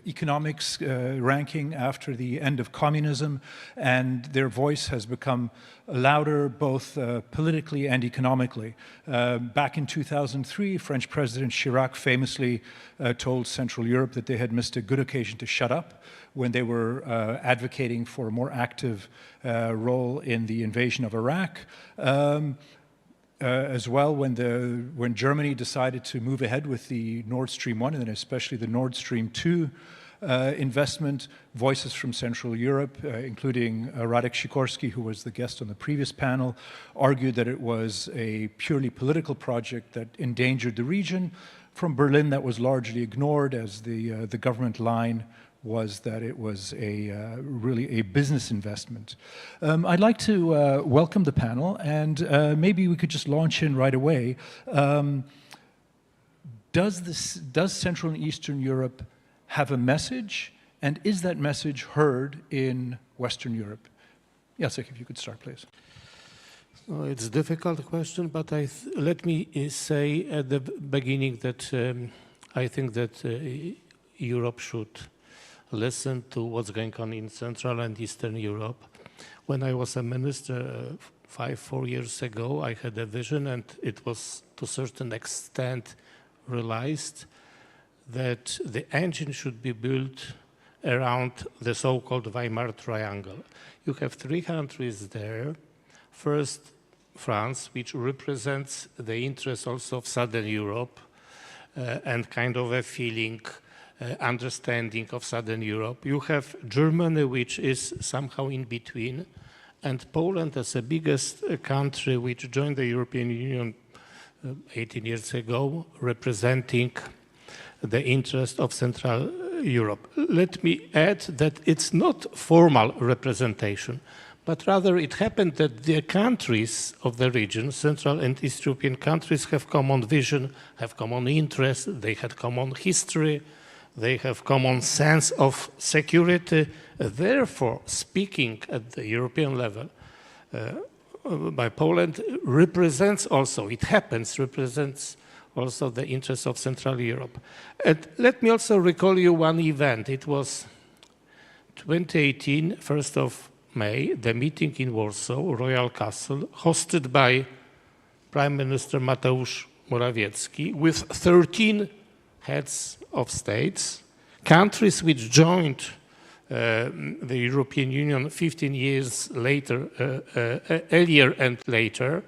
economics ranking after the end of communism, and their voice has become louder both politically and economically. Back in 2003, French President Chirac famously told Central Europe that they had missed a good occasion to shut up when they were advocating for a more active role in the invasion of Iraq. As well, when Germany decided to move ahead with the Nord Stream 1 and then especially the Nord Stream 2 investment, voices from Central Europe, including Radek Sikorski, who was the guest on the previous panel, argued that it was a purely political project that endangered the region. From Berlin, that was largely ignored, as the government line was that it was really a business investment. I'd like to welcome the panel, and maybe we could just launch in right away. Does Central and Eastern Europe have a message, and is that message heard in Western Europe? Jacek, if you could start, please. It's a difficult question, but let me say at the beginning that I think that Europe should listen to what's going on in Central and Eastern Europe. When I was a minister 4 years ago, I had a vision, and it was to a certain extent realized that the engine should be built around the so-called Weimar Triangle. You have three countries there. First, France, which represents the interests also of Southern Europe and kind of a feeling understanding of Southern Europe. You have Germany, which is somehow in between, and Poland as the biggest country which joined the European Union 18 years ago, representing the interest of Central Europe. Let me add that it's not formal representation, but rather it happened that the countries of the region, Central and East European countries, have common vision, have common interests, they had common history, they have common sense of security. Therefore, speaking at the European level by Poland represents also, it happens, represents also the interests of Central Europe. And let me also recall you one event. It was 2018, 1st of May, the meeting in Warsaw, Royal Castle, hosted by Prime Minister Mateusz Morawiecki, with 13 heads of states, countries which joined the European Union 15 years later, earlier and later.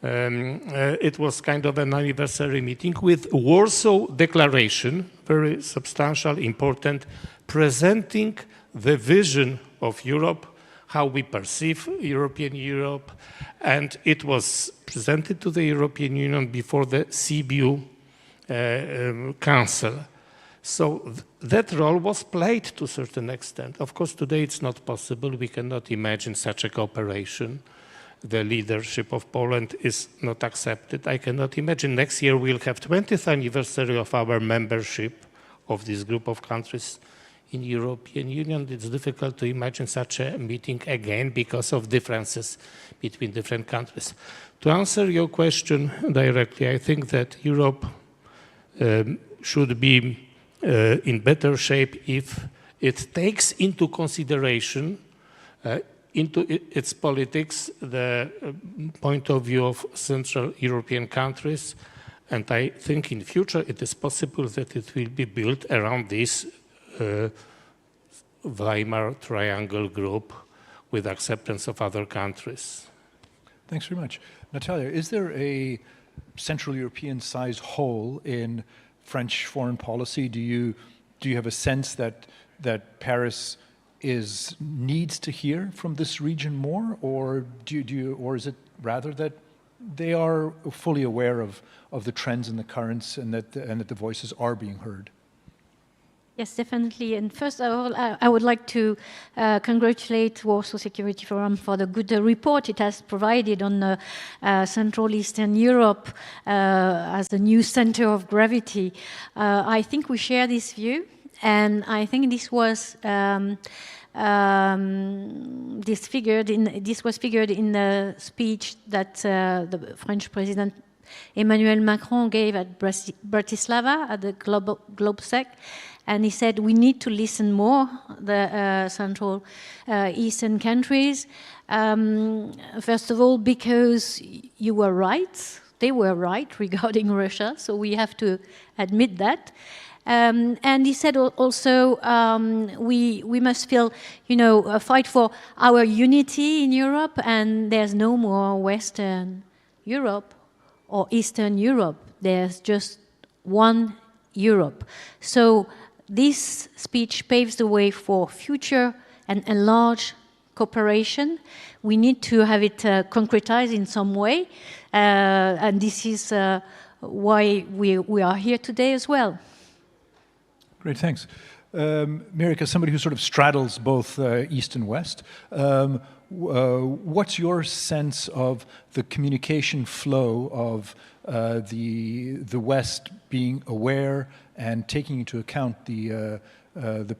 It was kind of an anniversary meeting with Warsaw Declaration, very substantial, important, presenting the vision of Europe, how we perceive European Europe, and it was presented to the European Union before the Sibiu Council. So that role was played to a certain extent. Of course, today it's not possible. We cannot imagine such a cooperation. The leadership of Poland is not accepted. I cannot imagine next year we'll have 20th anniversary of our membership of this group of countries in European Union. It's difficult to imagine such a meeting again because of differences between different countries. To answer your question directly, I think that Europe should be in better shape if it takes into consideration into its politics the point of view of Central European countries. And I think in future it is possible that it will be built around this Weimar Triangle group with acceptance of other countries. Thanks very much. Natalia, is there a Central European-sized hole in French foreign policy? Do you have a sense that Paris needs to hear from this region more, or or is it rather that they are fully aware of the trends and the currents, and that the voices are being heard? Yes, definitely. And first of all, I would like to congratulate Warsaw Security Forum for the good report it has provided on Central Eastern Europe as a new center of gravity. I think we share this view, and I think this was figured in the speech that the French President Emmanuel Macron gave at Bratislava at the GlobeSec. And he said, we need to listen more, the Central Eastern countries. First of all, because you were right, they were right regarding Russia, so we have to admit that. And he said also, we must feel, fight for our unity in Europe, and there's no more Western Europe or Eastern Europe. There's just one Europe. So this speech paves the way for future and enlarged cooperation. We need to have it concretized in some way, and this is why we are here today as well. Great, thanks. Mirek, as somebody who sort of straddles both East and West, what's your sense of the communication flow of the West being aware and taking into account the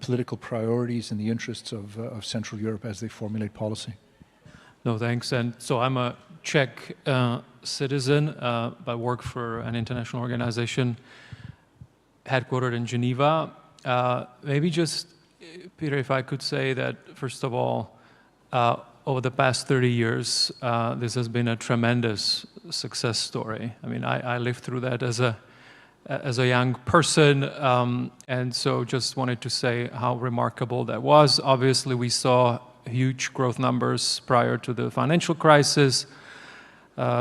political priorities and the interests of Central Europe as they formulate policy? No, thanks. And so I'm a Czech citizen, but work for an international organization headquartered in Geneva. Maybe just, Peter, if I could say that, first of all, over the past 30 years, this has been a tremendous success story. I mean, I lived through that as a young person, and so just wanted to say how remarkable that was. Obviously, we saw huge growth numbers prior to the financial crisis.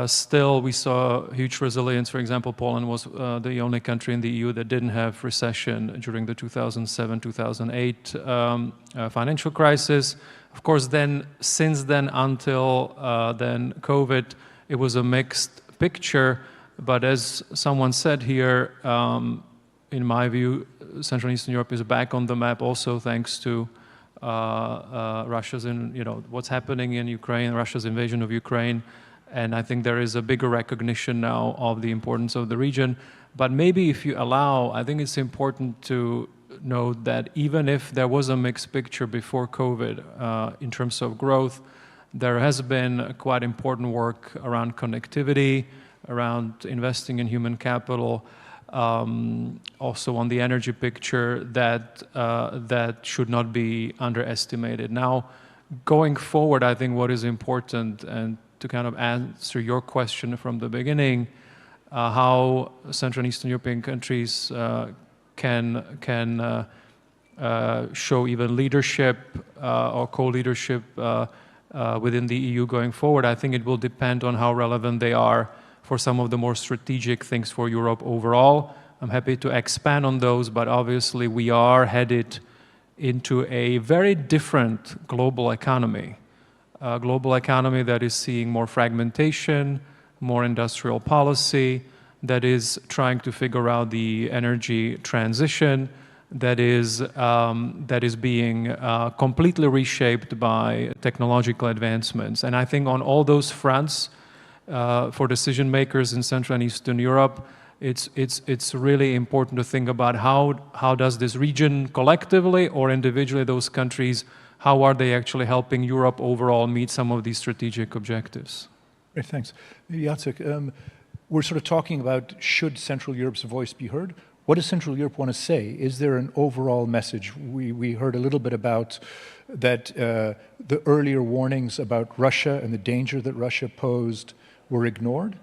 Still, we saw huge resilience. For example, Poland was the only country in the EU that didn't have recession during the 2007-2008 financial crisis. Of course, since then until then COVID, it was a mixed picture. But as someone said here, in my view, Central and Eastern Europe is back on the map also thanks to Russia's, what's happening in Ukraine, Russia's invasion of Ukraine. And I think there is a bigger recognition now of the importance of the region. But maybe if you allow, I think it's important to note that even if there was a mixed picture before COVID in terms of growth, there has been quite important work around connectivity, around investing in human capital, also on the energy picture that should not be underestimated. Now, going forward, I think what is important, and to kind of answer your question from the beginning, how Central and Eastern European countries can show even leadership or co-leadership within the EU going forward. I think it will depend on how relevant they are for some of the more strategic things for Europe overall. I'm happy to expand on those, but obviously we are headed into a very different global economy. A global economy that is seeing more fragmentation, more industrial policy, that is trying to figure out the energy transition, that is being completely reshaped by technological advancements. And I think on all those fronts, for decision makers in Central and Eastern Europe, it's really important to think about how does this region collectively or individually, those countries, how are they actually helping Europe overall meet some of these strategic objectives? Great, thanks. Jacek, we're sort of talking about should Central Europe's voice be heard? what does Central Europe want to say? Is there an overall message? We heard a little bit about that the earlier warnings about Russia and the danger that Russia posed were ignored.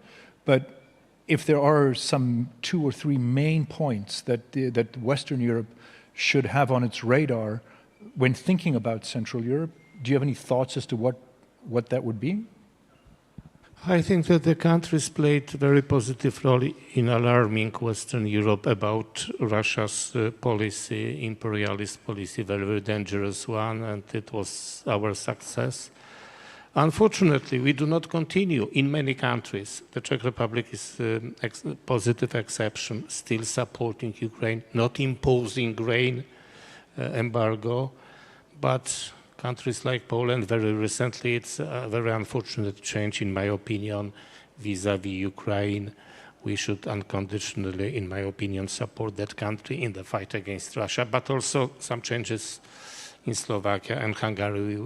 But if there are some 2 or 3 main points that Western Europe should have on its radar when thinking about Central Europe, do you have any thoughts as to what that would be? I think that the countries played a very positive role in alarming Western Europe about Russia's policy, imperialist policy, very, very dangerous one, and it was our success. Unfortunately, we do not continue in many countries. The Czech Republic is a positive exception, still supporting Ukraine, not imposing grain embargo, but countries like Poland, very recently, it's a very unfortunate change, in my opinion, vis-à-vis Ukraine. We should unconditionally, in my opinion, support that country in the fight against Russia, but also some changes in Slovakia and Hungary.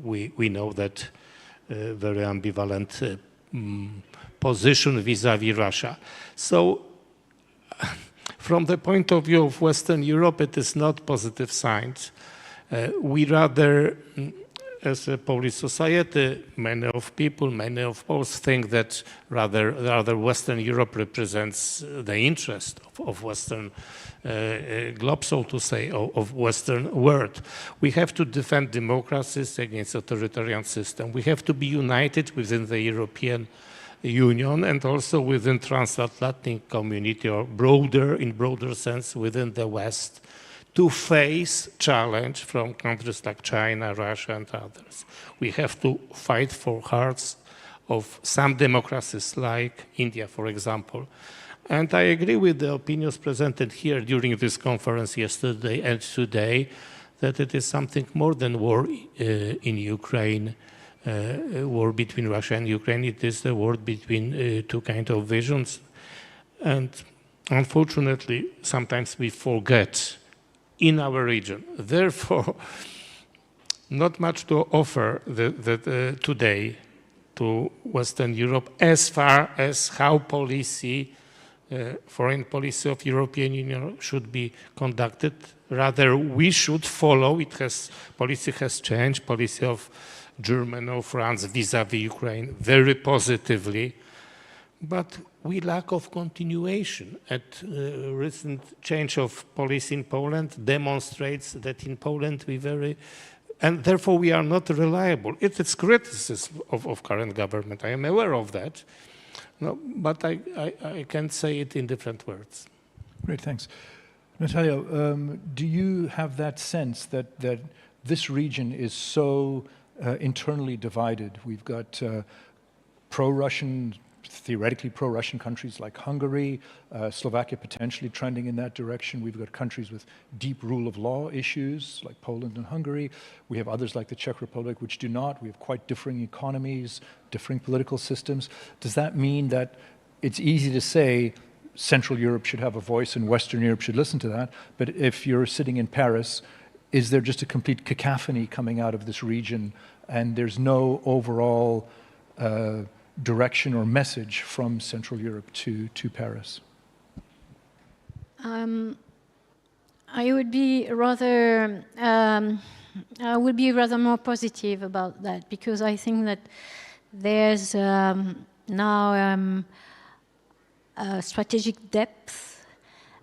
We know that very ambivalent position vis-à-vis Russia. So, from the point of view of Western Europe, it is not positive signs. We rather, as a Polish society, many of Poles think that rather Western Europe represents the interest of Western globe, so to say, of Western world. We have to defend democracies against authoritarian system. We have to be united within the European Union and also within transatlantic community, or in broader sense, within the West, to face challenge from countries like China, Russia, and others. We have to fight for hearts of some democracies like India, for example. And I agree with the opinions presented here during this conference yesterday and today, that it is something more than war in Ukraine, war between Russia and Ukraine. It is the war between 2 kinds of visions. And unfortunately, sometimes we forget in our region. Therefore, not much to offer today to Western Europe as far as how foreign policy of European Union should be conducted. Rather, we should follow. Policy has changed. Policy of Germany or France vis-à-vis Ukraine very positively. But we lack of continuation. Recent change of policy in Poland demonstrates that in Poland and therefore we are not reliable. It is criticism of current government. I am aware of that. No, but I can say it in different words. Great, thanks. Natalia, do you have that sense that this region is so internally divided? We've got pro-Russian, theoretically pro-Russian countries like Hungary, Slovakia potentially trending in that direction. We've got countries with deep rule of law issues like Poland and Hungary. We have others like the Czech Republic which do not. We have quite differing economies, differing political systems. Does that mean that it's easy to say Central Europe should have a voice and Western Europe should listen to that, but if you're sitting in Paris, is there just a complete cacophony coming out of this region and there's no overall direction or message from Central Europe to Paris? I would be rather more positive about that, because I think that there's now a strategic depth,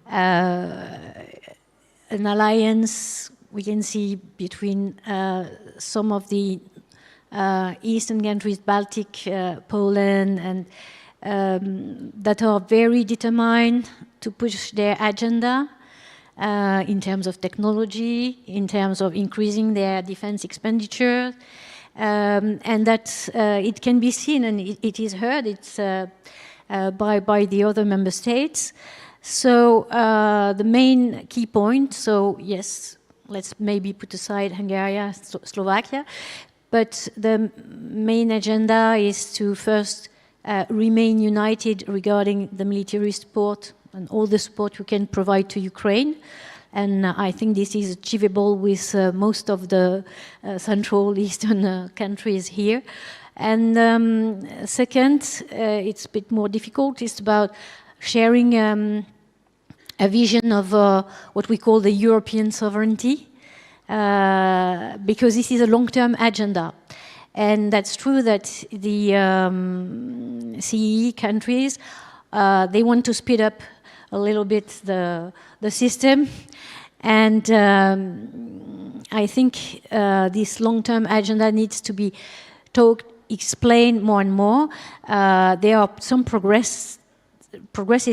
an alliance we can see between some of the Eastern countries, Baltic, Poland, and that are very determined to push their agenda in terms of technology, in terms of increasing their defense expenditure, and that it can be seen and it is heard. It's by the other member states. So the main key point. So yes, let's maybe put aside Hungary, Slovakia. But the main agenda is to first remain united regarding the military support and all the support we can provide to Ukraine. And I think this is achievable with most of the Central Eastern countries here. And second, it's a bit more difficult. It's about sharing a vision of what we call the European sovereignty, because this is a long-term agenda. And that's true that the CEE countries, they want to speed up a little bit the system. And I think this long-term agenda needs to be explained more and more. There are some progresses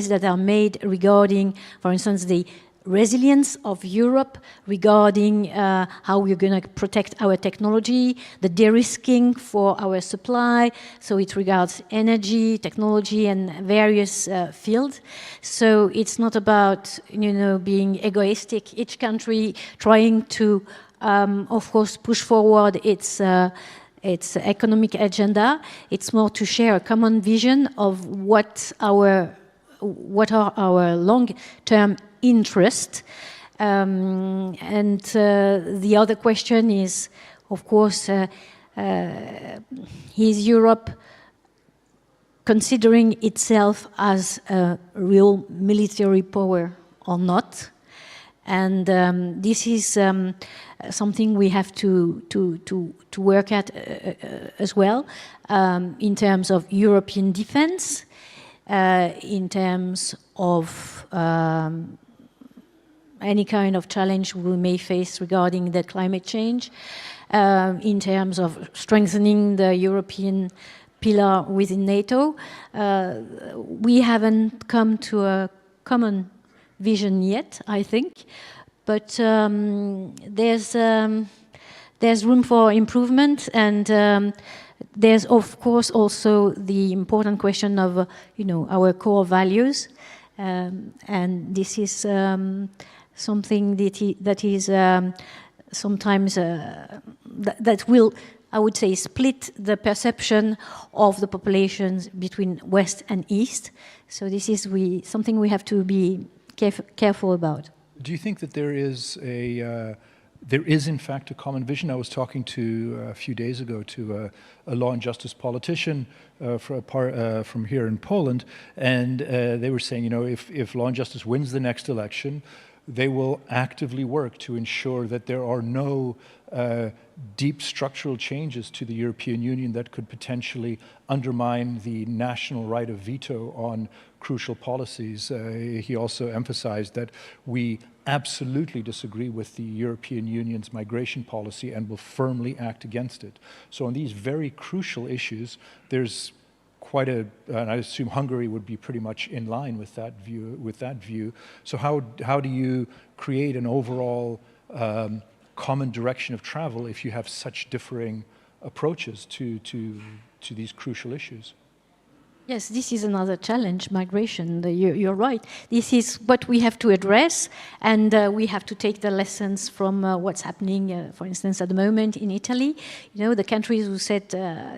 that are made regarding, for instance, the resilience of Europe, regarding how we're going to protect our technology, the de-risking for our supply, so it regards energy, technology, and various fields. So it's not about, being egoistic, each country trying to, of course, push forward its economic agenda. It's more to share a common vision of what are our long-term interests. And the other question is, of course, is Europe considering itself as a real military power or not? And this is something we have to work at as well, in terms of European defense, in terms of any kind of challenge we may face regarding the climate change, in terms of strengthening the European pillar within NATO. We haven't come to a common vision yet, I think, but there's room for improvement, and there's of course also the important question of our core values, and this is something that is sometimes that will, I would say, split the perception of the populations between West and East. So this is something we have to be careful about. Do you think that there is in fact a common vision? I was talking to a few days ago to a law and justice politician from here in Poland, and they were saying, if law and justice wins the next election, they will actively work to ensure that there are no deep structural changes to the European Union that could potentially undermine the national right of veto on crucial policies. He also emphasized that we absolutely disagree with the European Union's migration policy and will firmly act against it. So on these very crucial issues, there's quite and I assume Hungary would be pretty much in line with that view. So how do you create an overall common direction of travel if you have such differing approaches to these crucial issues? Yes, this is another challenge, migration. You're right. This is what we have to address, and we have to take the lessons from what's happening, for instance, at the moment in Italy. The countries who said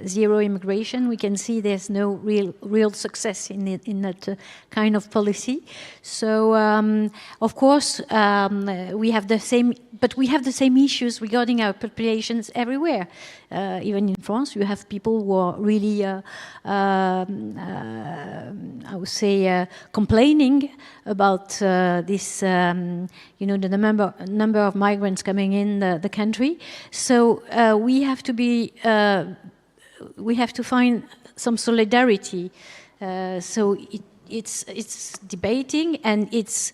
zero immigration, we can see there's no real success in that kind of policy. So, of course, we have the same issues regarding our populations everywhere. Even in France, you have people who are really I would say, complaining about this, the number of migrants coming in the country. So we have to find some solidarity. So it's debating, and it's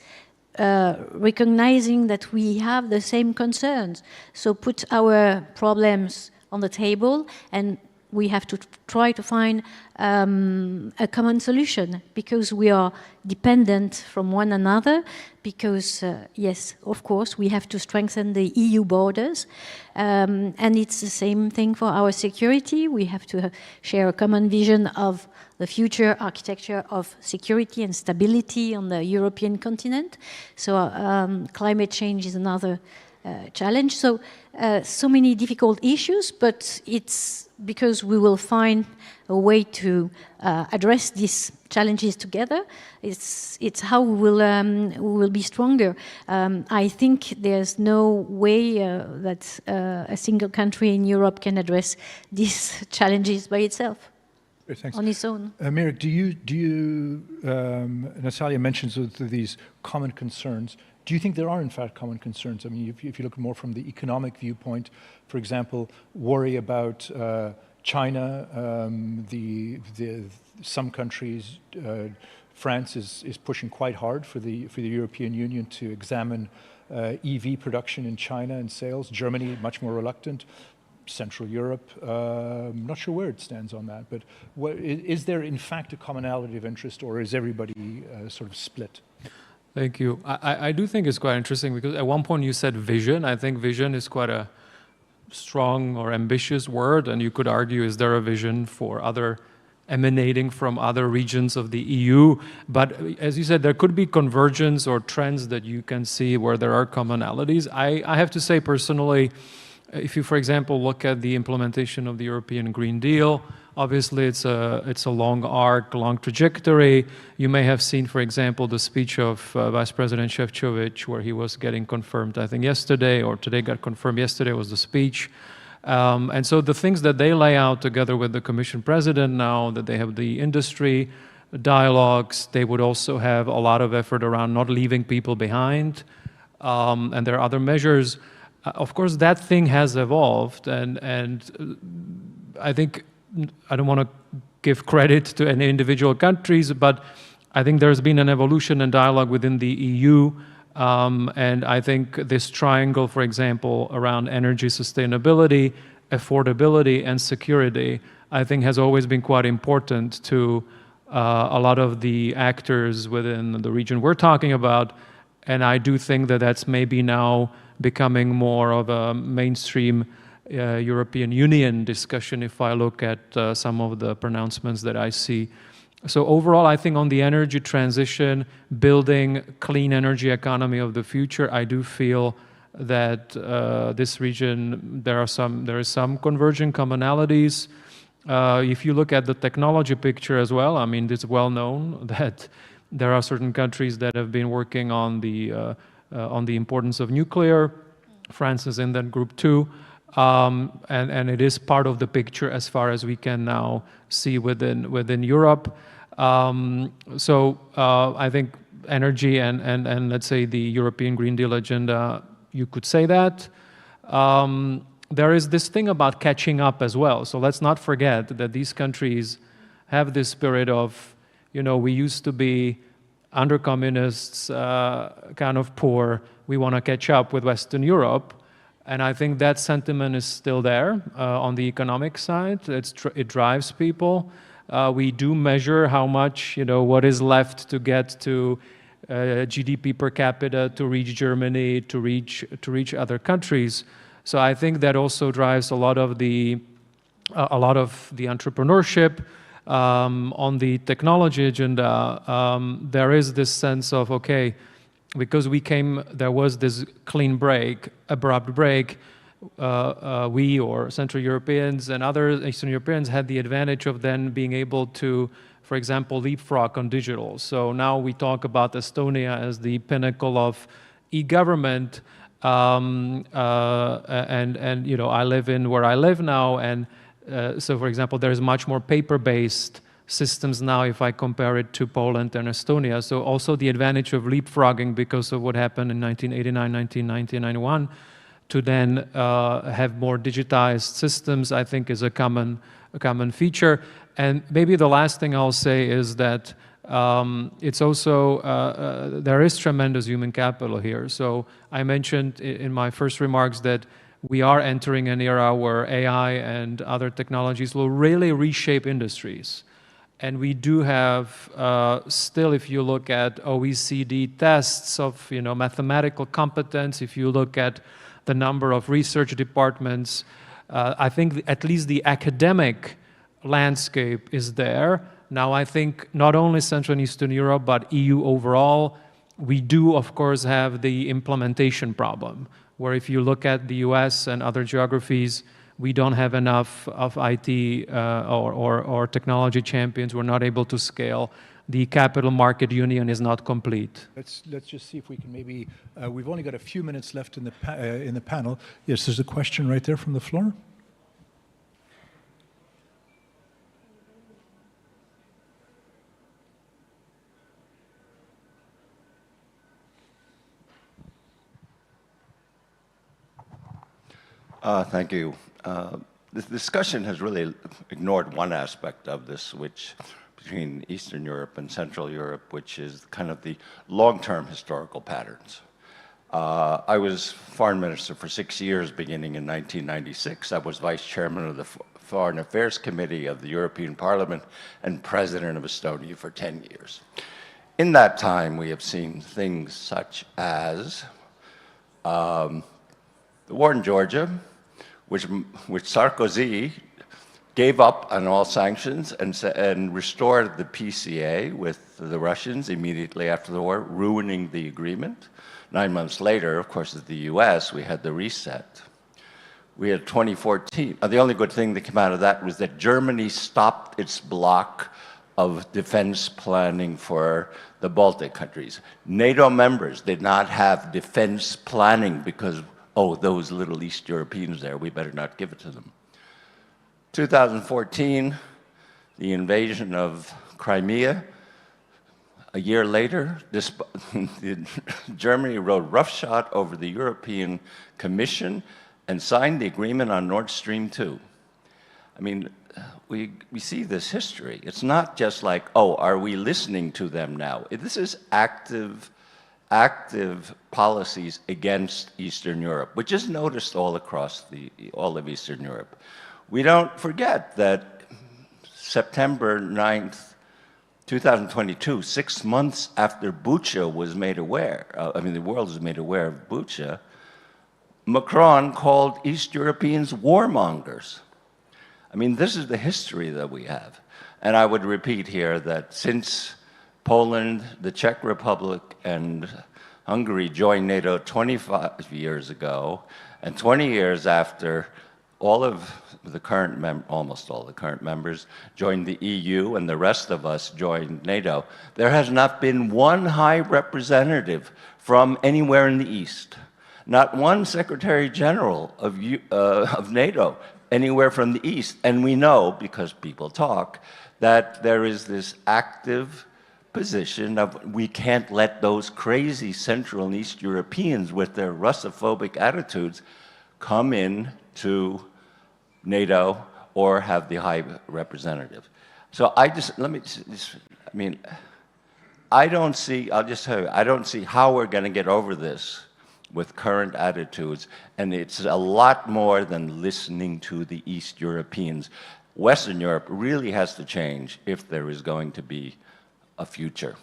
recognizing that we have the same concerns. So put our problems on the table, and we have to try to find a common solution, because we are dependent from one another, because, yes, of course, we have to strengthen the EU borders, and it's the same thing for our security. We have to share a common vision of the future architecture of security and stability on the European continent. So climate change is another challenge. So, so many difficult issues, but it's because we will find a way to address these challenges together. It's how we will be stronger. I think there's no way that a single country in Europe can address these challenges by itself. Thanks. on its own. Mirek, do you Natalia mentions these common concerns. Do you think there are, in fact, common concerns? I mean, if you look more from the economic viewpoint, for example, worry about China, some countries, France is pushing quite hard for the European Union to examine EV production in China and sales. Germany, much more reluctant. Central Europe, I'm not sure where it stands on that, but is there in fact a commonality of interest, or is everybody sort of split? Thank you. I do think it's quite interesting because at one point you said vision. I think vision is quite a strong or ambitious word, and you could argue, is there a vision for emanating from other regions of the EU? But as you said, there could be convergence or trends that you can see where there are commonalities. I have to say personally, if you, for example, look at the implementation of the European Green Deal, obviously it's a long arc, long trajectory. You may have seen, for example, the speech of Vice President Šefčovič, where he was getting confirmed, I think yesterday, or today got confirmed. Yesterday was the speech. And so the things that they lay out together with the Commission President now, that they have the industry dialogues, they would also have a lot of effort around not leaving people behind. And there are other measures. Of course, that thing has evolved, and I think I don't want to give credit to any individual countries, but I think there's been an evolution and dialogue within the EU, and I think this triangle, for example, around energy sustainability, affordability, and security, I think has always been quite important to a lot of the actors within the region we're talking about, and I do think that that's maybe now becoming more of a mainstream European Union discussion if I look at some of the pronouncements that I see. So overall, I think on the energy transition, building clean energy economy of the future, I do feel that this region, there is some converging commonalities. If you look at the technology picture as well, I mean, it's well known that there are certain countries that have been working on the importance of nuclear. France is in that group too. And it is part of the picture as far as we can now see within Europe. So I think energy and let's say the European Green Deal agenda, you could say that. There is this thing about catching up as well. So let's not forget that these countries have this spirit of, you know, we used to be under communists, kind of poor. We want to catch up with Western Europe. And I think that sentiment is still there on the economic side. It drives people. We do measure how much, you know, what is left to get to GDP per capita to reach Germany, to reach other countries. So I think that also drives a lot of the entrepreneurship. On the technology agenda, there is this sense of, okay, because there was this clean break, abrupt break, we or Central Europeans and other Eastern Europeans had the advantage of then being able to, for example, leapfrog on digital. So now we talk about Estonia as the pinnacle of e-government, and you know, I live in where I live now, and so for example, there's much more paper-based systems now if I compare it to Poland and Estonia. So also the advantage of leapfrogging because of what happened in 1989, 1990, 91, to then have more digitized systems, I think is a common feature. And maybe the last thing I'll say is that it's also, there is tremendous human capital here. So I mentioned in my first remarks that we are entering an era where AI and other technologies will really reshape industries. And we do have still, if you look at OECD tests of, you know, mathematical competence, if you look at the number of research departments, I think at least the academic landscape is there. Now, I think not only Central and Eastern Europe, but EU overall, we do, of course, have the implementation problem, where if you look at the US and other geographies, we don't have enough of IT or technology champions. We're not able to scale. The capital market union is not complete. Let's just see if we can maybe. We've only got a few minutes left in the panel. Yes, there's a question right there from the floor. Thank you. This discussion has really ignored one aspect of this, which between Eastern Europe and Central Europe, which is kind of the long-term historical patterns. I was foreign minister for 6 years, beginning in 1996. I was vice chairman of the Foreign Affairs Committee of the European Parliament and president of Estonia for 10 years. In that time, we have seen things such as the war in Georgia, which Sarkozy gave up on all sanctions and restored the PCA with the Russians immediately after the war, ruining the agreement. 9 months later, of course, at the US, we had the reset. We had 2014. The only good thing that came out of that was that Germany stopped its block of defense planning for the Baltic countries. NATO members did not have defense planning because, oh, those little East Europeans there, we better not give it to them. 2014, the invasion of Crimea. A year later, Germany rode roughshod over the European Commission and signed the agreement on Nord Stream 2. I mean, we see this history. It's not just like, oh, are we listening to them now? This is active policies against Eastern Europe, which is noticed all across all of Eastern Europe. We don't forget that September 9th, 2022, 6 months after Bucha was made aware, the world was made aware of Bucha, Macron called East Europeans warmongers. I mean, this is the history that we have. And I would repeat here that since Poland, the Czech Republic, and Hungary joined NATO 25 years ago, and 20 years after all of the current, almost all the current members joined the EU and the rest of us joined NATO, there has not been one high representative from anywhere in the East. Not one Secretary General of NATO anywhere from the East. And we know, because people talk, that there is this active position of we can't let those crazy Central and East Europeans with their Russophobic attitudes come in to NATO or have the high representative. So I don't see, I'll just tell you, I don't see how we're going to get over this with current attitudes, and it's a lot more than listening to the East Europeans. Western Europe really has to change if there is going to be a future.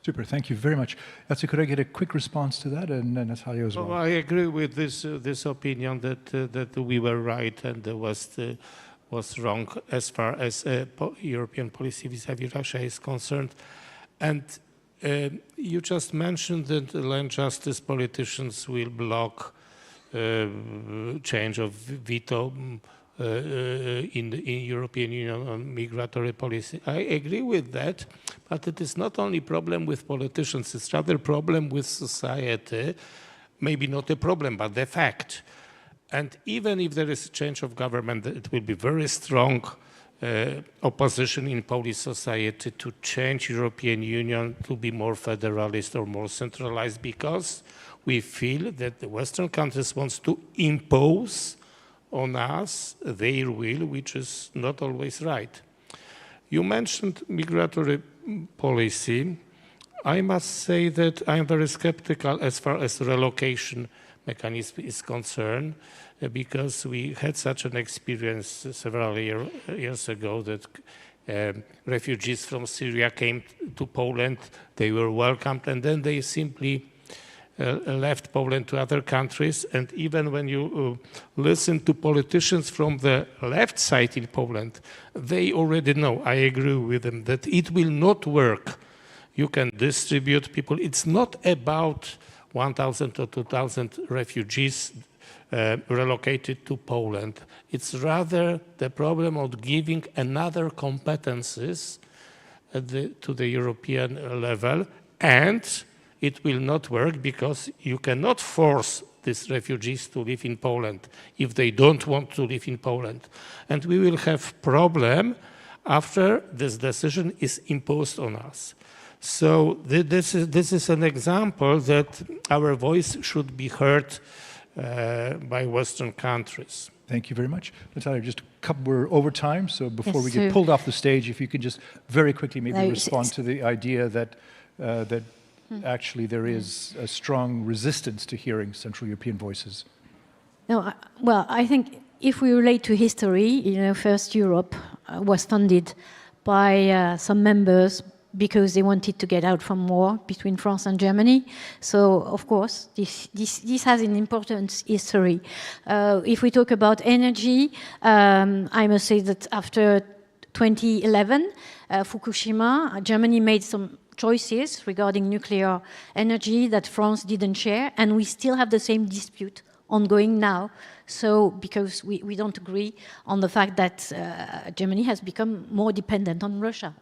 Super, thank you very much. Yatsi, could I get a quick response to that, and Natalia as well? I agree with this opinion that we were right and the West was wrong as far as European policy vis-à-vis Russia is concerned. And you just mentioned that land justice politicians will block change of veto in European Union on migratory policy. I agree with that, but it is not only a problem with politicians, it's rather a problem with society. Maybe not a problem, but the fact. And even if there is a change of government, it will be very strong opposition in Polish society to change European Union to be more federalist or more centralized, because we feel that the Western countries want to impose on us their will, which is not always right. You mentioned migratory policy. I must say that I'm very skeptical as far as the relocation mechanism is concerned, because we had such an experience several years ago that refugees from Syria came to Poland, they were welcomed, and then they simply left Poland to other countries. And even when you listen to politicians from the left side in Poland, they already know, I agree with them, that it will not work. You can distribute people. It's not about 1,000 or 2,000 refugees relocated to Poland. It's rather the problem of giving another competences to the European level, and it will not work because you cannot force these refugees to live in Poland if they don't want to live in Poland. And we will have problem after this decision is imposed on us. So this is an example that our voice should be heard by Western countries. Thank you very much. Natalia, just a couple, we're over time, so before Yes, we get pulled off the stage, if you could just very quickly maybe respond to the idea that actually there is a strong resistance to hearing Central European voices. No, well, I think if we relate to history, you know, first Europe was funded by some members because they wanted to get out from war between France and Germany. So, of course, this has an important history. If we talk about energy, I must say that after 2011, Fukushima, Germany made some choices regarding nuclear energy that France didn't share, and we still have the same dispute ongoing now. So, because we don't agree on the fact that Germany has become more dependent on Russia.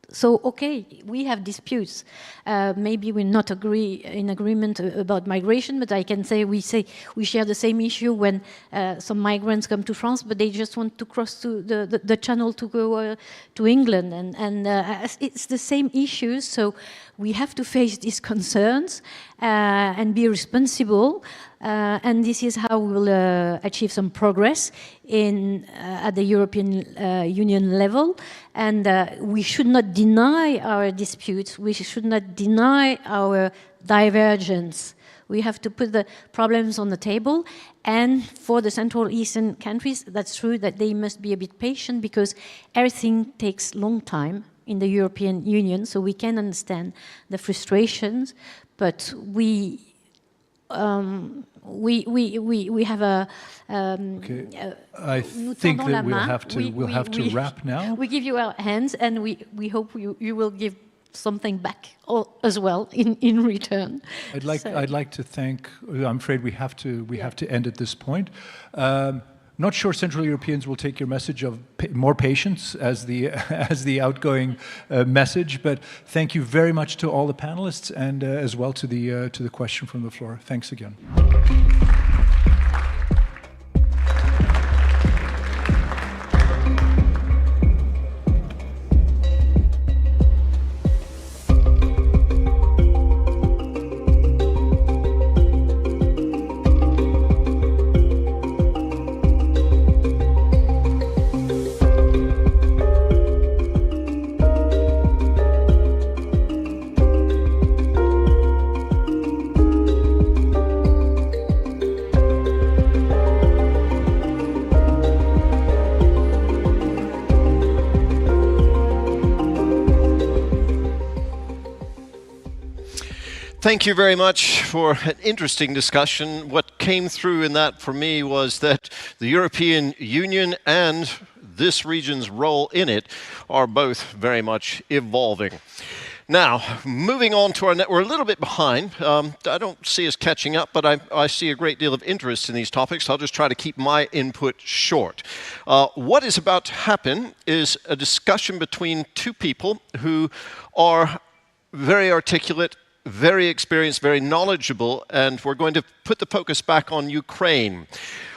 So, okay, we have disputes. Maybe we're not in agreement about migration, but I can say we share the same issue when some migrants come to France, but they just want to cross to the channel to go to England. And it's the same issues, so we have to face these concerns and be responsible. And this is how we will achieve some progress at the European Union level. And we should not deny our disputes. We should not deny our divergence. We have to put the problems on the table. And for the Central Eastern countries, that's true that they must be a bit patient because everything takes long time in the European Union. So we can understand the frustrations, but we have a. I think that we'll have to wrap now. We give you our hands, and we hope you will give something back as well in return. I'd like to thank. I'm afraid we have to end at this point. Not sure Central Europeans will take your message of more patience as the outgoing message, but thank you very much to all the panelists and as well to the question from the floor. Thanks again. Thank you very much for an interesting discussion. What came through in that for me was that the European Union and this region's role in it are both very much evolving. Now, moving on to our net, we're a little bit behind. I don't see us catching up, but I see a great deal of interest in these topics. I'll just try to keep my input short. What is about to happen is a discussion between two people who are very articulate, very experienced, very knowledgeable, and we're going to put the focus back on Ukraine.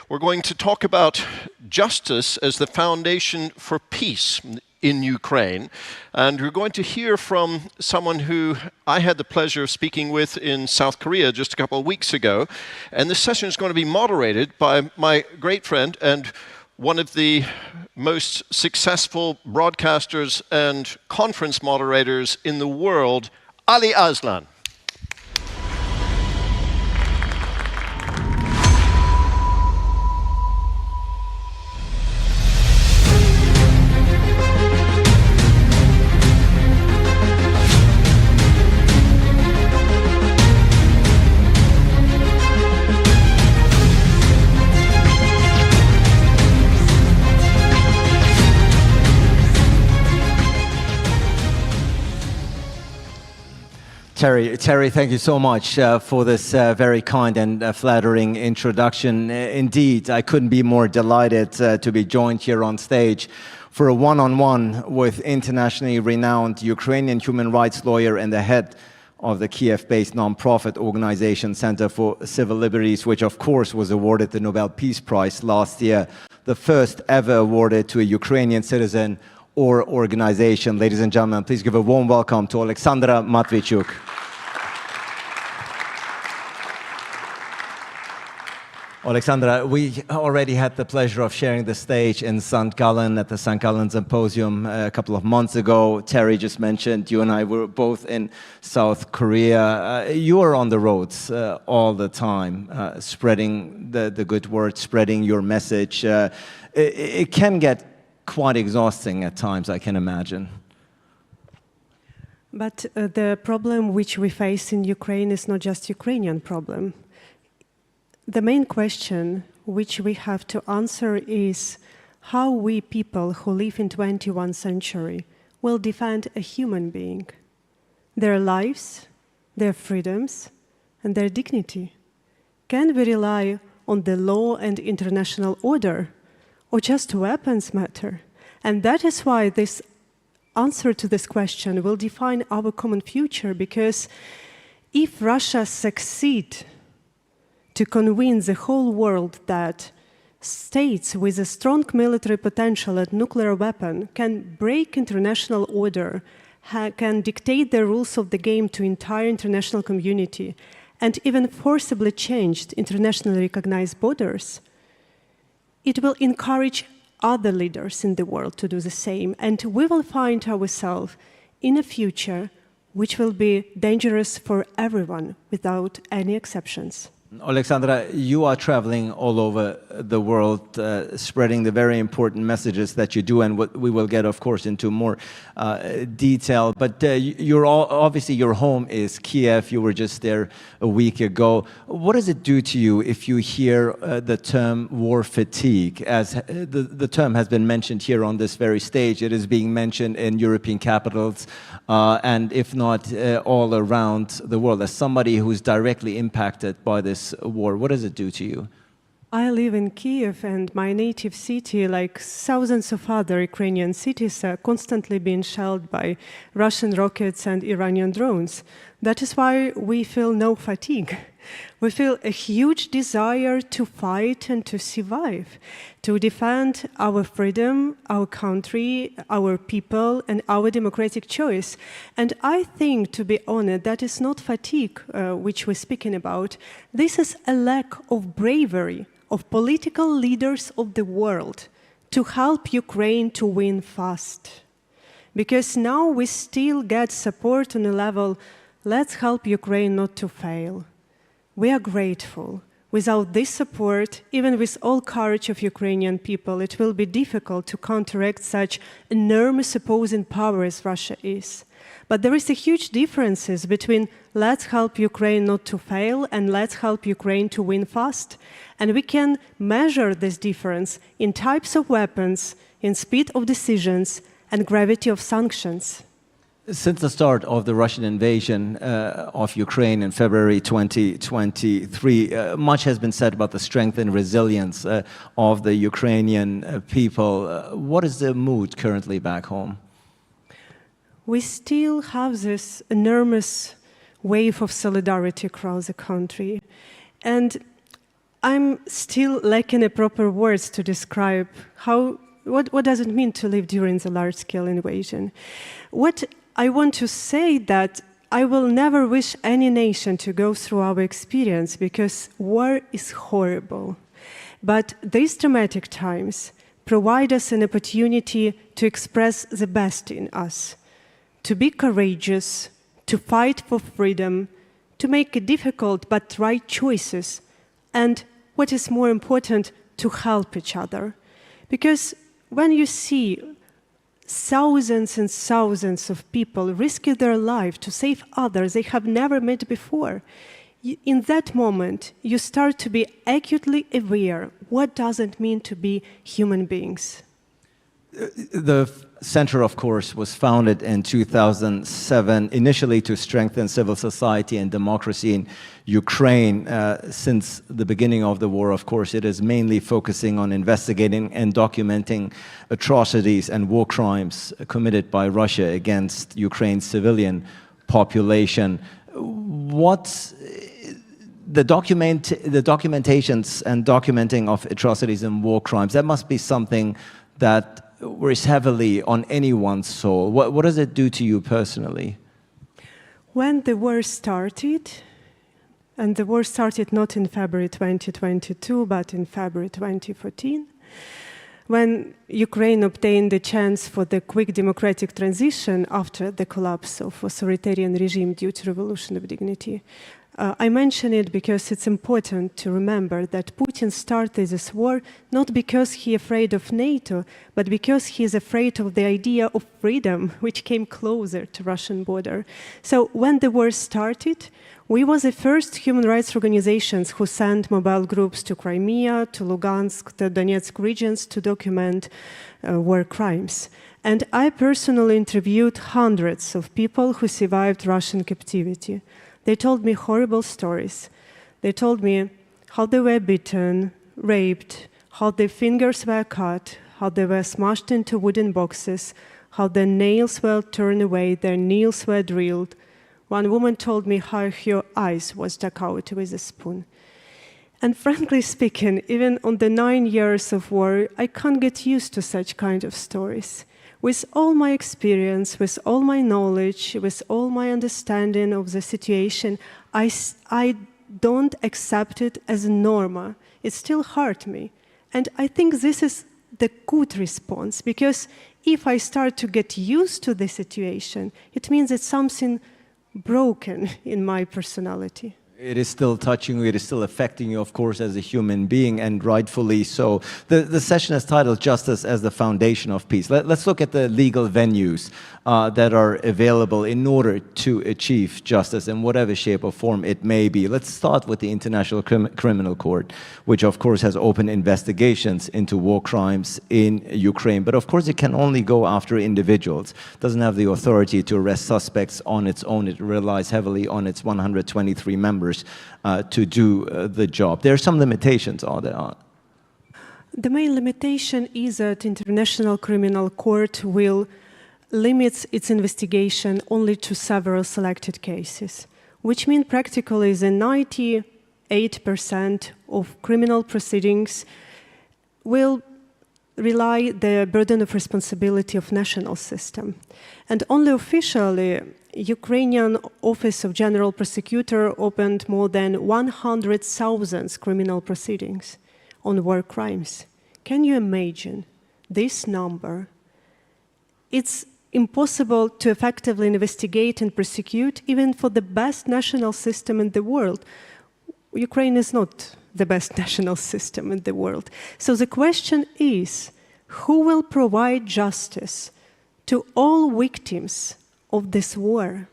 We're going to talk about justice as the foundation for peace in Ukraine, and we're going to hear from someone who I had the pleasure of speaking with in South Korea just a couple of weeks ago, and this session is going to be moderated by my great friend and one of the most successful broadcasters and conference moderators in the world, Ali Aslan. Terry, thank you so much for this very kind and flattering introduction. Indeed, I couldn't be more delighted to be joined here on stage for a one-on-one with internationally renowned Ukrainian human rights lawyer and the head of the Kiev-based non-profit organization Center for Civil Liberties, which of course was awarded the Nobel Peace Prize last year, the first ever awarded to a Ukrainian citizen or organization. Ladies and gentlemen, please give a warm welcome to Alexandra Matvichuk. Alexandra, we already had the pleasure of sharing the stage in St. Gallen at the St. Gallen Symposium a couple of months ago. Terry just mentioned you and I were both in South Korea. You are on the roads all the time, spreading the good word, spreading your message. It can get quite exhausting at times, I can imagine. But the problem which we face in Ukraine is not just Ukrainian problem. The main question which we have to answer is how we people who live in 21st century will defend a human being, their lives, their freedoms, and their dignity. Can we rely on the law and international order, or just weapons matter? And that is why this answer to this question will define our common future, because if Russia succeeds to convince the whole world that states with a strong military potential and nuclear weapon can break international order, can dictate the rules of the game to entire international community, and even forcibly change internationally recognized borders, it will encourage other leaders in the world to do the same, and we will find ourselves in a future which will be dangerous for everyone without any exceptions. Alexandra, you are traveling all over the world, spreading the very important messages that you do, and we will get, of course, into more detail. But obviously your home is Kiev. You were just there a week ago. What does it do to you if you hear the term war fatigue? As the term has been mentioned here on this very stage, it is being mentioned in European capitals, and if not all around the world. As somebody who's directly impacted by this war, what does it do to you? I live in Kiev, and my native city, like thousands of other Ukrainian cities, are constantly being shelled by Russian rockets and Iranian drones. That is why we feel no fatigue. We feel a huge desire to fight and to survive, to defend our freedom, our country, our people, and our democratic choice. And I think, to be honest, that is not fatigue which we're speaking about. This is a lack of bravery of political leaders of the world to help Ukraine to win fast. Because now we still get support on a level, let's help Ukraine not to fail. We are grateful. Without this support, even with all courage of Ukrainian people, it will be difficult to counteract such enormous opposing power as Russia is. But there is a huge difference between let's help Ukraine not to fail and let's help Ukraine to win fast. And we can measure this difference in types of weapons, in speed of decisions, and gravity of sanctions. Since the start of the Russian invasion of Ukraine in February 2023, much has been said about the strength and resilience of the Ukrainian people. What is the mood currently back home? We still have this enormous wave of solidarity across the country. And I'm still lacking a proper words to describe what does it mean to live during the large-scale invasion. What I want to say that I will never wish any nation to go through our experience because war is horrible. But these dramatic times provide us an opportunity to express the best in us, to be courageous, to fight for freedom, to make difficult but right choices, and what is more important, to help each other. Because when you see thousands and thousands of people risk their life to save others they have never met before, in that moment, you start to be acutely aware what does it mean to be human beings. The center, of course, was founded in 2007, initially to strengthen civil society and democracy in Ukraine. Since the beginning of the war, of course, it is mainly focusing on investigating and documenting atrocities and war crimes committed by Russia against Ukraine's civilian population. The documentations and documenting of atrocities and war crimes, that must be something that weighs heavily on anyone's soul. What does it do to you personally? When the war started, And the war started not in February 2022, but in February 2014, when Ukraine obtained the chance for the quick democratic transition after the collapse of authoritarian regime due to revolution of dignity. I mention it because it's important to remember that Putin started this war not because he's afraid of NATO, but because he is afraid of the idea of freedom, which came closer to Russian border. So when the war started, we were the first human rights organizations who sent mobile groups to Crimea, to Lugansk, to Donetsk regions to document war crimes. And I personally interviewed hundreds of people who survived Russian captivity. They told me horrible stories. They told me how they were beaten, raped, how their fingers were cut, how they were smashed into wooden boxes, how their nails were torn away, their nails were drilled. One woman told me how her eyes was dug out with a spoon. And frankly speaking, even on the 9 years of war, I can't get used to such kind of stories. With all my experience, with all my knowledge, with all my understanding of the situation, I don't accept it as normal. It still hurts me. And I think this is the good response, because if I start to get used to the situation, it means it's something broken in my personality. It is still touching you, it is still affecting you, of course, as a human being, and rightfully so. The session is titled Justice as the Foundation of Peace. Let's look at the legal venues that are available in order to achieve justice in whatever shape or form it may be. Let's start with the International Criminal Court, which of course has opened investigations into war crimes in Ukraine. But of course it can only go after individuals. It doesn't have the authority to arrest suspects on its own. It relies heavily on its 123 members to do the job. There are some limitations, are there? The main limitation is that International Criminal Court will limit its investigation only to several selected cases, which means practically the 98% of criminal proceedings will rely the burden of responsibility of national system. And only officially, Ukrainian Office of General Prosecutor opened more than 100,000 criminal proceedings on war crimes. Can you imagine this number? It's impossible to effectively investigate and prosecute even for the best national system in the world. Ukraine is not the best national system in the world. So the question is, who will provide justice to all victims of this war?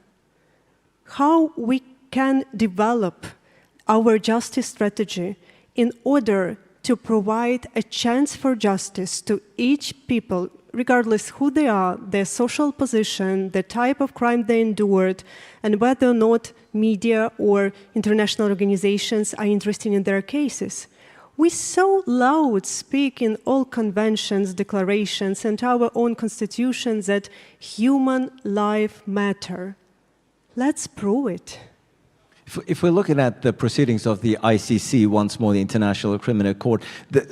How we can develop our justice strategy in order to provide a chance for justice to each people, regardless who they are, their social position, the type of crime they endured, and whether or not media or international organizations are interested in their cases. We so loud speak in all conventions, declarations, and our own constitutions that human life matter. Let's prove it. If we're looking at the proceedings of the ICC, once more the International Criminal Court,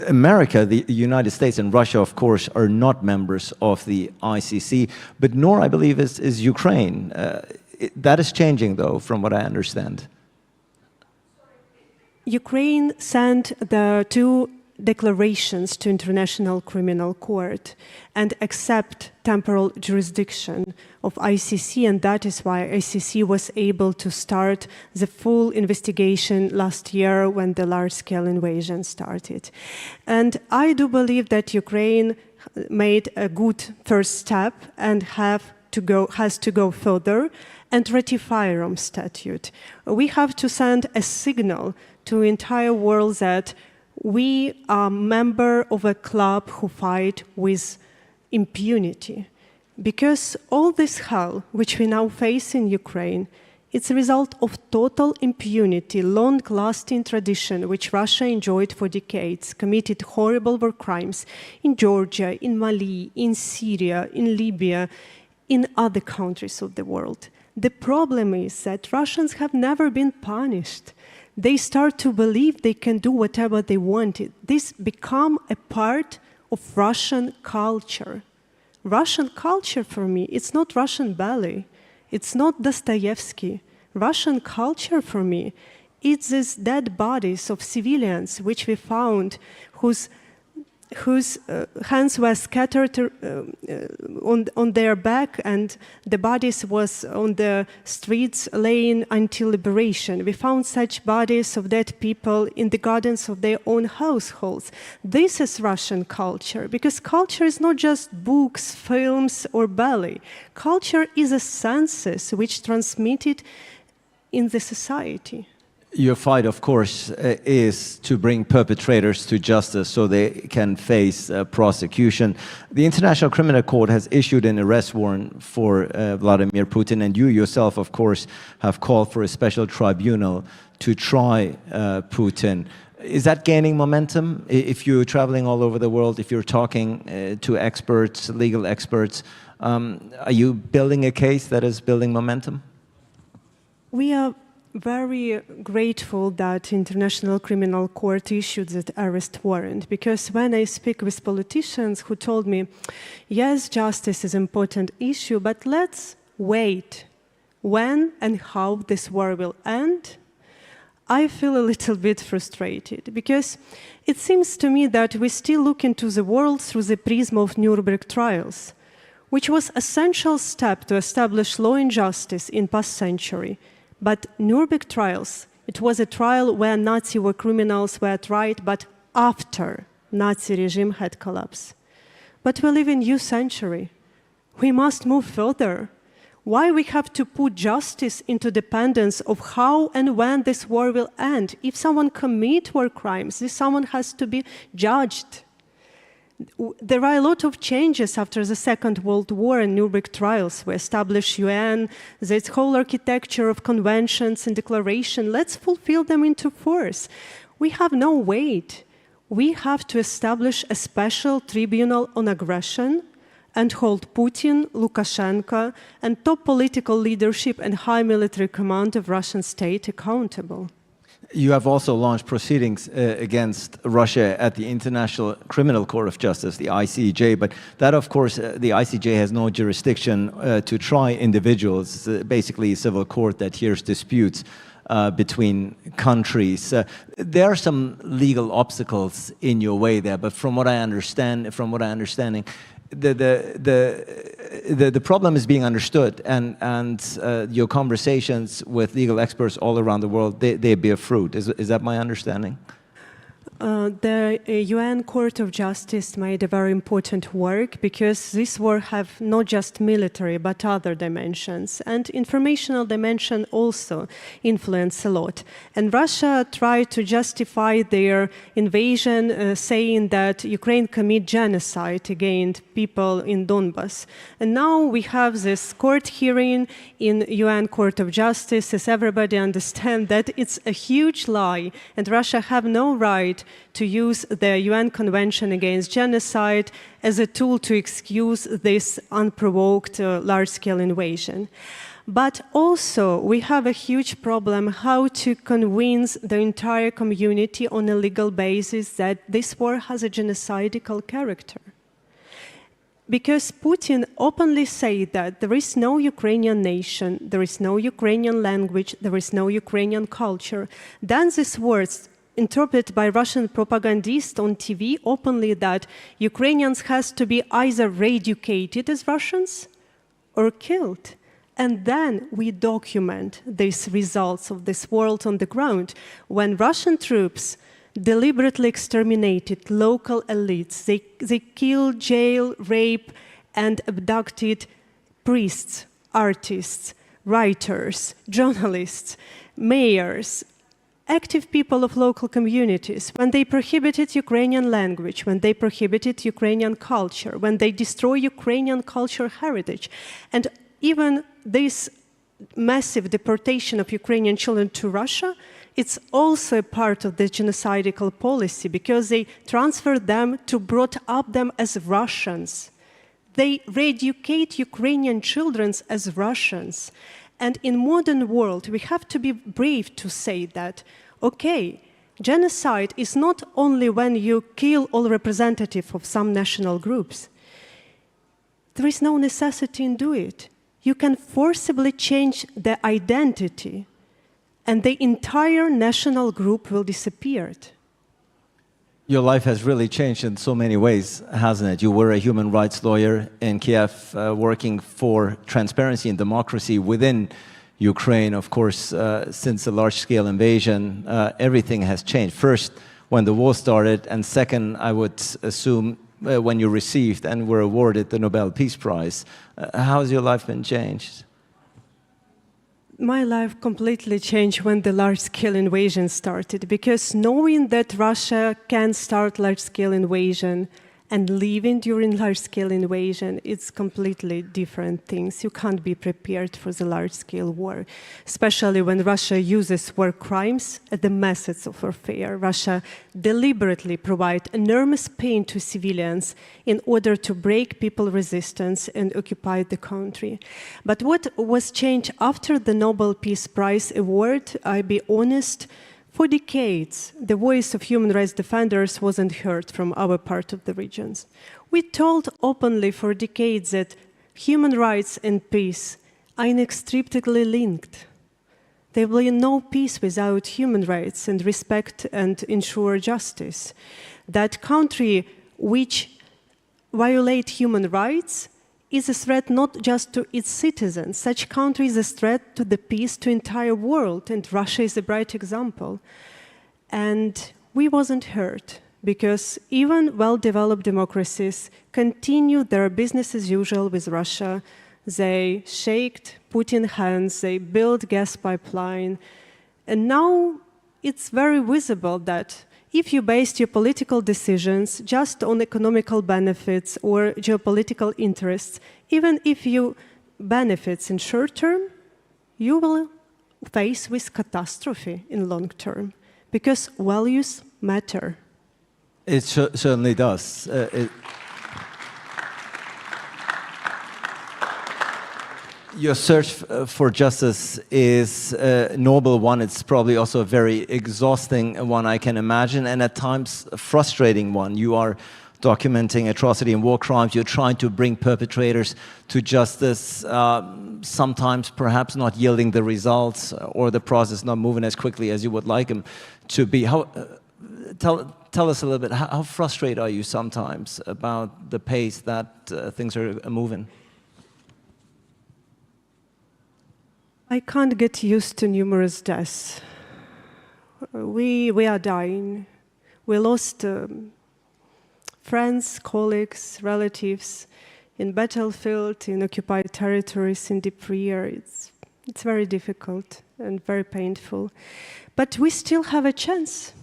America, the United States and Russia, of course, are not members of the ICC, but nor, I believe, is Ukraine. That is changing, though, from what I understand. Ukraine sent the 2 declarations to International Criminal Court and accept temporal jurisdiction of ICC, and that is why ICC was able to start the full investigation last year when the large-scale invasion started. And I do believe that Ukraine made a good first step and has to go further and ratify Rome Statute. We have to send a signal to the entire world that we are member of a club who fight with impunity. Because all this hell which we now face in Ukraine, it's a result of total impunity, long-lasting tradition which Russia enjoyed for decades, committed horrible war crimes in Georgia, in Mali, in Syria, in Libya, in other countries of the world. The problem is that Russians have never been punished. They start to believe they can do whatever they wanted. This become a part of Russian culture. Russian culture for me, it's not Russian ballet. It's not Dostoevsky. Russian culture for me It's these dead bodies of civilians which we found, whose hands were scattered on their back, and the bodies was on the streets laying until liberation. We found such bodies of dead people in the gardens of their own households. This is Russian culture, because culture is not just books, films, or ballet. Culture is a senses which transmitted in the society. Your fight, of course, is to bring perpetrators to justice so they can face prosecution. The International Criminal Court has issued an arrest warrant for Vladimir Putin, and you yourself, of course, have called for a special tribunal to try Putin. Is that gaining momentum? If you're traveling all over the world, if you're talking to experts, legal experts, are you building a case that is building momentum? We are very grateful that International Criminal Court issued that arrest warrant, because when I speak with politicians who told me, yes, justice is an important issue, but let's wait when and how this war will end, I feel a little bit frustrated, because it seems to me that we still look into the world through the prism of Nuremberg trials, which was an essential step to establish law and justice in past century. But Nuremberg trials, it was a trial where Nazi war criminals were tried, but after Nazi regime had collapsed. But we live in a new century. We must move further. Why we have to put justice into dependence of how and when this war will end? If someone commits war crimes, this someone has to be judged. There are a lot of changes after the Second World War and Nuremberg trials. We established UN, this whole architecture of conventions and declarations. Let's fulfill them into force. We have no wait. We have to establish a special tribunal on aggression and hold Putin, Lukashenko, and top political leadership and high military command of Russian state accountable. You have also launched proceedings against Russia at the International Criminal Court of Justice, the ICJ, but that, of course, the ICJ has no jurisdiction to try individuals. It's basically a civil court that hears disputes between countries. There are some legal obstacles in your way there, but from what I understand, the problem is being understood, and your conversations with legal experts all around the world, they bear fruit. Is that my understanding? The UN Court of Justice made a very important work, because this war have not just military but other dimensions, and informational dimension also influence a lot. And Russia tried to justify their invasion saying that Ukraine commit genocide against people in Donbass. And now we have this court hearing in UN Court of Justice, as everybody understands that it's a huge lie, and Russia have no right to use the UN Convention Against Genocide as a tool to excuse this unprovoked large-scale invasion. But also, we have a huge problem how to convince the entire community on a legal basis that this war has a genocidal character. Because Putin openly said that there is no Ukrainian nation, there is no Ukrainian language, there is no Ukrainian culture. Then these words interpreted by Russian propagandists on TV openly that Ukrainians has to be either re-educated as Russians or killed. And then we document these results of this world on the ground. When Russian troops deliberately exterminated local elites, they killed, jailed, raped, and abducted priests, artists, writers, journalists, mayors, active people of local communities, when they prohibited Ukrainian language, when they prohibited Ukrainian culture, when they destroy Ukrainian cultural heritage. And even this massive deportation of Ukrainian children to Russia, it's also a part of the genocidal policy, because they transferred them to brought up them as Russians. They re-educate Ukrainian children as Russians. And in modern world, we have to be brave to say that, okay, genocide is not only when you kill all representatives of some national groups. There is no necessity in doing it. You can forcibly change the identity and the entire national group will disappear. Your life has really changed in so many ways, hasn't it? You were a human rights lawyer in Kiev, working for transparency and democracy within Ukraine. Of course, since the large-scale invasion, everything has changed. First, when the war started, and second, I would assume, when you received and were awarded the Nobel Peace Prize. How has your life been changed? My life completely changed when the large-scale invasion started, because knowing that Russia can start large-scale invasion and living during large-scale invasion, it's completely different things. You can't be prepared for the large-scale war, especially when Russia uses war crimes as the methods of warfare. Russia deliberately provides enormous pain to civilians in order to break people's resistance and occupy the country. But what was changed after the Nobel Peace Prize award, I'll be honest, for decades, the voice of human rights defenders wasn't heard from our part of the regions. We told openly for decades that human rights and peace are inextricably linked. There will be no peace without human rights and respect and ensure justice. That country which violates human rights is a threat not just to its citizens. Such country is a threat to the peace to the entire world, and Russia is a bright example. And we wasn't heard, because even well-developed democracies continue their business as usual with Russia. They shaked Putin hands, they built gas pipeline, and now it's very visible that if you based your political decisions just on economical benefits or geopolitical interests, even if you benefits in short term, you will face with catastrophe in long term, because values matter. It certainly does. Your search for justice is a noble one. It's probably also a very exhausting one, I can imagine, and at times a frustrating one. You are documenting atrocity and war crimes. You're trying to bring perpetrators to justice, sometimes perhaps not yielding the results or the process not moving as quickly as you would like them to be. Tell us a little bit, how frustrated are you sometimes about the pace that things are moving? I can't get used to numerous deaths. We are dying. We lost friends, colleagues, relatives in battlefield, in occupied territories, in debris. It's very difficult and very painful. But we still have a chance.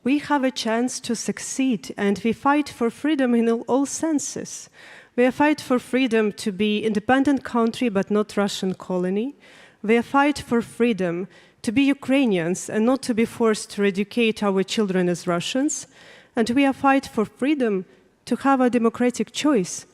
We have a chance to succeed, and we fight for freedom in all senses. We fight for freedom to be an independent country, but not Russian colony. We fight for freedom to be Ukrainians and not to be forced to educate our children as Russians. And we fight for freedom to have a democratic choice,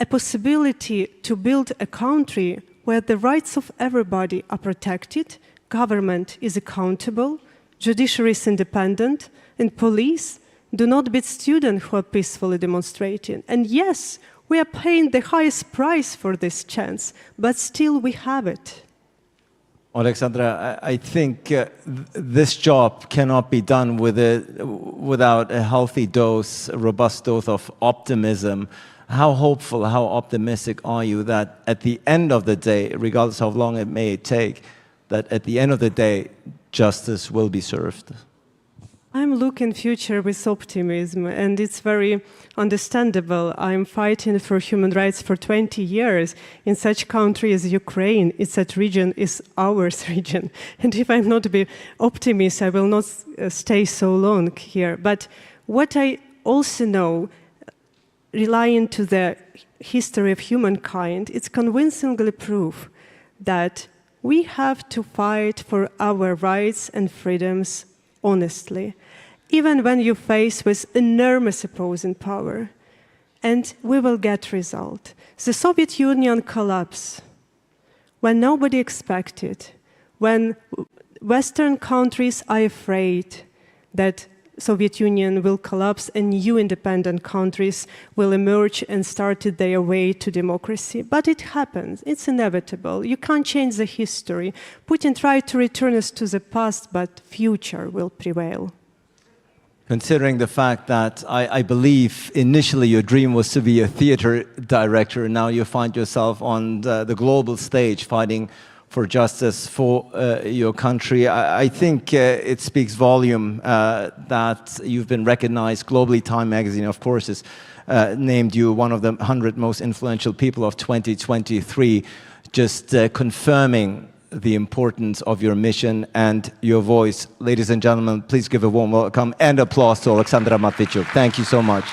a possibility to build a country where the rights of everybody are protected, government is accountable, judiciary is independent, and police do not beat students who are peacefully demonstrating. And yes, we are paying the highest price for this chance, but still we have it. Alexandra, I think this job cannot be done without a healthy dose, a robust dose of optimism. How hopeful, how optimistic are you that at the end of the day, regardless of how long it may take, that at the end of the day, justice will be served? I'm looking future with optimism, and it's very understandable. I'm fighting for human rights for 20 years in such country as Ukraine. It's that region is our region. And if I'm not be optimist, I will not stay so long here. But what I also know, relying to the history of humankind, it's convincingly proof that we have to fight for our rights and freedoms honestly, even when you face with enormous opposing power, and we will get result. The Soviet Union collapsed when nobody expected, when Western countries are afraid that Soviet Union will collapse and new independent countries will emerge and start their way to democracy. But it happens. It's inevitable. You can't change the history. Putin tried to return us to the past, but future will prevail. Considering the fact that I believe initially your dream was to be a theater director, and now you find yourself on the global stage fighting for justice for your country, I think it speaks volume that you've been recognized globally. Time magazine, of course, has named you one of the 100 most influential people of 2023, just confirming the importance of your mission and your voice. Ladies and gentlemen, please give a warm welcome and applause to Alexandra Matvichuk. Thank you so much.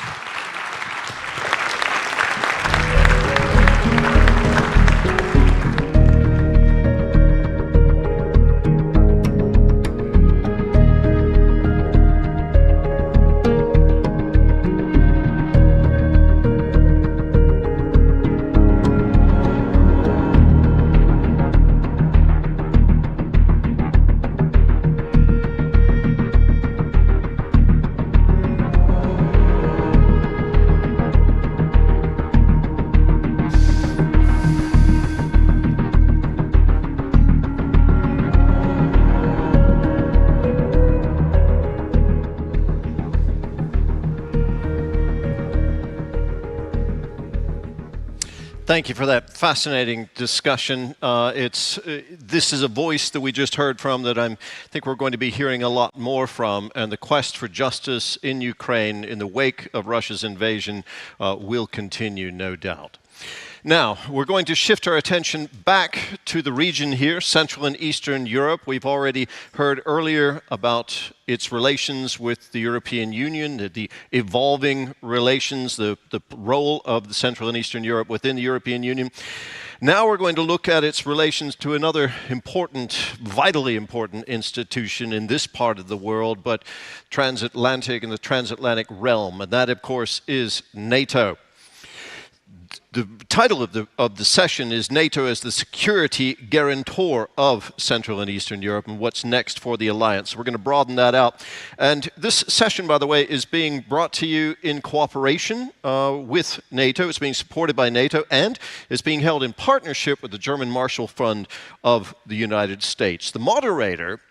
Thank you for that fascinating discussion. This is a voice that we just heard from that I think we're going to be hearing a lot more from, and the quest for justice in Ukraine in the wake of Russia's invasion will continue, no doubt. Now, we're going to shift our attention back to the region here, Central and Eastern Europe. We've already heard earlier about its relations with the European Union, the evolving relations, the role of the Central and Eastern Europe within the European Union. Now we're going to look at its relations to another important, vitally important institution in this part of the world, but transatlantic in the transatlantic realm, and that, of course, is NATO. The title of the session is NATO as the security guarantor of Central and Eastern Europe and what's next for the alliance. We're going to broaden that out. And this session, by the way, is being brought to you in cooperation with NATO. It's being supported by NATO and is being held in partnership with the German Marshall Fund of the United States. The moderator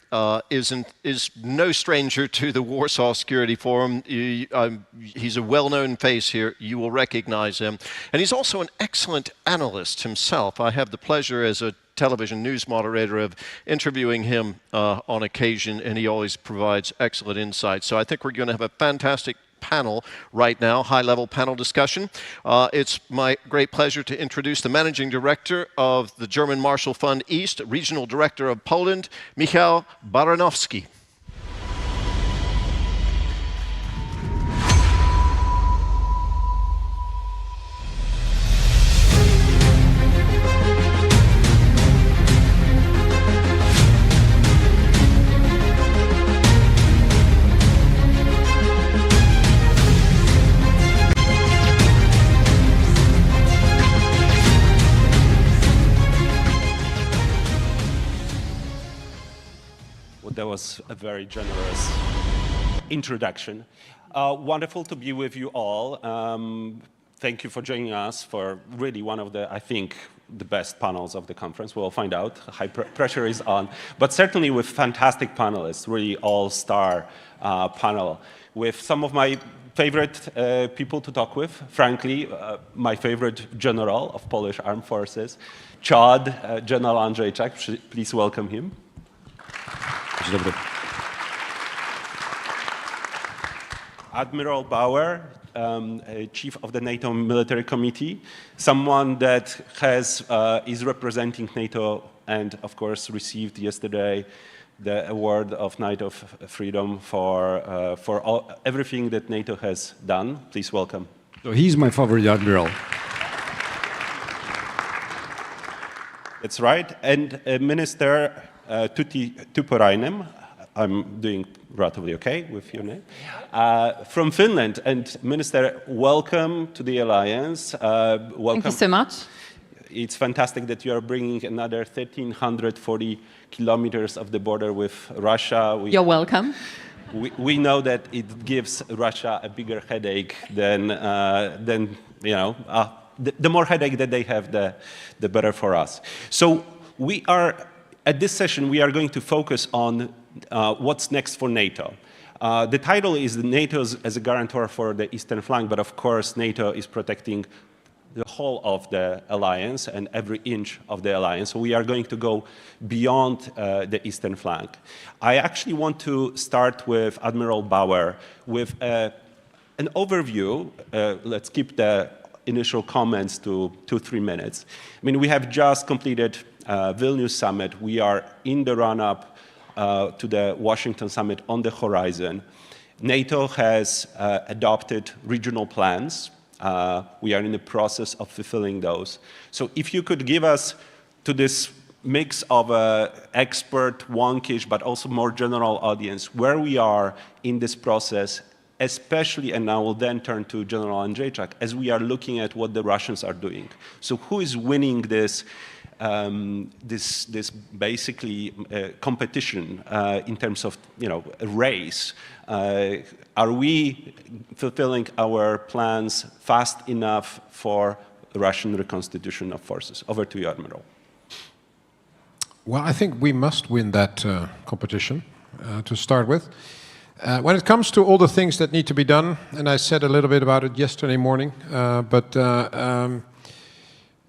is no stranger to the Warsaw Security Forum. He's a well-known face here. You will recognize him. And he's also an excellent analyst himself. I have the pleasure as a television news moderator of interviewing him on occasion, and he always provides excellent insight. So I think we're going to have a fantastic panel right now, high-level panel discussion. It's my great pleasure to introduce the Managing Director of the German Marshall Fund East, Regional Director of Poland, Michał Baranowski. That was a very generous introduction. Wonderful to be with you all. Thank you for joining us for really one of the, I think, the best panels of the conference. We'll find out. High pressure is on. But certainly with fantastic panelists, really all-star panel, with some of my favorite people to talk with. Frankly, my favorite general of Polish Armed Forces, Chad, General Andrzejczak. Please welcome him. Admiral Bauer, Chief of the NATO Military Committee, someone that is representing NATO and, of course, received yesterday the award of Knight of Freedom for everything that NATO has done. Please welcome. So he's my favorite admiral. That's right. And Minister Tuppurainen, I'm doing relatively okay with your name, from Finland. And Minister, welcome to the Alliance. Welcome. Thank you so much. It's fantastic that you are bringing another 1,340 kilometers of the border with Russia. You're welcome. we know that it gives Russia a bigger headache than you know, the more headache that they have, the better for us. So we are, at this session, we are going to focus on what's next for NATO. The title is NATO as a guarantor for the eastern flank, but of course NATO is protecting the whole of the alliance and every inch of the alliance. So we are going to go beyond the eastern flank. I actually want to start with Admiral Bauer with an overview. Let's keep the initial comments to 2-3 minutes. I mean, we have just completed Vilnius summit. We are in the run-up to the Washington summit on the horizon. NATO has adopted regional plans. We are in the process of fulfilling those. So if you could give us to this mix of expert, wonkish, but also more general audience, where we are in this process, especially, and I will then turn to General Andrzejczak, as we are looking at what the Russians are doing. So who is winning this, this basically competition in terms of, you know, a race? Are we fulfilling our plans fast enough for the Russian reconstitution of forces? Over to you, Admiral. Well, I think we must win that competition to start with. When it comes to all the things that need to be done, and I said a little bit about it yesterday morning, but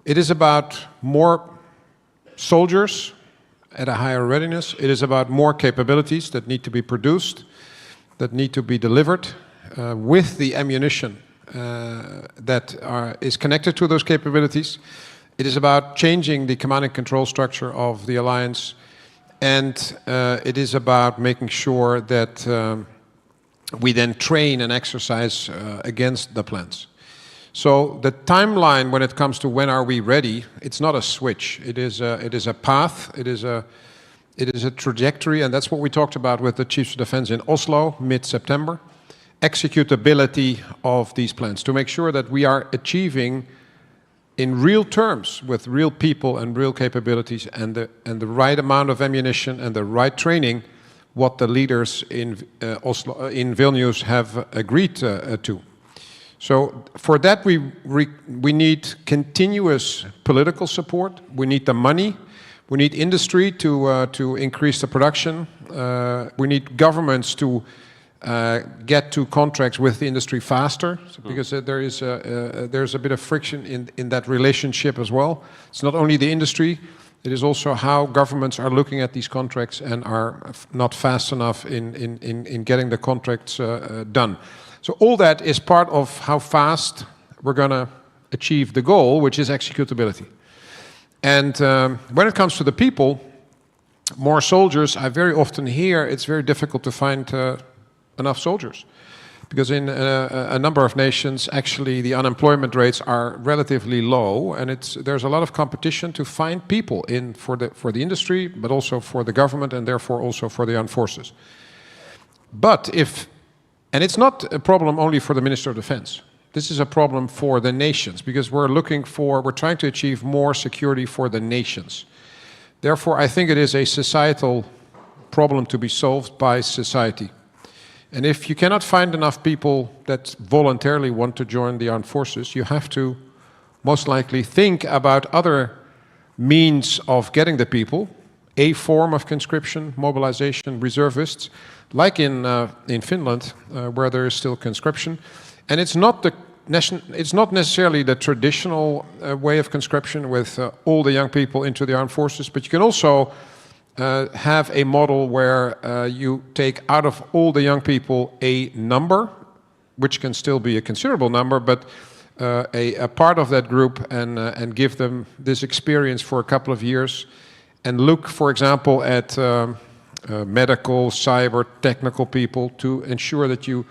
it is about more soldiers at a higher readiness. It is about more capabilities that need to be produced, that need to be delivered with the ammunition that is connected to those capabilities. It is about changing the command and control structure of the alliance, and it is about making sure that we then train and exercise against the plans. So the timeline when it comes to when are we ready, it's not a switch. It is a path, it is a trajectory, and that's what we talked about with the Chiefs of Defense in Oslo, mid-September. Executability of these plans, to make sure that we are achieving in real terms, with real people and real capabilities and the right amount of ammunition and the right training, what the leaders in Oslo, in Vilnius have agreed to. So for that we need continuous political support, we need the money, we need industry to increase the production, we need governments to get to contracts with the industry faster, because there's a bit of friction in that relationship as well. It's not only the industry, it is also how governments are looking at these contracts and are not fast enough in getting the contracts done. So all that is part of how fast we're going to achieve the goal, which is executability. And when it comes to the people, more soldiers, I very often hear it's very difficult to find enough soldiers, because in a number of nations actually the unemployment rates are relatively low, and there's a lot of competition to find people for the industry, but also for the government, and therefore also for the armed forces. But and it's not a problem only for the Minister of Defense. This is a problem for the nations, because we're trying to achieve more security for the nations. Therefore, I think it is a societal problem to be solved by society. And if you cannot find enough people that voluntarily want to join the armed forces, you have to most likely think about other means of getting the people, a form of conscription, mobilization, reservists, like in Finland, where there is still conscription. And it's not necessarily the traditional way of conscription with all the young people into the armed forces, but you can also have a model where you take out of all the young people a number, which can still be a considerable number, but a part of that group, and give them this experience for a couple of years, and look, for example, at medical, cyber, technical people to ensure that you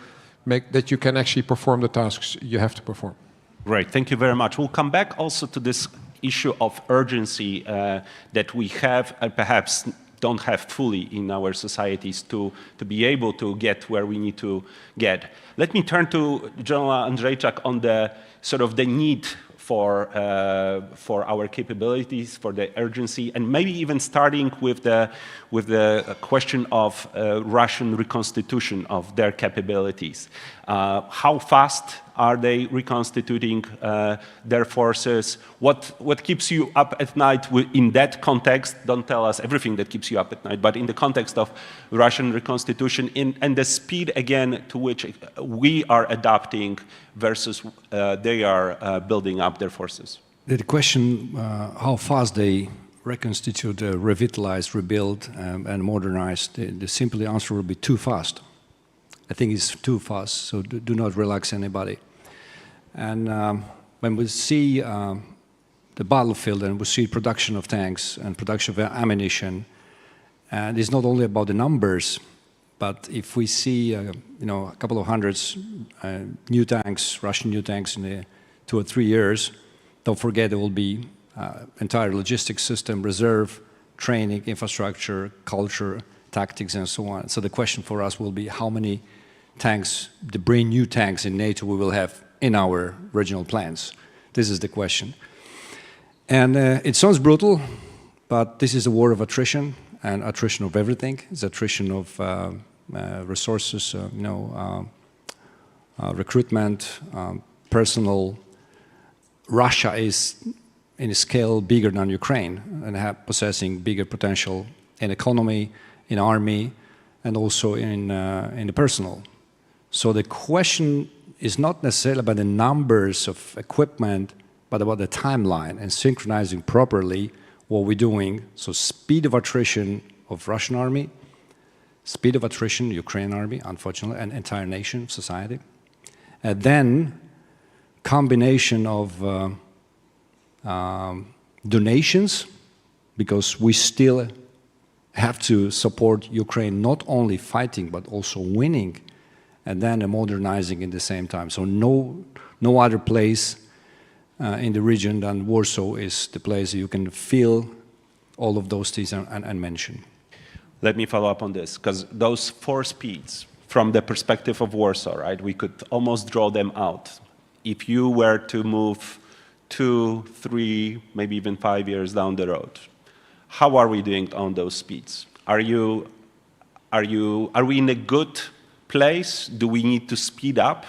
can actually perform the tasks you have to perform. Great, thank you very much. We'll come back also to this issue of urgency that we have and perhaps don't have fully in our societies to be able to get where we need to get. Let me turn to General Andrzejczak on the sort of the need for our capabilities, for the urgency, and maybe even starting with the question of Russian reconstitution of their capabilities. How fast are they reconstituting their forces? What keeps you up at night in that context? Don't tell us everything that keeps you up at night, but in the context of Russian reconstitution and the speed, again, to which we are adapting versus they are building up their forces. The question how fast they reconstitute, revitalize, rebuild, and modernize, the simple answer will be too fast. I think it's too fast, so do not relax anybody. And when we see the battlefield and we see production of tanks and production of ammunition, and it's not only about the numbers, but if we see a couple of hundreds new tanks, Russian new tanks in the 2 or 3 years, don't forget there will be entire logistics system, reserve, training, infrastructure, culture, tactics, and so on. So the question for us will be how many tanks, the brand new tanks in NATO we will have in our regional plans. This is the question. And it sounds brutal, but this is a war of attrition, and attrition of everything. It's attrition of resources, recruitment, personal. Russia is in a scale bigger than Ukraine and possessing bigger potential in economy, in army, and also in the personal. So the question is not necessarily about the numbers of equipment, but about the timeline and synchronizing properly what we're doing. So speed of attrition of Russian army, speed of attrition Ukraine army, unfortunately, and entire nation, society. And then combination of donations, because we still have to support Ukraine not only fighting but also winning, and then modernizing at the same time. So no other place in the region than Warsaw is the place you can feel all of those things and mention. Let me follow up on this, because those 4 speeds, from the perspective of Warsaw, right, we could almost draw them out. If you were to move 2, 3, maybe even 5 years down the road, how are we doing on those speeds? Are we in a good place? Do we need to speed up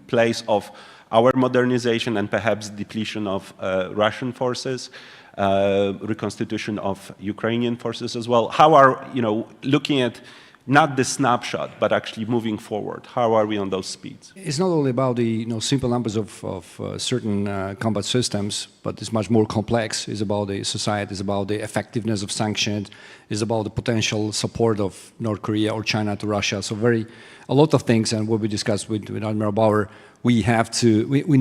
place of our modernization and perhaps depletion of Russian forces, reconstitution of Ukrainian forces as well? How are, looking at not the snapshot, but actually moving forward? How are we on those speeds? It's not only about the simple numbers of certain combat systems, but it's much more complex. It's about the society, it's about the effectiveness of sanctions, it's about the potential support of North Korea or China to Russia. So a lot of things, and what we discussed with Admiral Bauer, we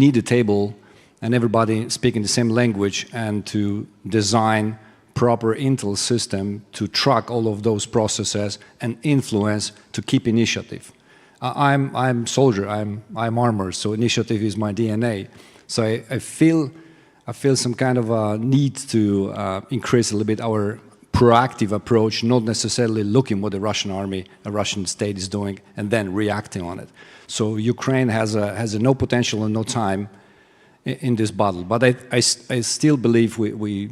need a table and everybody speaking the same language and to design proper intel system to track all of those processes and influence to keep initiative. I'm soldier, I'm armor, so initiative is my DNA. So I feel some kind of a need to increase a little bit our proactive approach, not necessarily looking what the Russian army, the Russian state is doing and then reacting on it. So Ukraine has no potential and no time in this battle, but I still believe we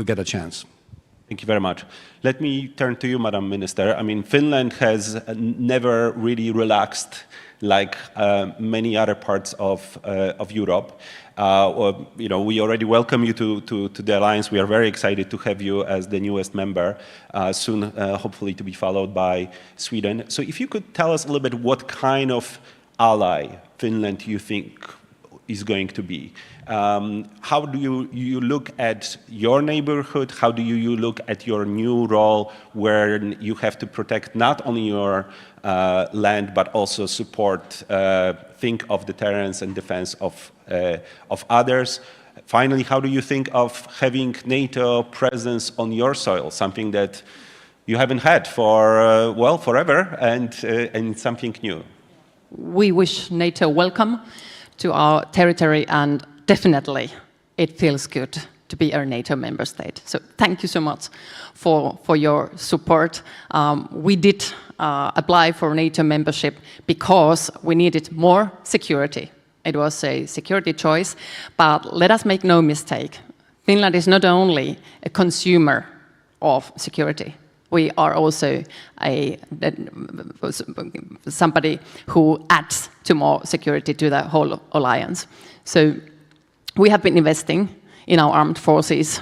get a chance. Thank you very much. Let me turn to you, Madam Minister. I mean, Finland has never really relaxed like many other parts of Europe. We already welcome you to the alliance. We are very excited to have you as the newest member, soon hopefully to be followed by Sweden. So if you could tell us a little bit what kind of ally Finland you think is going to be. How do you look at your neighborhood? How do you look at your new role where you have to protect not only your land, but also support, think of deterrence and defense of others? Finally, how do you think of having NATO presence on your soil, something that you haven't had for, forever, and something new? We wish NATO welcome to our territory, and definitely it feels good to be a NATO member state. So thank you so much for your support. We did apply for NATO membership because we needed more security It was a security choice, but let us make no mistake. Finland is not only a consumer of security. We are also somebody who adds to more security to the whole alliance. So we have been investing in our armed forces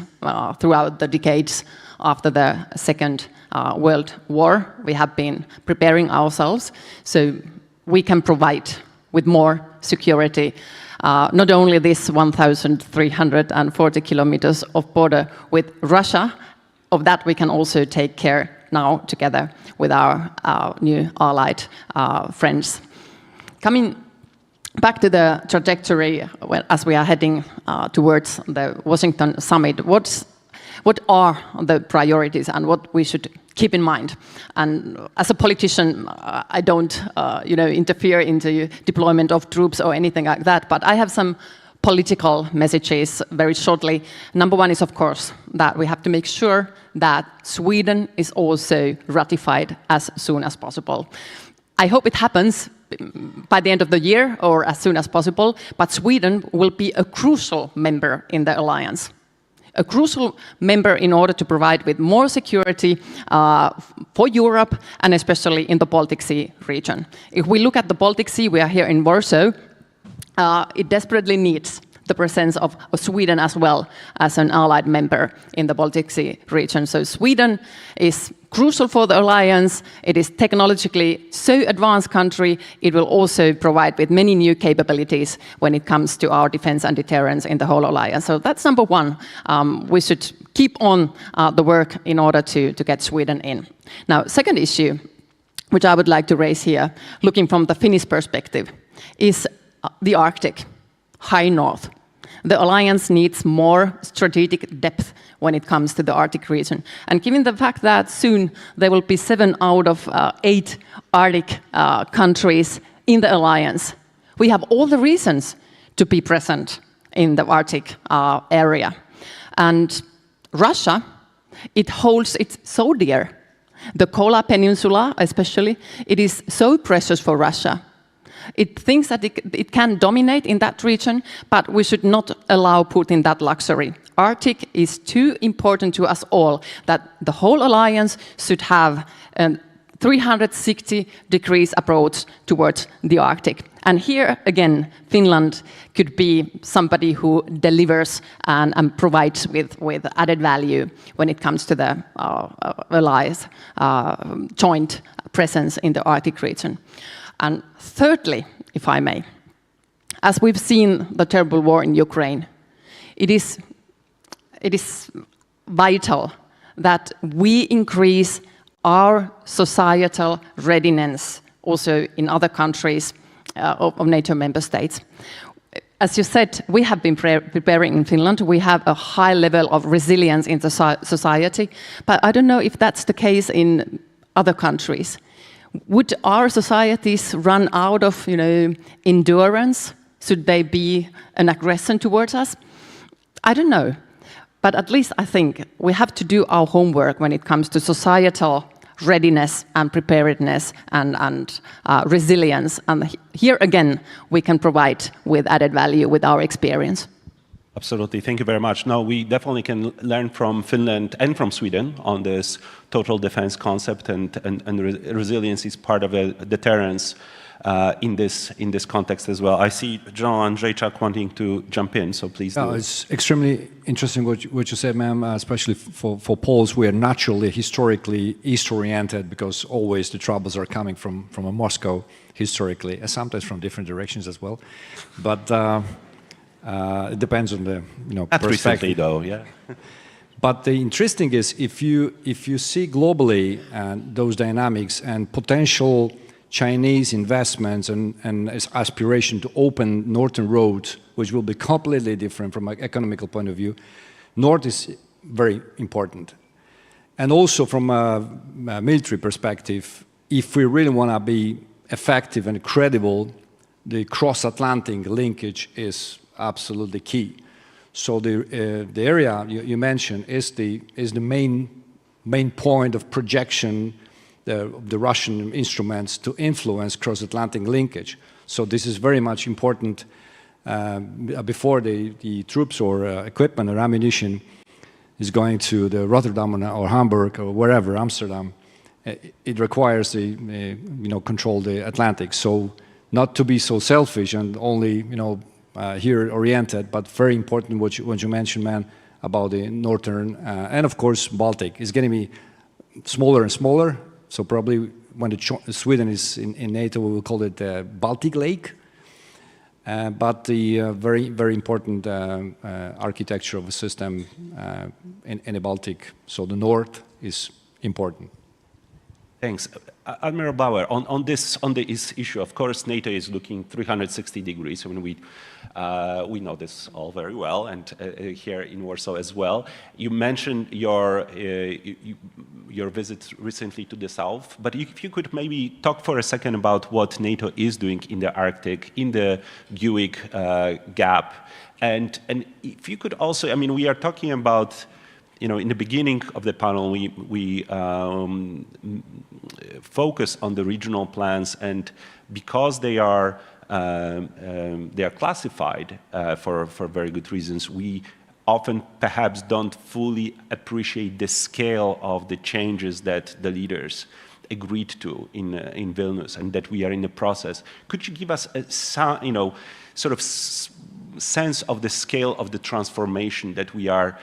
throughout the decades after the Second World War. We have been preparing ourselves so we can provide with more security not only this 1,340 kilometers of border with Russia. Of that, we can also take care now together with our new allied friends. Coming back to the trajectory as we are heading towards the Washington summit, what are the priorities and what we should keep in mind? And as a politician, I don't interfere into deployment of troops or anything like that, but I have some political messages very shortly. Number one is, of course, that we have to make sure that Sweden is also ratified as soon as possible. I hope it happens by the end of the year or as soon as possible, but Sweden will be a crucial member in the alliance. A crucial member in order to provide with more security for Europe and especially in the Baltic Sea region. If we look at the Baltic Sea, we are here in Warsaw. It desperately needs the presence of Sweden as well as an allied member in the Baltic Sea region. So Sweden is crucial for the alliance. It is technologically so advanced country. It will also provide with many new capabilities when it comes to our defense and deterrence in the whole alliance. So that's number one. We should keep on the work in order to get Sweden in. Now, second issue, which I would like to raise here, looking from the Finnish perspective, is the Arctic, high north. The alliance needs more strategic depth when it comes to the Arctic region. And given the fact that soon there will be 7 out of 8 Arctic countries in the alliance, we have all the reasons to be present in the Arctic area. And Russia, it holds it so dear. The Kola Peninsula especially, it is so precious for Russia. It thinks that it can dominate in that region, but we should not allow Putin that luxury. Arctic is too important to us all that the whole alliance should have a 360 degrees approach towards the Arctic. And here again, Finland could be somebody who delivers and provides with added value when it comes to the alliance joint presence in the Arctic region. And thirdly, if I may, as we've seen the terrible war in Ukraine, it is vital that we increase our societal readiness also in other countries of NATO member states. As you said, we have been preparing in Finland. We have a high level of resilience in the society, but I don't know if that's the case in other countries. Would our societies run out of, endurance? Should they be an aggression towards us? I don't know. But at least I think we have to do our homework when it comes to societal readiness and preparedness and resilience. And here again, we can provide with added value with our experience. Absolutely, thank you very much. No, we definitely can learn from Finland and from Sweden on this total defense concept, and resilience is part of a deterrence in this context as well. I see John Andrzejczak wanting to jump in, so please do. It's extremely interesting what you said, ma'am, especially for Poles. We are naturally, historically, East-oriented because always the troubles are coming from Moscow, historically, and sometimes from different directions as well. But it depends on the perspective. Though, yeah. But the interesting is if you see globally those dynamics and potential Chinese investments and aspiration to open northern roads, which will be completely different from an economical point of view, north is very important. And also from a military perspective, if we really want to be effective and credible, the cross-Atlantic linkage is absolutely key. So the area you mentioned is the main point of projection of the Russian instruments to influence cross-Atlantic linkage. So this is very much important before the troops or equipment or ammunition is going to the Rotterdam or Hamburg or wherever, Amsterdam, it requires control the Atlantic. So not to be so selfish and only here oriented, but very important what you mentioned, man, about the northern and of course Baltic is going to be smaller and smaller. So probably when Sweden is in NATO, we will call it Baltic Lake. But the very, very important architecture of a system in the Baltic, so the north is important. Thanks. Admiral Bauer, on this issue, of course, NATO is looking 360 degrees. I mean, we know this all very well, and here in Warsaw as well. You mentioned your visit recently to the south, but if you could maybe talk for a second about what NATO is doing in the Arctic, in the Buick Gap, and if you could also, I mean, we are talking about, in the beginning of the panel, we focus on the regional plans, and because they are classified for very good reasons, we often perhaps don't fully appreciate the scale of the changes that the leaders agreed to in Vilnius, and that we are in the process. Could you give us a sort of sense of the scale of the transformation that we are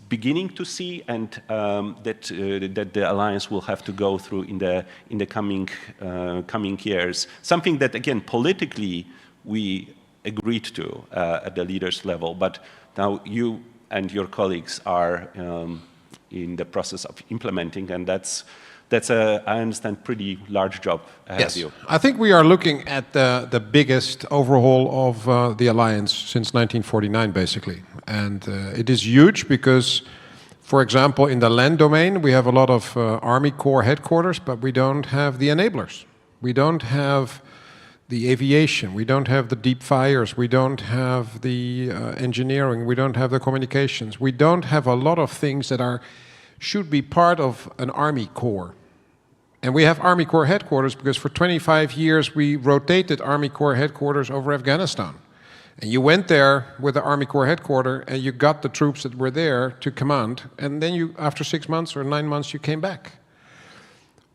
beginning to see, and that the alliance will have to go through in the coming years? Something that, again, politically we agreed to at the leaders level, but now you and your colleagues are in the process of implementing, and that's a, I understand, pretty large job ahead of you. I think we are looking at the biggest overhaul of the alliance since 1949, basically. And it is huge because, for example, in the land domain, we have a lot of Army Corps headquarters, but we don't have the enablers. We don't have the aviation, we don't have the deep fires, we don't have the engineering, we don't have the communications. We don't have a lot of things that should be part of an Army Corps. And we have Army Corps headquarters because for 25 years we rotated Army Corps headquarters over Afghanistan. And you went there with the Army Corps headquarters and you got the troops that were there to command, and then you, after 6 months or 9 months, you came back.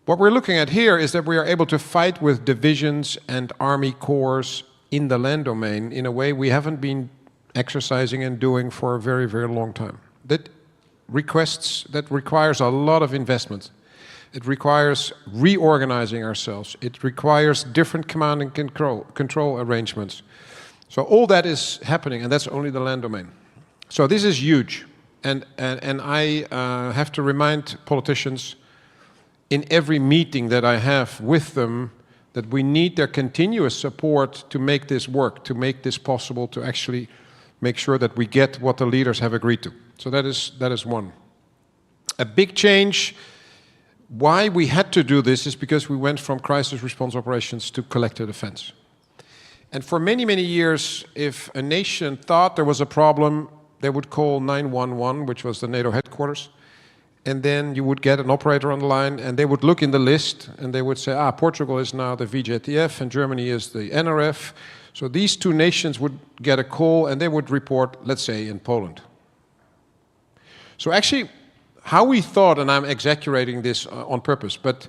What we're looking at here is that we are able to fight with divisions and Army Corps in the land domain in a way we haven't been exercising and doing for a very, very long time. That requires a lot of investment. It requires reorganizing ourselves. It requires different command and control arrangements. So all that is happening, and that's only the land domain. So this is huge. And I have to remind politicians in every meeting that I have with them that we need their continuous support to make this work, to make this possible, to actually make sure that we get what the leaders have agreed to. So that is one. A big change. Why we had to do this is because we went from crisis response operations to collective defense. And for many, many years, if a nation thought there was a problem, they would call 911, which was the NATO headquarters, and then you would get an operator on the line, and they would look in the list, and they would say, Portugal is now the VJTF, and Germany is the NRF. So these two nations would get a call, and they would report, let's say, in Poland. So actually, how we thought, and I'm exaggerating this on purpose, but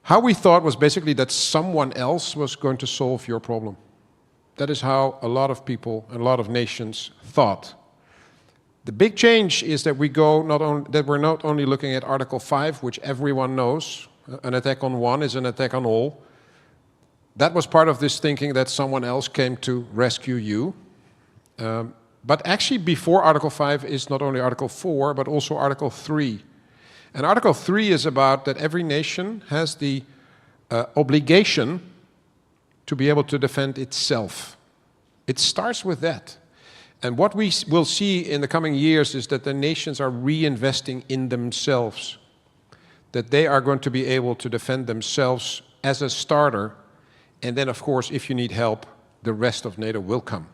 how we thought was basically that someone else was going to solve your problem. That is how a lot of people, a lot of nations thought. The big change is that we're not only looking at Article 5, which everyone knows, an attack on one is an attack on all. That was part of this thinking that someone else came to rescue you. But actually before Article 5 is not only Article 4, but also Article 3. And Article 3 is about that every nation has the obligation to be able to defend itself. It starts with that. And what we will see in the coming years is that the nations are reinvesting in themselves, that they are going to be able to defend themselves as a starter, and then, of course, if you need help, the rest of NATO will come.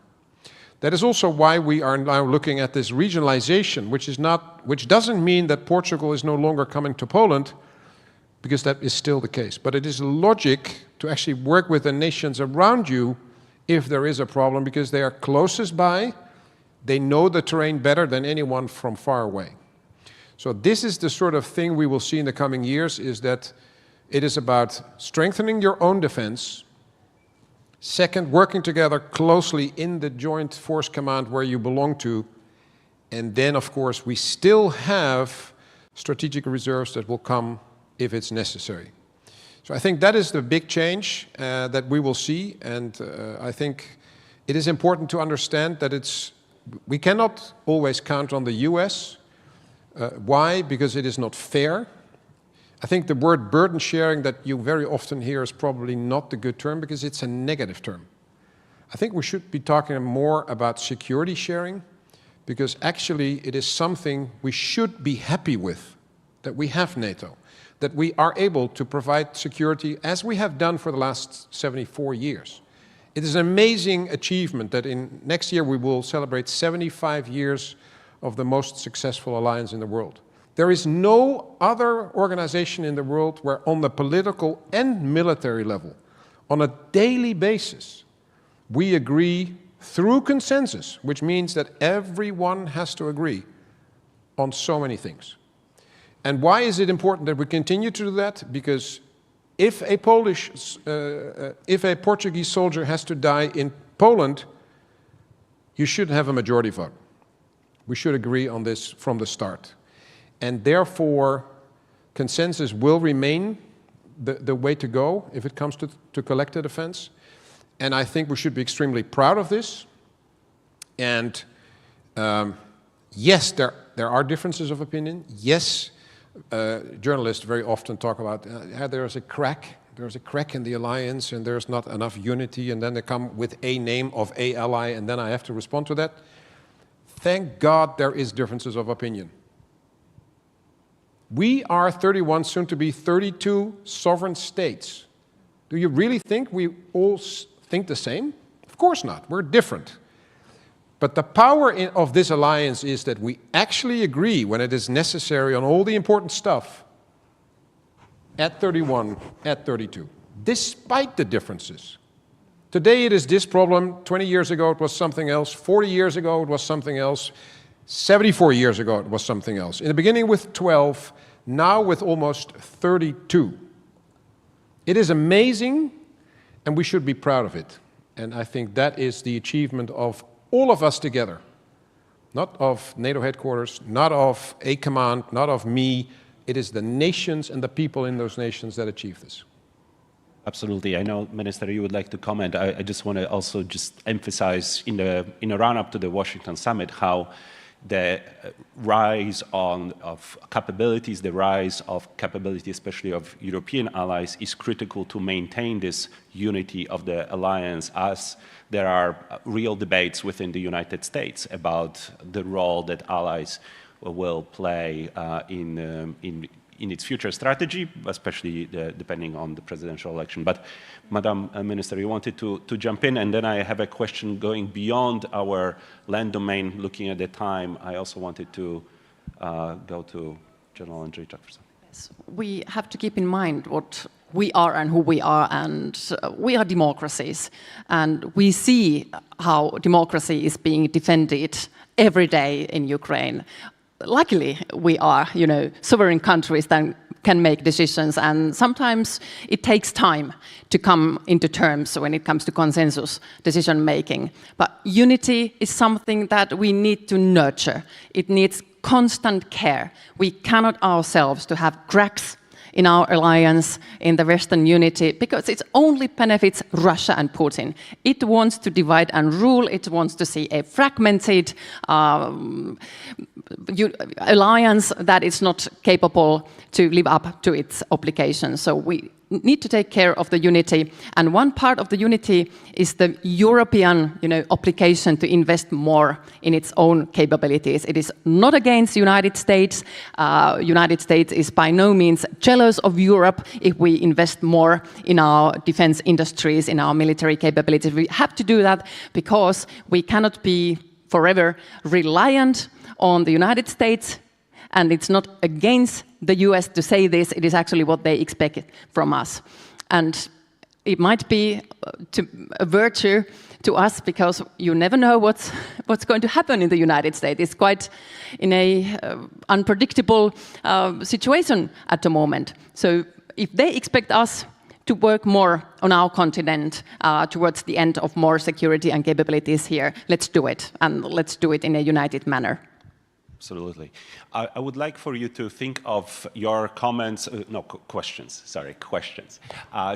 That is also why we are now looking at this regionalization, which doesn't mean that Portugal is no longer coming to Poland, because that is still the case. But it is logic to actually work with the nations around you if there is a problem, because they are closest by, they know the terrain better than anyone from far away. So this is the sort of thing we will see in the coming years, is that it is about strengthening your own defense. Second, working together closely in the Joint Force Command where you belong to. And then, of course, we still have strategic reserves that will come if it's necessary. So I think that is the big change that we will see. And I think it is important to understand that we cannot always count on the US. Why? Because it is not fair. I think the word burden sharing that you very often hear is probably not the good term, because it's a negative term. I think we should be talking more about security sharing, because actually it is something we should be happy with, that we have NATO, that we are able to provide security as we have done for the last 74 years. It is an amazing achievement that next year we will celebrate 75 years of the most successful alliance in the world. There is no other organization in the world where, on the political and military level, on a daily basis, we agree through consensus, which means that everyone has to agree on so many things. And why is it important that we continue to do that? Because if a Portuguese soldier has to die in Poland, you should have a majority vote. We should agree on this from the start. And therefore, consensus will remain the way to go if it comes to collective defense. And I think we should be extremely proud of this. And yes, there are differences of opinion. Yes, journalists very often talk about there's a crack in the alliance and there's not enough unity, and then they come with a name of a ally, and then I have to respond to that. Thank God there is differences of opinion. We are 31, soon to be 32 sovereign states. Do you really think we all think the same? Of course not. We're different. But the power of this alliance is that we actually agree when it is necessary on all the important stuff at 31, at 32, despite the differences. Today it is this problem. 20 years ago it was something else. 40 years ago it was something else. 74 years ago it was something else. In the beginning with 12, now with almost 32. It is amazing, and we should be proud of it. And I think that is the achievement of all of us together. Not of NATO headquarters, not of a command, not of me. It is the nations and the people in those nations that achieve this. Absolutely. I know, Minister, you would like to comment. I just want to also just emphasize in a run-up to the Washington summit how the rise of capabilities, the rise of capability, especially of European allies, is critical to maintain this unity of the alliance, as there are real debates within the United States about the role that allies will play in its future strategy, especially depending on the presidential election. But, Madam Minister, you wanted to jump in, and then I have a question going beyond our land domain, looking at the time. I also wanted to go to General Andrzejczak. Yes. We have to keep in mind what we are and who we are, and we are democracies. And we see how democracy is being defended every day in Ukraine. Luckily, we are, sovereign countries that can make decisions, and sometimes it takes time to come into terms when it comes to consensus decision-making. But unity is something that we need to nurture. It needs constant care. We cannot ourselves to have cracks in our alliance, in the Western unity, because it only benefits Russia and Putin. It wants to divide and rule. It wants to see a fragmented alliance that is not capable to live up to its obligations. So we need to take care of the unity, and one part of the unity is the European, obligation to invest more in its own capabilities. It is not against the United States. United States is by no means jealous of Europe if we invest more in our defense industries, in our military capabilities. We have to do that because we cannot be forever reliant on the United States. And it's not against the US to say this, it is actually what they expect from us. And it might be a virtue to us, because you never know what's going to happen in the United States. It's quite in a unpredictable situation at the moment. So if they expect us to work more on our continent towards the end of more security and capabilities here, let's do it, and let's do it in a united manner. Absolutely. I would like for you to think of your comments, questions,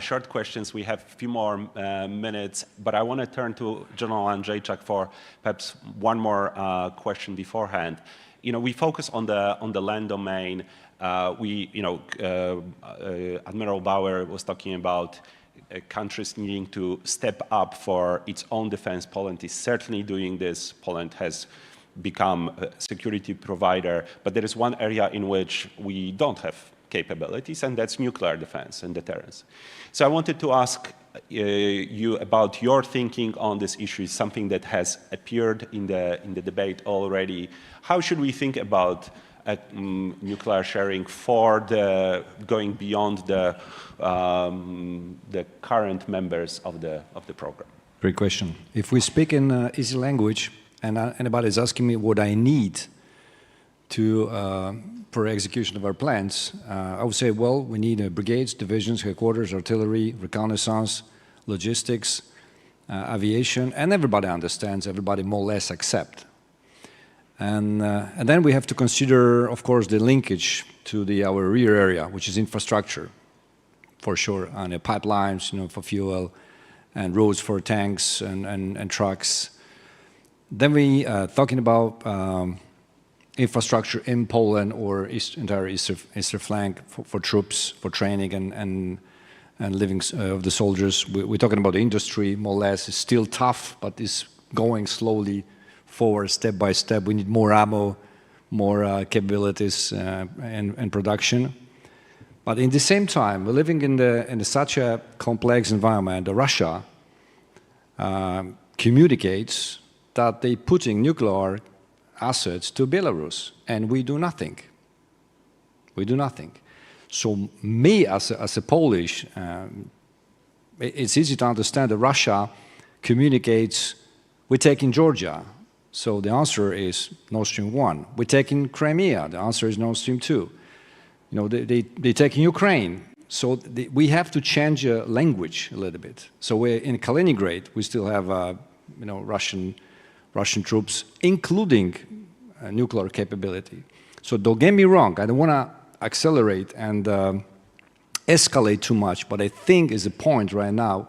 short questions. We have a few more minutes, but I want to turn to General Andrzejczak for perhaps one more question beforehand. We focus on the land domain. Admiral Bauer was talking about countries needing to step up for its own defense. Poland is certainly doing this. Poland has become a security provider, but there is one area in which we don't have capabilities, and that's nuclear defense and deterrence. So I wanted to ask you about your thinking on this issue. It's something that has appeared in the debate already. How should we think about nuclear sharing for going beyond the current members of the program? Great question. If we speak in easy language, and anybody's asking me what I need for execution of our plans, I would say, well, we need brigades, divisions, headquarters, artillery, reconnaissance, logistics, aviation, and everybody understands, everybody more or less accept. And then we have to consider, of course, the linkage to our rear area, which is infrastructure, for sure, and the pipelines, for fuel, and roads for tanks and trucks. Then we talking about infrastructure in Poland or entire eastern flank for troops, for training and living of the soldiers. We're talking about the industry, more or less. It's still tough, but it's going slowly forward, step by step. We need more ammo, more capabilities and production. But in the same time, we're living in such a complex environment. Russia communicates that they're putting nuclear assets to Belarus, and we do nothing. We do nothing. So me, as a Polish, it's easy to understand that Russia communicates, we're taking Georgia. So the answer is Nord Stream 1. We're taking Crimea. The answer is Nord Stream 2. They're taking Ukraine. So we have to change language a little bit. So we're in Kaliningrad, we still have Russian troops, including nuclear capability. So don't get me wrong, I don't want to accelerate and escalate too much, but I think is a point right now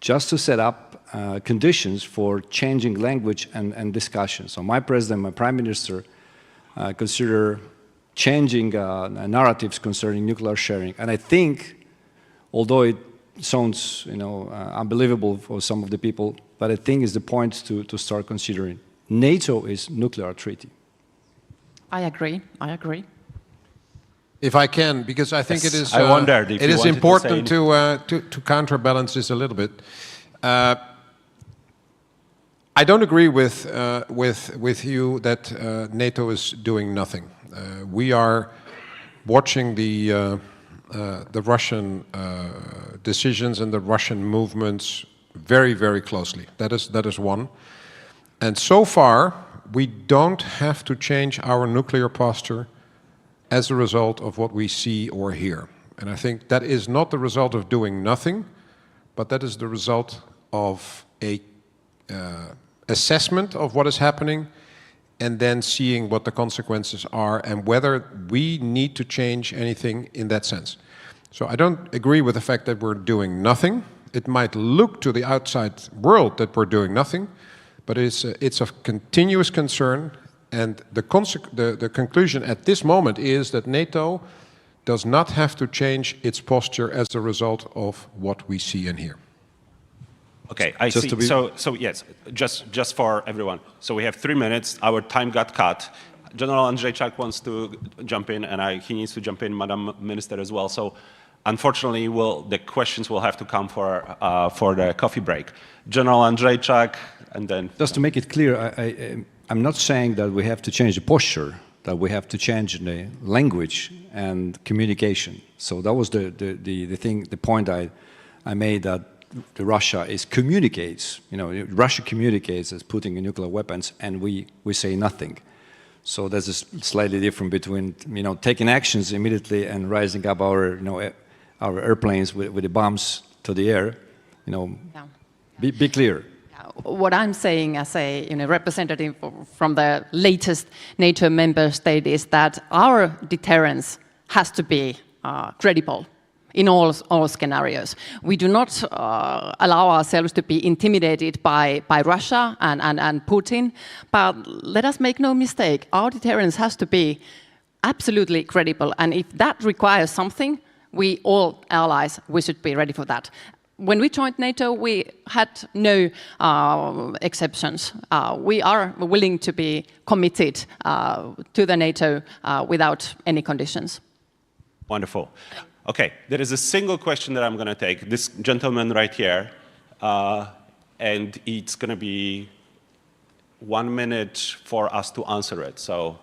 just to set up conditions for changing language and discussion. So my president, my prime minister consider changing narratives concerning nuclear sharing. And I think, although it sounds unbelievable for some of the people, but I think is the point to start considering. NATO is nuclear treaty. I agree. If I can, because I think yes, it is. I wondered if it you is wanted important to counterbalance this a little bit. I don't agree with you that NATO is doing nothing. We are watching the Russian decisions and the Russian movements very, very closely. That is one. And so far, we don't have to change our nuclear posture as a result of what we see or hear. And I think that is not the result of doing nothing, but that is the result of a assessment of what is happening and then seeing what the consequences are and whether we need to change anything in that sense. So I don't agree with the fact that we're doing nothing. It might look to the outside world that we're doing nothing, but it's of continuous concern, and the conclusion at this moment is that NATO does not have to change its posture as a result of what we see and hear. Okay, I see. So yes, just for everyone. So we have 3 minutes. Our time got cut. General Andrzejczak wants to jump in, and he needs to jump in, Madam Minister, as well. So unfortunately, the questions will have to come for the coffee break. General Andrzejczak, and then... Just to make it clear, I'm not saying that we have to change the posture, that we have to change the language and communication. So that was the point I I made that Russia communicates, Russia communicates as putting nuclear weapons, and we say nothing. So there's a slightly different between, taking actions immediately and rising up our airplanes with the bombs to the air. Be clear. What I'm saying as a representative from the latest NATO member state is that our deterrence has to be credible in all scenarios. We do not allow ourselves to be intimidated by Russia and Putin, but let us make no mistake, our deterrence has to be absolutely credible, and if that requires something, we all allies, we should be ready for that. When we joined NATO, we had no exceptions. We are willing to be committed to the NATO without any conditions. Wonderful. Okay, there is a single question that I'm going to take. This gentleman right here, and it's going to be 1 minute for us to answer it. So,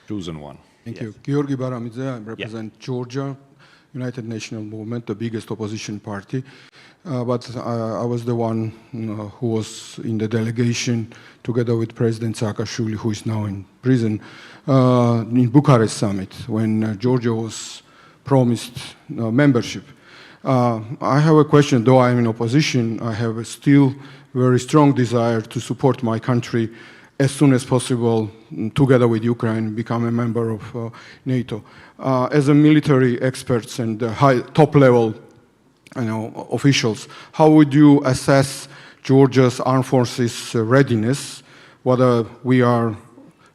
chosen one. Thank you. Georgi Baramidze, I represent Georgia, United National Movement, the biggest opposition party. But I was the one who was in the delegation together with President Saakashvili, who is now in prison, in Bucharest summit, when Georgia was promised membership. I have a question, though I'm in opposition, I have a still very strong desire to support my country as soon as possible, together with Ukraine, become a member of NATO. As a military experts and top-level officials, how would you assess Georgia's armed forces readiness, whether we are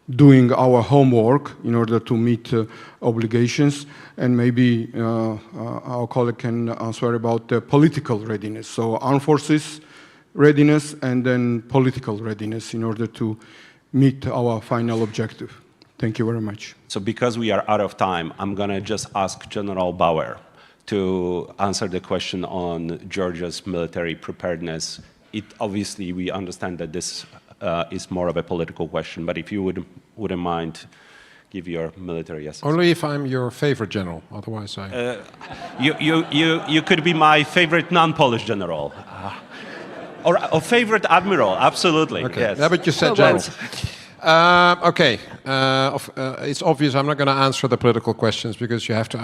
doing our homework in order to meet obligations, and maybe our colleague can answer about the political readiness. So armed forces readiness and then political readiness in order to meet our final objective. Thank you very much. So because we are out of time, I'm going to just ask General Bauer to answer the question on Georgia's military preparedness. Obviously, we understand that this is more of a political question, but if you wouldn't mind, give your military assessment. Only if I'm your favorite general, otherwise I... You could be my favorite non-Polish general. Or favorite admiral, absolutely. Okay. Yes. Yeah, but you said general. Okay, it's obvious I'm not going to answer the political questions because you have to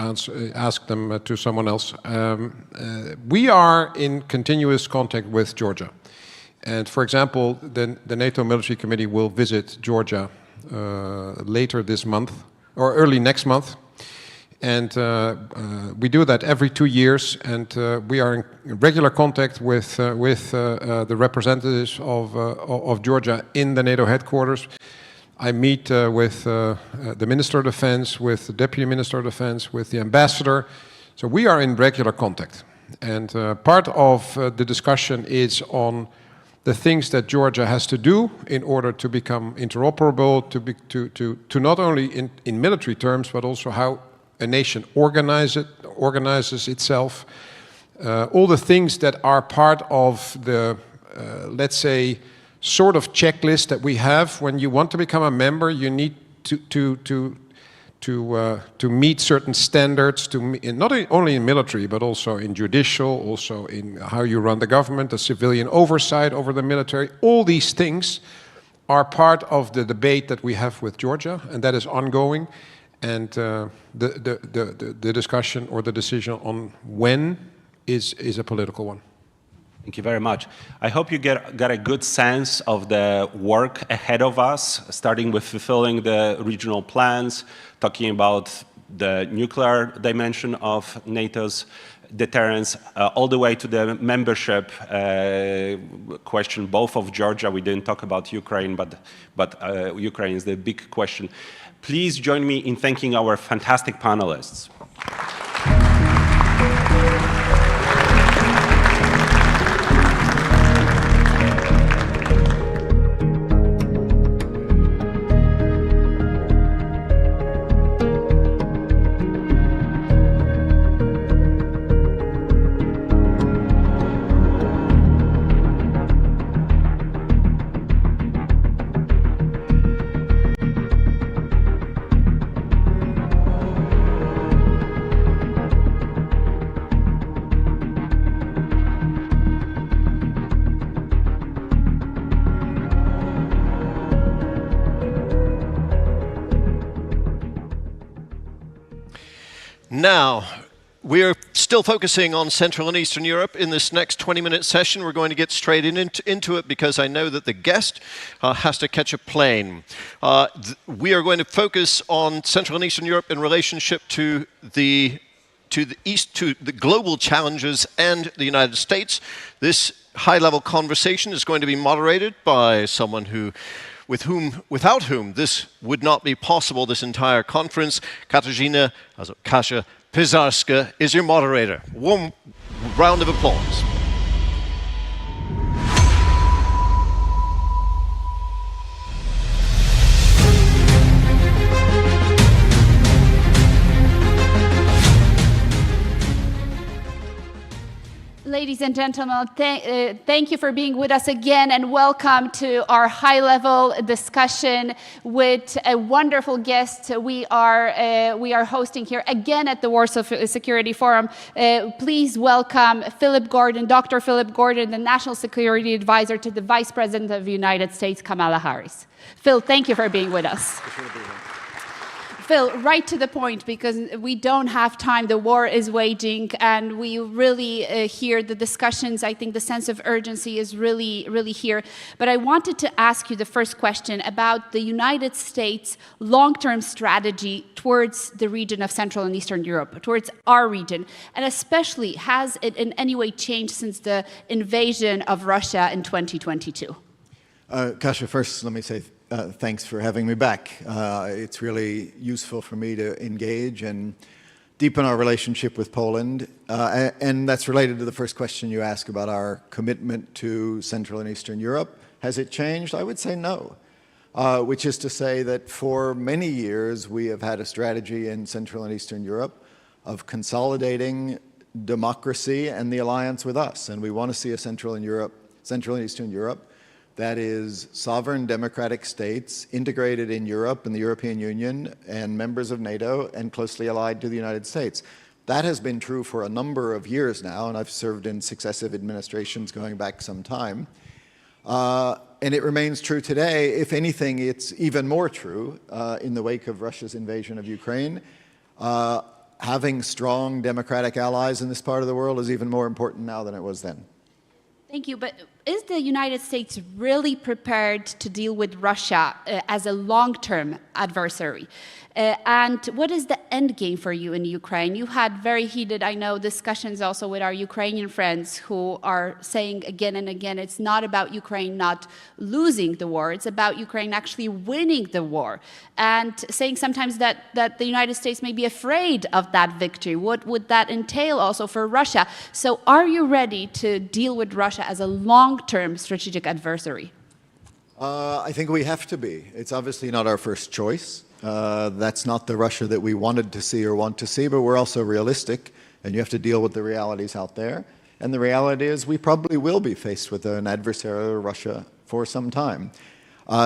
ask them to someone else. We are in continuous contact with Georgia. And for example, the NATO Military Committee will visit Georgia later this month, or early next month. And we do that every 2 years, and we are in regular contact with the representatives of Georgia in the NATO headquarters. I meet with the Minister of Defense, with the Deputy Minister of Defense, with the Ambassador. So we are in regular contact. And part of the discussion is on the things that Georgia has to do in order to become interoperable, to not only in military terms, but also how a nation organizes itself. All the things that are part of the, let's say, sort of checklist that we have. When you want to become a member, you need to meet certain standards, not only in military, but also in judicial, also in how you run the government, the civilian oversight over the military. All these things are part of the debate that we have with Georgia, and that is ongoing. And the discussion or the decision on when is a political one. Thank you very much. I hope you got a good sense of the work ahead of us, starting with fulfilling the regional plans, talking about the nuclear dimension of NATO's deterrence, all the way to the membership question, both of Georgia. We didn't talk about Ukraine, but Ukraine is the big question. Please join me in thanking our fantastic panelists. Now, we're still focusing on Central and Eastern Europe. In this next 20-minute session, we're going to get straight into it because I know that the guest has to catch a plane. We are going to focus on Central and Eastern Europe in relationship to the global challenges and the United States. This high-level conversation is going to be moderated by someone without whom this would not be possible, this entire conference. Kasia Pizarska is your moderator. Warm round of applause. Ladies and gentlemen, thank you for being with us again, and welcome to our high-level discussion with a wonderful guest we are hosting here again at the Warsaw Security Forum. Please welcome Philip Gordon, Dr. Philip Gordon, the National Security Advisor to the Vice President of the United States, Kamala Harris. Phil, thank you for being with us. Phil, right to the point, because we don't have time. The war is waging, and we really hear the discussions. I think the sense of urgency is really, really here. But I wanted to ask you the first question about the United States' long-term strategy towards the region of Central and Eastern Europe, towards our region, and especially, has it in any way changed since the invasion of Russia in 2022? Kasia, first, let me say thanks for having me back. It's really useful for me to engage and deepen our relationship with Poland. And that's related to the first question you asked about our commitment to Central and Eastern Europe. Has it changed? I would say no. Which is to say that for many years we have had a strategy in Central and Eastern Europe of consolidating democracy and the alliance with us. And we want to see a Central and Eastern Europe that is sovereign democratic states integrated in Europe and the European Union and members of NATO and closely allied to the United States. That has been true for a number of years now, and I've served in successive administrations going back some time. And it remains true today. If anything, it's even more true in the wake of Russia's invasion of Ukraine. Having strong democratic allies in this part of the world is even more important now than it was then. Thank you. But is the United States really prepared to deal with Russia as a long-term adversary? And what is the end game for you in Ukraine? You had very heated, I know, discussions also with our Ukrainian friends who are saying again and again, it's not about Ukraine not losing the war, it's about Ukraine actually winning the war. And saying sometimes that the United States may be afraid of that victory. What would that entail also for Russia? So are you ready to deal with Russia as a long-term strategic adversary? I think we have to be. It's obviously not our first choice. That's not the Russia that we wanted to see or want to see, but we're also realistic, and you have to deal with the realities out there. And the reality is we probably will be faced with an adversarial Russia for some time.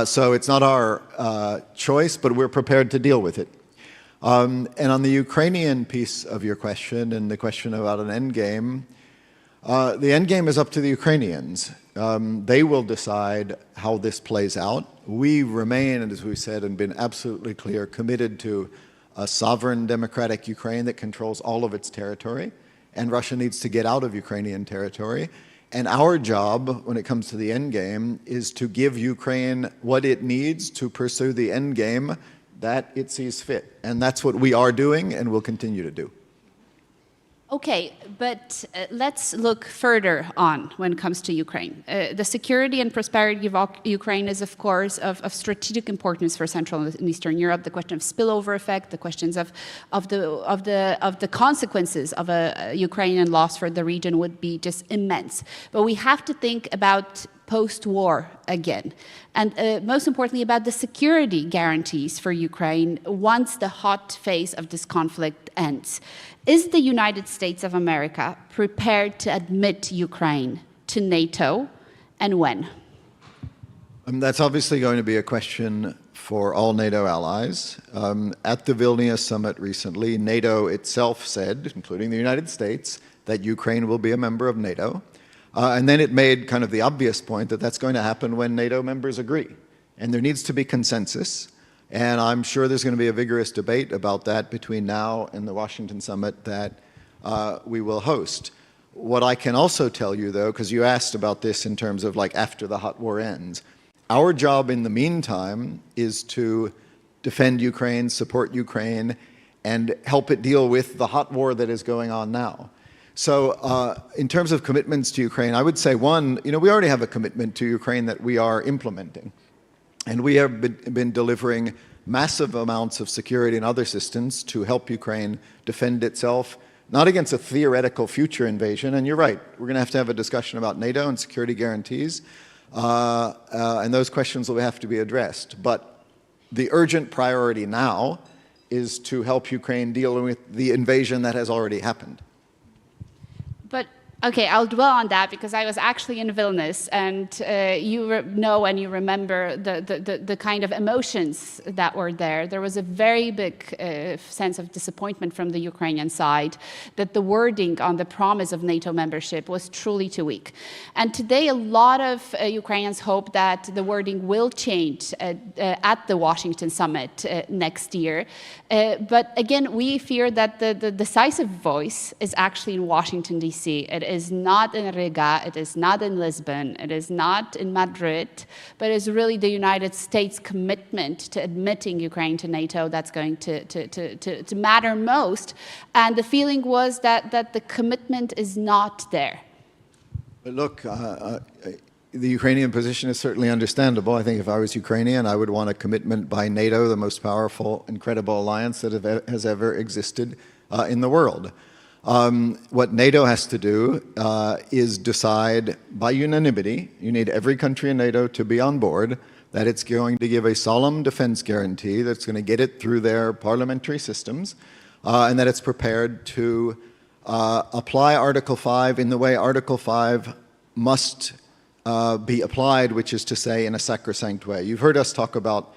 So it's not our choice, but we're prepared to deal with it. And on the Ukrainian piece of your question and the question about an endgame, the endgame is up to the Ukrainians. They will decide how this plays out. We remain, and as we said and been absolutely clear, committed to a sovereign democratic Ukraine that controls all of its territory, and Russia needs to get out of Ukrainian territory. And our job, when it comes to the endgame, is to give Ukraine what it needs to pursue the endgame that it sees fit. And that's what we are doing and will continue to do. Okay, but let's look further on when it comes to Ukraine. The security and prosperity of Ukraine is, of course, of strategic importance for Central and Eastern Europe. The question of spillover effect, the questions of the consequences of a Ukrainian loss for the region would be just immense. But we have to think about post-war again, and most importantly about the security guarantees for Ukraine once the hot phase of this conflict ends. Is the United States of America prepared to admit Ukraine to NATO, and when? That's obviously going to be a question for all NATO allies. At the Vilnius summit recently, NATO itself said, including the United States, that Ukraine will be a member of NATO. And then it made kind of the obvious point that that's going to happen when NATO members agree. And there needs to be consensus. And I'm sure there's going to be a vigorous debate about that between now and the Washington summit that we will host. What I can also tell you, though, because you asked about this in terms of like after the hot war ends, our job in the meantime is to defend Ukraine, support Ukraine, and help it deal with the hot war that is going on now. So in terms of commitments to Ukraine, I would say one, we already have a commitment to Ukraine that we are implementing. And we have been delivering massive amounts of security and other assistance to help Ukraine defend itself, not against a theoretical future invasion. And you're right, we're going to have a discussion about NATO and security guarantees. And those questions will have to be addressed. But the urgent priority now is to help Ukraine deal with the invasion that has already happened. But okay, I'll dwell on that because I was actually in Vilnius, and you know and you remember the kind of emotions that were there. There was a very big sense of disappointment from the Ukrainian side that the wording on the promise of NATO membership was truly too weak. And today, a lot of Ukrainians hope that the wording will change at the Washington summit next year. But again, we fear that the decisive voice is actually in Washington, D.C. It is not in Riga, it is not in Lisbon, it is not in Madrid, but it is really the United States' commitment to admitting Ukraine to NATO that's going to matter most. And the feeling was that the commitment is not there. But look, the Ukrainian position is certainly understandable. I think if I was Ukrainian, I would want a commitment by NATO, the most powerful, incredible alliance that has ever existed in the world. What NATO has to do is decide by unanimity, you need every country in NATO to be on board, that it's going to give a solemn defense guarantee, that's going to get it through their parliamentary systems, and that it's prepared to apply Article 5 in the way Article 5 must be applied, which is to say in a sacrosanct way. You've heard us talk about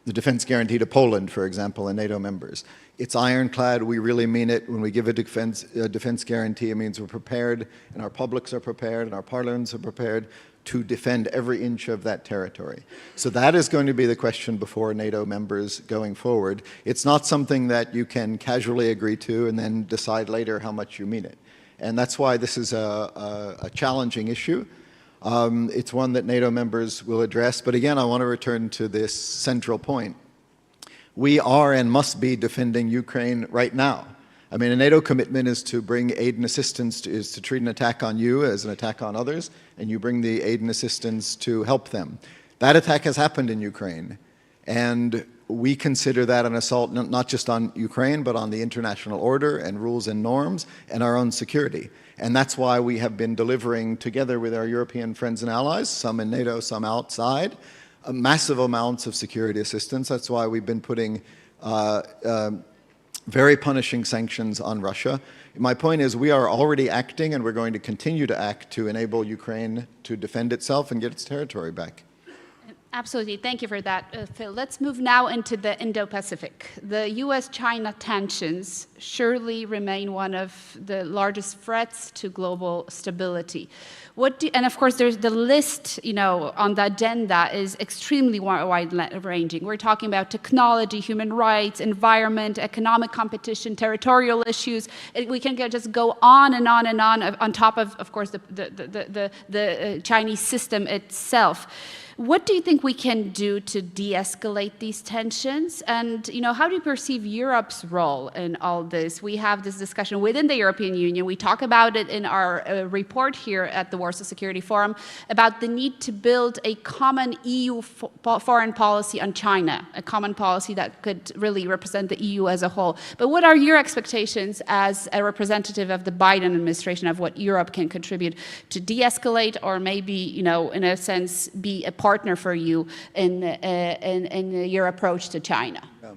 the defense guarantee to Poland, for example, and NATO members. It's ironclad. We really mean it. When we give a defense guarantee, it means we're prepared, and our publics are prepared, and our parliaments are prepared to defend every inch of that territory. So that is going to be the question before NATO members going forward. It's not something that you can casually agree to and then decide later how much you mean it. And that's why this is a challenging issue. It's one that NATO members will address. But again, I want to return to this central point. We are and must be defending Ukraine right now. I mean, a NATO commitment is to bring aid and assistance, is to treat an attack on you as an attack on others, and you bring the aid and assistance to help them. That attack has happened in Ukraine, and we consider that an assault not just on Ukraine, but on the international order and rules and norms and our own security. And that's why we have been delivering, together with our European friends and allies, some in NATO, some outside, massive amounts of security assistance. That's why we've been putting very punishing sanctions on Russia. My point is we are already acting, and we're going to continue to act to enable Ukraine to defend itself and get its territory back. Absolutely. Thank you for that, Phil. Let's move now into the Indo-Pacific. The US-China tensions surely remain one of the largest threats to global stability. And of course, there's the list, on the agenda is extremely wide-ranging. We're talking about technology, human rights, environment, economic competition, territorial issues. We can just go on and on and on top of course, the Chinese system itself. What do you think we can do to de-escalate these tensions? And how do you perceive Europe's role in all this? We have this discussion within the European Union. We talk about it in our report here at the Warsaw Security Forum about the need to build a common EU foreign policy on China, a common policy that could really represent the EU as a whole. But what are your expectations as a representative of the Biden administration of what Europe can contribute to de-escalate, or maybe, in a sense, be a partner for you in your approach to China? Yeah.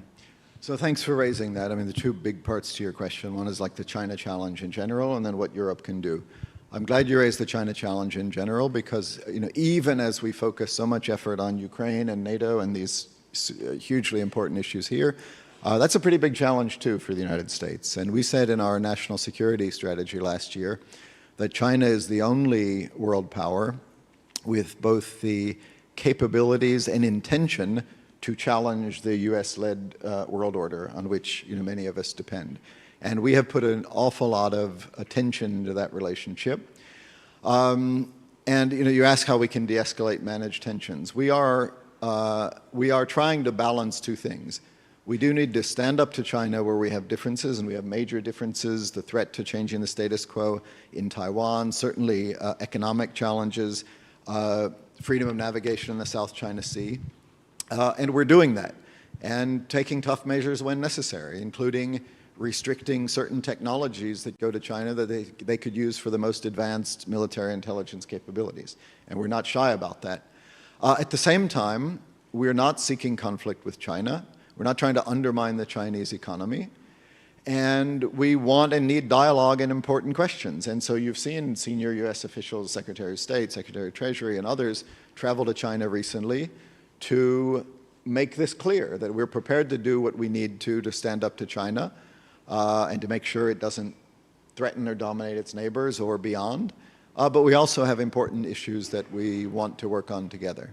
So thanks for raising that. I mean, the two big parts to your question. One is like the China challenge in general, and then what Europe can do. I'm glad you raised the China challenge in general because, even as we focus so much effort on Ukraine and NATO and these hugely important issues here, that's a pretty big challenge too for the United States. And we said in our national security strategy last year that China is the only world power with both the capabilities and intention to challenge the US-led world order on which many of us depend. And we have put an awful lot of attention into that relationship. And you ask how we can de-escalate, manage tensions. We are trying to balance two things. We do need to stand up to China where we have differences, and we have major differences, the threat to changing the status quo in Taiwan, certainly economic challenges, freedom of navigation in the South China Sea. And we're doing that and taking tough measures when necessary, including restricting certain technologies that go to China that they could use for the most advanced military intelligence capabilities. And we're not shy about that. At the same time, we're not seeking conflict with China. We're not trying to undermine the Chinese economy. And we want and need dialogue in important questions. And so you've seen senior US officials, Secretary of State, Secretary of Treasury, and others travel to China recently to make this clear, that we're prepared to do what we need to stand up to China and to make sure it doesn't threaten or dominate its neighbors or beyond. But we also have important issues that we want to work on together.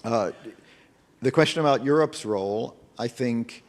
The question about Europe's role, I think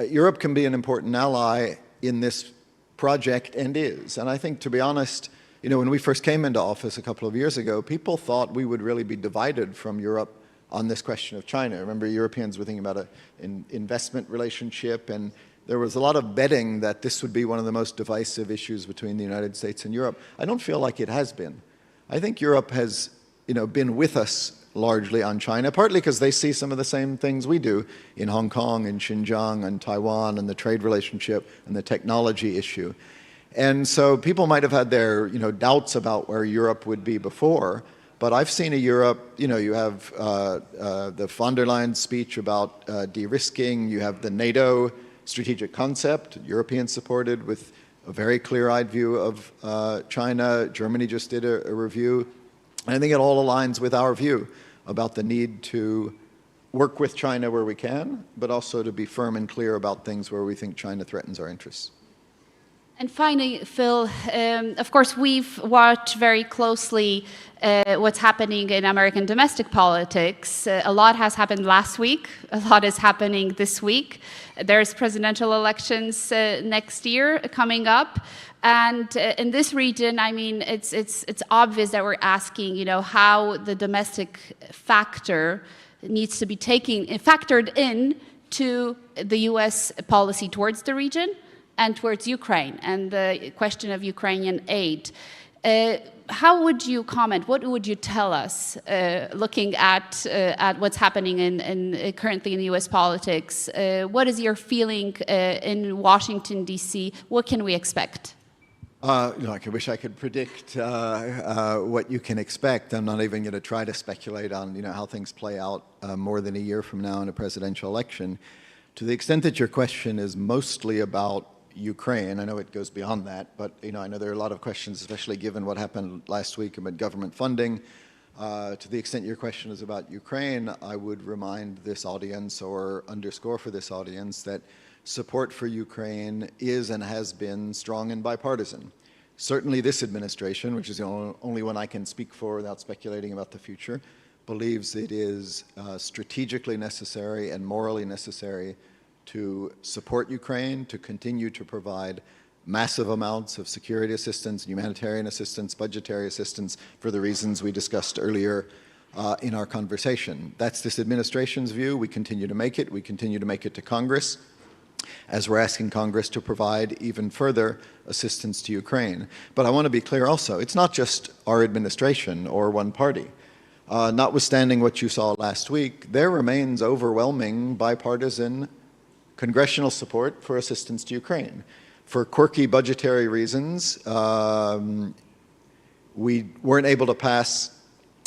Europe can be an important ally in this project and is. And I think, to be honest, when we first came into office a couple of years ago, people thought we would really be divided from Europe on this question of China. Remember, Europeans were thinking about an investment relationship, and there was a lot of betting that this would be one of the most divisive issues between the United States and Europe. I don't feel like it has been. I think Europe has been with us largely on China, partly because they see some of the same things we do in Hong Kong and Xinjiang and Taiwan and the trade relationship and the technology issue. And so people might have had their doubts about where Europe would be before, but I've seen a Europe, you have the von der Leyen speech about de-risking, you have the NATO strategic concept, European supported, with a very clear-eyed view of China. Germany just did a review. And I think it all aligns with our view about the need to work with China where we can, but also to be firm and clear about things where we think China threatens our interests. And finally, Phil, of course, we've watched very closely what's happening in American domestic politics. A lot has happened last week. A lot is happening this week. There's presidential elections next year coming up. And in this region, I mean, it's obvious that we're asking, how the domestic factor needs to be factored in to the U.S. policy towards the region and towards Ukraine and the question of Ukrainian aid. How would you comment? What would you tell us, looking at what's happening currently in the U.S. politics? What is your feeling in Washington, D.C.? What can we expect? I wish I could predict what you can expect. I'm not even going to try to speculate on how things play out more than a year from now in a presidential election. To the extent that your question is mostly about Ukraine, I know it goes beyond that, but I know there are a lot of questions, especially given what happened last week about government funding. To the extent your question is about Ukraine, I would remind this audience or underscore for this audience that support for Ukraine is and has been strong and bipartisan. Certainly this administration, which is the only one I can speak for without speculating about the future, believes it is strategically necessary and morally necessary to support Ukraine, to continue to provide massive amounts of security assistance, humanitarian assistance, budgetary assistance for the reasons we discussed earlier in our conversation. That's this administration's view. We continue to make it. We continue to make it to Congress, as we're asking Congress to provide even further assistance to Ukraine. But I want to be clear also, it's not just our administration or one party. Notwithstanding what you saw last week, there remains overwhelming bipartisan congressional support for assistance to Ukraine. For quirky budgetary reasons, we weren't able to pass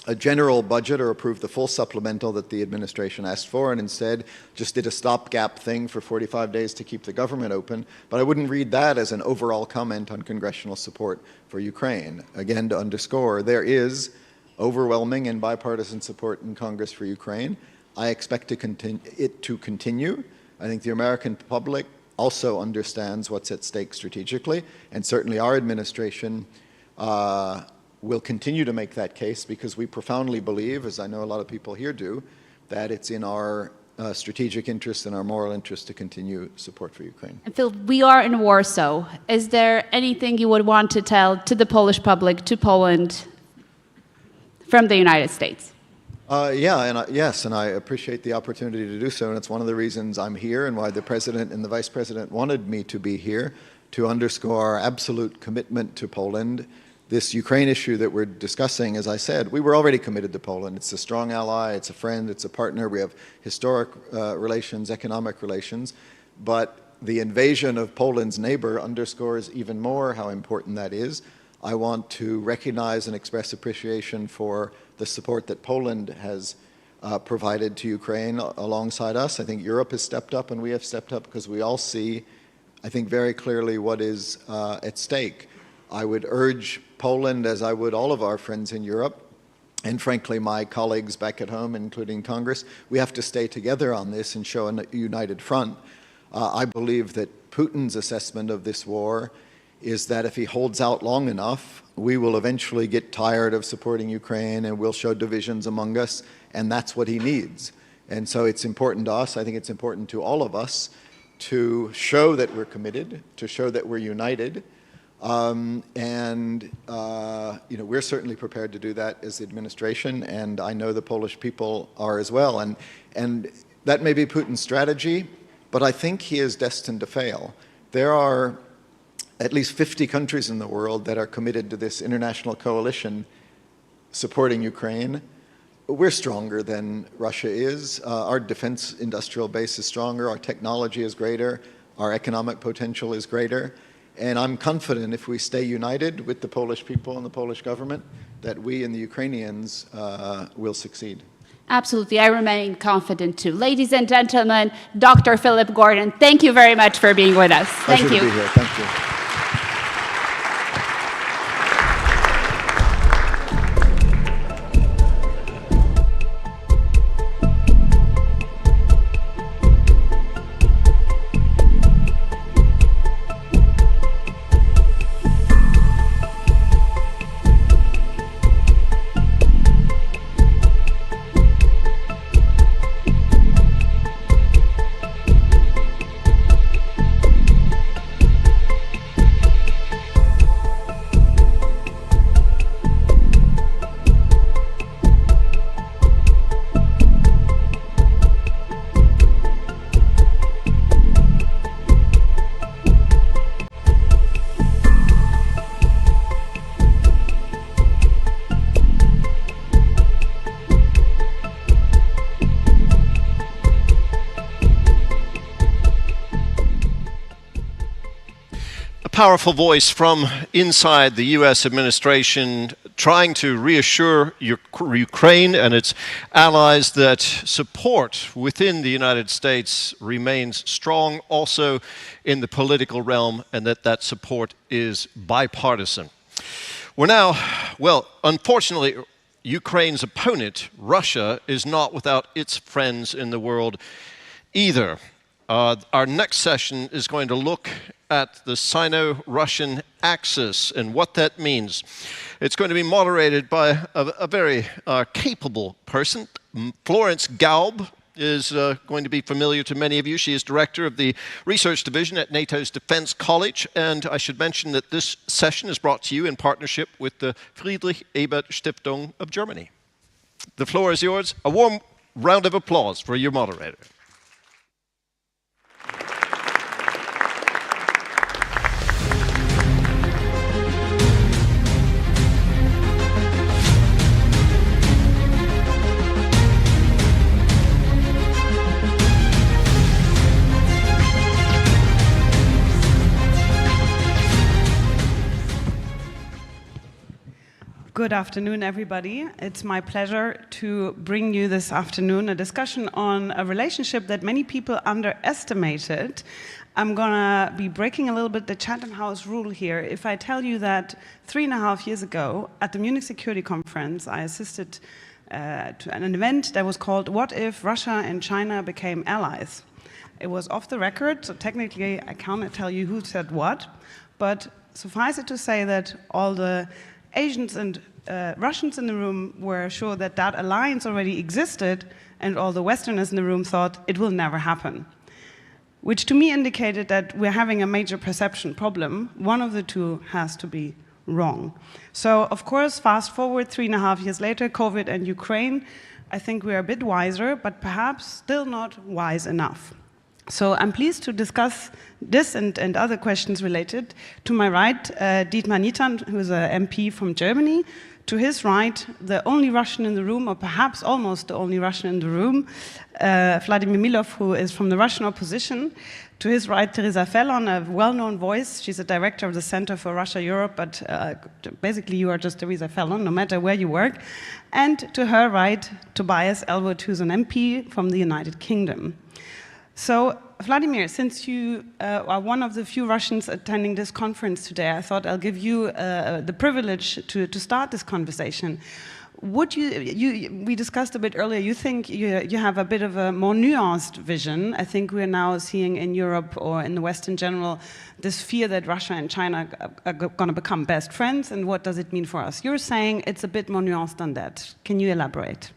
a general budget or approve the full supplemental that the administration asked for, and instead just did a stopgap thing for 45 days to keep the government open. But I wouldn't read that as an overall comment on congressional support for Ukraine. Again, to underscore, there is overwhelming and bipartisan support in Congress for Ukraine. I expect it to continue. I think the American public also understands what's at stake strategically, and certainly our administration will continue to make that case because we profoundly believe, as I know a lot of people here do, that it's in our strategic interest and our moral interest to continue support for Ukraine. And Phil, we are in Warsaw. Is there anything you would want to tell to the Polish public, to Poland, from the United States? Yes, and I appreciate the opportunity to do so, and it's one of the reasons I'm here and why the President and the Vice President wanted me to be here, to underscore our absolute commitment to Poland. This Ukraine issue that we're discussing, as I said, we were already committed to Poland. It's a strong ally, it's a friend, it's a partner. We have historic relations, economic relations, but the invasion of Poland's neighbor underscores even more how important that is. I want to recognize and express appreciation for the support that Poland has provided to Ukraine alongside us. I think Europe has stepped up and we have stepped up because we all see, I think, very clearly what is at stake. I would urge Poland, as I would all of our friends in Europe, and frankly my colleagues back at home, including Congress, we have to stay together on this and show a united front. I believe that Putin's assessment of this war is that if he holds out long enough, we will eventually get tired of supporting Ukraine and we'll show divisions among us, and that's what he needs. And so it's important to us, I think it's important to all of us, to show that we're committed, to show that we're united, we're certainly prepared to do that as the administration, and I know the Polish people are as well. And that may be Putin's strategy, but I think he is destined to fail. There are at least 50 countries in the world that are committed to this international coalition supporting Ukraine. We're stronger than Russia is. Our defense industrial base is stronger, our technology is greater, our economic potential is greater. And I'm confident if we stay united with the Polish people and the Polish government, that we and the Ukrainians will succeed. Absolutely, I remain confident too. Ladies and gentlemen, Dr. Philip Gordon, thank you very much for being with us. Pleasure Thank you. To be here. Thank you. Powerful voice from inside the U.S. administration trying to reassure Ukraine and its allies that support within the United States remains strong also in the political realm, and that that support is bipartisan. We're now, well, unfortunately, Ukraine's opponent, Russia, is not without its friends in the world either. Our next session is going to look at the Sino-Russian axis and what that means. It's going to be moderated by a very capable person. Florence Gaub is going to be familiar to many of you. She is director of the research division at NATO's Defense College, and I should mention that this session is brought to you in partnership with the Friedrich Ebert Stiftung of Germany. The floor is yours. A warm round of applause for your moderator. Good afternoon, everybody. It's my pleasure to bring you this afternoon a discussion on a relationship that many people underestimated. I'm gonna be breaking a little bit the Chatham House rule here. If I tell you that 3.5 years ago at the Munich Security Conference, I assisted to an event that was called "What if Russia and China became allies?" It was off the record, so technically I cannot tell you who said what, but suffice it to say that all the Asians and Russians in the room were sure that that alliance already existed, and all the Westerners in the room thought it will never happen. Which to me indicated that we're having a major perception problem. One of the two has to be wrong. So, of course, fast forward 3.5 years later, COVID and Ukraine, I think we're a bit wiser, but perhaps still not wise enough. So I'm pleased to discuss this and other questions related. To my right, Dietmar Nitan, who is an MP from Germany. To his right, the only Russian in the room, or perhaps almost the only Russian in the room, Vladimir Milov, who is from the Russian opposition. To his right, Teresa Fellon, a well-known voice. She's a director of the Center for Russia-Europe, but basically you are just Teresa Fellon, no matter where you work. And to her right, Tobias Ellwood, who's an MP from the United Kingdom. So, Vladimir, since you are one of the few Russians attending this conference today, I thought I'll give you the privilege to start this conversation. Would we discussed a bit earlier, you think you have a bit of a more nuanced vision. I think we're now seeing in Europe or in the West in general this fear that Russia and China are going to become best friends, and what does it mean for us? You're saying it's a bit more nuanced than that. Can you elaborate?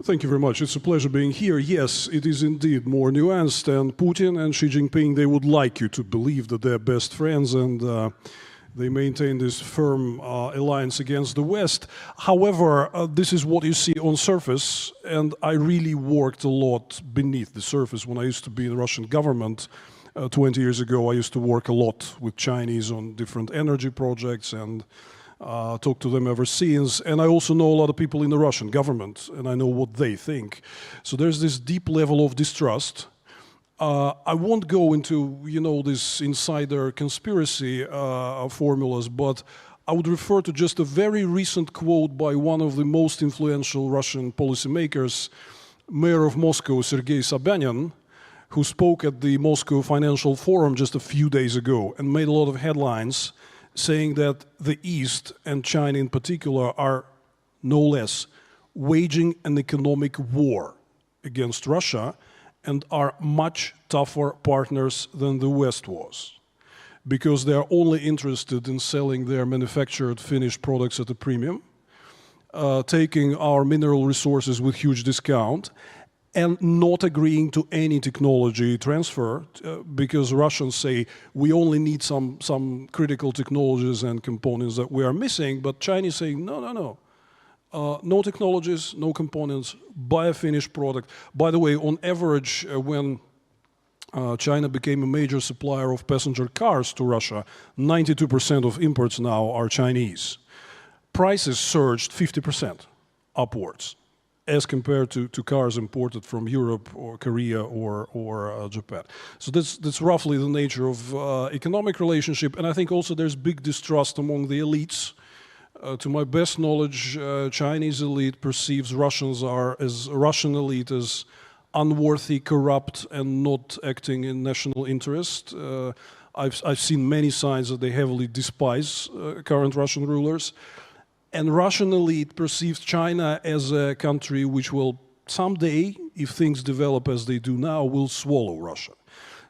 Thank you very much. It's a pleasure being here. Yes, it is indeed more nuanced, and Putin and Xi Jinping, they would like you to believe that they're best friends, and they maintain this firm alliance against the West. However, this is what you see on surface, and I really worked a lot beneath the surface. When I used to be in the Russian government 20 years ago, I used to work a lot with Chinese on different energy projects, and talked to them ever since. And I also know a lot of people in the Russian government, and I know what they think. So there's this deep level of distrust. I won't go into, this insider conspiracy formulas, but I would refer to just a very recent quote by one of the most influential Russian policymakers, Mayor of Moscow, Sergei Sobyanin, who spoke at the Moscow Financial Forum just a few days ago and made a lot of headlines saying that the East, and China in particular, are no less waging an economic war against Russia and are much tougher partners than the West was, because they are only interested in selling their manufactured finished products at a premium, taking our mineral resources with huge discount, and not agreeing to any technology transfer, because Russians say we only need some critical technologies and components that we are missing, but Chinese saying no, no technologies, no components, buy a finished product. By the way, on average, when China became a major supplier of passenger cars to Russia, 92% of imports now are Chinese. Prices surged 50% upwards, as compared to cars imported from Europe or Korea or Japan. So that's roughly the nature of economic relationship. And I think also there's big distrust among the elites. To my best knowledge, Chinese elite perceives Russian elite as unworthy, corrupt, and not acting in national interest. I've seen many signs that they heavily despise current Russian rulers. And Russian elite perceives China as a country which will someday, if things develop as they do now, will swallow Russia.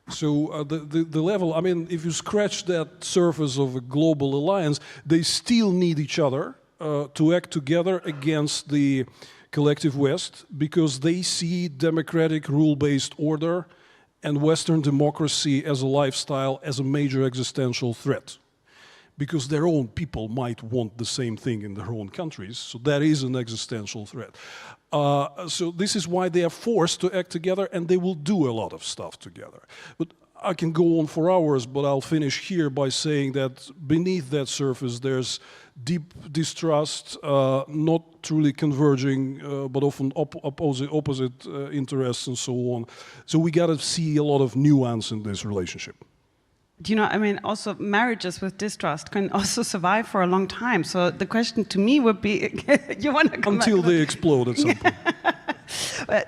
So the level, I mean, if you scratch that surface of a global alliance, they still need each other to act together against the collective West, because they see democratic rule-based order and Western democracy as a lifestyle as a major existential threat. Because their own people might want the same thing in their own countries, so that is an existential threat. So this is why they are forced to act together, and they will do a lot of stuff together. But I can go on for hours, but I'll finish here by saying that beneath that surface there's deep distrust, not truly converging, but often opposite interests and so on. So we got to see a lot of nuance in this relationship. I mean, also marriages with distrust can also survive for a long time. So the question to me would be, you want to come until they explode at some point.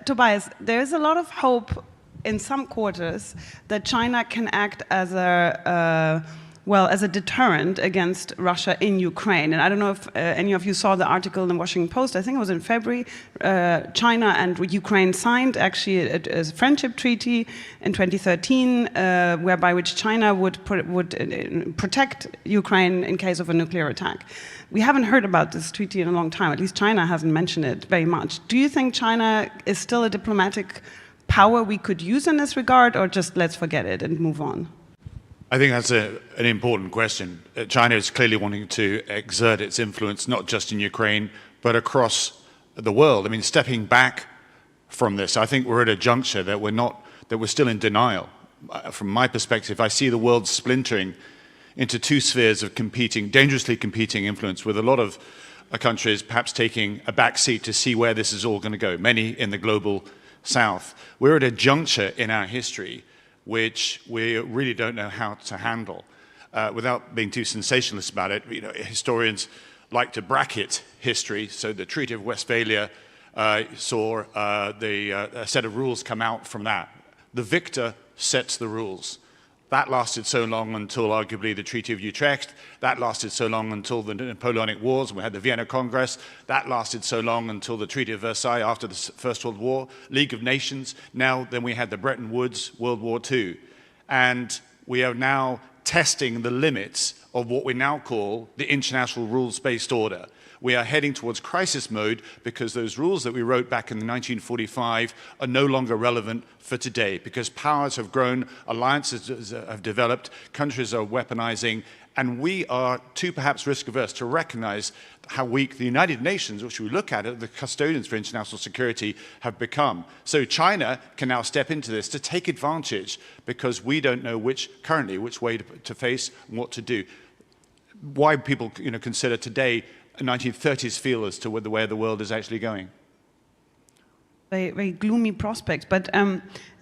Tobias, there is a lot of hope in some quarters that China can act as a well, as a deterrent against Russia in Ukraine. And I don't know if any of you saw the article in the Washington Post, I think it was in February, China and Ukraine signed actually a friendship treaty in 2013, whereby which China would protect Ukraine in case of a nuclear attack. We haven't heard about this treaty in a long time, at least China hasn't mentioned it very much. Do you think China is still a diplomatic power we could use in this regard, or just let's forget it and move on? I think that's an important question. China is clearly wanting to exert its influence, not just in Ukraine, but across the world. I mean, stepping back from this, I think we're at a juncture that we're still in denial. From my perspective, I see the world splintering into two spheres of dangerously competing influence, with a lot of countries perhaps taking a back seat to see where this is all going to go, many in the global south. We're at a juncture in our history which we really don't know how to handle. Without being too sensationalist about it, historians like to bracket history. So the Treaty of Westphalia saw a set of rules come out from that. The victor sets the rules. That lasted so long until arguably the Treaty of Utrecht. That lasted so long until the Napoleonic Wars. We had the Vienna Congress. That lasted so long until the Treaty of Versailles after the First World War. League of Nations. Then we had the Bretton Woods World War II. And we are now testing the limits of what we now call the international rules-based order. We are heading towards crisis mode because those rules that we wrote back in 1945 are no longer relevant for today, because powers have grown, alliances have developed, countries are weaponizing, and we are too perhaps risk-averse to recognize how weak the United Nations, which we look at the custodians for international security, have become. So China can now step into this to take advantage, because we don't know which way to face and what to do. Why people consider today 1930s feel as to the way the world is actually going. Very, very gloomy prospects. But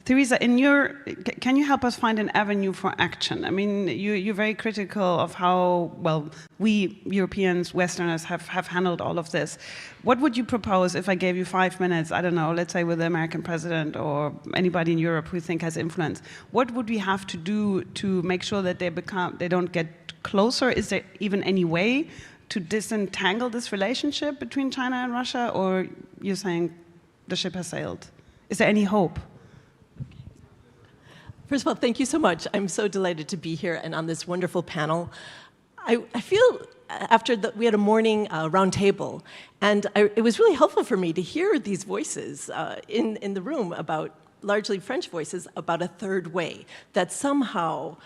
Theresa, can you help us find an avenue for action? I mean, you're very critical of how, well, we Europeans, Westerners have handled all of this. What would you propose if I gave you 5 minutes, I don't know, let's say with the American president or anybody in Europe who you think has influence? What would we have to do to make sure that they don't get closer? Is there even any way to disentangle this relationship between China and Russia, or you're saying the ship has sailed? Is there any hope? First of all, thank you so much. I'm so delighted to be here and on this wonderful panel. I feel after we had a morning round table, and it was really helpful for me to hear these voices in the room about, largely French voices, about a third way, that somehow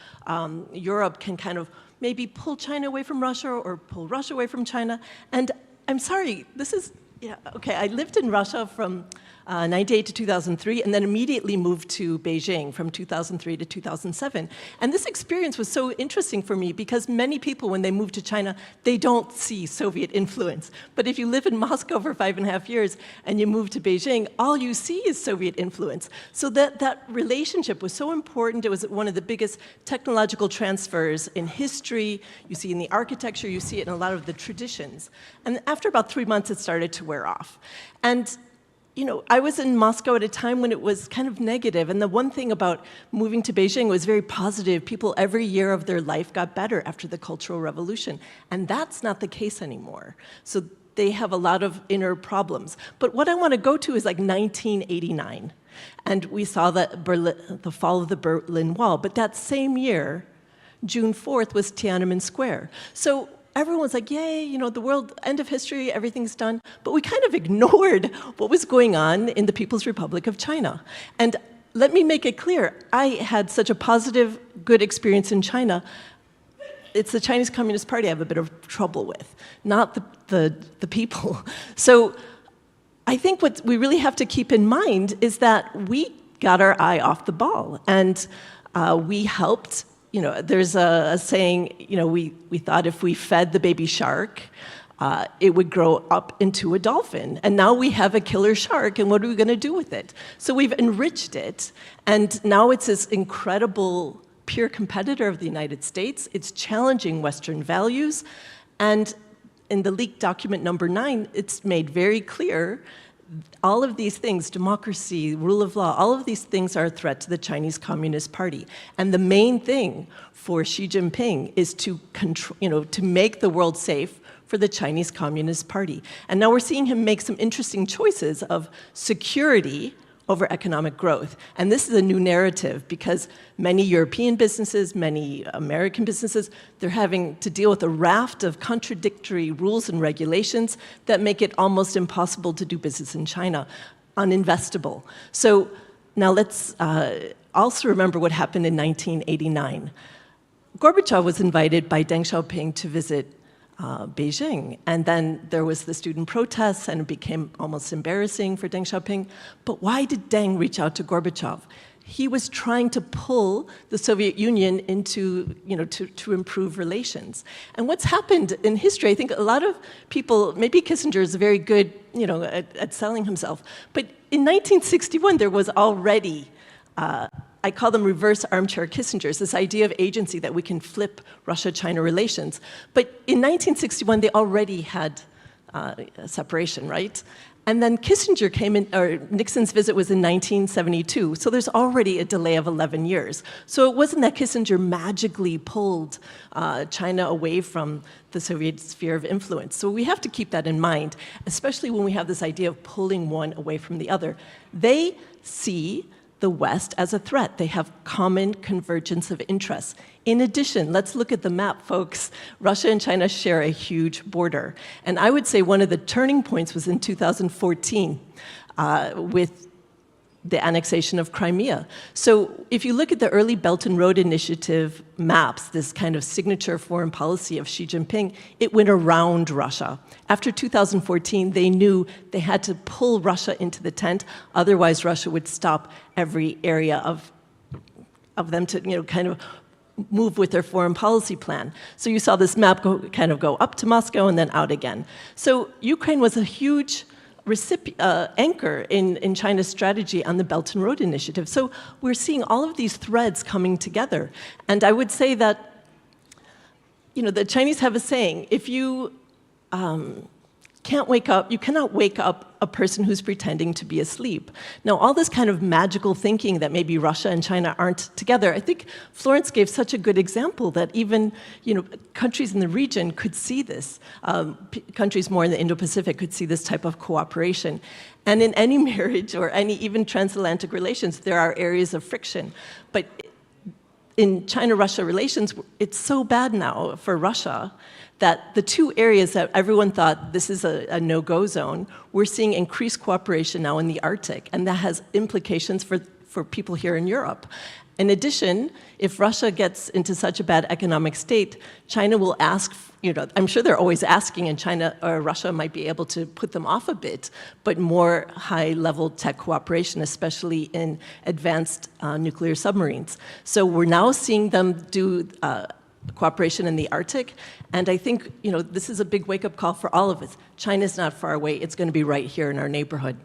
Europe can kind of maybe pull China away from Russia or pull Russia away from China. And I'm sorry, I lived in Russia from 1998 to 2003, and then immediately moved to Beijing from 2003 to 2007. And this experience was so interesting for me because many people, when they move to China, they don't see Soviet influence. But if you live in Moscow for 5.5 years and you move to Beijing, all you see is Soviet influence. So that relationship was so important. It was one of the biggest technological transfers in history. You see in the architecture, you see it in a lot of the traditions. And after about 3 months, it started to wear off. And I was in Moscow at a time when it was kind of negative, and the one thing about moving to Beijing was very positive. People every year of their life got better after the Cultural Revolution, and that's not the case anymore. So they have a lot of inner problems. But what I want to go to is like 1989, and we saw the fall of the Berlin Wall, but that same year, June 4th, was Tiananmen Square. So everyone was like, yay, the world, end of history, everything's done. But we kind of ignored what was going on in the People's Republic of China. And let me make it clear, I had such a positive, good experience in China. It's the Chinese Communist Party I have a bit of trouble with, not the people. So I think what we really have to keep in mind is that we got our eye off the ball, and we helped. There's a saying, we thought if we fed the baby shark, it would grow up into a dolphin. And now we have a killer shark, and what are we going to do with it? So we've enriched it, and now it's this incredible peer competitor of the United States. It's challenging Western values. And in the leaked document number 9, it's made very clear all of these things, democracy, rule of law, all of these things are a threat to the Chinese Communist Party. And the main thing for Xi Jinping is to control, to make the world safe for the Chinese Communist Party. And now we're seeing him make some interesting choices of security over economic growth. And this is a new narrative because many European businesses, many American businesses, they're having to deal with a raft of contradictory rules and regulations that make it almost impossible to do business in China, uninvestable. So now let's also remember what happened in 1989. Gorbachev was invited by Deng Xiaoping to visit Beijing. And then there was the student protests, and it became almost embarrassing for Deng Xiaoping. But why did Deng reach out to Gorbachev? He was trying to pull the Soviet Union into, to improve relations. And what's happened in history, I think a lot of people, maybe Kissinger is very good, at selling himself. But in 1961, there was already I call them reverse armchair Kissingers, this idea of agency that we can flip Russia-China relations. But in 1961, they already had a separation, right? And then Kissinger came in, or Nixon's visit was in 1972, so there's already a delay of 11 years. So it wasn't that Kissinger magically pulled China away from the Soviet sphere of influence. So we have to keep that in mind, especially when we have this idea of pulling one away from the other. They see the West as a threat. They have common convergence of interests. In addition, let's look at the map, folks. Russia and China share a huge border. And I would say one of the turning points was in 2014 with the annexation of Crimea. So if you look at the early Belt and Road Initiative maps, this kind of signature foreign policy of Xi Jinping, it went around Russia. After 2014, they knew they had to pull Russia into the tent, otherwise Russia would stop every area of them to kind of move with their foreign policy plan. So you saw this map kind of go up to Moscow and then out again. So Ukraine was a huge anchor in China's strategy on the Belt and Road Initiative. So we're seeing all of these threads coming together. And I would say that, the Chinese have a saying, if you you cannot wake up a person who's pretending to be asleep. Now, all this kind of magical thinking that maybe Russia and China aren't together, I think Florence gave such a good example that even, countries in the region could see this. Countries more in the Indo-Pacific could see this type of cooperation. And in any marriage or even transatlantic relations, there are areas of friction. But in China-Russia relations, it's so bad now for Russia that the two areas that everyone thought this is a no-go zone, we're seeing increased cooperation now in the Arctic, and that has implications for people here in Europe. In addition, if Russia gets into such a bad economic state, China will ask, I'm sure they're always asking, and China or Russia might be able to put them off a bit, but more high-level tech cooperation, especially in advanced nuclear submarines. So we're now seeing them do cooperation in the Arctic, and I think this is a big wake-up call for all of us. China's not far away; it's going to be right here in our neighborhood.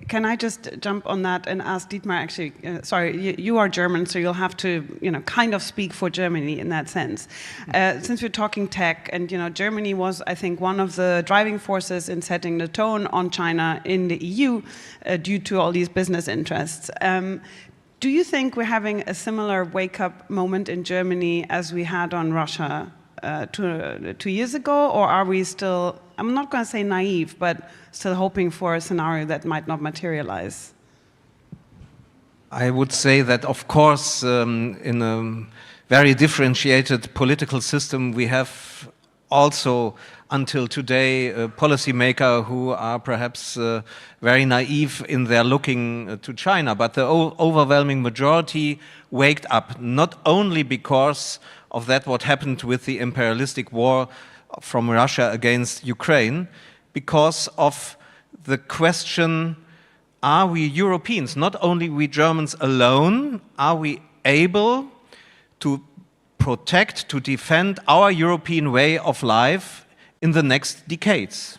Can I just jump on that and ask Dietmar? Actually, sorry, you are German, so you'll have to kind of speak for Germany in that sense. Since we're talking tech, and Germany was, I think, one of the driving forces in setting the tone on China in the EU due to all these business interests. Do you think we're having a similar wake-up moment in Germany as we had on Russia 2 years ago, or are we still, I'm not going to say naive, but still hoping for a scenario that might not materialize? I would say that, of course, in a very differentiated political system, we have also until today policymakers who are perhaps very naive in their looking to China, but the overwhelming majority waked up, not only because of that what happened with the imperialistic war from Russia against Ukraine, because of the question, are we Europeans, not only we Germans alone, are we able to protect, to defend our European way of life in the next decades?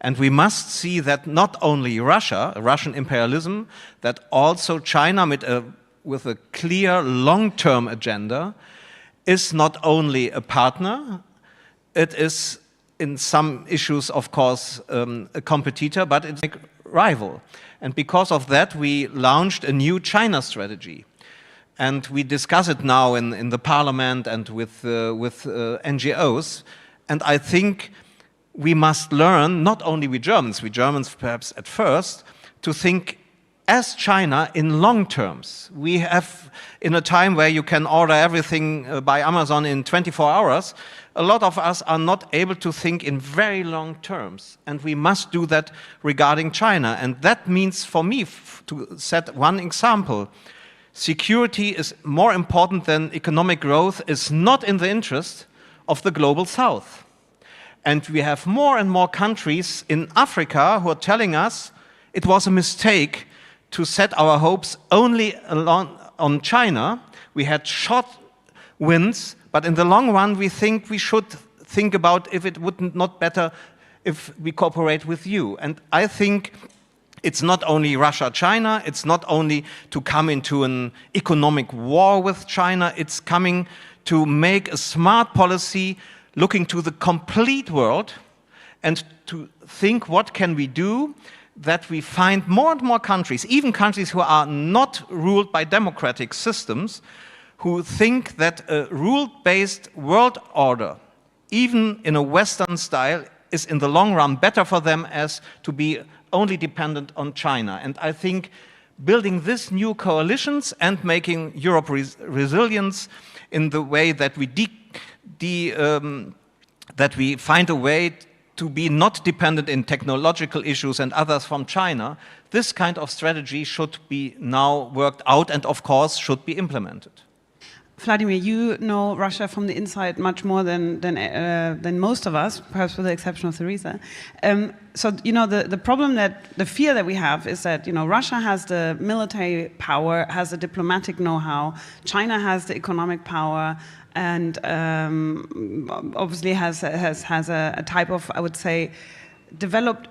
And we must see that not only Russia, Russian imperialism, that also China with a clear long-term agenda is not only a partner, it is in some issues, of course, a competitor, but it's a rival. And because of that, we launched a new China strategy. And we discuss it now in the parliament and with NGOs. And I think we must learn, not only we Germans perhaps at first, to think as China in long terms. We have, in a time where you can order everything by Amazon in 24 hours, a lot of us are not able to think in very long terms. And we must do that regarding China. And that means for me, to set one example, security is more important than economic growth, is not in the interest of the global south. And we have more and more countries in Africa who are telling us it was a mistake to set our hopes only on China. We had short wins, but in the long run we think we should think about if it would not better if we cooperate with you. And I think it's not only Russia, China, it's not only to come into an economic war with China, it's coming to make a smart policy looking to the complete world and to think what can we do that we find more and more countries, even countries who are not ruled by democratic systems, who think that a rule-based world order, even in a Western style, is in the long run better for them as to be only dependent on China. And I think building these new coalitions and making Europe resilient in the way that we find a way to be not dependent in technological issues and others from China, this kind of strategy should be now worked out and, of course, should be implemented. Vladimir, you know Russia from the inside much more than most of us, perhaps with the exception of Theresa. So, you know, the fear that we have is that, you know, Russia has the military power, has the diplomatic know-how, China has the economic power, and obviously has a type of, I would say,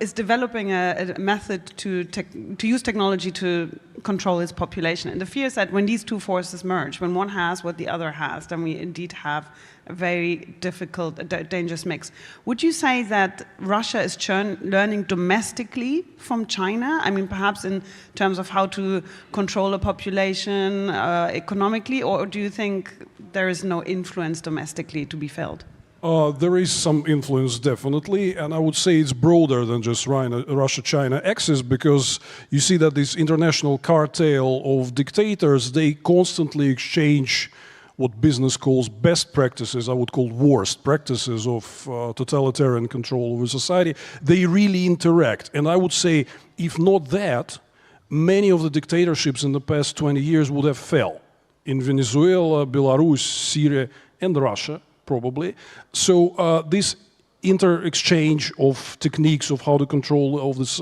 is developing a method to use technology to control its population. And the fear is that when these two forces merge, when one has what the other has, then we indeed have a very difficult, dangerous mix. Would you say that Russia is learning domestically from China? I mean, perhaps in terms of how to control a population economically, or do you think there is no influence domestically to be felt? There is some influence, definitely, and I would say it's broader than just Russia-China axis, because you see that this international cartel of dictators, they constantly exchange what business calls best practices, I would call worst practices of totalitarian control over society. They really interact, and I would say, if not that, many of the dictatorships in the past 20 years would have fell. In Venezuela, Belarus, Syria, and Russia, probably. So this inter-exchange of techniques of how to control of this,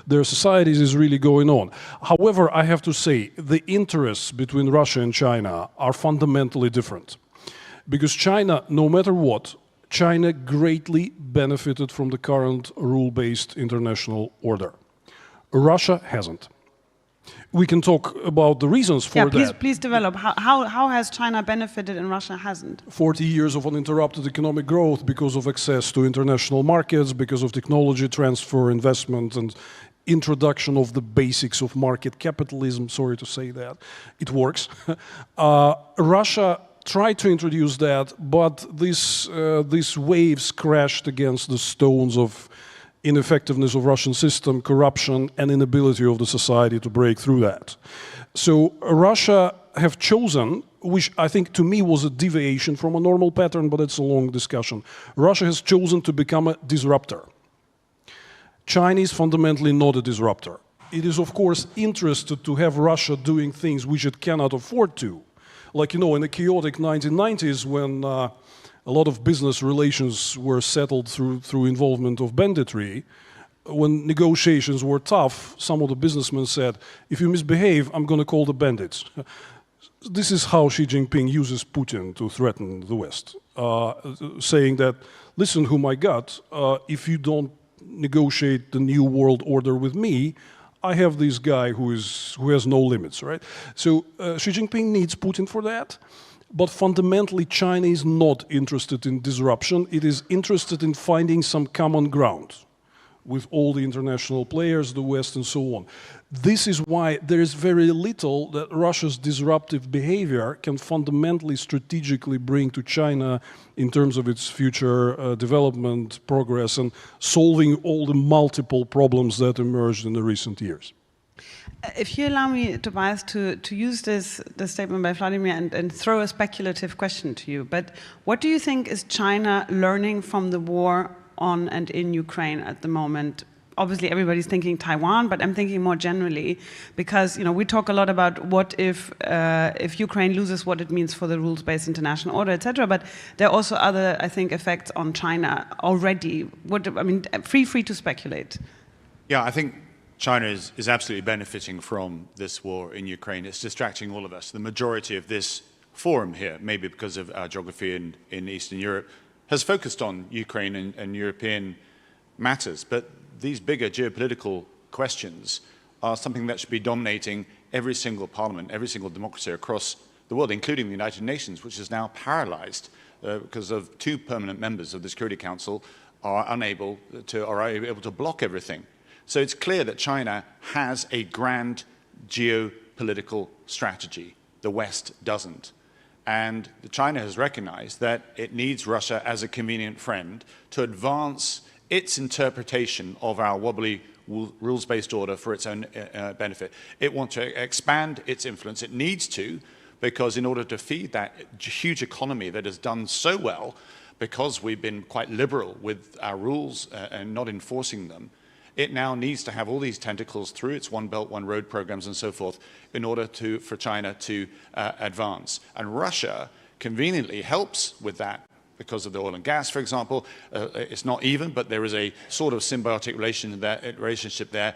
their societies is really going on. However, I have to say, the interests between Russia and China are fundamentally different. Because China, no matter what, China greatly benefited from the current rule-based international order. Russia hasn't. We can talk about the reasons for that. Please develop. How has China benefited and Russia hasn't? 40 years of uninterrupted economic growth because of access to international markets, because of technology transfer, investment, and introduction of the basics of market capitalism. Sorry to say that. It works. Russia tried to introduce that, but these waves crashed against the stones of ineffectiveness of Russian system, corruption, and inability of the society to break through that. So Russia have chosen, which I think to me was a deviation from a normal pattern, but it's a long discussion. Russia has chosen to become a disruptor. China is fundamentally not a disruptor. It is, of course, interested to have Russia doing things which it cannot afford to. Like, you know, in the chaotic 1990s when a lot of business relations were settled through involvement of banditry. When negotiations were tough, some of the businessmen said, if you misbehave, I'm going to call the bandits. This is how Xi Jinping uses Putin to threaten the West, saying that, listen, whom I got, if you don't negotiate the new world order with me, I have this guy who has no limits, right? So Xi Jinping needs Putin for that. But fundamentally, China is not interested in disruption. It is interested in finding some common ground with all the international players, the West, and so on. This is why there is very little that Russia's disruptive behavior can fundamentally strategically bring to China in terms of its future development, progress, and solving all the multiple problems that emerged in the recent years. If you allow me, Tobias, to use this statement by Vladimir and throw a speculative question to you, but what do you think is China learning from the war on and in Ukraine at the moment? Obviously, everybody's thinking Taiwan, but I'm thinking more generally, because we talk a lot about what if Ukraine loses, what it means for the rules-based international order, etc. But there are also other, I think, effects on China already. Free to speculate. Yeah, I think China is absolutely benefiting from this war in Ukraine. It's distracting all of us. The majority of this forum here, maybe because of our geography in Eastern Europe, has focused on Ukraine and European matters. But these bigger geopolitical questions are something that should be dominating every single parliament, every single democracy across the world, including the United Nations, which is now paralyzed because of 2 permanent members of the Security Council are able to block everything. So it's clear that China has a grand geopolitical strategy. The West doesn't. And China has recognized that it needs Russia as a convenient friend to advance its interpretation of our wobbly rules-based order for its own benefit. It wants to expand its influence. It needs to, because in order to feed that huge economy that has done so well, because we've been quite liberal with our rules and not enforcing them, it now needs to have all these tentacles through its One Belt, One Road programs and so forth in order for China to advance. And Russia conveniently helps with that because of the oil and gas, for example. It's not even, but there is a sort of symbiotic relationship there.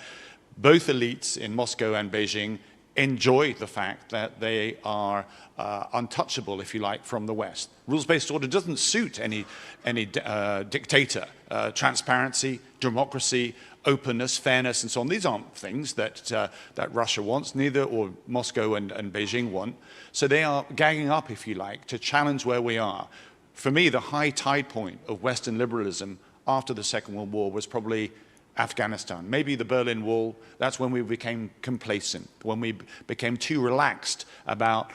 Both elites in Moscow and Beijing enjoy the fact that they are untouchable, if you like, from the West. Rules-based order doesn't suit any dictator. Transparency, democracy, openness, fairness, and so on. These aren't things that Russia wants, neither or Moscow and Beijing want. So they are gagging up, if you like, to challenge where we are. For me, the high tide point of Western liberalism after the Second World War was probably Afghanistan, maybe the Berlin Wall. That's when we became complacent, when we became too relaxed about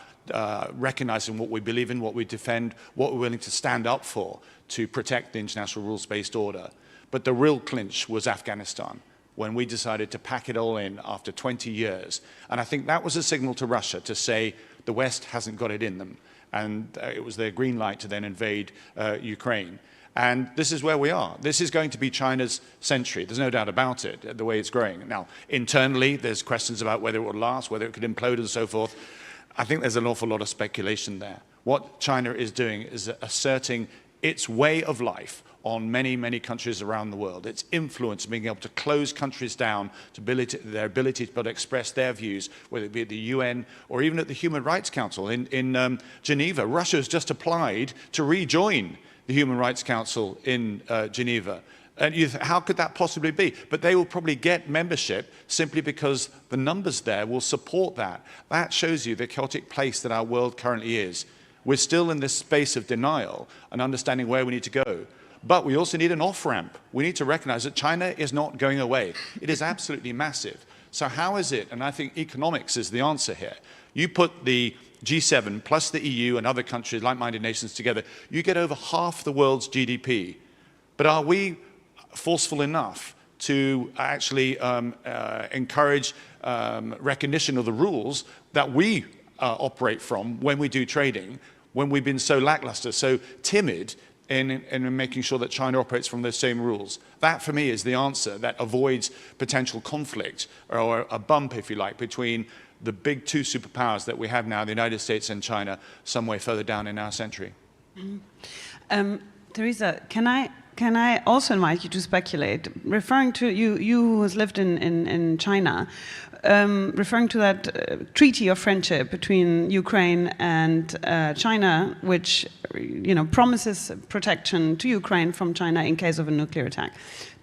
recognizing what we believe in, what we defend, what we're willing to stand up for to protect the international rules-based order. But the real clinch was Afghanistan, when we decided to pack it all in after 20 years. And I think that was a signal to Russia to say the West hasn't got it in them. And it was their green light to then invade Ukraine. And this is where we are. This is going to be China's century. There's no doubt about it, the way it's growing. Now, internally, there's questions about whether it will last, whether it could implode and so forth. I think there's an awful lot of speculation there. What China is doing is asserting its way of life on many, many countries around the world. Its influence, being able to close countries down to their ability to express their views, whether it be at the UN or even at the Human Rights Council in Geneva. Russia has just applied to rejoin the Human Rights Council in Geneva. And how could that possibly be? But they will probably get membership simply because the numbers there will support that. That shows you the chaotic place that our world currently is. We're still in this space of denial and understanding where we need to go. But we also need an off-ramp. We need to recognize that China is not going away. It is absolutely massive. So how is it, and I think economics is the answer here, you put the G7 plus the EU and other countries, like-minded nations together, you get over half the world's GDP. But are we forceful enough to actually encourage recognition of the rules that we operate from when we do trading, when we've been so lackluster, so timid in making sure that China operates from those same rules? That, for me, is the answer that avoids potential conflict or a bump, if you like, between the big 2 superpowers that we have now, the United States and China, some way further down in our century. Teresa, can I can I also invite you to speculate, referring to you who has lived in China, referring to that treaty of friendship between Ukraine and China, which promises protection to Ukraine from China in case of a nuclear attack.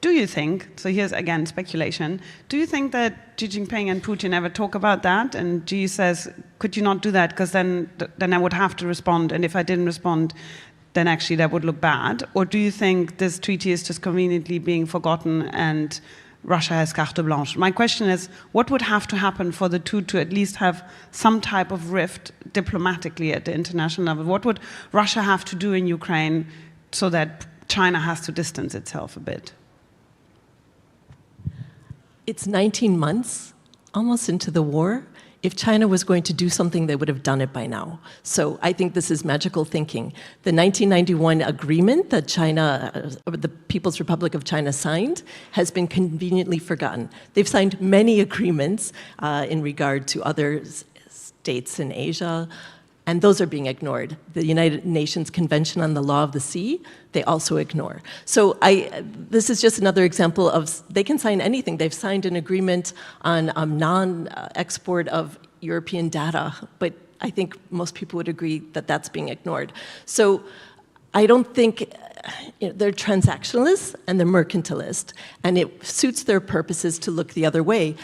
Do you think, so here's again speculation, do you think that Xi Jinping and Putin ever talk about that? And Xi says, could you not do that, because then I would have to respond, and if I didn't respond, then actually that would look bad? Or do you think this treaty is just conveniently being forgotten and Russia has carte blanche? My question is, what would have to happen for the two to at least have some type of rift diplomatically at the international level? What would Russia have to do in Ukraine so that China has to distance itself a bit? It's 19 months, almost into the war. If China was going to do something, they would have done it by now. So I think this is magical thinking. The 1991 agreement that the People's Republic of China signed has been conveniently forgotten. They've signed many agreements in regard to other states in Asia, and those are being ignored. The United Nations Convention on the Law of the Sea, they also ignore. So this is just another example of, they can sign anything. They've signed an agreement on non-export of European data, but I think most people would agree that that's being ignored. So I don't think, they're transactionalists and they're mercantilist, and it suits their purposes to look the other way.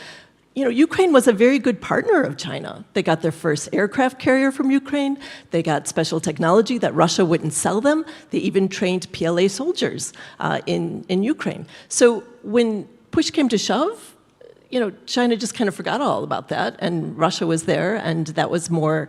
Ukraine was a very good partner of China. They got their first aircraft carrier from Ukraine. They got special technology that Russia wouldn't sell them. They even trained PLA soldiers in Ukraine. So when push came to shove, China just kind of forgot all about that, and Russia was there, and that was more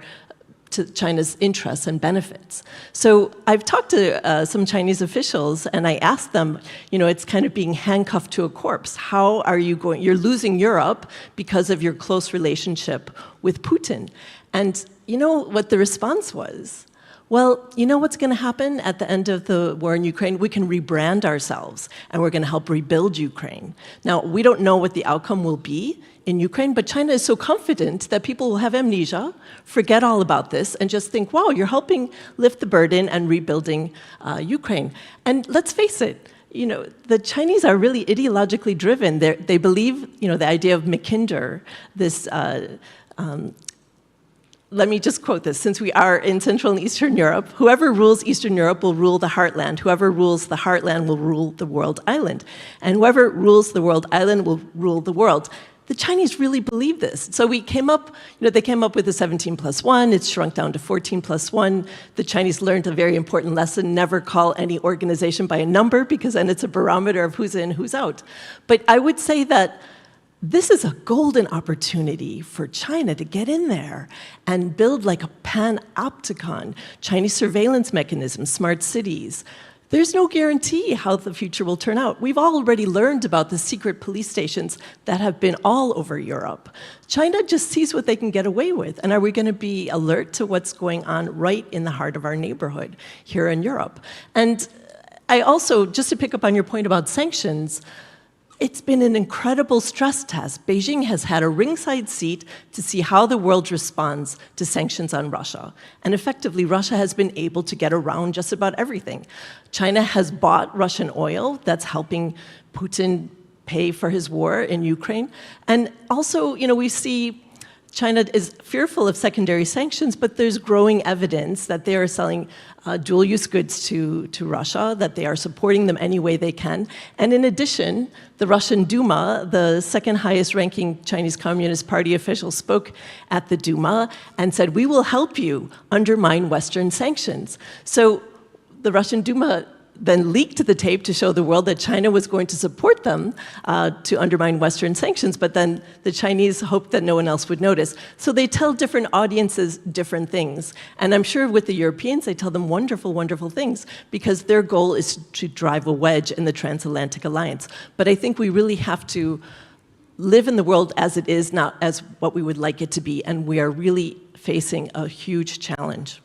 to China's interests and benefits. So I've talked to some Chinese officials, and I asked them, it's kind of being handcuffed to a corpse. How are you going? You're losing Europe because of your close relationship with Putin. And you know what the response was? Well, you know what's going to happen at the end of the war in Ukraine? We can rebrand ourselves, and we're going to help rebuild Ukraine. Now, we don't know what the outcome will be in Ukraine, but China is so confident that people will have amnesia, forget all about this, and just think, wow, you're helping lift the burden and rebuilding Ukraine. And let's face it, the Chinese are really ideologically driven. They believe, the idea of Mackinder, this, let me just quote this. Since we are in Central and Eastern Europe, whoever rules Eastern Europe will rule the heartland. Whoever rules the heartland will rule the world island. And whoever rules the world island will rule the world. The Chinese really believe this. So we came up, they came up with the 17+1, it's shrunk down to 14+1. The Chinese learned a very important lesson, never call any organization by a number, because then it's a barometer of who's in, who's out. But I would say that this is a golden opportunity for China to get in there and build like a panopticon, Chinese surveillance mechanism, smart cities. There's no guarantee how the future will turn out. We've already learned about the secret police stations that have been all over Europe. China just sees what they can get away with. And are we going to be alert to what's going on right in the heart of our neighborhood here in Europe? And I also, just to pick up on your point about sanctions, it's been an incredible stress test. Beijing has had a ringside seat to see how the world responds to sanctions on Russia. And effectively, Russia has been able to get around just about everything. China has bought Russian oil that's helping Putin pay for his war in Ukraine. And also, we see China is fearful of secondary sanctions, but there's growing evidence that they are selling dual-use goods to Russia, that they are supporting them any way they can. And in addition, the Russian Duma, the second highest ranking Chinese Communist Party official, spoke at the Duma and said, we will help you undermine Western sanctions. So the Russian Duma then leaked the tape to show the world that China was going to support them to undermine Western sanctions, but then the Chinese hoped that no one else would notice. So they tell different audiences different things. And I'm sure with the Europeans, they tell them wonderful, wonderful things, because their goal is to drive a wedge in the transatlantic alliance. But I think we really have to live in the world as it is, not as what we would like it to be, and we are really facing a huge challenge.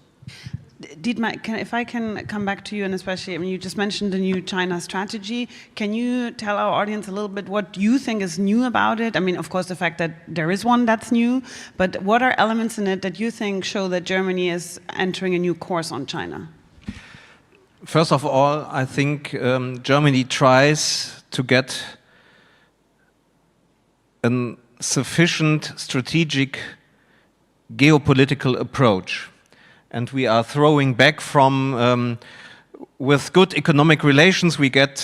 Dietmar, if I can come back to you, and especially, you just mentioned the new China strategy. Can you tell our audience a little bit what you think is new about it? Of course, the fact that there is one that's new, but what are elements in it that you think show that Germany is entering a new course on China? First of all, I think Germany tries to get a sufficient strategic geopolitical approach. And we are throwing back from, with good economic relations, we get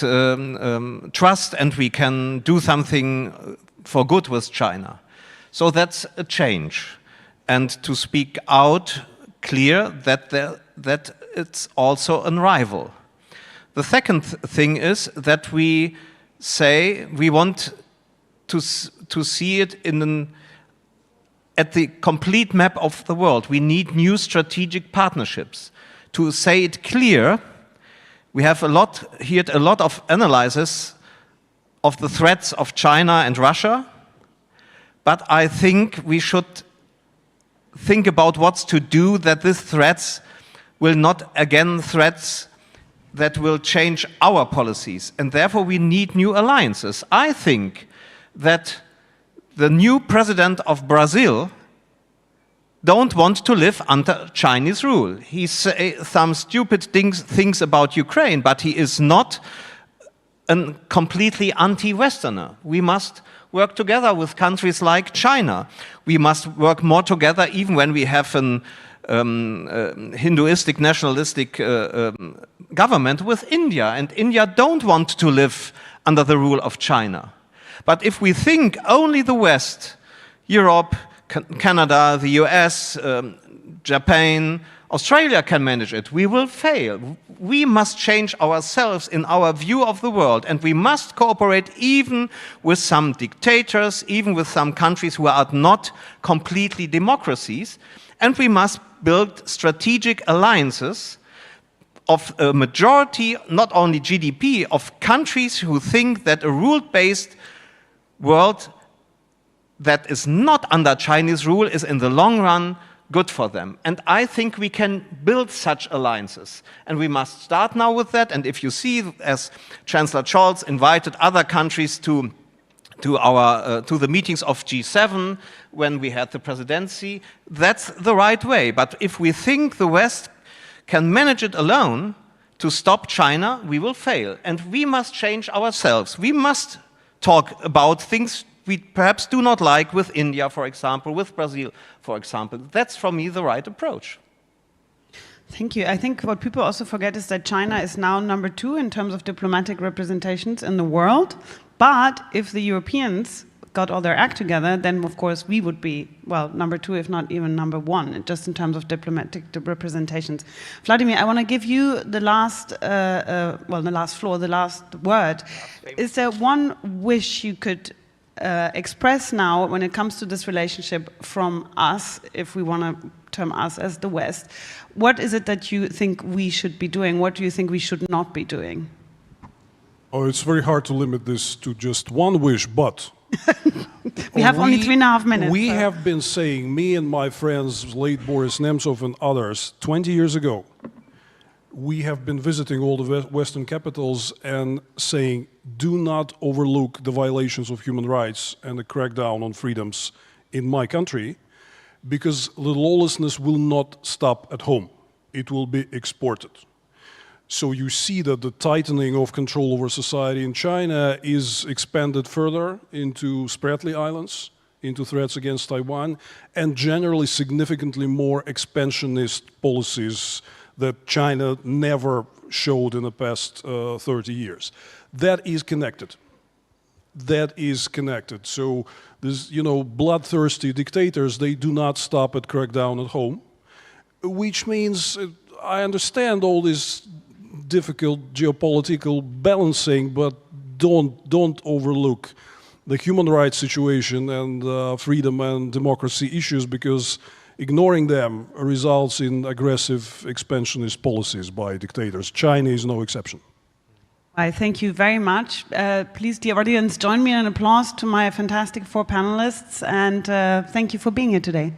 trust and we can do something for good with China. So that's a change. And to speak out clear that it's also a rival. The second thing is that we say we want to see it at the complete map of the world. We need new strategic partnerships. To say it clear, we have heard a lot of analysis of the threats of China and Russia, but I think we should think about what's to do that these threats will not again threats that will change our policies, and therefore we need new alliances. I think that the new president of Brazil don't want to live under Chinese rule. He says some stupid things about Ukraine, but he is not a completely anti-Westerner. We must work together with countries like China. We must work more together even when we have an Hinduistic, nationalistic government with India. And India don't want to live under the rule of China. But if we think only the West, Europe, Canada, the US, Japan, Australia can manage it, we will fail. We must change ourselves in our view of the world, and we must cooperate even with some dictators, even with some countries who are not completely democracies, and we must build strategic alliances of a majority, not only GDP, of countries who think that a rule-based world that is not under Chinese rule is in the long run good for them. And I think we can build such alliances. And we must start now with that. And if you see, as Chancellor Scholz invited other countries to the meetings of G7 when we had the presidency, that's the right way. But if we think the West can manage it alone to stop China, we will fail. And we must change ourselves. We must talk about things we perhaps do not like with India, for example, with Brazil, for example. That's, for me, the right approach. Thank you. I think what people also forget is that China is now number 2 in terms of diplomatic representations in the world. But if the Europeans got all their act together, then of course we would be, well, number 2, if not even number 1, just in terms of diplomatic representations. Vladimir, I want to give you the last, the last word. Is there one wish you could express now when it comes to this relationship from us, if we want to term us as the West? What is it that you think we should be doing? What do you think we should not be doing? Oh, it's very hard to limit this to just one wish, but we have only 3.5 minutes. We have been saying, me and my friends, late Boris Nemtsov and others, 20 years ago, we have been visiting all the Western capitals and saying, do not overlook the violations of human rights and the crackdown on freedoms in my country, because the lawlessness will not stop at home. It will be exported. So you see that the tightening of control over society in China is expanded further into Spratly Islands, into threats against Taiwan, and generally significantly more expansionist policies that China never showed in the past 30 years. That is connected. That is connected. So these, bloodthirsty dictators, they do not stop at crackdown at home, which means I understand all this difficult geopolitical balancing, but don't overlook the human rights situation and freedom and democracy issues, because ignoring them results in aggressive expansionist policies by dictators. China is no exception. I thank you very much. Please, dear audience, join me in an applause to my fantastic 4 panelists, and thank you for being here today.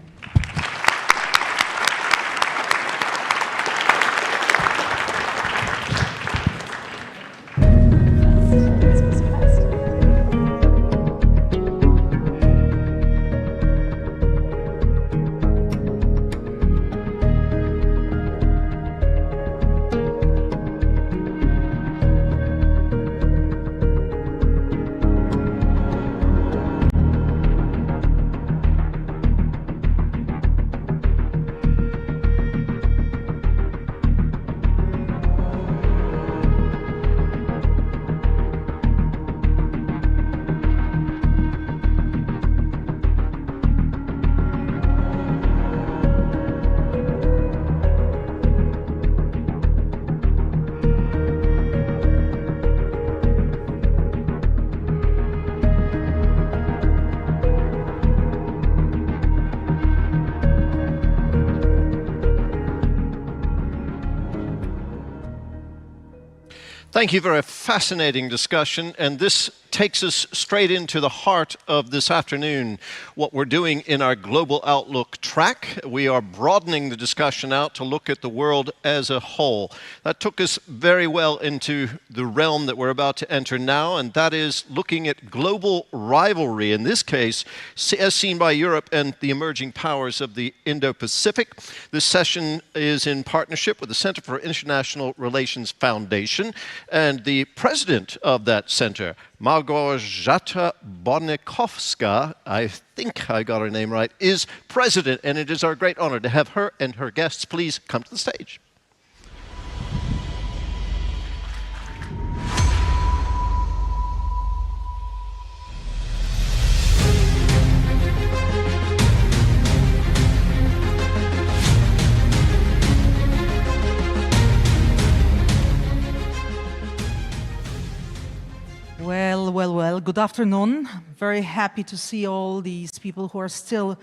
Thank you for a fascinating discussion, and this takes us straight into the heart of this afternoon, what we're doing in our Global Outlook track. We are broadening the discussion out to look at the world as a whole. That took us very well into the realm that we're about to enter now, and that is looking at global rivalry, in this case, as seen by Europe and the emerging powers of the Indo-Pacific. This session is in partnership with the Center for International Relations Foundation, and the president of that center, Małgorzata Bornikowska, I think I got her name right, is president, and it is our great honor to have her and her guests please come to the stage. Well, good afternoon. Very happy to see all these people who are still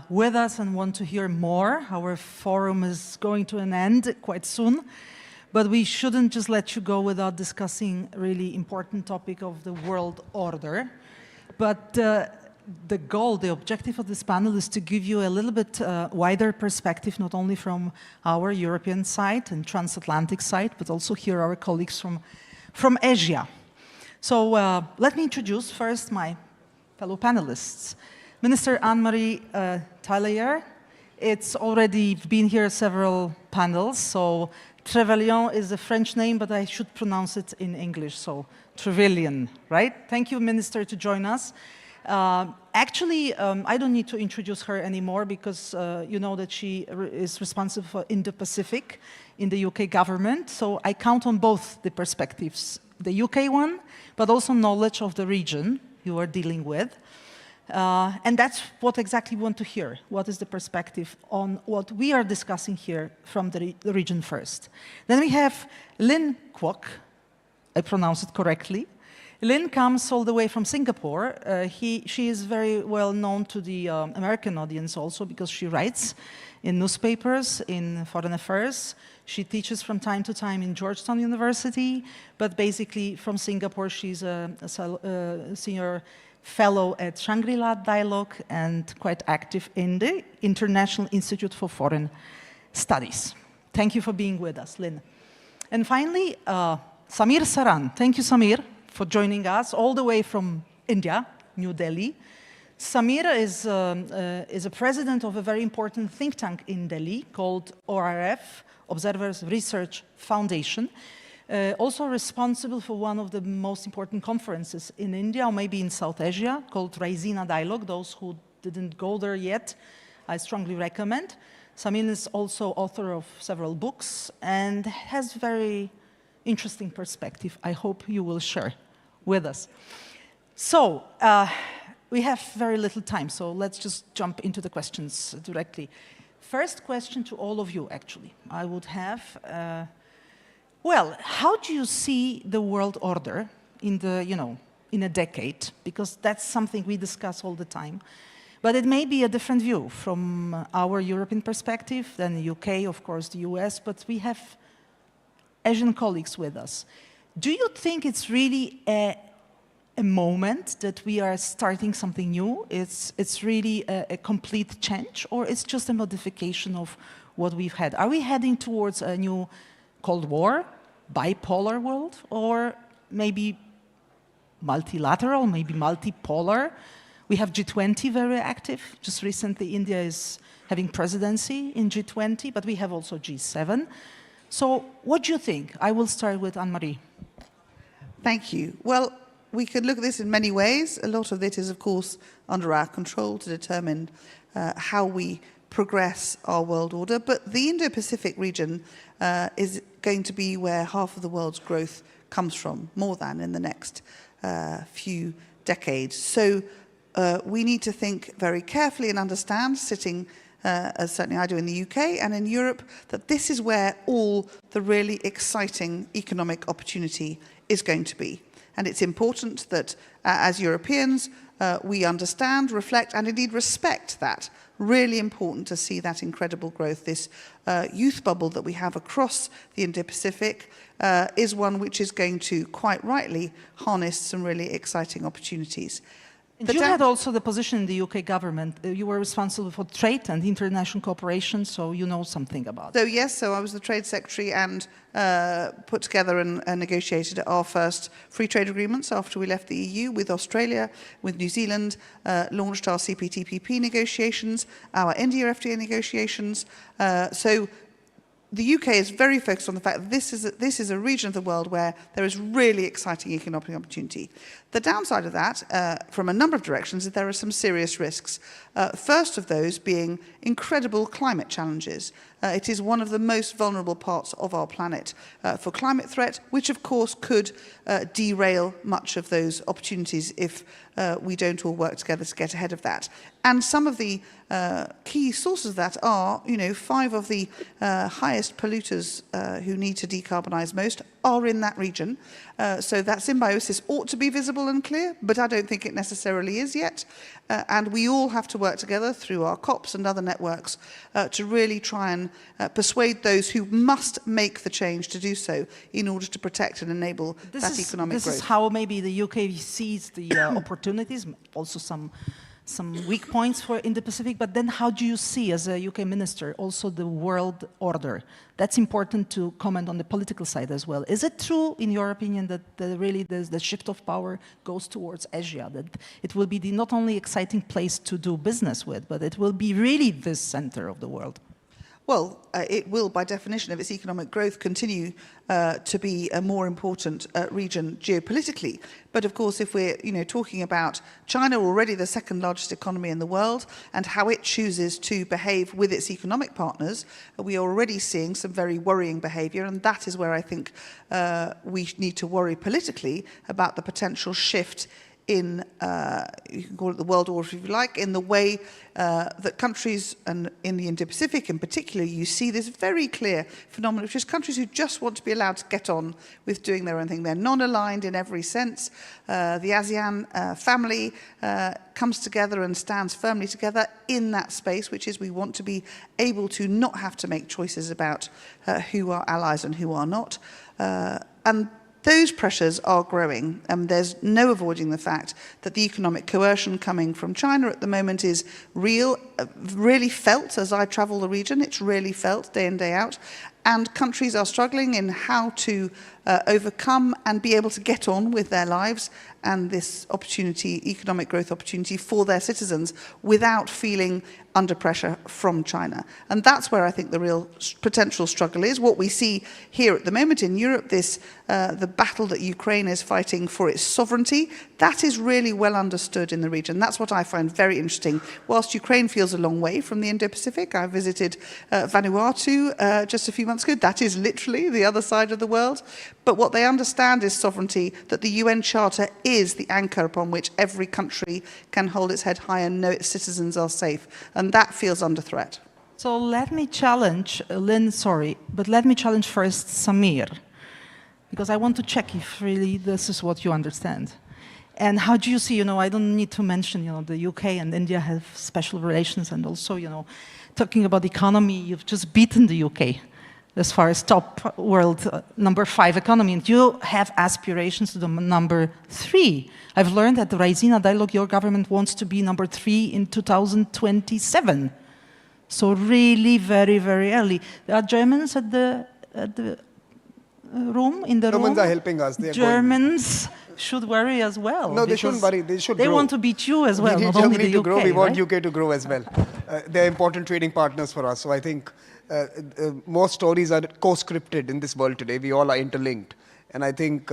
with us and want to hear more. Our forum is going to an end quite soon, but we shouldn't just let you go without discussing a really important topic of the world order. But the goal, the objective of this panel is to give you a little bit wider perspective, not only from our European side and transatlantic side, but also hear our colleagues from Asia. So let me introduce first my fellow panelists. Minister Anne-Marie Taillefer. It's already been here several panels, so Trevelyan is a French name, but I should pronounce it in English, so Trevelyan, right? Thank you, Minister, to join us. Actually, I don't need to introduce her anymore because you know that she is responsible for Indo-Pacific in the UK government, so I count on both the perspectives, the UK one, but also knowledge of the region you are dealing with. And that's what exactly we want to hear. What is the perspective on what we are discussing here from the region first? Then we have Lynn Kwok, I pronounced it correctly. Lynn comes all the way from Singapore. She is very well known to the American audience also because she writes in newspapers, in foreign affairs. She teaches from time to time in Georgetown University, but basically from Singapore she's a senior fellow at Shangri-La Dialogue and quite active in the International Institute for Foreign Studies. Thank you for being with us, Lynn. And finally, Samir Saran. Thank you, Samir, for joining us all the way from India, New Delhi. Samir is a president of a very important think tank in Delhi called ORF, Observers Research Foundation, also responsible for one of the most important conferences in India, or maybe in South Asia, called Raisina Dialogue. Those who didn't go there yet, I strongly recommend. Samir is also author of several books and has very interesting perspective I hope you will share with us. So, we have very little time, so let's just jump into the questions directly. First question to all of you, actually. I would have, well, how do you see the world order in the, in a decade? Because that's something we discuss all the time. But it may be a different view from our European perspective than the UK, of course, the US, but we have Asian colleagues with us. Do you think it's really a moment that we are starting something new? It's really a complete change, or it's just a modification of what we've had? Are we heading towards a new Cold War, bipolar world, or maybe multilateral, maybe multipolar? We have G20 very active. Just recently, India is having presidency in G20, but we have also G7. So what do you think? I will start with Anne-Marie. Thank you. Well, we could look at this in many ways. A lot of it is, of course, under our control to determine how we progress our world order. But the Indo-Pacific region is going to be where half of the world's growth comes from, more than in the next few decades. So we need to think very carefully and understand, sitting as certainly I do in the UK and in Europe, that this is where all the really exciting economic opportunity is going to be. And it's important that as Europeans, we understand, reflect, and indeed respect that. Really important to see that incredible growth. This youth bubble that we have across the Indo-Pacific is one which is going to, quite rightly, harness some really exciting opportunities. You had also the position in the UK government. You were responsible for trade and international cooperation, so you know something about it. So yes, so I was the Trade Secretary and put together and negotiated our first free trade agreements after we left the EU with Australia, with New Zealand, launched our CPTPP negotiations, our India FTA negotiations. So the UK is very focused on the fact that this is a region of the world where there is really exciting economic opportunity. The downside of that, from a number of directions, is there are some serious risks. First of those being incredible climate challenges. It is one of the most vulnerable parts of our planet for climate threat, which of course could derail much of those opportunities if we don't all work together to get ahead of that. And some of the key sources of that are, 5 of the highest polluters who need to decarbonise most are in that region. So that symbiosis ought to be visible and clear, but I don't think it necessarily is yet. And we all have to work together through our COPs and other networks to really try and persuade those who must make the change to do so in order to protect and enable that economic growth. This is how maybe the UK sees the opportunities, also some weak points for Indo-Pacific, but then how do you see, as a UK minister, also the world order? That's important to comment on the political side as well. Is it true, in your opinion, that really the shift of power goes towards Asia, that it will be the not only exciting place to do business with, but it will be really the center of the world? Well, it will, by definition of its economic growth, continue to be a more important region geopolitically. But of course, if we're talking about China, already the second largest economy in the world, and how it chooses to behave with its economic partners, we are already seeing some very worrying behaviour, and that is where I think we need to worry politically about the potential shift in, you can call it the world order if you like, in the way that countries, and in the Indo-Pacific in particular, you see this very clear phenomenon, which is countries who just want to be allowed to get on with doing their own thing. They're non-aligned in every sense. The ASEAN family comes together and stands firmly together in that space, which is we want to be able to not have to make choices about who are allies and who are not. And those pressures are growing, and there's no avoiding the fact that the economic coercion coming from China at the moment is real, really felt as I travel the region. It's really felt day in, day out. And countries are struggling in how to overcome and be able to get on with their lives and this opportunity, economic growth opportunity for their citizens without feeling under pressure from China. And that's where I think the real potential struggle is. What we see here at the moment in Europe, the battle that Ukraine is fighting for its sovereignty, that is really well understood in the region. That's what I find very interesting. Whilst Ukraine feels a long way from the Indo-Pacific, I visited Vanuatu just a few months ago. That is literally the other side of the world. But what they understand is sovereignty, that the UN Charter is the anchor upon which every country can hold its head high and know its citizens are safe. And that feels under threat. So let me challenge, Lynn, sorry, but let me challenge first Samir, because I want to check if really this is what you understand. And how do you see, I don't need to mention, the UK and India have special relations, and also, talking about economy, you've just beaten the UK as far as top world number 5 economy, and you have aspirations to the number 3. I've learned at the Raisina Dialogue your government wants to be number 3 in 2027. So really very, very early. There are Germans at the room, in the room. Germans are helping us. Germans should worry as well. No, they shouldn't worry. They should grow. They want to beat you as well, We need not only Germany the to grow. UK, We want right? UK to grow as well. They're important trading partners for us. So I think most stories are co-scripted in this world today. We all are interlinked. And I think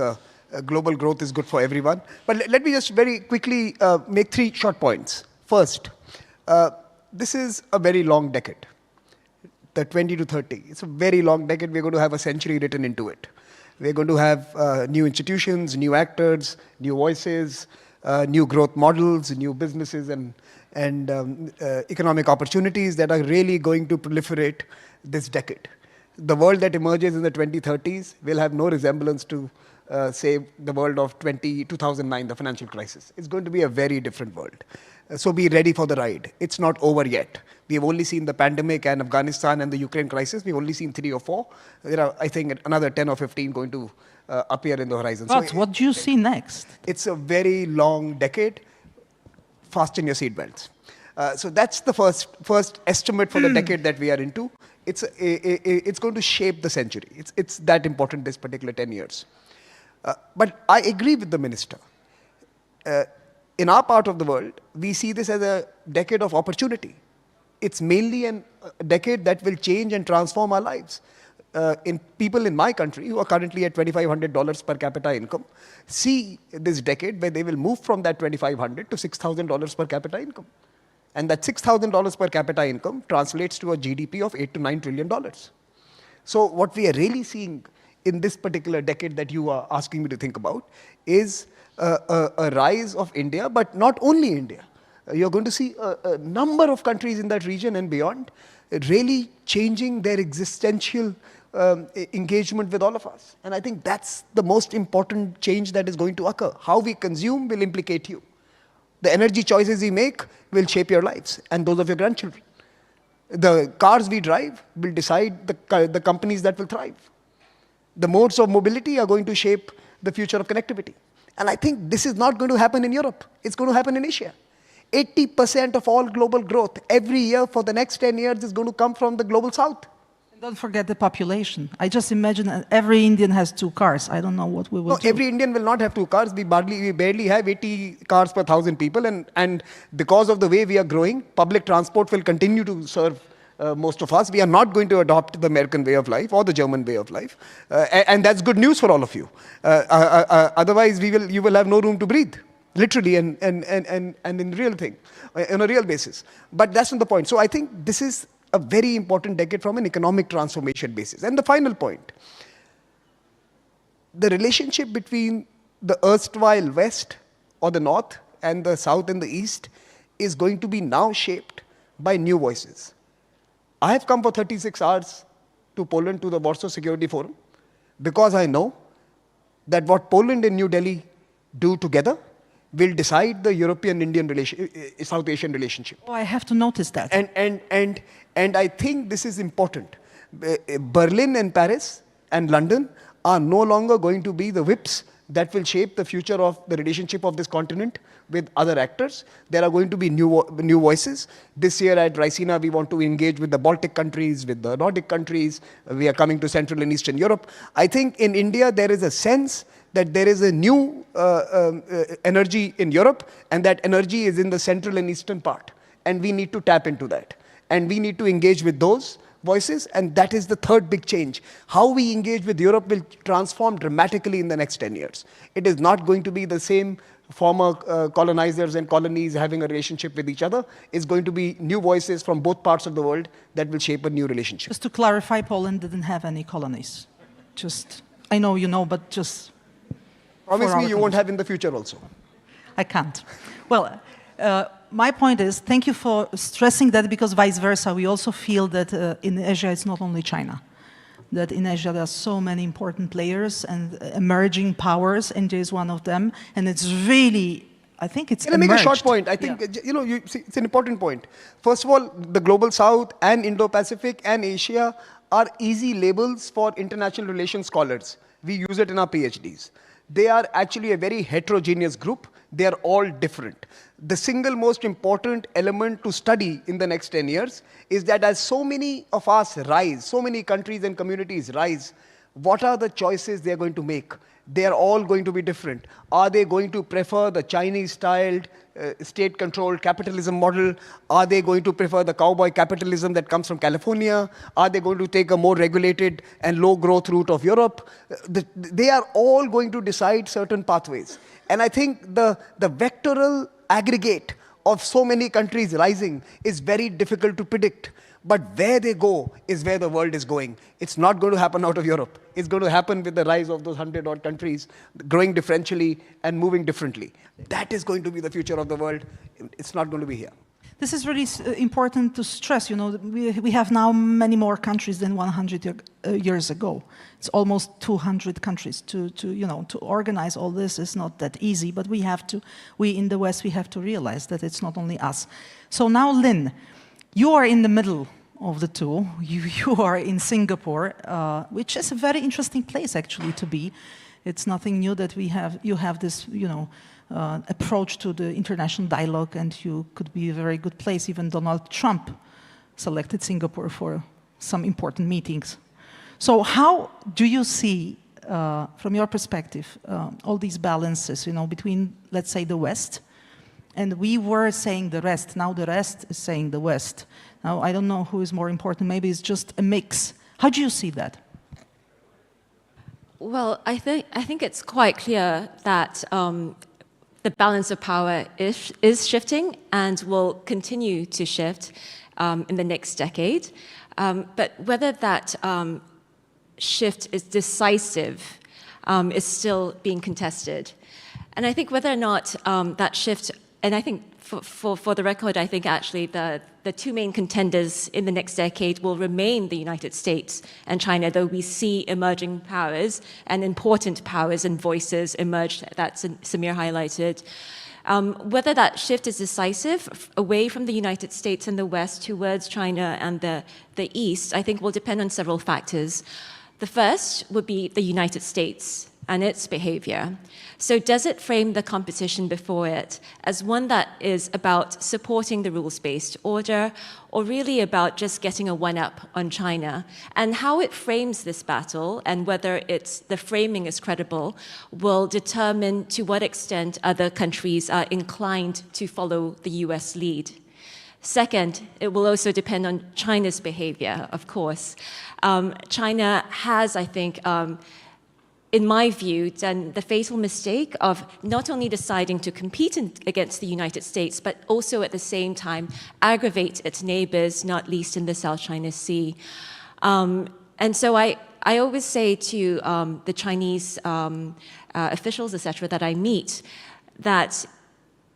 global growth is good for everyone. But let me just very quickly make 3 short points. First, this is a very long decade, the 20 to 30. It's a very long decade. We're going to have a century written into it. We're going to have new institutions, new actors, new voices, new growth models, new businesses and economic opportunities that are really going to proliferate this decade. The world that emerges in the 2030s will have no resemblance to say, the world of 2009, the financial crisis. It's going to be a very different world. So be ready for the ride. It's not over yet. We've only seen the pandemic and Afghanistan and the Ukraine crisis. We've only seen 3 or 4. There are, I think, another 10 or 15 going to appear in the horizon. But what do you see next? It's a very long decade. Fasten your seatbelts. So that's the first estimate for the decade that we are into. It's going to shape the century. It's that important, this particular 10 years. But I agree with the minister. In our part of the world, we see this as a decade of opportunity. It's mainly a decade that will change and transform our lives. People in my country who are currently at $2,500 per capita income see this decade where they will move from that $2,500 to $6,000 per capita income. And that $6,000 per capita income translates to a GDP of $8 to $9 trillion. So what we are really seeing in this particular decade that you are asking me to think about is a rise of India, but not only India. You're going to see a number of countries in that region and beyond really changing their existential engagement with all of us. And I think that's the most important change that is going to occur. How we consume will implicate you. The energy choices we make will shape your lives and those of your grandchildren. The cars we drive will decide the companies that will thrive. The modes of mobility are going to shape the future of connectivity. And I think this is not going to happen in Europe. It's going to happen in Asia. 80% of all global growth every year for the next 10 years is going to come from the global south. And don't forget the population. I just imagine that every Indian has 2 cars. I don't know what we will do. Every Indian will not have 2 cars. We barely have 80 cars per 1,000 people. And because of the way we are growing, public transport will continue to serve most of us. We are not going to adopt the American way of life or the German way of life. And that's good news for all of you. Otherwise, you will have no room to breathe. Literally and in real thing, on a real basis. But that's not the point. So I think this is a very important decade from an economic transformation basis. And the final point, the relationship between the erstwhile West or the North and the South and the East is going to be now shaped by new voices. I have come for 36 hours to Poland, to the Warsaw Security Forum, because I know that what Poland and New Delhi do together will decide the European-Indian South Asian relationship. Oh, I have to notice that. And I think this is important. Berlin and Paris and London are no longer going to be the whips that will shape the future of the relationship of this continent with other actors. There are going to be new voices. This year at Ricina, we want to engage with the Baltic countries, with the Nordic countries. We are coming to Central and Eastern Europe. I think in India, there is a sense that there is a new energy in Europe, and that energy is in the Central and Eastern part. And we need to tap into that. And we need to engage with those voices, and that is the third big change. How we engage with Europe will transform dramatically in the next 10 years. It is not going to be the same former colonizers and colonies having a relationship with each other. It's going to be new voices from both parts of the world that will shape a new relationship. Just to clarify, Poland didn't have any colonies. I know you know, but just... Promise me you won't have in the future also. I can't. Well, my point is, thank you for stressing that, because vice versa, we also feel that in Asia it's not only China. That in Asia there are so many important players and emerging powers. India is one of them, and it's really, I think it's emerged. Let me make a short point. I think, it's an important point. First of all, the Global South and Indo-Pacific and Asia are easy labels for international relations scholars. We use it in our PhDs. They are actually a very heterogeneous group. They are all different. The single most important element to study in the next 10 years is that as so many of us rise, so many countries and communities rise, what are the choices they are going to make? They are all going to be different. Are they going to prefer the Chinese-styled, state-controlled capitalism model? Are they going to prefer the cowboy capitalism that comes from California? Are they going to take a more regulated and low-growth route of Europe? They are all going to decide certain pathways. And I think the vectoral aggregate of so many countries rising is very difficult to predict. But where they go is where the world is going. It's not going to happen out of Europe. It's going to happen with the rise of those 100-odd countries, growing differentially and moving differently. That is going to be the future of the world. It's not going to be here. This is really important to stress. You know, we have now many more countries than 100 years ago. It's almost 200 countries. To organize all this is not that easy, but we in the West, we have to realize that it's not only us. So now, Lynn, you are in the middle of the two. You are in Singapore, which is a very interesting place actually to be. It's nothing new that you have this, approach to the international dialogue, and you could be a very good place. Even Donald Trump selected Singapore for some important meetings. So how do you see, from your perspective, all these balances, between, let's say, the West, and we were saying the rest, now the rest is saying the West. Now, I don't know who is more important, maybe it's just a mix. How do you see that? Well, I think it's quite clear that the balance of power is shifting and will continue to shift in the next decade. But whether that shift is decisive is still being contested. And I think whether or not that shift, and I think for the record, I think actually the two main contenders in the next decade will remain the United States and China, though we see emerging powers and important powers and voices emerge that Samir highlighted. Whether that shift is decisive away from the United States and the West towards China and the East, I think will depend on several factors. The first would be the United States and its behavior. So does it frame the competition before it as one that is about supporting the rules-based order, or really about just getting a one-up on China? And how it frames this battle and whether the framing is credible will determine to what extent other countries are inclined to follow the US lead. Second, it will also depend on China's behavior, of course. China has, I think, in my view, done the fatal mistake of not only deciding to compete against the United States, but also at the same time aggravate its neighbors, not least in the South China Sea. And so I always say to the Chinese officials, etc., that I meet, that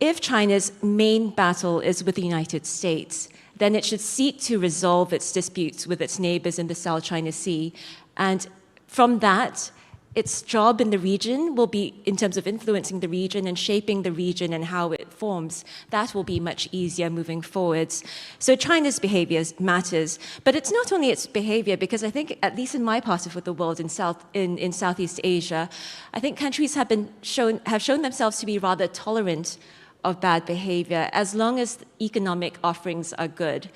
if China's main battle is with the United States, then it should seek to resolve its disputes with its neighbors in the South China Sea. And from that, its job in the region will be, in terms of influencing the region and shaping the region and how it forms, that will be much easier moving forwards. So China's behavior matters, but it's not only its behavior, because I think, at least in my part of the world, in Southeast Asia, I think countries have shown themselves to be rather tolerant of bad behavior, as long as economic offerings are good.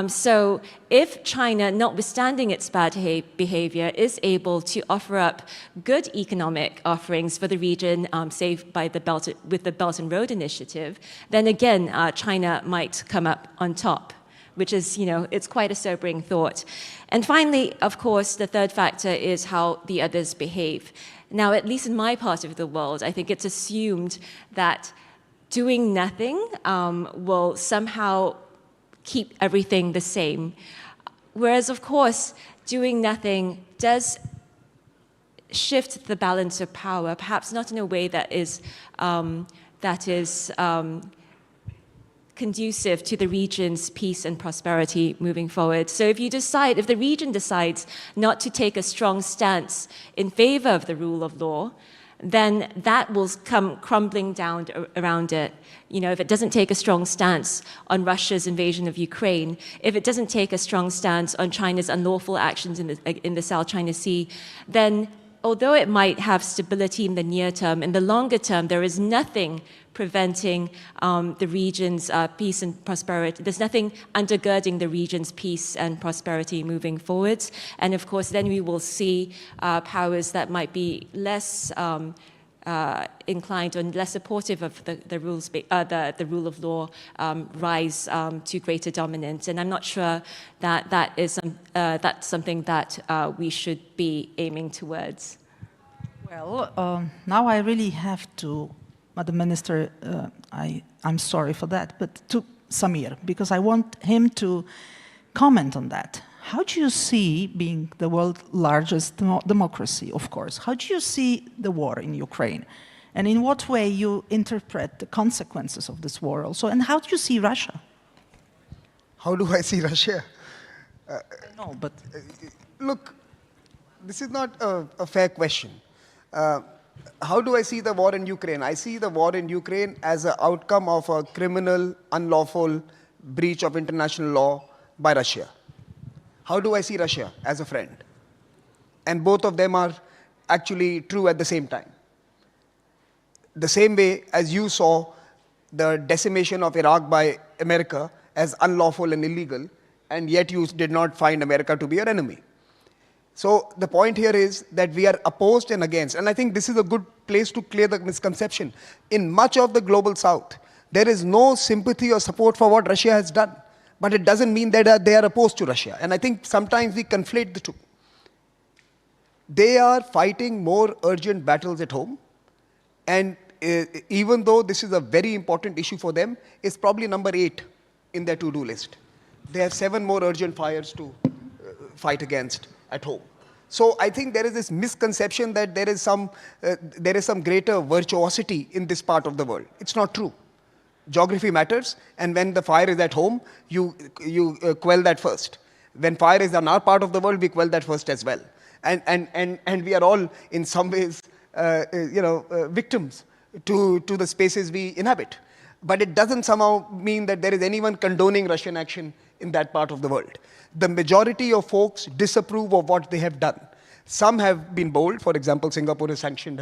So if China, notwithstanding its bad behavior, is able to offer up good economic offerings for the region, say with the Belt and Road Initiative, then again, China might come up on top, which is, it's quite a sobering thought. And finally, of course, the third factor is how the others behave. Now, at least in my part of the world, I think it's assumed that doing nothing will somehow keep everything the same. Whereas, of course, doing nothing does shift the balance of power, perhaps not in a way that is conducive to the region's peace and prosperity moving forward. So if the region decides not to take a strong stance in favor of the rule of law, then that will come crumbling down around it. If it doesn't take a strong stance on Russia's invasion of Ukraine, if it doesn't take a strong stance on China's unlawful actions in the South China Sea, then although it might have stability in the near term, in the longer term, there is nothing preventing the region's peace and prosperity. There's nothing undergirding the region's peace and prosperity moving forwards. And of course, then we will see powers that might be less inclined and less supportive of the rule of law rise to greater dominance. And I'm not sure that that's something that we should be aiming towards. Well, now I really have to, Madam Minister, I'm sorry for that, but to Samir, because I want him to comment on that. How do you see, being the world's largest democracy, of course, how do you see the war in Ukraine? And in what way you interpret the consequences of this war also? And how do you see Russia? How do I see Russia? No, but look, this is not a fair question. How do I see the war in Ukraine? I see the war in Ukraine as an outcome of a criminal, unlawful breach of international law by Russia. How do I see Russia? As a friend. And both of them are actually true at the same time. The same way as you saw the decimation of Iraq by America as unlawful and illegal, and yet you did not find America to be your enemy. So the point here is that we are opposed and against, and I think this is a good place to clear the misconception. In much of the global south, there is no sympathy or support for what Russia has done, but it doesn't mean that they are opposed to Russia, and I think sometimes we conflate the two. They are fighting more urgent battles at home, and even though this is a very important issue for them, it's probably number 8 in their to-do list. They have 7 more urgent fires to fight against at home. So I think there is this misconception that there is some greater virtuosity in this part of the world. It's not true. Geography matters, and when the fire is at home, you quell that first. When fire is in our part of the world, we quell that first as well. And we are all in some ways, victims to the spaces we inhabit. But it doesn't somehow mean that there is anyone condoning Russian action in that part of the world. The majority of folks disapprove of what they have done. Some have been bold. For example, Singapore has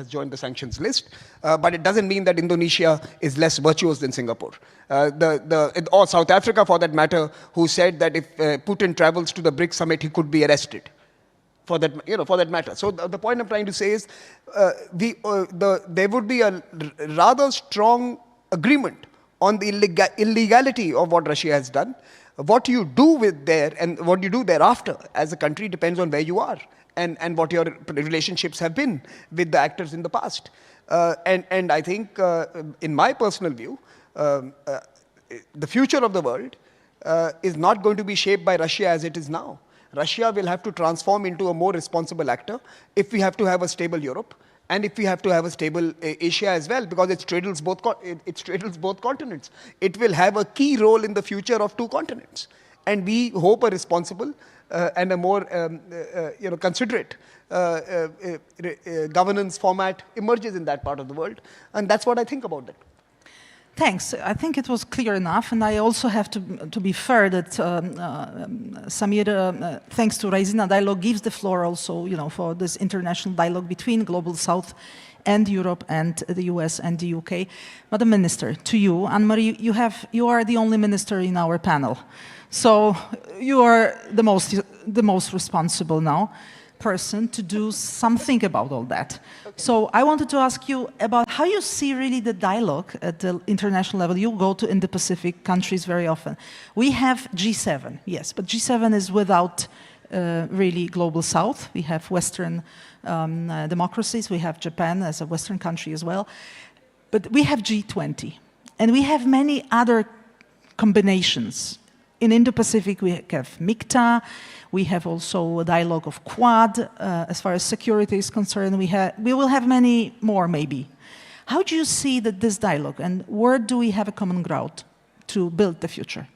joined the sanctions list. But it doesn't mean that Indonesia is less virtuous than Singapore. Or South Africa, for that matter, who said that if Putin travels to the BRICS summit, he could be arrested. For that matter. So the point I'm trying to say is, there would be a rather strong agreement on the illegality of what Russia has done. What you do and what you do thereafter as a country depends on where you are and what your relationships have been with the actors in the past. And I think, in my personal view, the future of the world is not going to be shaped by Russia as it is now. Russia will have to transform into a more responsible actor if we have to have a stable Europe and if we have to have a stable Asia as well, because it straddles both continents. It will have a key role in the future of 2 continents. And we hope a responsible and a more considerate governance format emerges in that part of the world. And that's what I think about that. Thanks. I think it was clear enough, and I also have to be fair that Samir, thanks to Raisina Dialogue, gives the floor also, for this international dialogue between Global South and Europe and the US and the UK. Madam Minister, to you, Anne-Marie, you are the only minister in our panel, so you are the most responsible now person to do something about all that. Okay. So I wanted to ask you about how you see really the dialogue at the international level. You go to Indo-Pacific countries very often. We have G7, yes, but G7 is without really Global South. We have Western democracies. We have Japan as a Western country as well. But we have G20, and we have many other combinations. In Indo-Pacific, we have MICTA. We have also a dialogue of Quad. As far as security is concerned, we will have many more, maybe. How do you see this dialogue, and where do we have a common ground to build the future?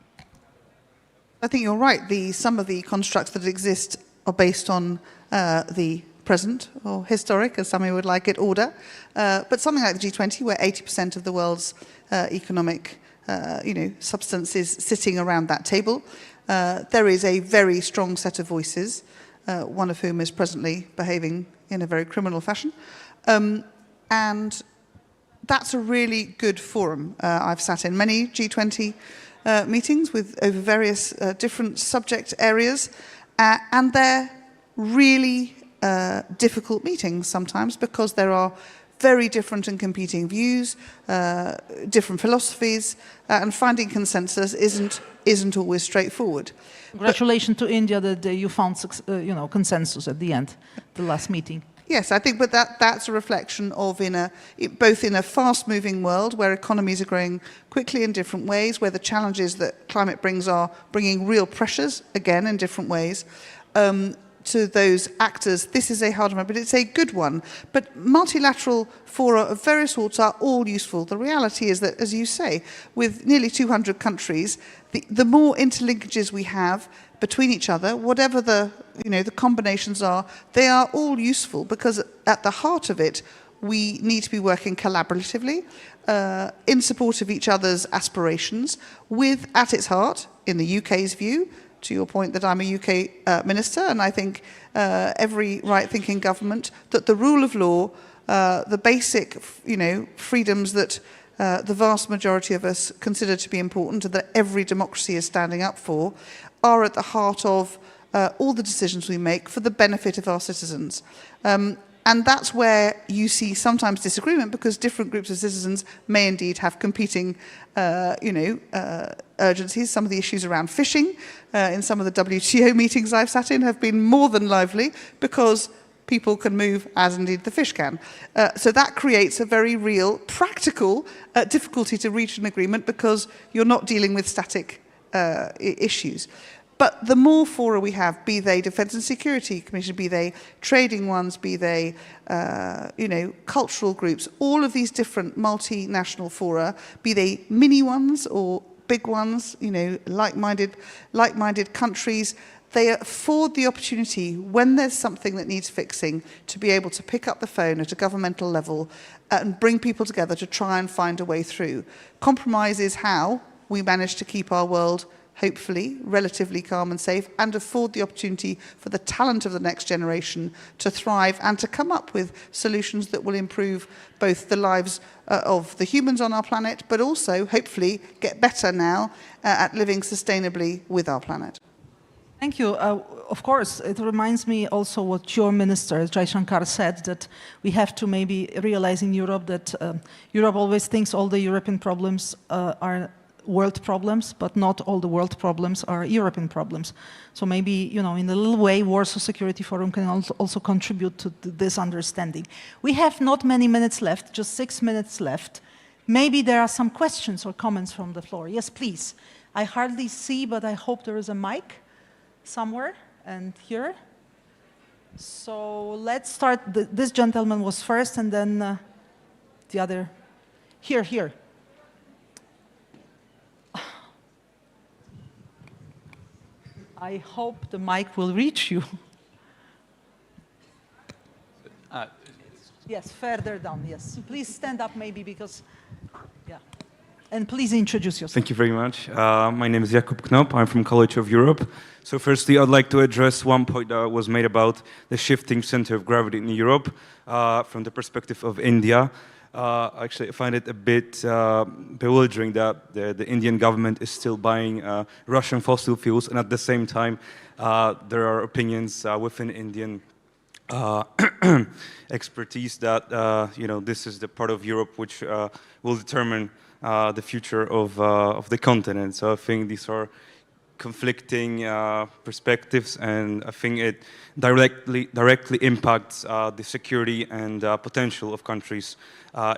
I think you're right. Some of the constructs that exist are based on the present, or historic, as some would like it, order. But something like the G20, where 80% of the world's economic substance is sitting around that table. There is a very strong set of voices, one of whom is presently behaving in a very criminal fashion. And that's a really good forum. I've sat in many G20 meetings over various different subject areas, and they're really difficult meetings sometimes because there are very different and competing views, different philosophies, and finding consensus isn't always straightforward. Congratulations to India that you found consensus at the end, the last meeting. Yes, I think, but that's a reflection of both in a fast-moving world where economies are growing quickly in different ways, where the challenges that climate brings are bringing real pressures again in different ways. to those actors, this is a hard one, but it's a good one. But multilateral fora of various sorts are all useful. The reality is that, as you say, with nearly 200 countries, the more interlinkages we have between each other, whatever the combinations are, they are all useful, because at the heart of it, we need to be working collaboratively in support of each other's aspirations, with at its heart, in the UK's view, to your point that I'm a UK minister, and I think every right-thinking government, that the rule of law, the basic freedoms that the vast majority of us consider to be important and that every democracy is standing up for, are at the heart of all the decisions we make for the benefit of our citizens. And that's where you see sometimes disagreement, because different groups of citizens may indeed have competing, urgencies. Some of the issues around fishing in some of the WTO meetings I've sat in have been more than lively, because people can move as indeed the fish can. So that creates a very real, practical difficulty to reach an agreement, because you're not dealing with static issues. But the more fora we have, be they Defence and Security Commission, be they trading ones, be they cultural groups, all of these different multinational fora, be they mini ones or big ones, like-minded countries, they afford the opportunity, when there's something that needs fixing, to be able to pick up the phone at a governmental level and bring people together to try and find a way through. Compromise is how we manage to keep our world hopefully relatively calm and safe, and afford the opportunity for the talent of the next generation to thrive and to come up with solutions that will improve both the lives of the humans on our planet, but also hopefully get better now at living sustainably with our planet. Thank you. Of course, it reminds me also what your minister, Jai Shankar, said, that we have to maybe realize in Europe that Europe always thinks all the European problems are world problems, but not all the world problems are European problems. So maybe, in a little way, Warsaw Security Forum can also contribute to this understanding. We have not many minutes left, just 6 minutes left. Maybe there are some questions or comments from the floor. Yes, please. I hardly see, but I hope there is a mic somewhere and here. So let's start. This gentleman was first, and then the other. Here. I hope the mic will reach you. Yes, further down, yes. Please stand up maybe, because, yeah. And please introduce yourself. Thank you very much. My name is Jakub Knop. I'm from College of Europe. So firstly, I'd like to address one point that was made about the shifting center of gravity in Europe from the perspective of India. Actually, I find it a bit bewildering that the Indian government is still buying Russian fossil fuels, and at the same time, there are opinions within Indian expertise that this is the part of Europe which will determine the future of the continent. So I think these are conflicting perspectives, and I think it directly impacts the security and potential of countries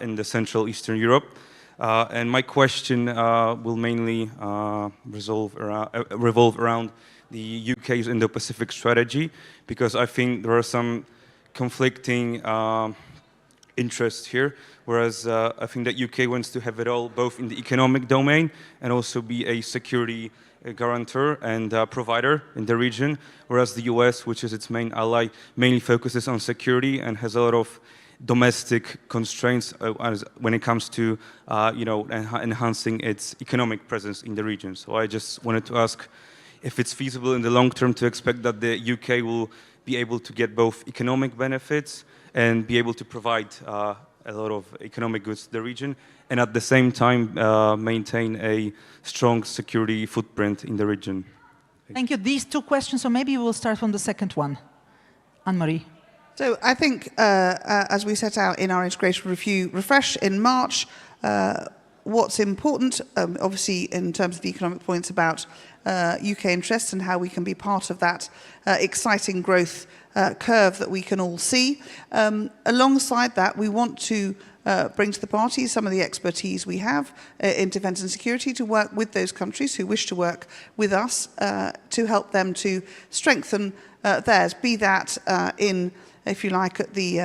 in the Central Eastern Europe. And my question will mainly revolve around the UK's Indo-Pacific strategy, because I think there are some conflicting interests here, whereas I think that UK wants to have it all, both in the economic domain and also be a security guarantor and provider in the region, whereas the US, which is its main ally, mainly focuses on security and has a lot of domestic constraints when it comes to enhancing its economic presence in the region. So I just wanted to ask if it's feasible in the long term to expect that the UK will be able to get both economic benefits and be able to provide a lot of economic goods to the region, and at the same time maintain a strong security footprint in the region. Thank you. These two questions, so maybe we'll start from the second one. Anne-Marie. So I think, as we set out in our integration review refresh in March, what's important, obviously in terms of the economic points about UK interests and how we can be part of that exciting growth curve that we can all see. Alongside that, we want to bring to the party some of the expertise we have in defence and security to work with those countries who wish to work with us to help them to strengthen theirs, be that in, if you like, at the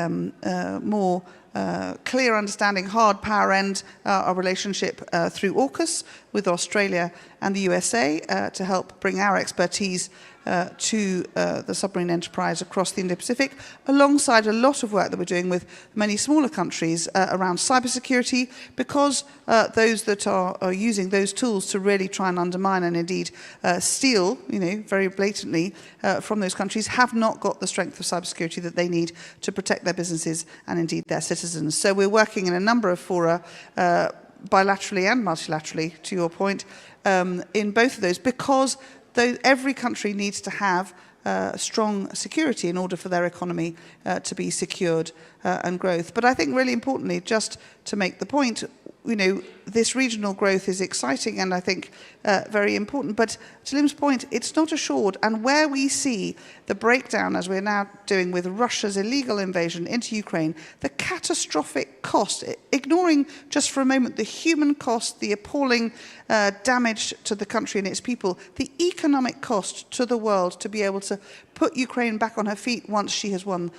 more clear understanding, hard power end, our relationship through AUKUS with Australia and the USA to help bring our expertise to the submarine enterprise across the Indo-Pacific, alongside a lot of work that we're doing with many smaller countries around cybersecurity, because those that are using those tools to really try and undermine and indeed steal, very blatantly from those countries, have not got the strength of cybersecurity that they need to protect their businesses and indeed their citizens. So we're working in a number of fora, bilaterally and multilaterally, to your point, in both of those, because every country needs to have strong security in order for their economy to be secured and growth. But I think really importantly, just to make the point, this regional growth is exciting and I think very important. But to Lim's point, it's not assured. And where we see the breakdown, as we're now doing with Russia's illegal invasion into Ukraine, the catastrophic cost, ignoring just for a moment the human cost, the appalling damage to the country and its people, the economic cost to the world to be able to put Ukraine back on her feet once she has won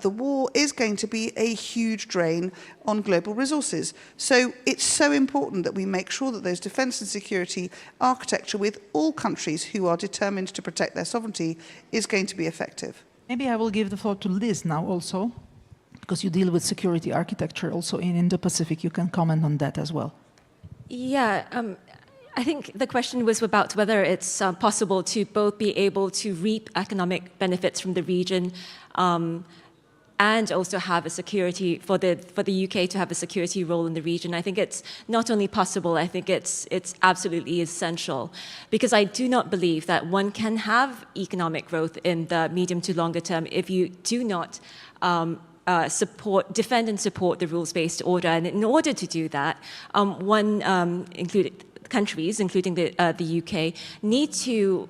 the war is going to be a huge drain on global resources. So it's so important that we make sure that those defence and security architecture with all countries who are determined to protect their sovereignty is going to be effective. Maybe I will give the floor to Liz now also, because you deal with security architecture also in Indo-Pacific. You can comment on that as well. Yeah, I think the question was about whether it's possible to both be able to reap economic benefits from the region and also have a security, for the UK to have a security role in the region. I think it's not only possible, I think it's absolutely essential, because I do not believe that one can have economic growth in the medium to longer term if you do not defend and support the rules-based order. And in order to do that, countries, including the UK, need to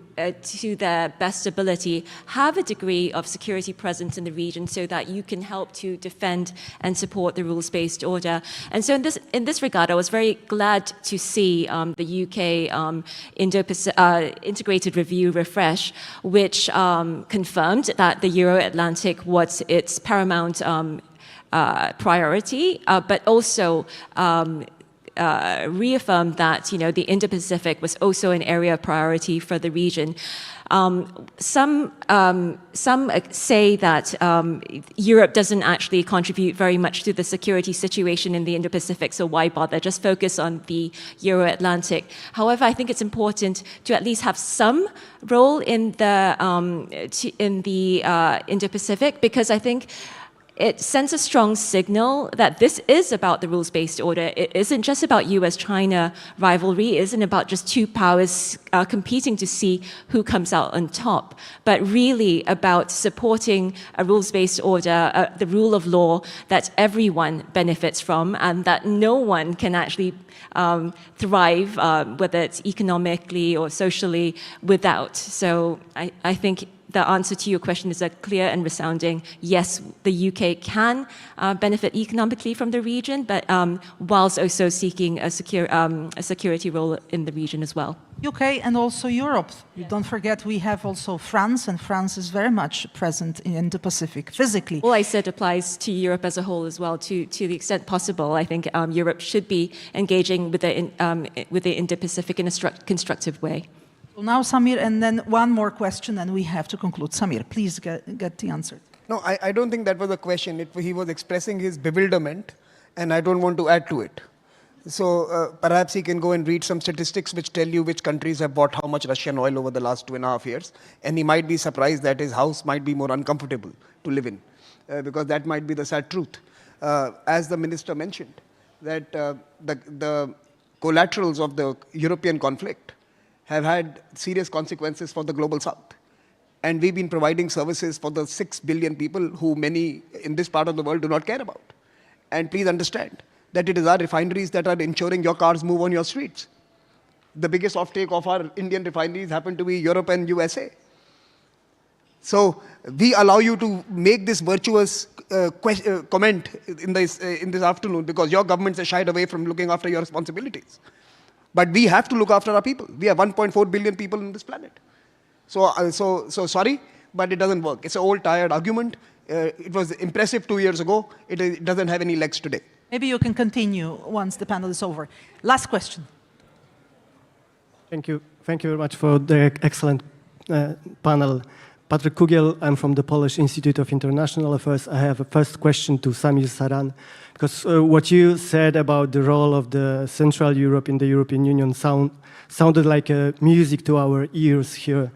their best ability, have a degree of security presence in the region so that you can help to defend and support the rules-based order. And so in this regard, I was very glad to see the UK Integrated Review refresh, which confirmed that the Euro-Atlantic was its paramount priority, but also reaffirmed that the Indo-Pacific was also an area of priority for the region. Some say that Europe doesn't actually contribute very much to the security situation in the Indo-Pacific, so why bother? Just focus on the Euro-Atlantic. However, I think it's important to at least have some role in the Indo-Pacific, because I think it sends a strong signal that this is about the rules-based order. It isn't just about US-China rivalry. It isn't about just two powers competing to see who comes out on top, but really about supporting a rules-based order, the rule of law that everyone benefits from and that no one can actually thrive, whether it's economically or socially, without. So I think the answer to your question is a clear and resounding yes, the UK can benefit economically from the region, but whilst also seeking a security role in the region as well. UK and also Europe. Don't forget we have also France, and France is very much present in the Pacific physically. All I said applies to Europe as a whole as well, to the extent possible. I think Europe should be engaging with the Indo-Pacific in a constructive way. So now Samir, and then one more question and we have to conclude. Samir, please get the answer. No, I don't think that was a question. He was expressing his bewilderment and I don't want to add to it. So perhaps he can go and read some statistics which tell you which countries have bought how much Russian oil over the last 2.5 years. And he might be surprised that his house might be more uncomfortable to live in, because that might be the sad truth. As the minister mentioned, that the collaterals of the European conflict have had serious consequences for the global south. And we've been providing services for the 6 billion people who many in this part of the world do not care about. And please understand that it is our refineries that are ensuring your cars move on your streets. The biggest offtake of our Indian refineries happen to be Europe and USA. So we allow you to make this virtuous comment in this afternoon because your governments are shied away from looking after your responsibilities. But we have to look after our people. We have 1.4 billion people on this planet. So sorry, but it doesn't work. It's an old, tired argument. It was impressive 2 years ago. It doesn't have any legs today. Maybe you can continue once the panel is over. Last question. Thank you. Thank you very much for the excellent panel. Patrick Kugiel, I'm from the Polish Institute of International Affairs. I have a first question to Samir Saran, because what you said about the role of the Central Europe in the European Union sounded like music to our ears here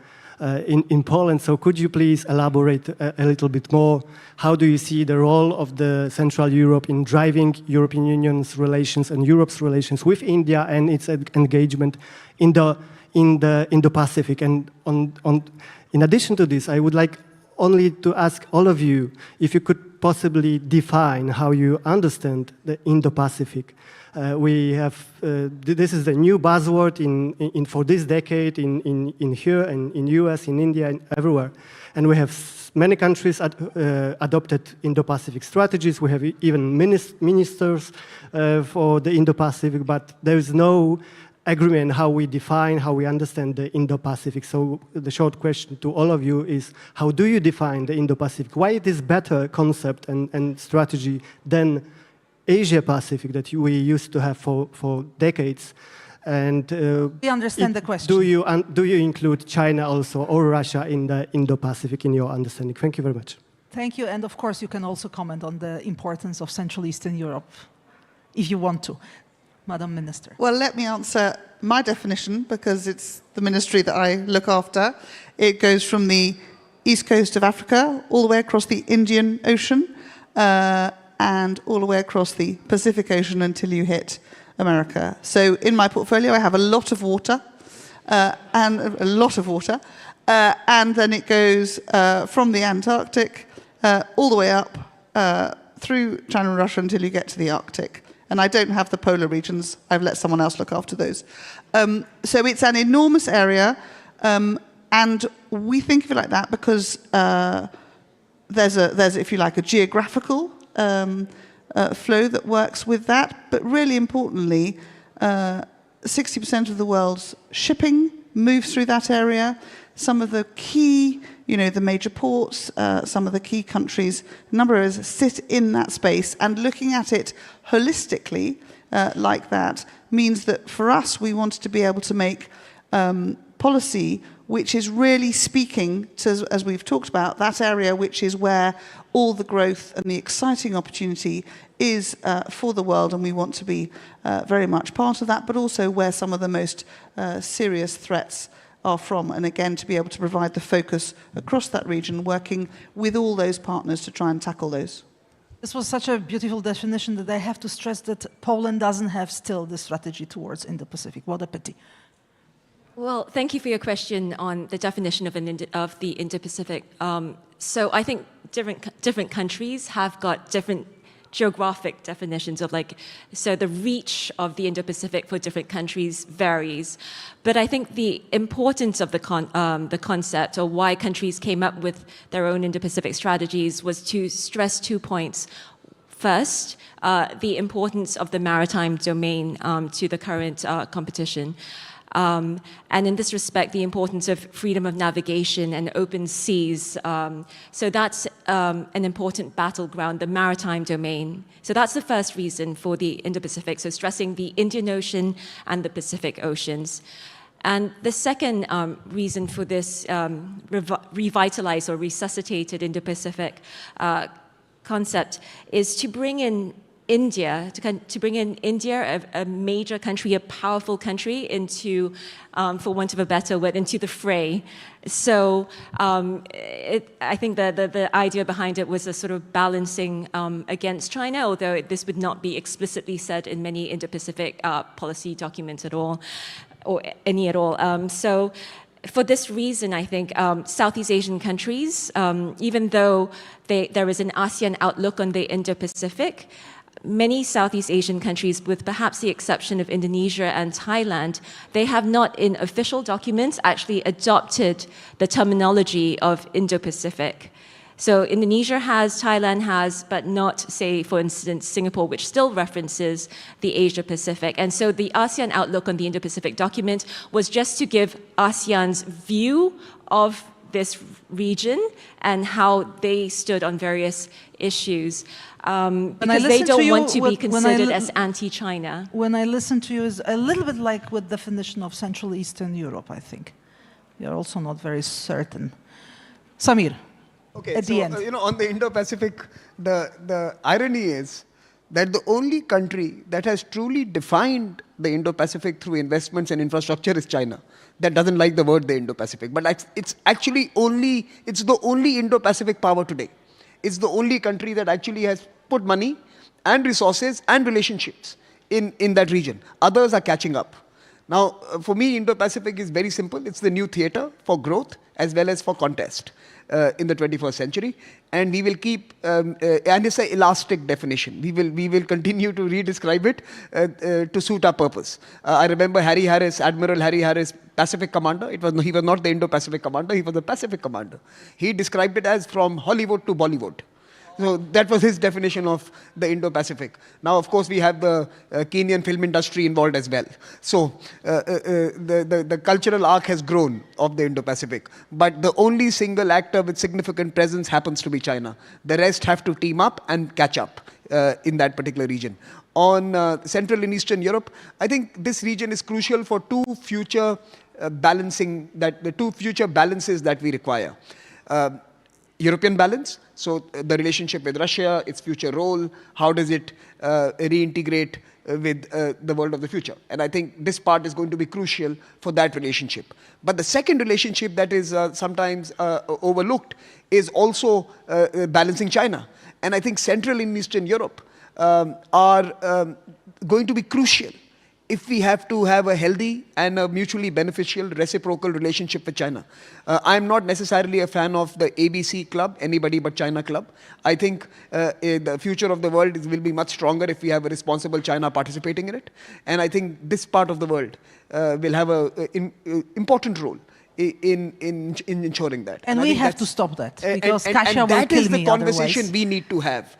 in Poland. So could you please elaborate a little bit more? How do you see the role of the Central Europe in driving European Union's relations and Europe's relations with India and its engagement in the Indo-Pacific? And in addition to this, I would like only to ask all of you if you could possibly define how you understand the Indo-Pacific. We have this is the new buzzword for this decade in here and in US, in India, and everywhere. And we have many countries adopted Indo-Pacific strategies. We have even ministers for the Indo-Pacific, but there is no agreement how we define, how we understand the Indo-Pacific. So the short question to all of you is, how do you define the Indo-Pacific? Why it is better concept and strategy than Asia-Pacific that we used to have for decades? And we understand the question. Do you include China also or Russia in the Indo-Pacific in your understanding? Thank you very much. Thank you. And of course, you can also comment on the importance of Central Eastern Europe, if you want to. Madam Minister. Well, let me answer my definition, because it's the ministry that I look after. It goes from the east coast of Africa all the way across the Indian Ocean and all the way across the Pacific Ocean until you hit America. So in my portfolio, I have a lot of water, and then it goes from the Antarctic all the way up through China and Russia until you get to the Arctic. And I don't have the polar regions. I've let someone else look after those. So it's an enormous area, and we think of it like that because there's, if you like, a geographical flow that works with that. But really importantly, 60% of the world's shipping moves through that area. Some of the key, the major ports, some of the key countries, a number of areas sit in that space, and looking at it holistically like that means that for us, we wanted to be able to make policy which is really speaking to, as we've talked about, that area which is where all the growth and the exciting opportunity is for the world, and we want to be very much part of that, but also where some of the most serious threats are from, and again, to be able to provide the focus across that region, working with all those partners to try and tackle those. This was such a beautiful definition that I have to stress that Poland doesn't have still the strategy towards Indo-Pacific. What a pity. Well, thank you for your question on the definition of the Indo-Pacific. So I think different countries have got different geographic definitions of so the reach of the Indo-Pacific for different countries varies. But I think the importance of the concept, or why countries came up with their own Indo-Pacific strategies, was to stress 2 points. First, the importance of the maritime domain to the current competition. And in this respect, the importance of freedom of navigation and open seas. So that's an important battleground, the maritime domain. So that's the first reason for the Indo-Pacific, so stressing the Indian Ocean and the Pacific Oceans. And the second reason for this revitalized or resuscitated Indo-Pacific concept is to bring in India, to bring in India, a major country, a powerful country, into, for want of a better word, into the fray. So I think the idea behind it was a sort of balancing against China, although this would not be explicitly said in many Indo-Pacific policy documents at all, or any at all. So for this reason, I think Southeast Asian countries, even though there is an ASEAN outlook on the Indo-Pacific, many Southeast Asian countries, with perhaps the exception of Indonesia and Thailand, they have not in official documents actually adopted the terminology of Indo-Pacific. So Indonesia has, Thailand has, but not, say, for instance, Singapore, which still references the Asia-Pacific. And so the ASEAN Outlook on the Indo-Pacific document was just to give ASEAN's view of this region and how they stood on various issues. Because they don't want to be considered as anti-China. When I listen to you, it's a little bit like with definition of Central Eastern Europe, I think. You're also not very certain. Samir. Okay, at so, the end. On the Indo-Pacific, the irony is that the only country that has truly defined the Indo-Pacific through investments and infrastructure is China. That doesn't like the word the Indo-Pacific, but it's actually it's the only Indo-Pacific power today. It's the only country that actually has put money and resources and relationships in that region. Others are catching up. Now, for me, Indo-Pacific is very simple. It's the new theater for growth as well as for contest in the 21st century. And we will keep, and it's an elastic definition. We will continue to redescribe it to suit our purpose. I remember Harry Harris, Admiral Harry Harris, Pacific Commander. He was not the Indo-Pacific Commander, he was the Pacific Commander. He described it as from Hollywood to Bollywood. So that was his definition of the Indo-Pacific. Now, of course, we have the Kenyan film industry involved as well. So the cultural arc has grown of the Indo-Pacific. But the only single actor with significant presence happens to be China. The rest have to team up and catch up in that particular region. On Central and Eastern Europe, I think this region is crucial for two future balances that we require. European balance, so the relationship with Russia, its future role, how does it reintegrate with the world of the future? And I think this part is going to be crucial for that relationship. But the second relationship that is sometimes overlooked is also balancing China. And I think Central and Eastern Europe are going to be crucial if we have to have a healthy and a mutually beneficial reciprocal relationship with China. I'm not necessarily a fan of the ABC club, anybody but China club. I think the future of the world will be much stronger if we have a responsible China participating in it. And I think this part of the world will have an important role in ensuring that. And we have to stop that, because Kasia will kill me otherwise. That is the conversation we need to have.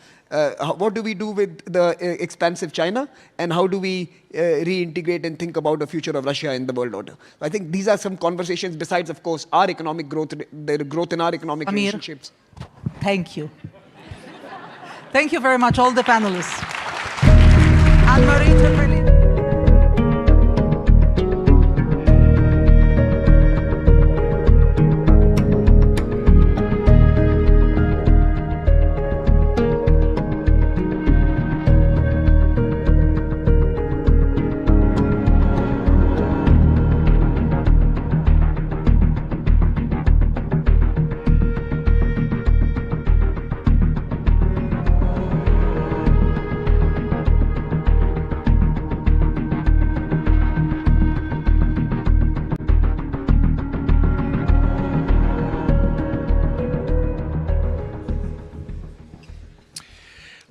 What do we do with the expansive China, and how do we reintegrate and think about the future of Russia in the world order? I think these are some conversations besides, of course, our economic growth, the growth in our economic relationships. Thank you. Thank you very much, all the panelists. Anne-Marie,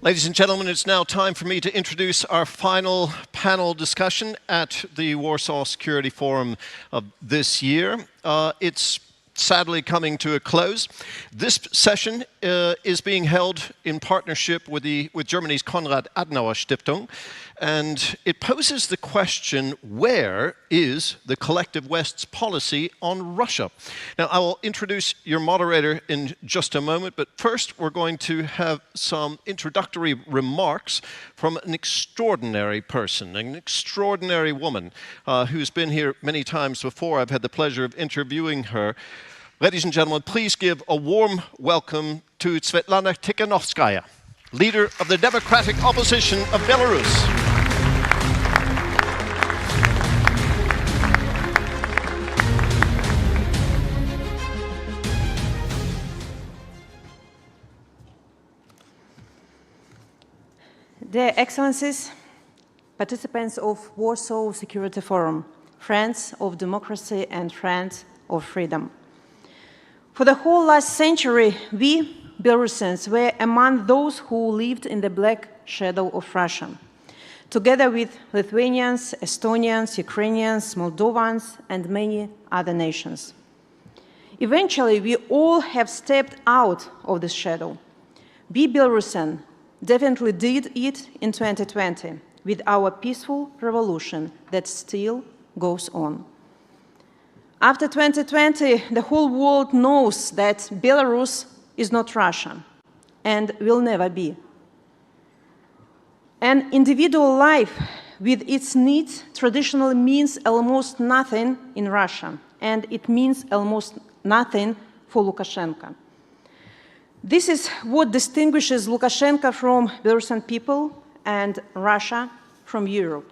Ladies and gentlemen, it's now time for me to introduce our final panel discussion at the Warsaw Security Forum of this year. It's sadly coming to a close. This session is being held in partnership with Germany's Konrad Adenauer Stiftung, and it poses the question, where is the collective West's policy on Russia? Now, I will introduce your moderator in just a moment, but first we're going to have some introductory remarks from an extraordinary person, an extraordinary woman who's been here many times before. I've had the pleasure of interviewing her. Ladies and gentlemen, please give a warm welcome to Svetlana Tikhanovskaya, leader of the Democratic Opposition of Belarus. Dear Excellencies, participants of Warsaw Security Forum, friends of democracy and friends of freedom. For the whole last century, we, Belarusians, were among those who lived in the black shadow of Russia, together with Lithuanians, Estonians, Ukrainians, Moldovans, and many other nations. Eventually, we all have stepped out of the shadow. We Belarusians definitely did it in 2020 with our peaceful revolution that still goes on. After 2020, the whole world knows that Belarus is not Russia and will never be. An individual life with its needs traditionally means almost nothing in Russia, and it means almost nothing for Lukashenko. This is what distinguishes Lukashenko from Belarusian people and Russia from Europe.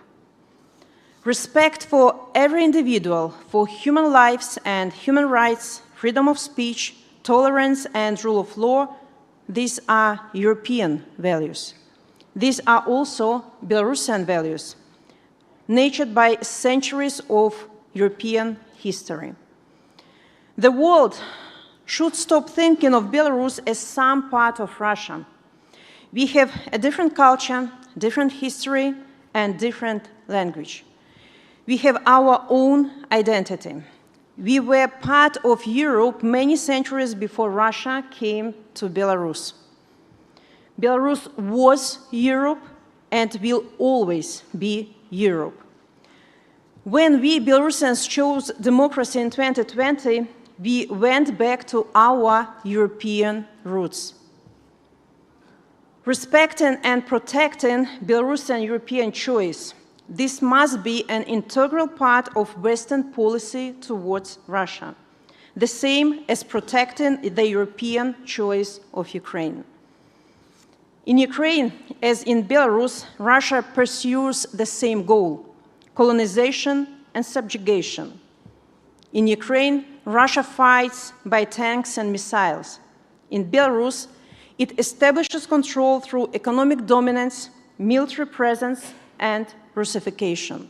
Respect for every individual, for human lives and human rights, freedom of speech, tolerance and rule of law, these are European values. These are also Belarusian values, nurtured by centuries of European history. The world should stop thinking of Belarus as some part of Russia. We have a different culture, different history, and different language. We have our own identity. We were part of Europe many centuries before Russia came to Belarus. Belarus was Europe and will always be Europe. When we Belarusians chose democracy in 2020, we went back to our European roots. Respecting and protecting Belarusian European choice, this must be an integral part of Western policy towards Russia, the same as protecting the European choice of Ukraine. In Ukraine, as in Belarus, Russia pursues the same goal: colonization and subjugation. In Ukraine, Russia fights by tanks and missiles. In Belarus, it establishes control through economic dominance, military presence, and Russification.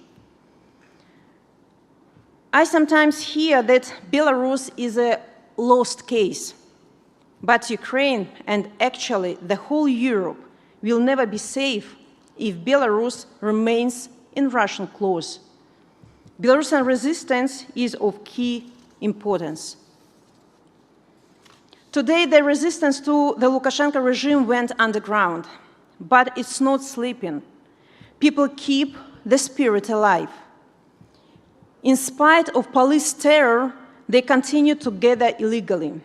I sometimes hear that Belarus is a lost case, but Ukraine, and actually the whole Europe, will never be safe if Belarus remains in Russian claws. Belarusian resistance is of key importance. Today, the resistance to the Lukashenko regime went underground, but it's not sleeping. People keep the spirit alive. In spite of police terror, they continue to gather illegally.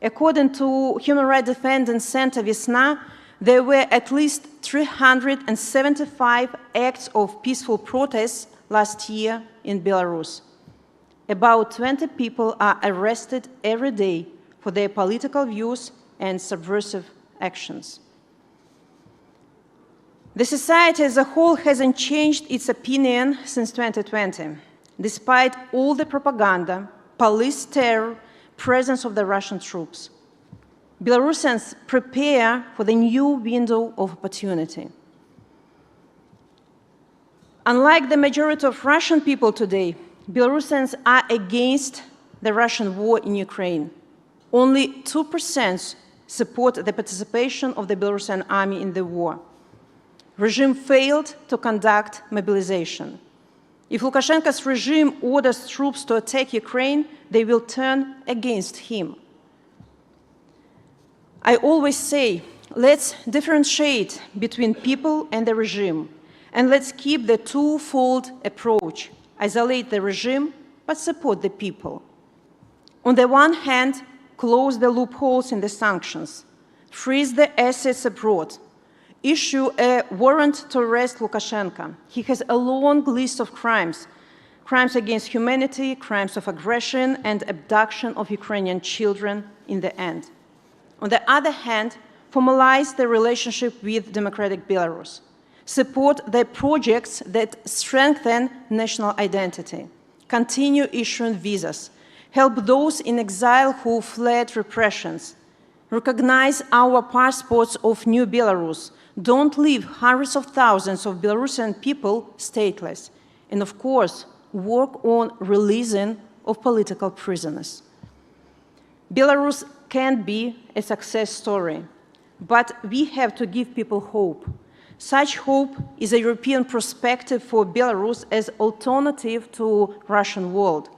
According to Human Rights Defenders Center Vesna, there were at least 375 acts of peaceful protests last year in Belarus. About 20 people are arrested every day for their political views and subversive actions. The society as a whole hasn't changed its opinion since 2020, despite all the propaganda, police terror, presence of the Russian troops. Belarusians prepare for the new window of opportunity. Unlike the majority of Russian people today, Belarusians are against the Russian war in Ukraine. Only 2% support the participation of the Belarusian army in the war. Regime failed to conduct mobilization. If Lukashenko's regime orders troops to attack Ukraine, they will turn against him. I always say, let's differentiate between people and the regime, and let's keep the twofold approach: isolate the regime, but support the people. On the one hand, close the loopholes in the sanctions, freeze the assets abroad, issue a warrant to arrest Lukashenko. He has a long list of crimes: crimes against humanity, crimes of aggression, and abduction of Ukrainian children in the end. On the other hand, formalize the relationship with democratic Belarus. Support the projects that strengthen national identity. Continue issuing visas. Help those in exile who fled repressions. Recognize our passports of New Belarus. Don't leave hundreds of thousands of Belarusian people stateless. And of course, work on releasing of political prisoners. Belarus can be a success story, but we have to give people hope. Such hope is a European perspective for Belarus as alternative to Russian world.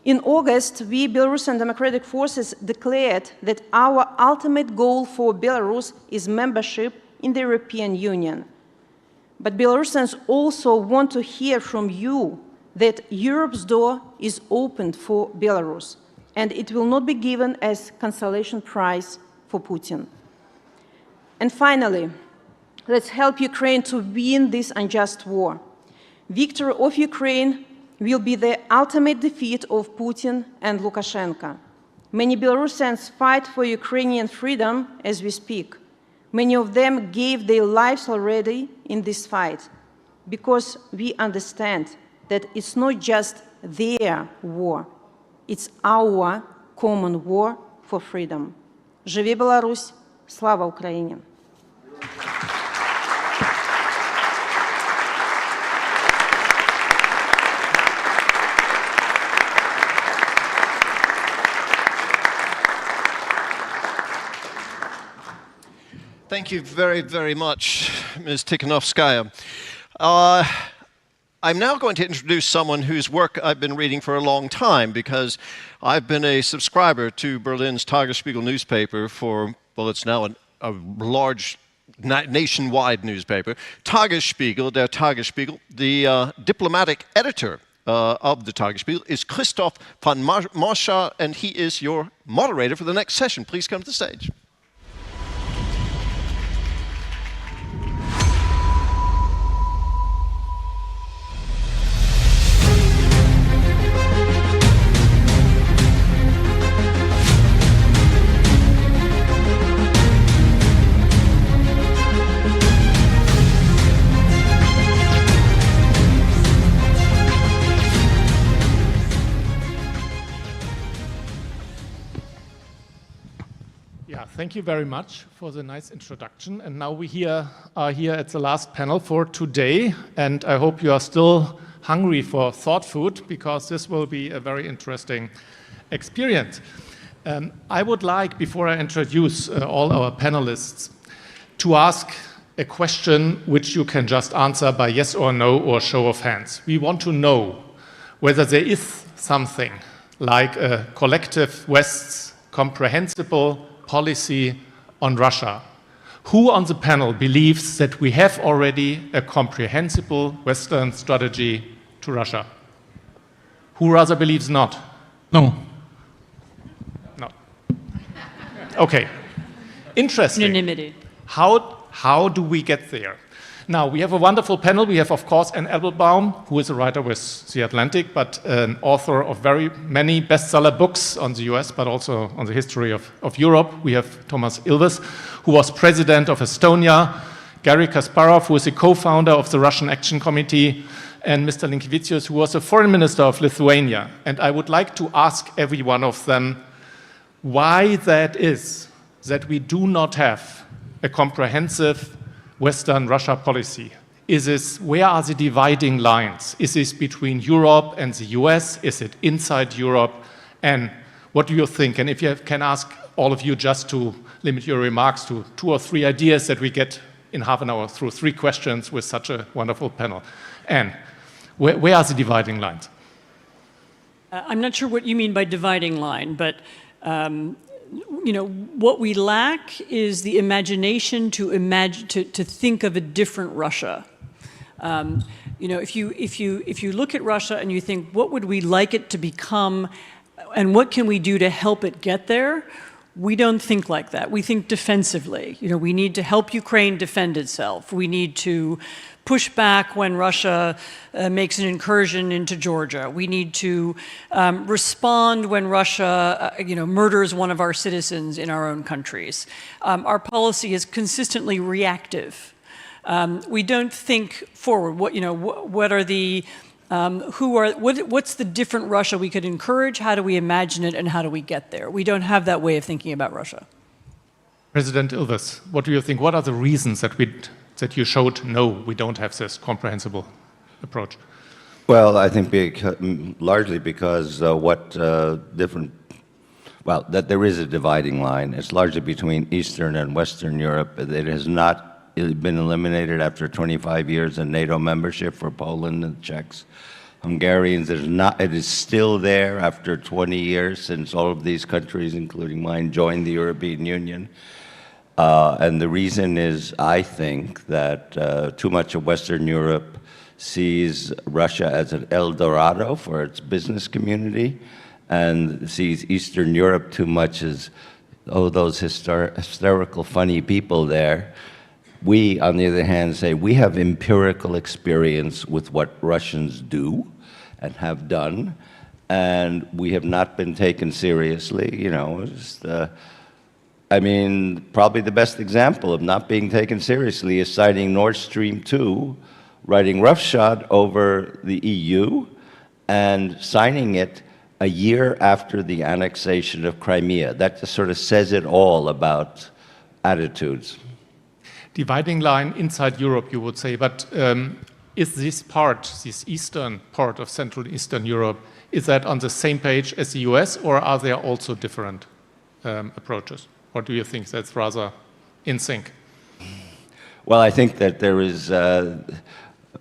In August, we Belarusian Democratic Forces declared that our ultimate goal for Belarus is membership in the European Union. But Belarusians also want to hear from you that Europe's door is opened for Belarus, and it will not be given as consolation prize for Putin. And finally, let's help Ukraine to win this unjust war. Victory of Ukraine will be the ultimate defeat of Putin and Lukashenko. Many Belarusians fight for Ukrainian freedom as we speak. Many of them gave their lives already in this fight, because we understand that it's not just their war, it's our common war for freedom. Живи Беларусь! Слава Украине! Thank you very, very much, Ms. Tikhanovskaya. I'm now going to introduce someone whose work I've been reading for a long time, because I've been a subscriber to Berlin's Tagesspiegel newspaper for, well, it's now a large nationwide newspaper. Tagesspiegel, der Tagesspiegel, the diplomatic editor of the Tagesspiegel is Christoph von Moscha, and he is your moderator for the next session. Please come to the stage. Thank you very much for the nice introduction. And now we are here at the last panel for today. And I hope you are still hungry for thought food, because this will be a very interesting experience. I would like, before I introduce all our panelists, to ask a question which you can just answer by yes or no or show of hands. We want to know whether there is something like a collective West's comprehensible policy on Russia. Who on the panel believes that we have already a comprehensible Western strategy to Russia? Who rather believes not? No. No. Okay. Interesting. Unanimity. How do we get there? Now, we have a wonderful panel. We have, of course, Anne Applebaum, who is a writer with The Atlantic, but an author of very many bestseller books on the US, but also on the history of Europe. We have Thomas Ilves, who was president of Estonia, Garry Kasparov, who is a co-founder of the Russian Action Committee, and Mr. Linkevicius, who was the foreign minister of Lithuania. And I would like to ask every one of them why that is that we do not have a comprehensive Western Russia policy. Where are the dividing lines? Is this between Europe and the US? Is it inside Europe? And what do you think? And if you can ask all of you just to limit your remarks to 2 or 3 ideas that we get in half an hour through 3 questions with such a wonderful panel. Anne, where are the dividing lines? I'm not sure what you mean by dividing line, but what we lack is the imagination to think of a different Russia. If you look at Russia and you think, what would we like it to become, and what can we do to help it get there? We don't think like that. We think defensively. We need to help Ukraine defend itself. We need to push back when Russia makes an incursion into Georgia. We need to respond when Russia, murders one of our citizens in our own countries. Our policy is consistently reactive. We don't think forward. What's the different Russia we could encourage? How do we imagine it, and how do we get there? We don't have that way of thinking about Russia. President Ilves, what do you think? What are the reasons that you showed, no, we don't have this comprehensible approach? Well, I think largely because that there is a dividing line. It's largely between Eastern and Western Europe. It has not been eliminated after 25 years of NATO membership for Poland and the Czechs. Hungarians. It is still there after 20 years since all of these countries, including mine, joined the European Union. And the reason is, I think, that too much of Western Europe sees Russia as an El Dorado for its business community, and sees Eastern Europe too much as, oh, those hysterical, funny people there. We, on the other hand, say we have empirical experience with what Russians do and have done, and we have not been taken seriously. You know, I mean, probably the best example of not being taken seriously is citing Nord Stream 2, writing roughshod over the EU, and signing it a year after the annexation of Crimea. That just sort of says it all about attitudes. Dividing line inside Europe, you would say, but is this eastern part of Central and Eastern Europe, is that on the same page as the US, or are there also different approaches? Or do you think that's rather in sync? Well, I think that there is,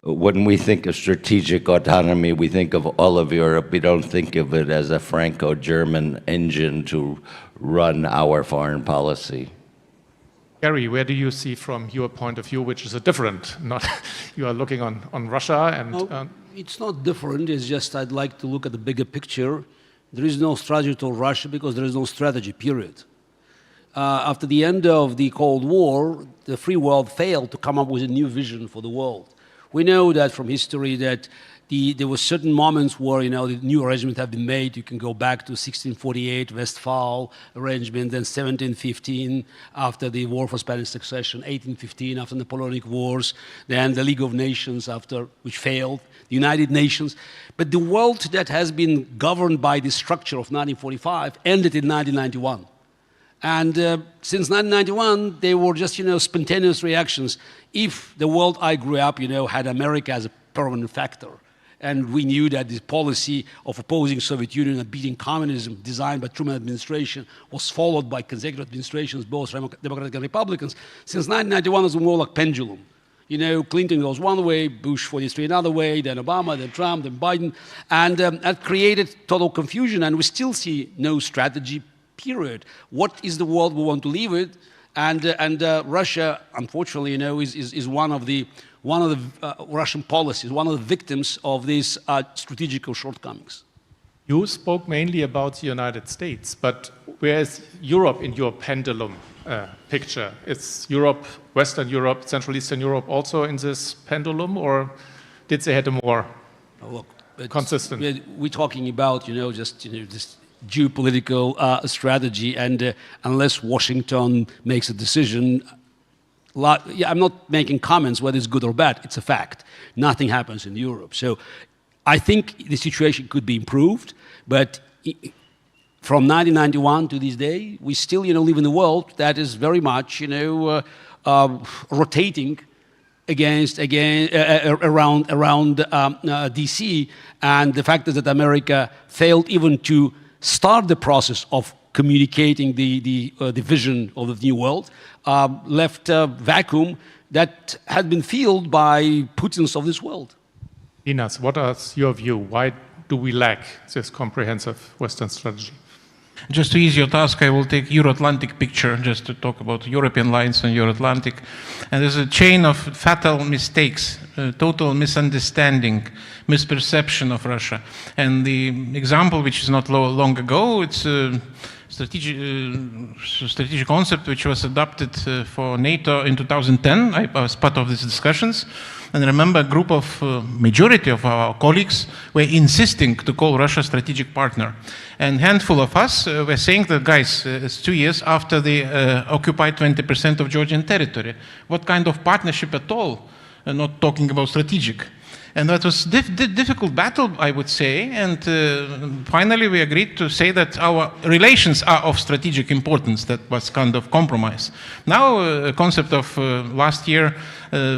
when we think of strategic autonomy, we think of all of Europe. We don't think of it as a Franco-German engine to run our foreign policy. Gary, where do you see from your point of view, which is a different, not you are looking on Russia and... No, it's not different, it's just I'd like to look at the bigger picture. There is no strategy to Russia because there is no strategy, period. After the end of the Cold War, the free world failed to come up with a new vision for the world. We know that from history that there were certain moments where, you know, the new arrangements have been made. You can go back to 1648, Westphal arrangement, then 1715 after the War for Spanish Succession, 1815 after the Napoleonic Wars, then the League of Nations after, which failed, the United Nations. But the world that has been governed by the structure of 1945 ended in 1991. And since 1991, they were just, you know, spontaneous reactions. If the world I grew up, you know, had America as a permanent factor, and we knew that this policy of opposing Soviet Union and beating communism designed by Truman administration was followed by consecutive administrations, both Democratic and Republicans, since 1991 it was more like pendulum. You know, Clinton goes one way, Bush 43 another way, then Obama, then Trump, then Biden, and that created total confusion, and we still see no strategy, period. What is the world we want to live with? And Russia, unfortunately, you know, is one of the Russian policies, one of the victims of these strategical shortcomings. You spoke mainly about the United States, but where is Europe in your pendulum picture? Is Europe, Western Europe, Central Eastern Europe also in this pendulum, or did they have a more consistent? We're talking about, you know, just, you know, this geopolitical strategy, and unless Washington makes a decision, I'm not making comments whether it's good or bad, it's a fact. Nothing happens in Europe. So I think the situation could be improved, but from 1991 to this day, we still, you know, live in a world that is very much, you know, rotating around DC, and the fact is that America failed even to start the process of communicating the vision of the new world, left a vacuum that had been filled by Putins of this world. Inas, what is your view? Why do we lack this comprehensive Western strategy? Just to ease your task, I will take Euro-Atlantic picture just to talk about European lines and Euro-Atlantic. And there's a chain of fatal mistakes, total misunderstanding, misperception of Russia. And the example, which is not long ago, it's a strategic concept which was adopted for NATO in 2010. I was part of these discussions. And I remember a group of majority of our colleagues were insisting to call Russia a strategic partner. And a handful of us were saying that, guys, it's 2 years after they occupied 20% of Georgian territory. What kind of partnership at all? Not talking about strategic. And that was a difficult battle, I would say, and finally we agreed to say that our relations are of strategic importance. That was kind of compromise. Now, a concept of last year,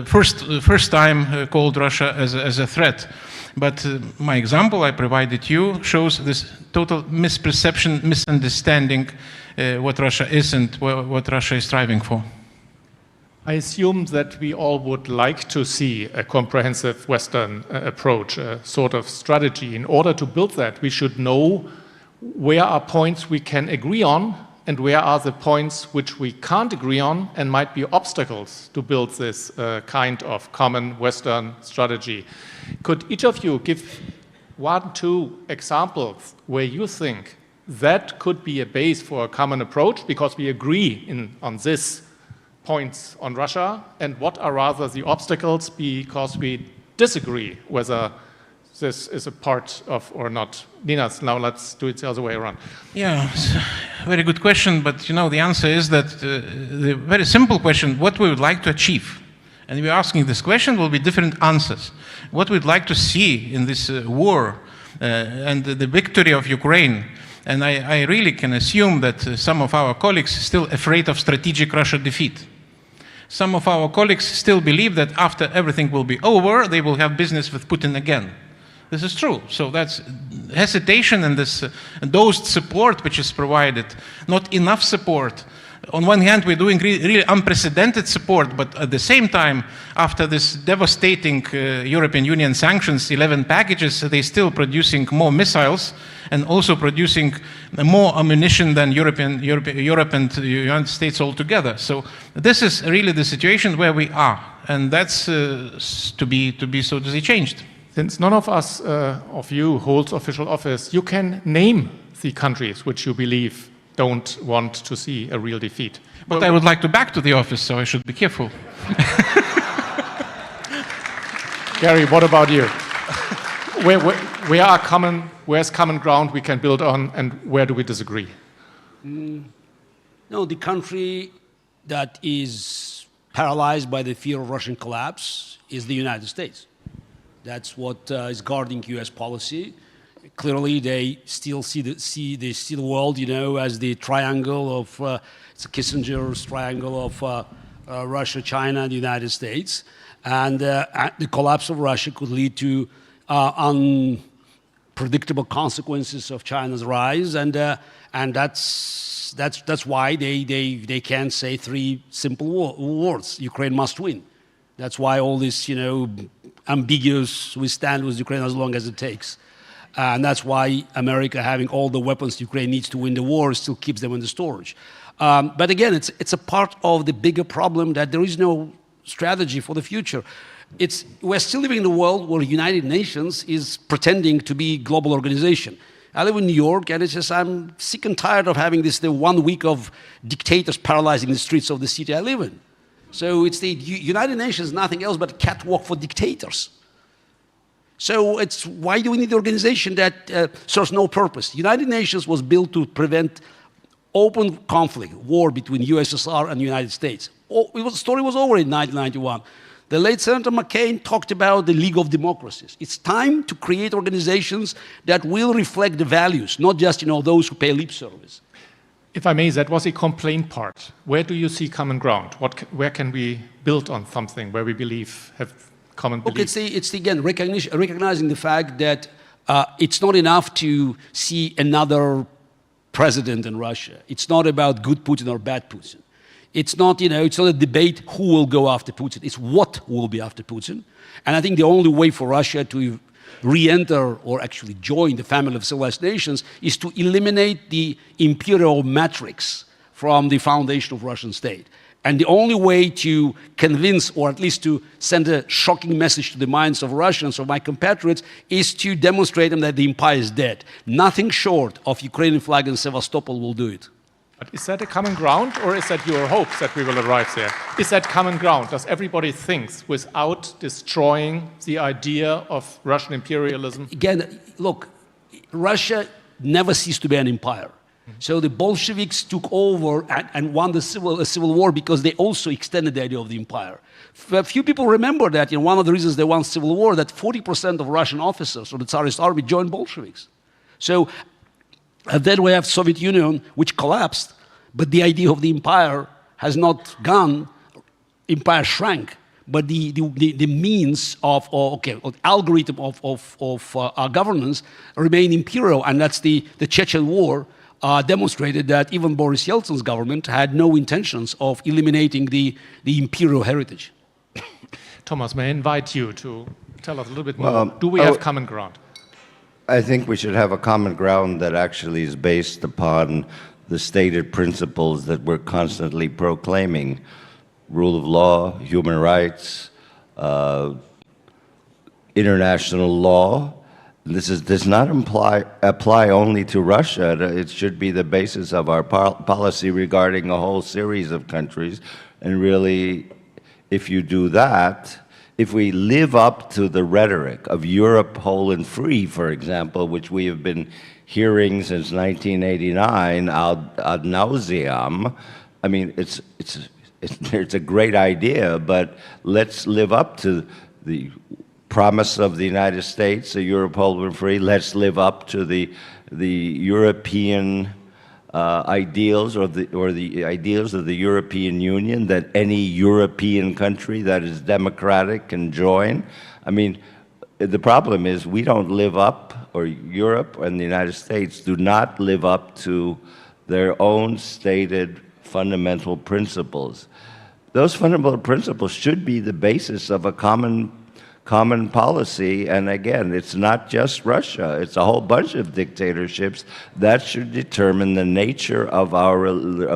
first time called Russia as a threat. But my example I provided you shows this total misperception, misunderstanding what Russia is and what Russia is striving for. I assume that we all would like to see a comprehensive Western approach, a sort of strategy. In order to build that, we should know where are points we can agree on and where are the points which we can't agree on and might be obstacles to build this kind of common Western strategy. Could each of you give 1, 2 examples where you think that could be a base for a common approach because we agree on this points on Russia, and what are rather the obstacles because we disagree whether this is a part of or not? Ninas, now let's do it the other way around. Yeah, it's a very good question, but you know, the answer is that the very simple question, what we would like to achieve. And we're asking this question, will be different answers. What we'd like to see in this war and the victory of Ukraine. And I really can assume that some of our colleagues are still afraid of strategic Russia defeat. Some of our colleagues still believe that after everything will be over, they will have business with Putin again. This is true. So that's hesitation and this dosed support which is provided, not enough support. On one hand, we're doing really unprecedented support, but at the same time, after this devastating European Union sanctions, 11 packages, they're still producing more missiles and also producing more ammunition than Europe and the United States altogether. So this is really the situation where we are, and that's to be so to say changed. Since none of us, of you, holds official office, you can name the countries which you believe don't want to see a real defeat. But I would like to back to the office, so I should be careful. Gary, what about you? Where's common ground we can build on, and where do we disagree? No, the country that is paralyzed by the fear of Russian collapse is the United States. That's what is guarding U.S. policy. Clearly, they still see the world, you know, as the triangle of it's Kissinger's triangle of Russia, China, and the United States, and the collapse of Russia could lead to unpredictable consequences of China's rise, and that's why they can't say 3 simple words: Ukraine must win. That's why all this, you know, ambiguous, we stand with Ukraine as long as it takes. And that's why America, having all the weapons Ukraine needs to win the war, still keeps them in the storage. But again, it's a part of the bigger problem that there is no strategy for the future. We're still living in a world where the United Nations is pretending to be a global organization. I live in New York, and it's just I'm sick and tired of having the 1 week of dictators paralyzing the streets of the city I live in. So it's the United Nations, nothing else but a catwalk for dictators. So it's why do we need an organization that serves no purpose? The United Nations was built to prevent open conflict, war between USSR and the United States. The story was over in 1991. The late Senator McCain talked about the League of Democracies. It's time to create organizations that will reflect the values, not just, you know, those who pay lip service. If I may, that was a complaint part. Where do you see common ground? Where can we build on something where we have common belief? Okay, it's again recognizing the fact that it's not enough to see another president in Russia. It's not about good Putin or bad Putin. It's not, you know, it's not a debate who will go after Putin. It's what will be after Putin. And I think the only way for Russia to re-enter or actually join the family of civilized nations is to eliminate the imperial matrix from the foundation of Russian state. And the only way to convince, or at least to send a shocking message to the minds of Russians, or my compatriots, is to demonstrate them that the empire is dead. Nothing short of Ukrainian flag in Sevastopol will do it. But is that a common ground, or is that your hopes that we will arrive there? Is that common ground? Does everybody think without destroying the idea of Russian imperialism? Again, look, Russia never ceased to be an empire. So the Bolsheviks took over and won the civil war because they also extended the idea of the empire. A few people remember that, you know, one of the reasons they won civil war, that 40% of Russian officers of the Tsarist army joined Bolsheviks. So then we have Soviet Union, which collapsed, but the idea of the empire has not gone. Empire shrank, but the means of algorithm of our governance remain imperial, and that's the Chechen war demonstrated that even Boris Yeltsin's government had no intentions of eliminating the imperial heritage. Thomas, may I invite you to tell us a little bit more? Do we have common ground? I think we should have a common ground that actually is based upon the stated principles that we're constantly proclaiming: rule of law, human rights, international law. This does not apply only to Russia. It should be the basis of our policy regarding a whole series of countries. And really, if you do that, if we live up to the rhetoric of Europe whole and free, for example, which we have been hearing since 1989 ad nauseam, I mean, it's a great idea, but let's live up to the promise of the United States, a Europe whole and free. Let's live up to the European ideals or the ideals of the European Union, that any European country that is democratic can join. I mean, the problem is we don't live up, or Europe and the United States do not live up to their own stated fundamental principles. Those fundamental principles should be the basis of a common policy, and again, it's not just Russia, it's a whole bunch of dictatorships that should determine the nature of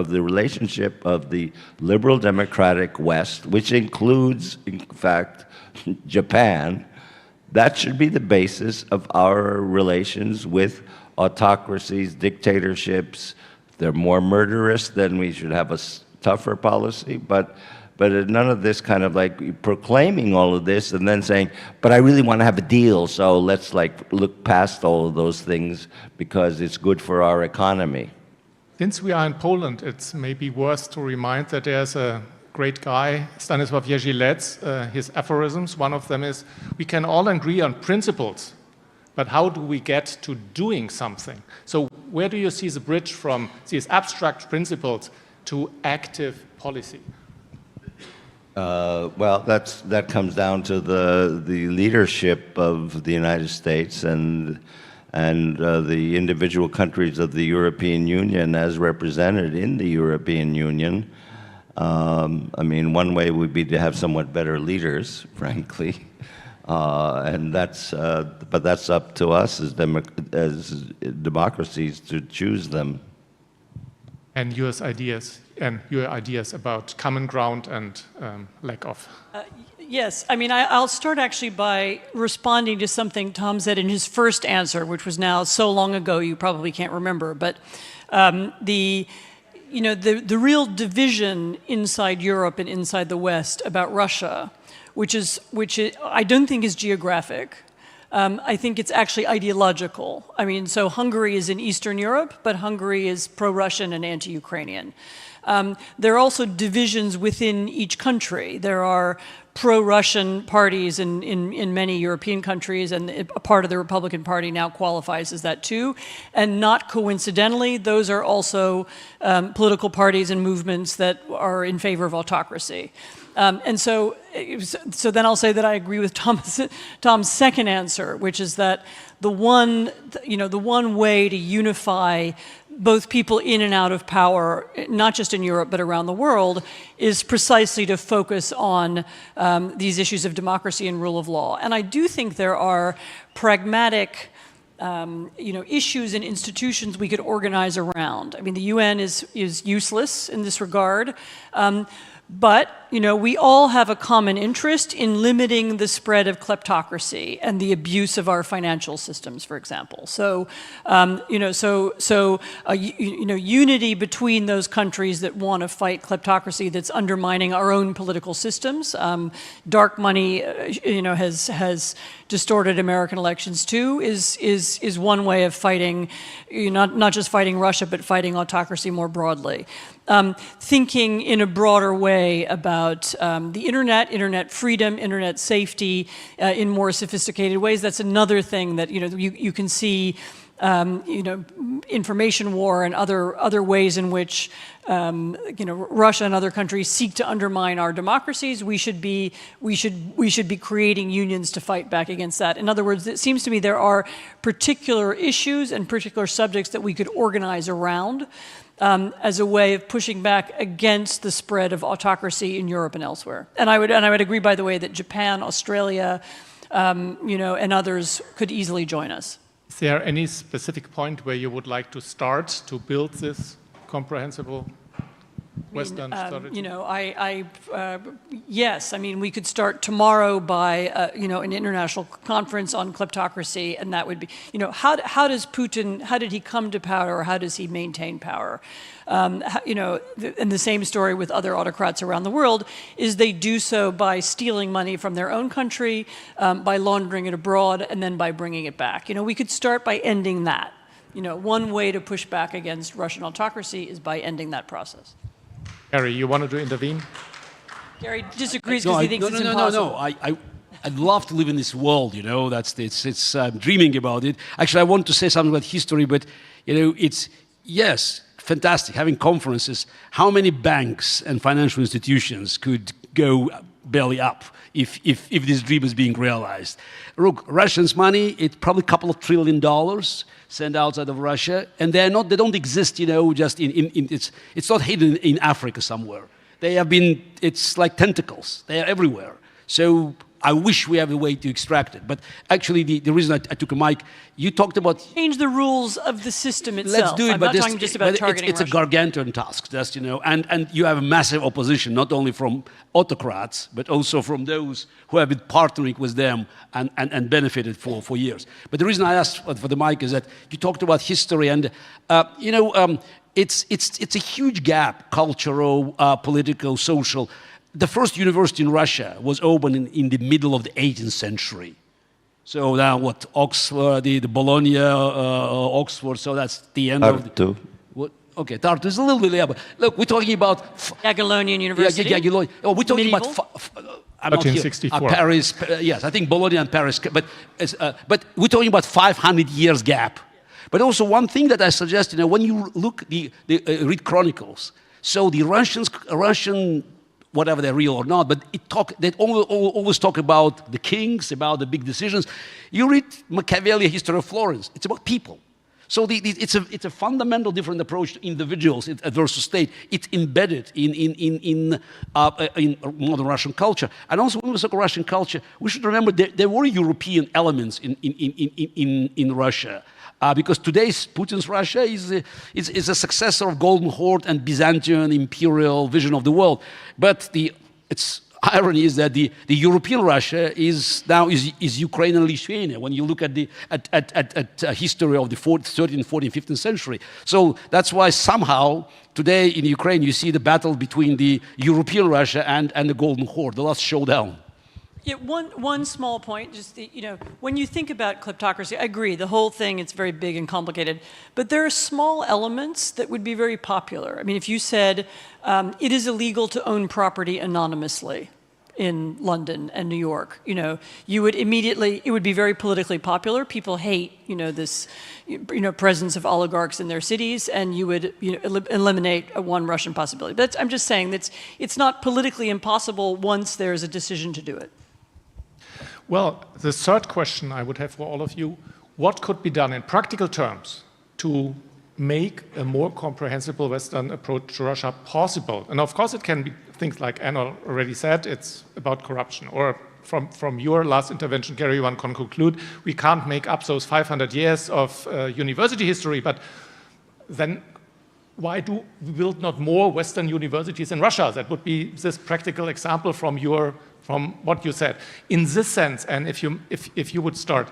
the relationship of the liberal democratic West, which includes, in fact, Japan. That should be the basis of our relations with autocracies, dictatorships. If they're more murderous, then we should have a tougher policy, but none of this kind of like proclaiming all of this and then saying, but I really want to have a deal, so let's like look past all of those things because it's good for our economy. Since we are in Poland, it's maybe worth to remind that there's a great guy, Stanisław Jerzy Lec, his aphorisms. One of them is, we can all agree on principles, but how do we get to doing something? So where do you see the bridge from these abstract principles to active policy? Well, that comes down to the leadership of the United States and the individual countries of the European Union as represented in the European Union. I mean, one way would be to have somewhat better leaders, frankly, and but that's up to us as democracies to choose them. And your ideas about common ground and lack of. Yes, I mean, I'll start actually by responding to something Tom said in his first answer, which was now so long ago you probably can't remember. But the real division inside Europe and inside the West about Russia, which I don't think is geographic. I think it's actually ideological. I mean, so Hungary is in Eastern Europe, but Hungary is pro-Russian and anti-Ukrainian. There are also divisions within each country. There are pro-Russian parties in many European countries, and a part of the Republican Party now qualifies as that too. And not coincidentally, those are also political parties and movements that are in favor of autocracy. And so then I'll say that I agree with Tom's second answer, which is that the one way to unify both people in and out of power, not just in Europe, but around the world, is precisely to focus on these issues of democracy and rule of law. And I do think there are pragmatic issues and institutions we could organize around. I mean, the UN is useless in this regard. But, we all have a common interest in limiting the spread of kleptocracy and the abuse of our financial systems, for example. So, unity between those countries that want to fight kleptocracy that's undermining our own political systems. Dark money, has distorted American elections too, is one way of fighting, not just fighting Russia, but fighting autocracy more broadly. Thinking in a broader way about the internet freedom, internet safety in more sophisticated ways. That's another thing that you can see information war and other ways in which Russia and other countries seek to undermine our democracies, we should be creating unions to fight back against that. In other words, it seems to me there are particular issues and particular subjects that we could organize around as a way of pushing back against the spread of autocracy in Europe and elsewhere. And I would agree, by the way, that Japan, Australia, and others could easily join us. Is there any specific point where you would like to start to build this comprehensible Western strategy? Yes. I mean, we could start tomorrow by, an international conference on kleptocracy, and that would be, how does Putin, how did he come to power, or how does he maintain power? And the same story with other autocrats around the world is they do so by stealing money from their own country, by laundering it abroad, and then by bringing it back. We could start by ending that. One way to push back against Russian autocracy is by ending that process. Gary, you wanted to intervene? Gary disagrees because he thinks it's impossible. No. I'd love to live in this world. I'm dreaming about it. Actually, I want to say something about history, but it's fantastic having conferences. How many banks and financial institutions could go belly up if this dream is being realized? Look, Russians' money, it's probably a couple of $1 trillion sent outside of Russia, and they don't exist, just it's not hidden in Africa somewhere. They have been, it's like tentacles. They are everywhere. So I wish we have a way to extract it. But actually, the reason I took a mic, you talked about... Change the rules of the system itself. Let's do it, I'm but not talking just about targeting it's a gargantuan task, and you have a massive opposition, not only from autocrats, but also from those who have been partnering with them and benefited for years. But the reason I asked for the mic is that you talked about history, and it's a huge gap, cultural, political, social. The first university in Russia was opened in the middle of the 18th century. So now what, Oxford, the Bologna, Oxford, so that's the end of the... Okay, Tartu is a little bit there, but look, we're talking about... Jagiellonian University. Yeah, Jagiellonian. Oh, we're talking about... I'm not here. Paris, yes, I think Bologna and Paris, but we're talking about 500 years gap. But also one thing that I suggest, when you look, read chronicles, so the Russian, whatever they're real or not, but they always talk about the kings, about the big decisions. You read Machiavelli, History of Florence, it's about people. So it's a fundamental different approach to individuals versus state. It's embedded in modern Russian culture. And also when we talk Russian culture, we should remember there were European elements in Russia. Because today's Putin's Russia is a successor of Golden Horde and Byzantine imperial vision of the world. But its irony is that the European Russia is Ukraine and Lithuania when you look at the history of the 13th, 14th, 15th century. So that's why somehow today in Ukraine you see the battle between the European Russia and the Golden Horde, the last showdown. Yeah, one small point, just when you think about kleptocracy, I agree, the whole thing, it's very big and complicated, but there are small elements that would be very popular. I mean, if you said it is illegal to own property anonymously in London and New York, you would immediately, it would be very politically popular. People hate, this, presence of oligarchs in their cities, and you would eliminate one Russian possibility. But I'm just saying that it's not politically impossible once there's a decision to do it. Well, the third question I would have for all of you, what could be done in practical terms to make a more comprehensible Western approach to Russia possible? And of course it can be things like Anna already said, it's about corruption. Or from your last intervention, Gary, one can conclude, we can't make up those 500 years of university history, but then why do we build not more Western universities in Russia? That would be this practical example from what you said. In this sense, and if you would start,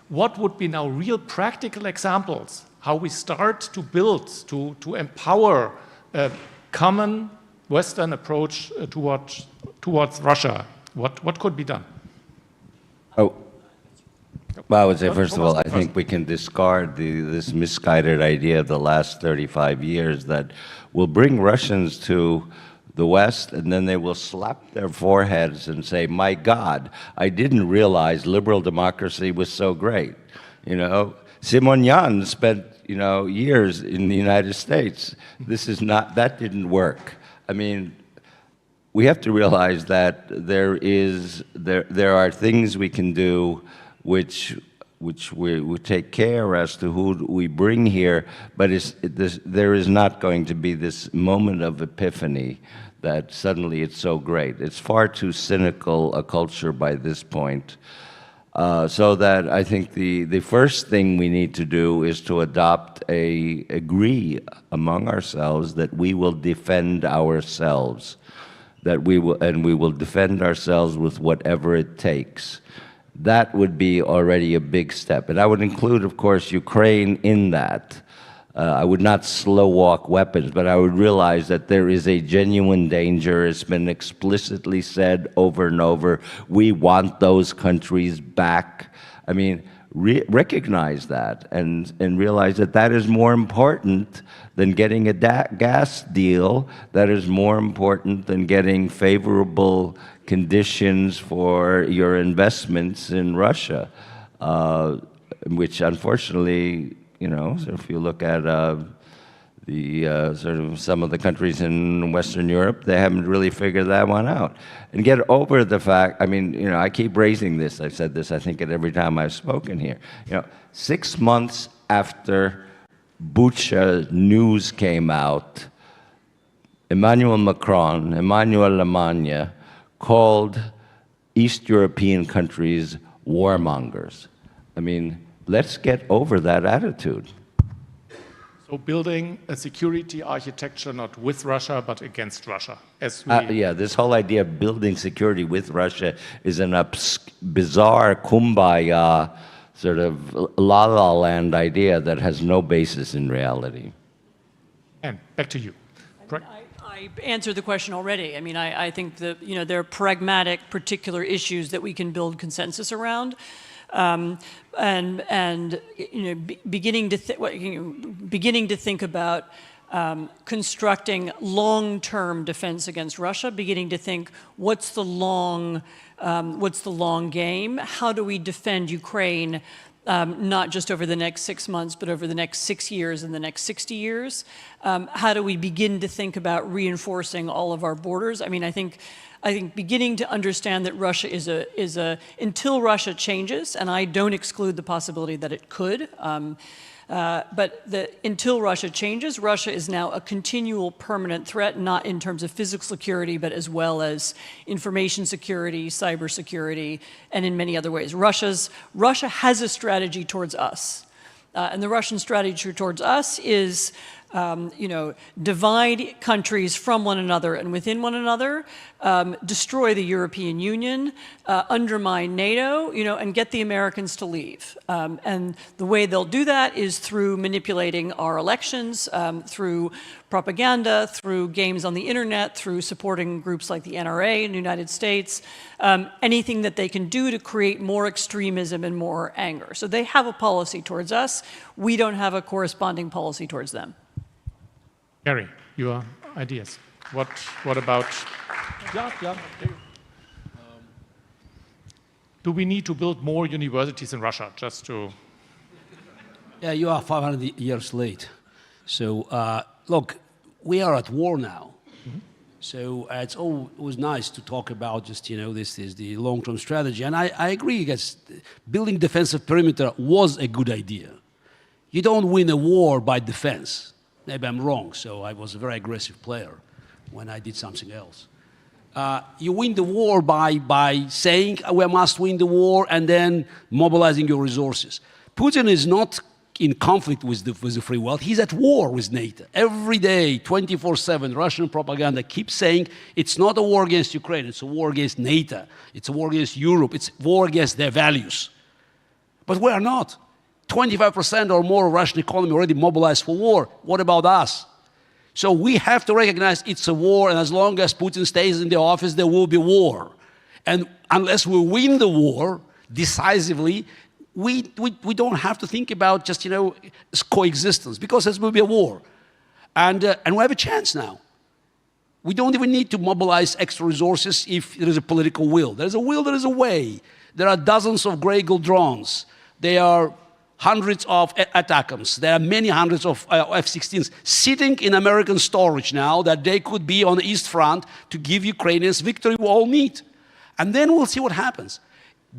what would be now real practical examples how we start to build, to empower a common Western approach towards Russia? What could be done? Oh, well, I would say, first of all, I think we can discard this misguided idea of the last 35 years that will bring Russians to the West, and then they will slap their foreheads and say, my God, I didn't realize liberal democracy was so great. Simonian spent, years in the United States. That didn't work. I mean, we have to realize that there are things we can do which we take care as to who we bring here, but there is not going to be this moment of epiphany that suddenly it's so great. It's far too cynical a culture by this point. So that I think the first thing we need to do is to agree among ourselves that we will defend ourselves, we will defend ourselves with whatever it takes. That would be already a big step. And I would include, of course, Ukraine in that. I would not slow walk weapons, but I would realize that there is a genuine danger. It's been explicitly said over and over. We want those countries back. I mean, recognize that and realize that that is more important than getting a gas deal. That is more important than getting favorable conditions for your investments in Russia, which unfortunately, so if you look at sort of some of the countries in Western Europe, they haven't really figured that one out. And get over the fact, I mean, I keep raising this. I've said this, I think, at every time I've spoken here. 6 months after Bucha news came out, Emmanuel Macron, Emmanuel Lemagna, called East European countries warmongers. I mean, let's get over that attitude. So building a security architecture not with Russia, but against Russia. Yeah, this whole idea of building security with Russia is an bizarre kumbaya, sort of la-la land idea that has no basis in reality. And back to you. I answered the question already. I mean, I think that, there are pragmatic, particular issues that we can build consensus around. Beginning to think about constructing long-term defense against Russia, beginning to think what's the long game? How do we defend Ukraine? Not just over the next 6 months, but over the next 6 years and the next 60 years. How do we begin to think about reinforcing all of our borders? I mean, I think beginning to understand that Russia is until Russia changes, and I don't exclude the possibility that it could, but until Russia changes, Russia is now a continual permanent threat, not in terms of physical security, but as well as information security, cyber security, and in many other ways. Russia has a strategy towards us. And the Russian strategy towards us is divide countries from one another and within one another, destroy the European Union, undermine NATO, and get the Americans to leave. And the way they'll do that is through manipulating our elections, through propaganda, through games on the internet, through supporting groups like the NRA in the United States, anything that they can do to create more extremism and more anger. So they have a policy towards us. We don't have a corresponding policy towards them. Gary, your ideas. What about? Yeah. Do we need to build more universities in Russia? Just to. Yeah, you are 500 years late. So look, we are at war now. Mm-hmm. So it's always nice to talk about just this is the long-term strategy, and I agree. Because building defensive perimeter was a good idea. You don't win a war by defense. Maybe I'm wrong, so I was a very aggressive player when I did something else. You win the war by saying we must win the war and then mobilizing your resources. Putin is not in conflict with the free world. He's at war with NATO. Every day, 24/7, Russian propaganda keeps saying it's not a war against Ukraine, it's a war against NATO. It's a war against Europe. It's a war against their values. But we are not. 25% or more of Russian economy already mobilized for war. What about us? So we have to recognize it's a war, and as long as Putin stays in the office, there will be war. And unless we win the war decisively, we don't have to think about just, coexistence, because there will be a war. And we have a chance now. We don't even need to mobilize extra resources if there is a political will. There's a will, there is a way. There are dozens of Grey Eagle drones. They are hundreds of ATACMS. There are many hundreds of F-16s sitting in American storage now that they could be on the East Front to give Ukrainians victory we all need. And then we'll see what happens.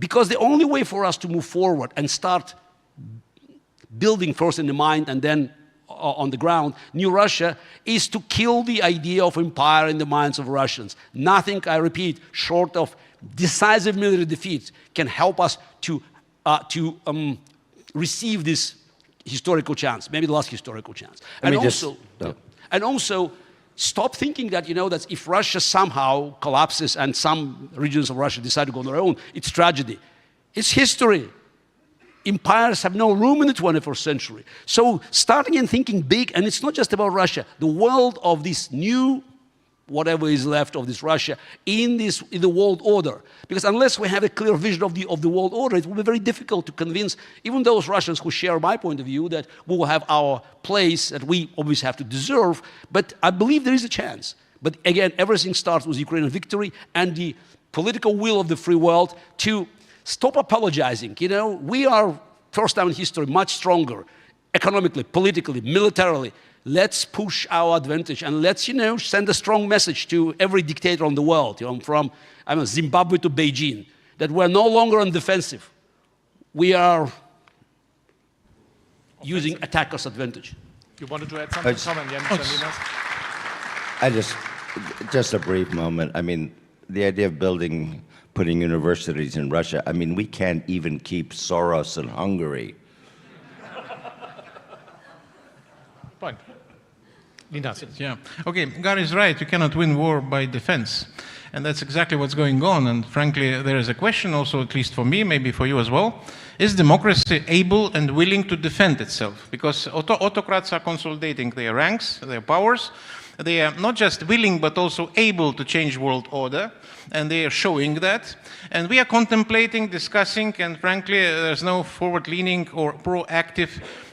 Because the only way for us to move forward and start building first in the mind and then on the ground, new Russia, is to kill the idea of empire in the minds of Russians. Nothing, I repeat, short of decisive military defeat can help us to receive this historical chance, maybe the last historical chance. And also, stop thinking that, that if Russia somehow collapses and some regions of Russia decide to go on their own, it's tragedy. It's history. Empires have no room in the 21st century. So starting and thinking big, and it's not just about Russia, the world of this new, whatever is left of this Russia, in the world order. Because unless we have a clear vision of the world order, it will be very difficult to convince even those Russians who share my point of view that we will have our place that we always have to deserve. But I believe there is a chance. But again, everything starts with Ukrainian victory and the political will of the free world to stop apologizing. We are, first time in history, much stronger economically, politically, militarily. Let's push our advantage and let's, send a strong message to every dictator on the world, from Zimbabwe to Beijing, that we're no longer on defensive. We are using attacker's advantage. You wanted to add something, Tom, and Jens, just a brief moment. The idea of putting universities in Russia, we can't even keep Soros in Hungary. Point. Yeah. Okay, Gary's right. You cannot win war by defense. And that's exactly what's going on. And frankly, there is a question also, at least for me, maybe for you as well. Is democracy able and willing to defend itself? Because autocrats are consolidating their ranks, their powers. They are not just willing, but also able to change world order. And they are showing that. And we are contemplating, discussing, and frankly, there's no forward-leaning or proactive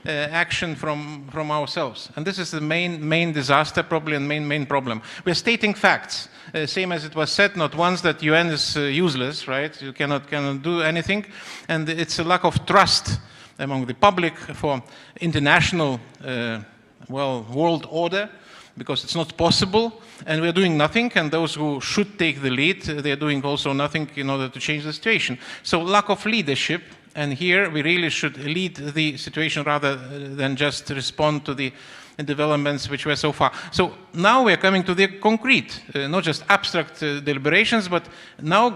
action from ourselves. And this is the main disaster probably and main problem. We're stating facts. Same as it was said not once that UN is useless, right? You cannot do anything. And it's a lack of trust among the public for international, world order, because it's not possible, and we're doing nothing, and those who should take the lead, they're doing also nothing in order to change the situation. So lack of leadership, and here we really should lead the situation rather than just respond to the developments which were so far. So now we're coming to the concrete, not just abstract deliberations, but now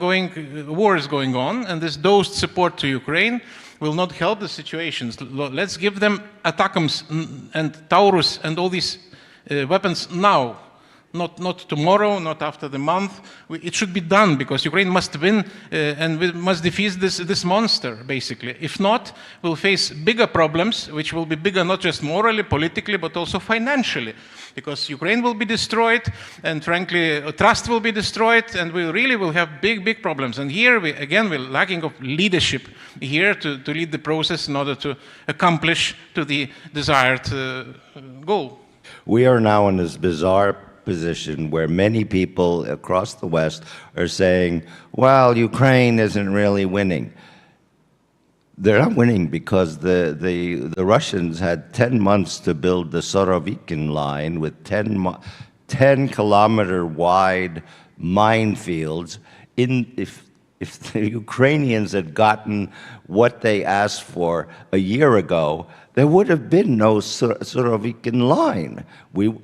war is going on, and this dosed support to Ukraine will not help the situations. Let's give them ATACMS and Taurus and all these weapons now, not tomorrow, not after the month. It should be done because Ukraine must win and we must defeat this monster, basically. If not, we'll face bigger problems, which will be bigger not just morally, politically, but also financially. Because Ukraine will be destroyed, and frankly, trust will be destroyed, and we really will have big problems. And here, we're lacking of leadership here to lead the process in order to accomplish to the desired goal. We are now in this bizarre position where many people across the West are saying, well, Ukraine isn't really winning. They're not winning because the Russians had 10 months to build the Surovikin line with 10-kilometer wide minefields. If the Ukrainians had gotten what they asked for a year ago, there would have been no Surovikin line.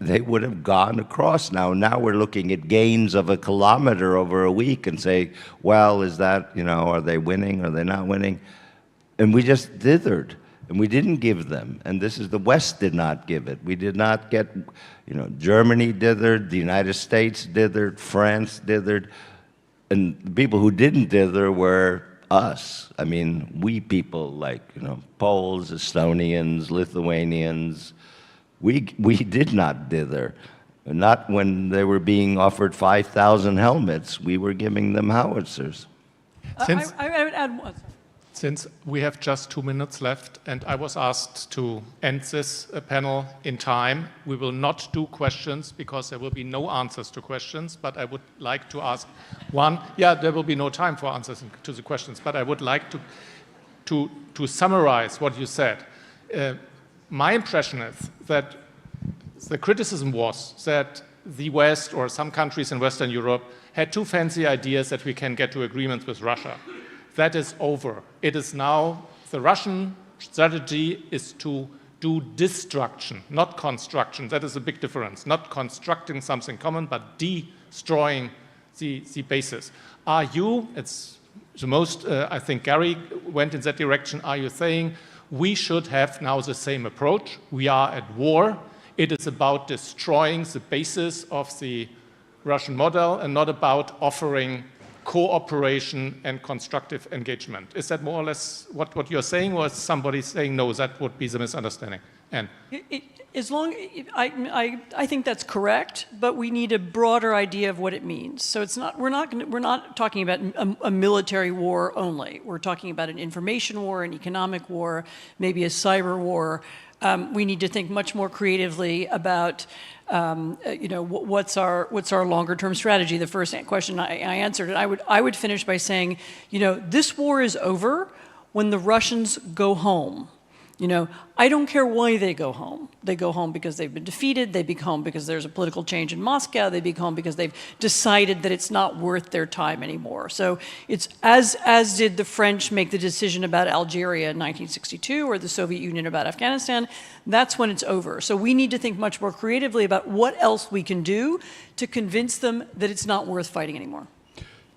They would have gone across now. Now we're looking at gains of a kilometer over a week and say, well, is that, are they winning? Are they not winning? And we just dithered, and we didn't give them. And the West did not give it. We did not get, Germany dithered, the United States dithered, France dithered. And the people who didn't dither were us. We people like, Poles, Estonians, Lithuanians, we did not dither. Not when they were being offered 5,000 helmets. We were giving them howitzers. I would add one. Since we have just 2 minutes left, and I was asked to end this panel in time, we will not do questions because there will be no answers to questions, but I would like to ask one. Yeah, there will be no time for answers to the questions, but I would like to to summarize what you said, my impression is that the criticism was that the West or some countries in Western Europe had too fancy ideas that we can get to agreements with Russia. That is over. It is now, the Russian strategy is to do destruction, not construction. That is a big difference. Not constructing something common, but destroying the basis. Are you, it's the most, I think Gary went in that direction, are you saying we should have now the same approach? We are at war. It is about destroying the basis of the Russian model and not about offering cooperation and constructive engagement. Is that more or less what you're saying, or is somebody saying, no, that would be the misunderstanding? Anne? I think that's correct, but we need a broader idea of what it means. So it's not, we're not talking about a military war only. We're talking about an information war, an economic war, maybe a cyber war. We need to think much more creatively about what's our longer-term strategy. The first question I answered, and I would finish by saying, this war is over when the Russians go home. I don't care why they go home. They go home because they've been defeated. They go home because there's a political change in Moscow. They go home because they've decided that it's not worth their time anymore. So it's as did the French make the decision about Algeria in 1962 or the Soviet Union about Afghanistan. That's when it's over. So we need to think much more creatively about what else we can do to convince them that it's not worth fighting anymore.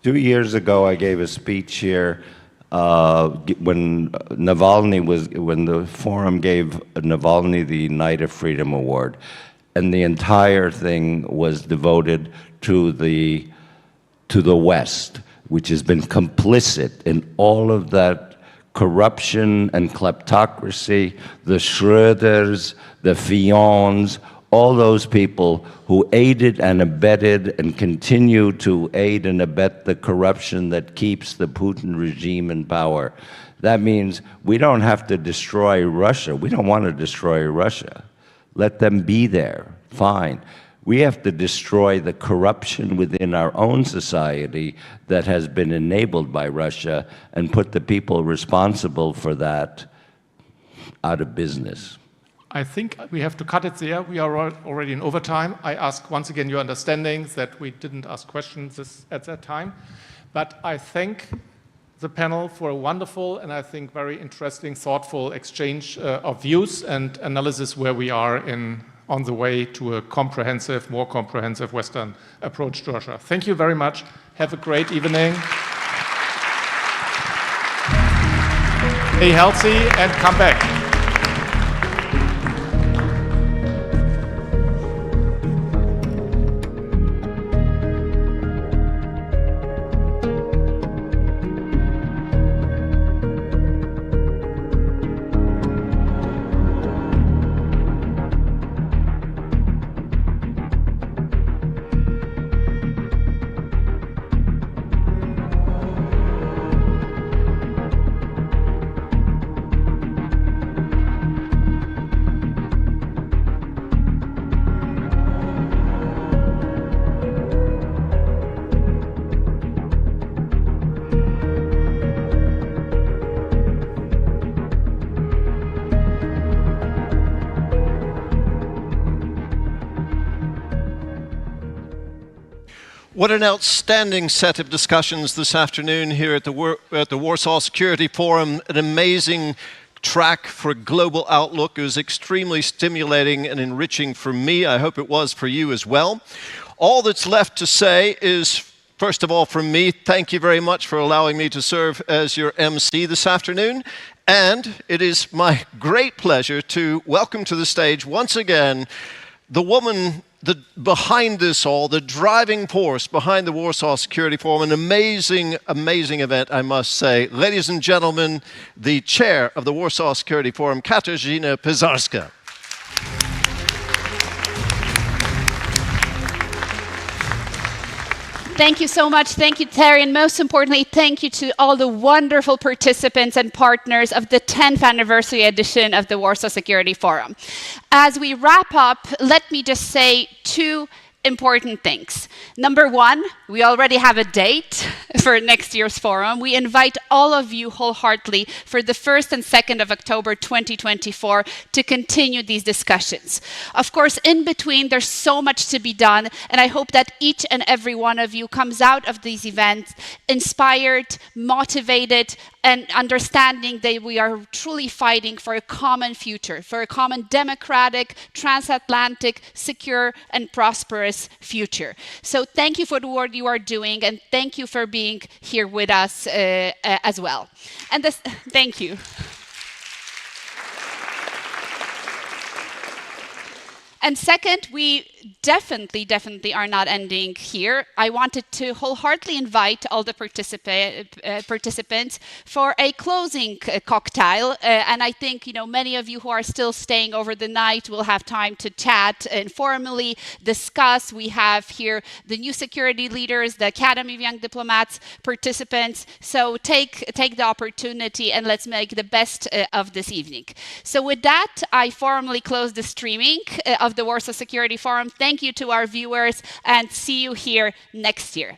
2 years ago, I gave a speech here when the forum gave Navalny the Knight of Freedom Award, and the entire thing was devoted to the West, which has been complicit in all of that corruption and kleptocracy, the Schröders, the Fillons, all those people who aided and abetted and continue to aid and abet the corruption that keeps the Putin regime in power. That means we don't have to destroy Russia. We don't want to destroy Russia. Let them be there, fine. We have to destroy the corruption within our own society that has been enabled by Russia and put the people responsible for that out of business. I think we have to cut it there. We are already in overtime. I ask once again your understanding that we didn't ask questions at that time. But I thank the panel for a wonderful and I think very interesting, thoughtful exchange of views and analysis where we are on the way to a comprehensive, more comprehensive Western approach to Russia. Thank you very much. Have a great evening. Stay healthy and come back. What an outstanding set of discussions this afternoon here at the Warsaw Security Forum. An amazing track for a global outlook. It was extremely stimulating and enriching for me. I hope it was for you as well. All that's left to say is, first of all, from me, thank you very much for allowing me to serve as your MC this afternoon. And it is my great pleasure to welcome to the stage once again the woman behind this all, the driving force behind the Warsaw Security Forum. An amazing, amazing event, I must say. Ladies and gentlemen, the chair of the Warsaw Security Forum, Katarzyna Pizarska. Thank you so much. Thank you, Terry. And most importantly, thank you to all the wonderful participants and partners of the 10th anniversary edition of the Warsaw Security Forum. As we wrap up, let me just say two important things. Number one, we already have a date for next year's forum. We invite all of you wholeheartedly for the 1st and 2nd of October 2024 to continue these discussions. Of course, in between, there's so much to be done, and I hope that each and every one of you comes out of these events inspired, motivated, and understanding that we are truly fighting for a common future, for a common democratic, transatlantic, secure, and prosperous future. So thank you for the work you are doing, and thank you for being here with us as well. And thank you. And second, we definitely are not ending here. I wanted to wholeheartedly invite all the participants for a closing cocktail. And I think, many of you who are still staying over the night will have time to chat informally, discuss. We have here the new security leaders, the Academy of Young Diplomats participants. So take the opportunity and let's make the best of this evening. So with that, I formally close the streaming of the Warsaw Security Forum. Thank you to our viewers and see you here next year.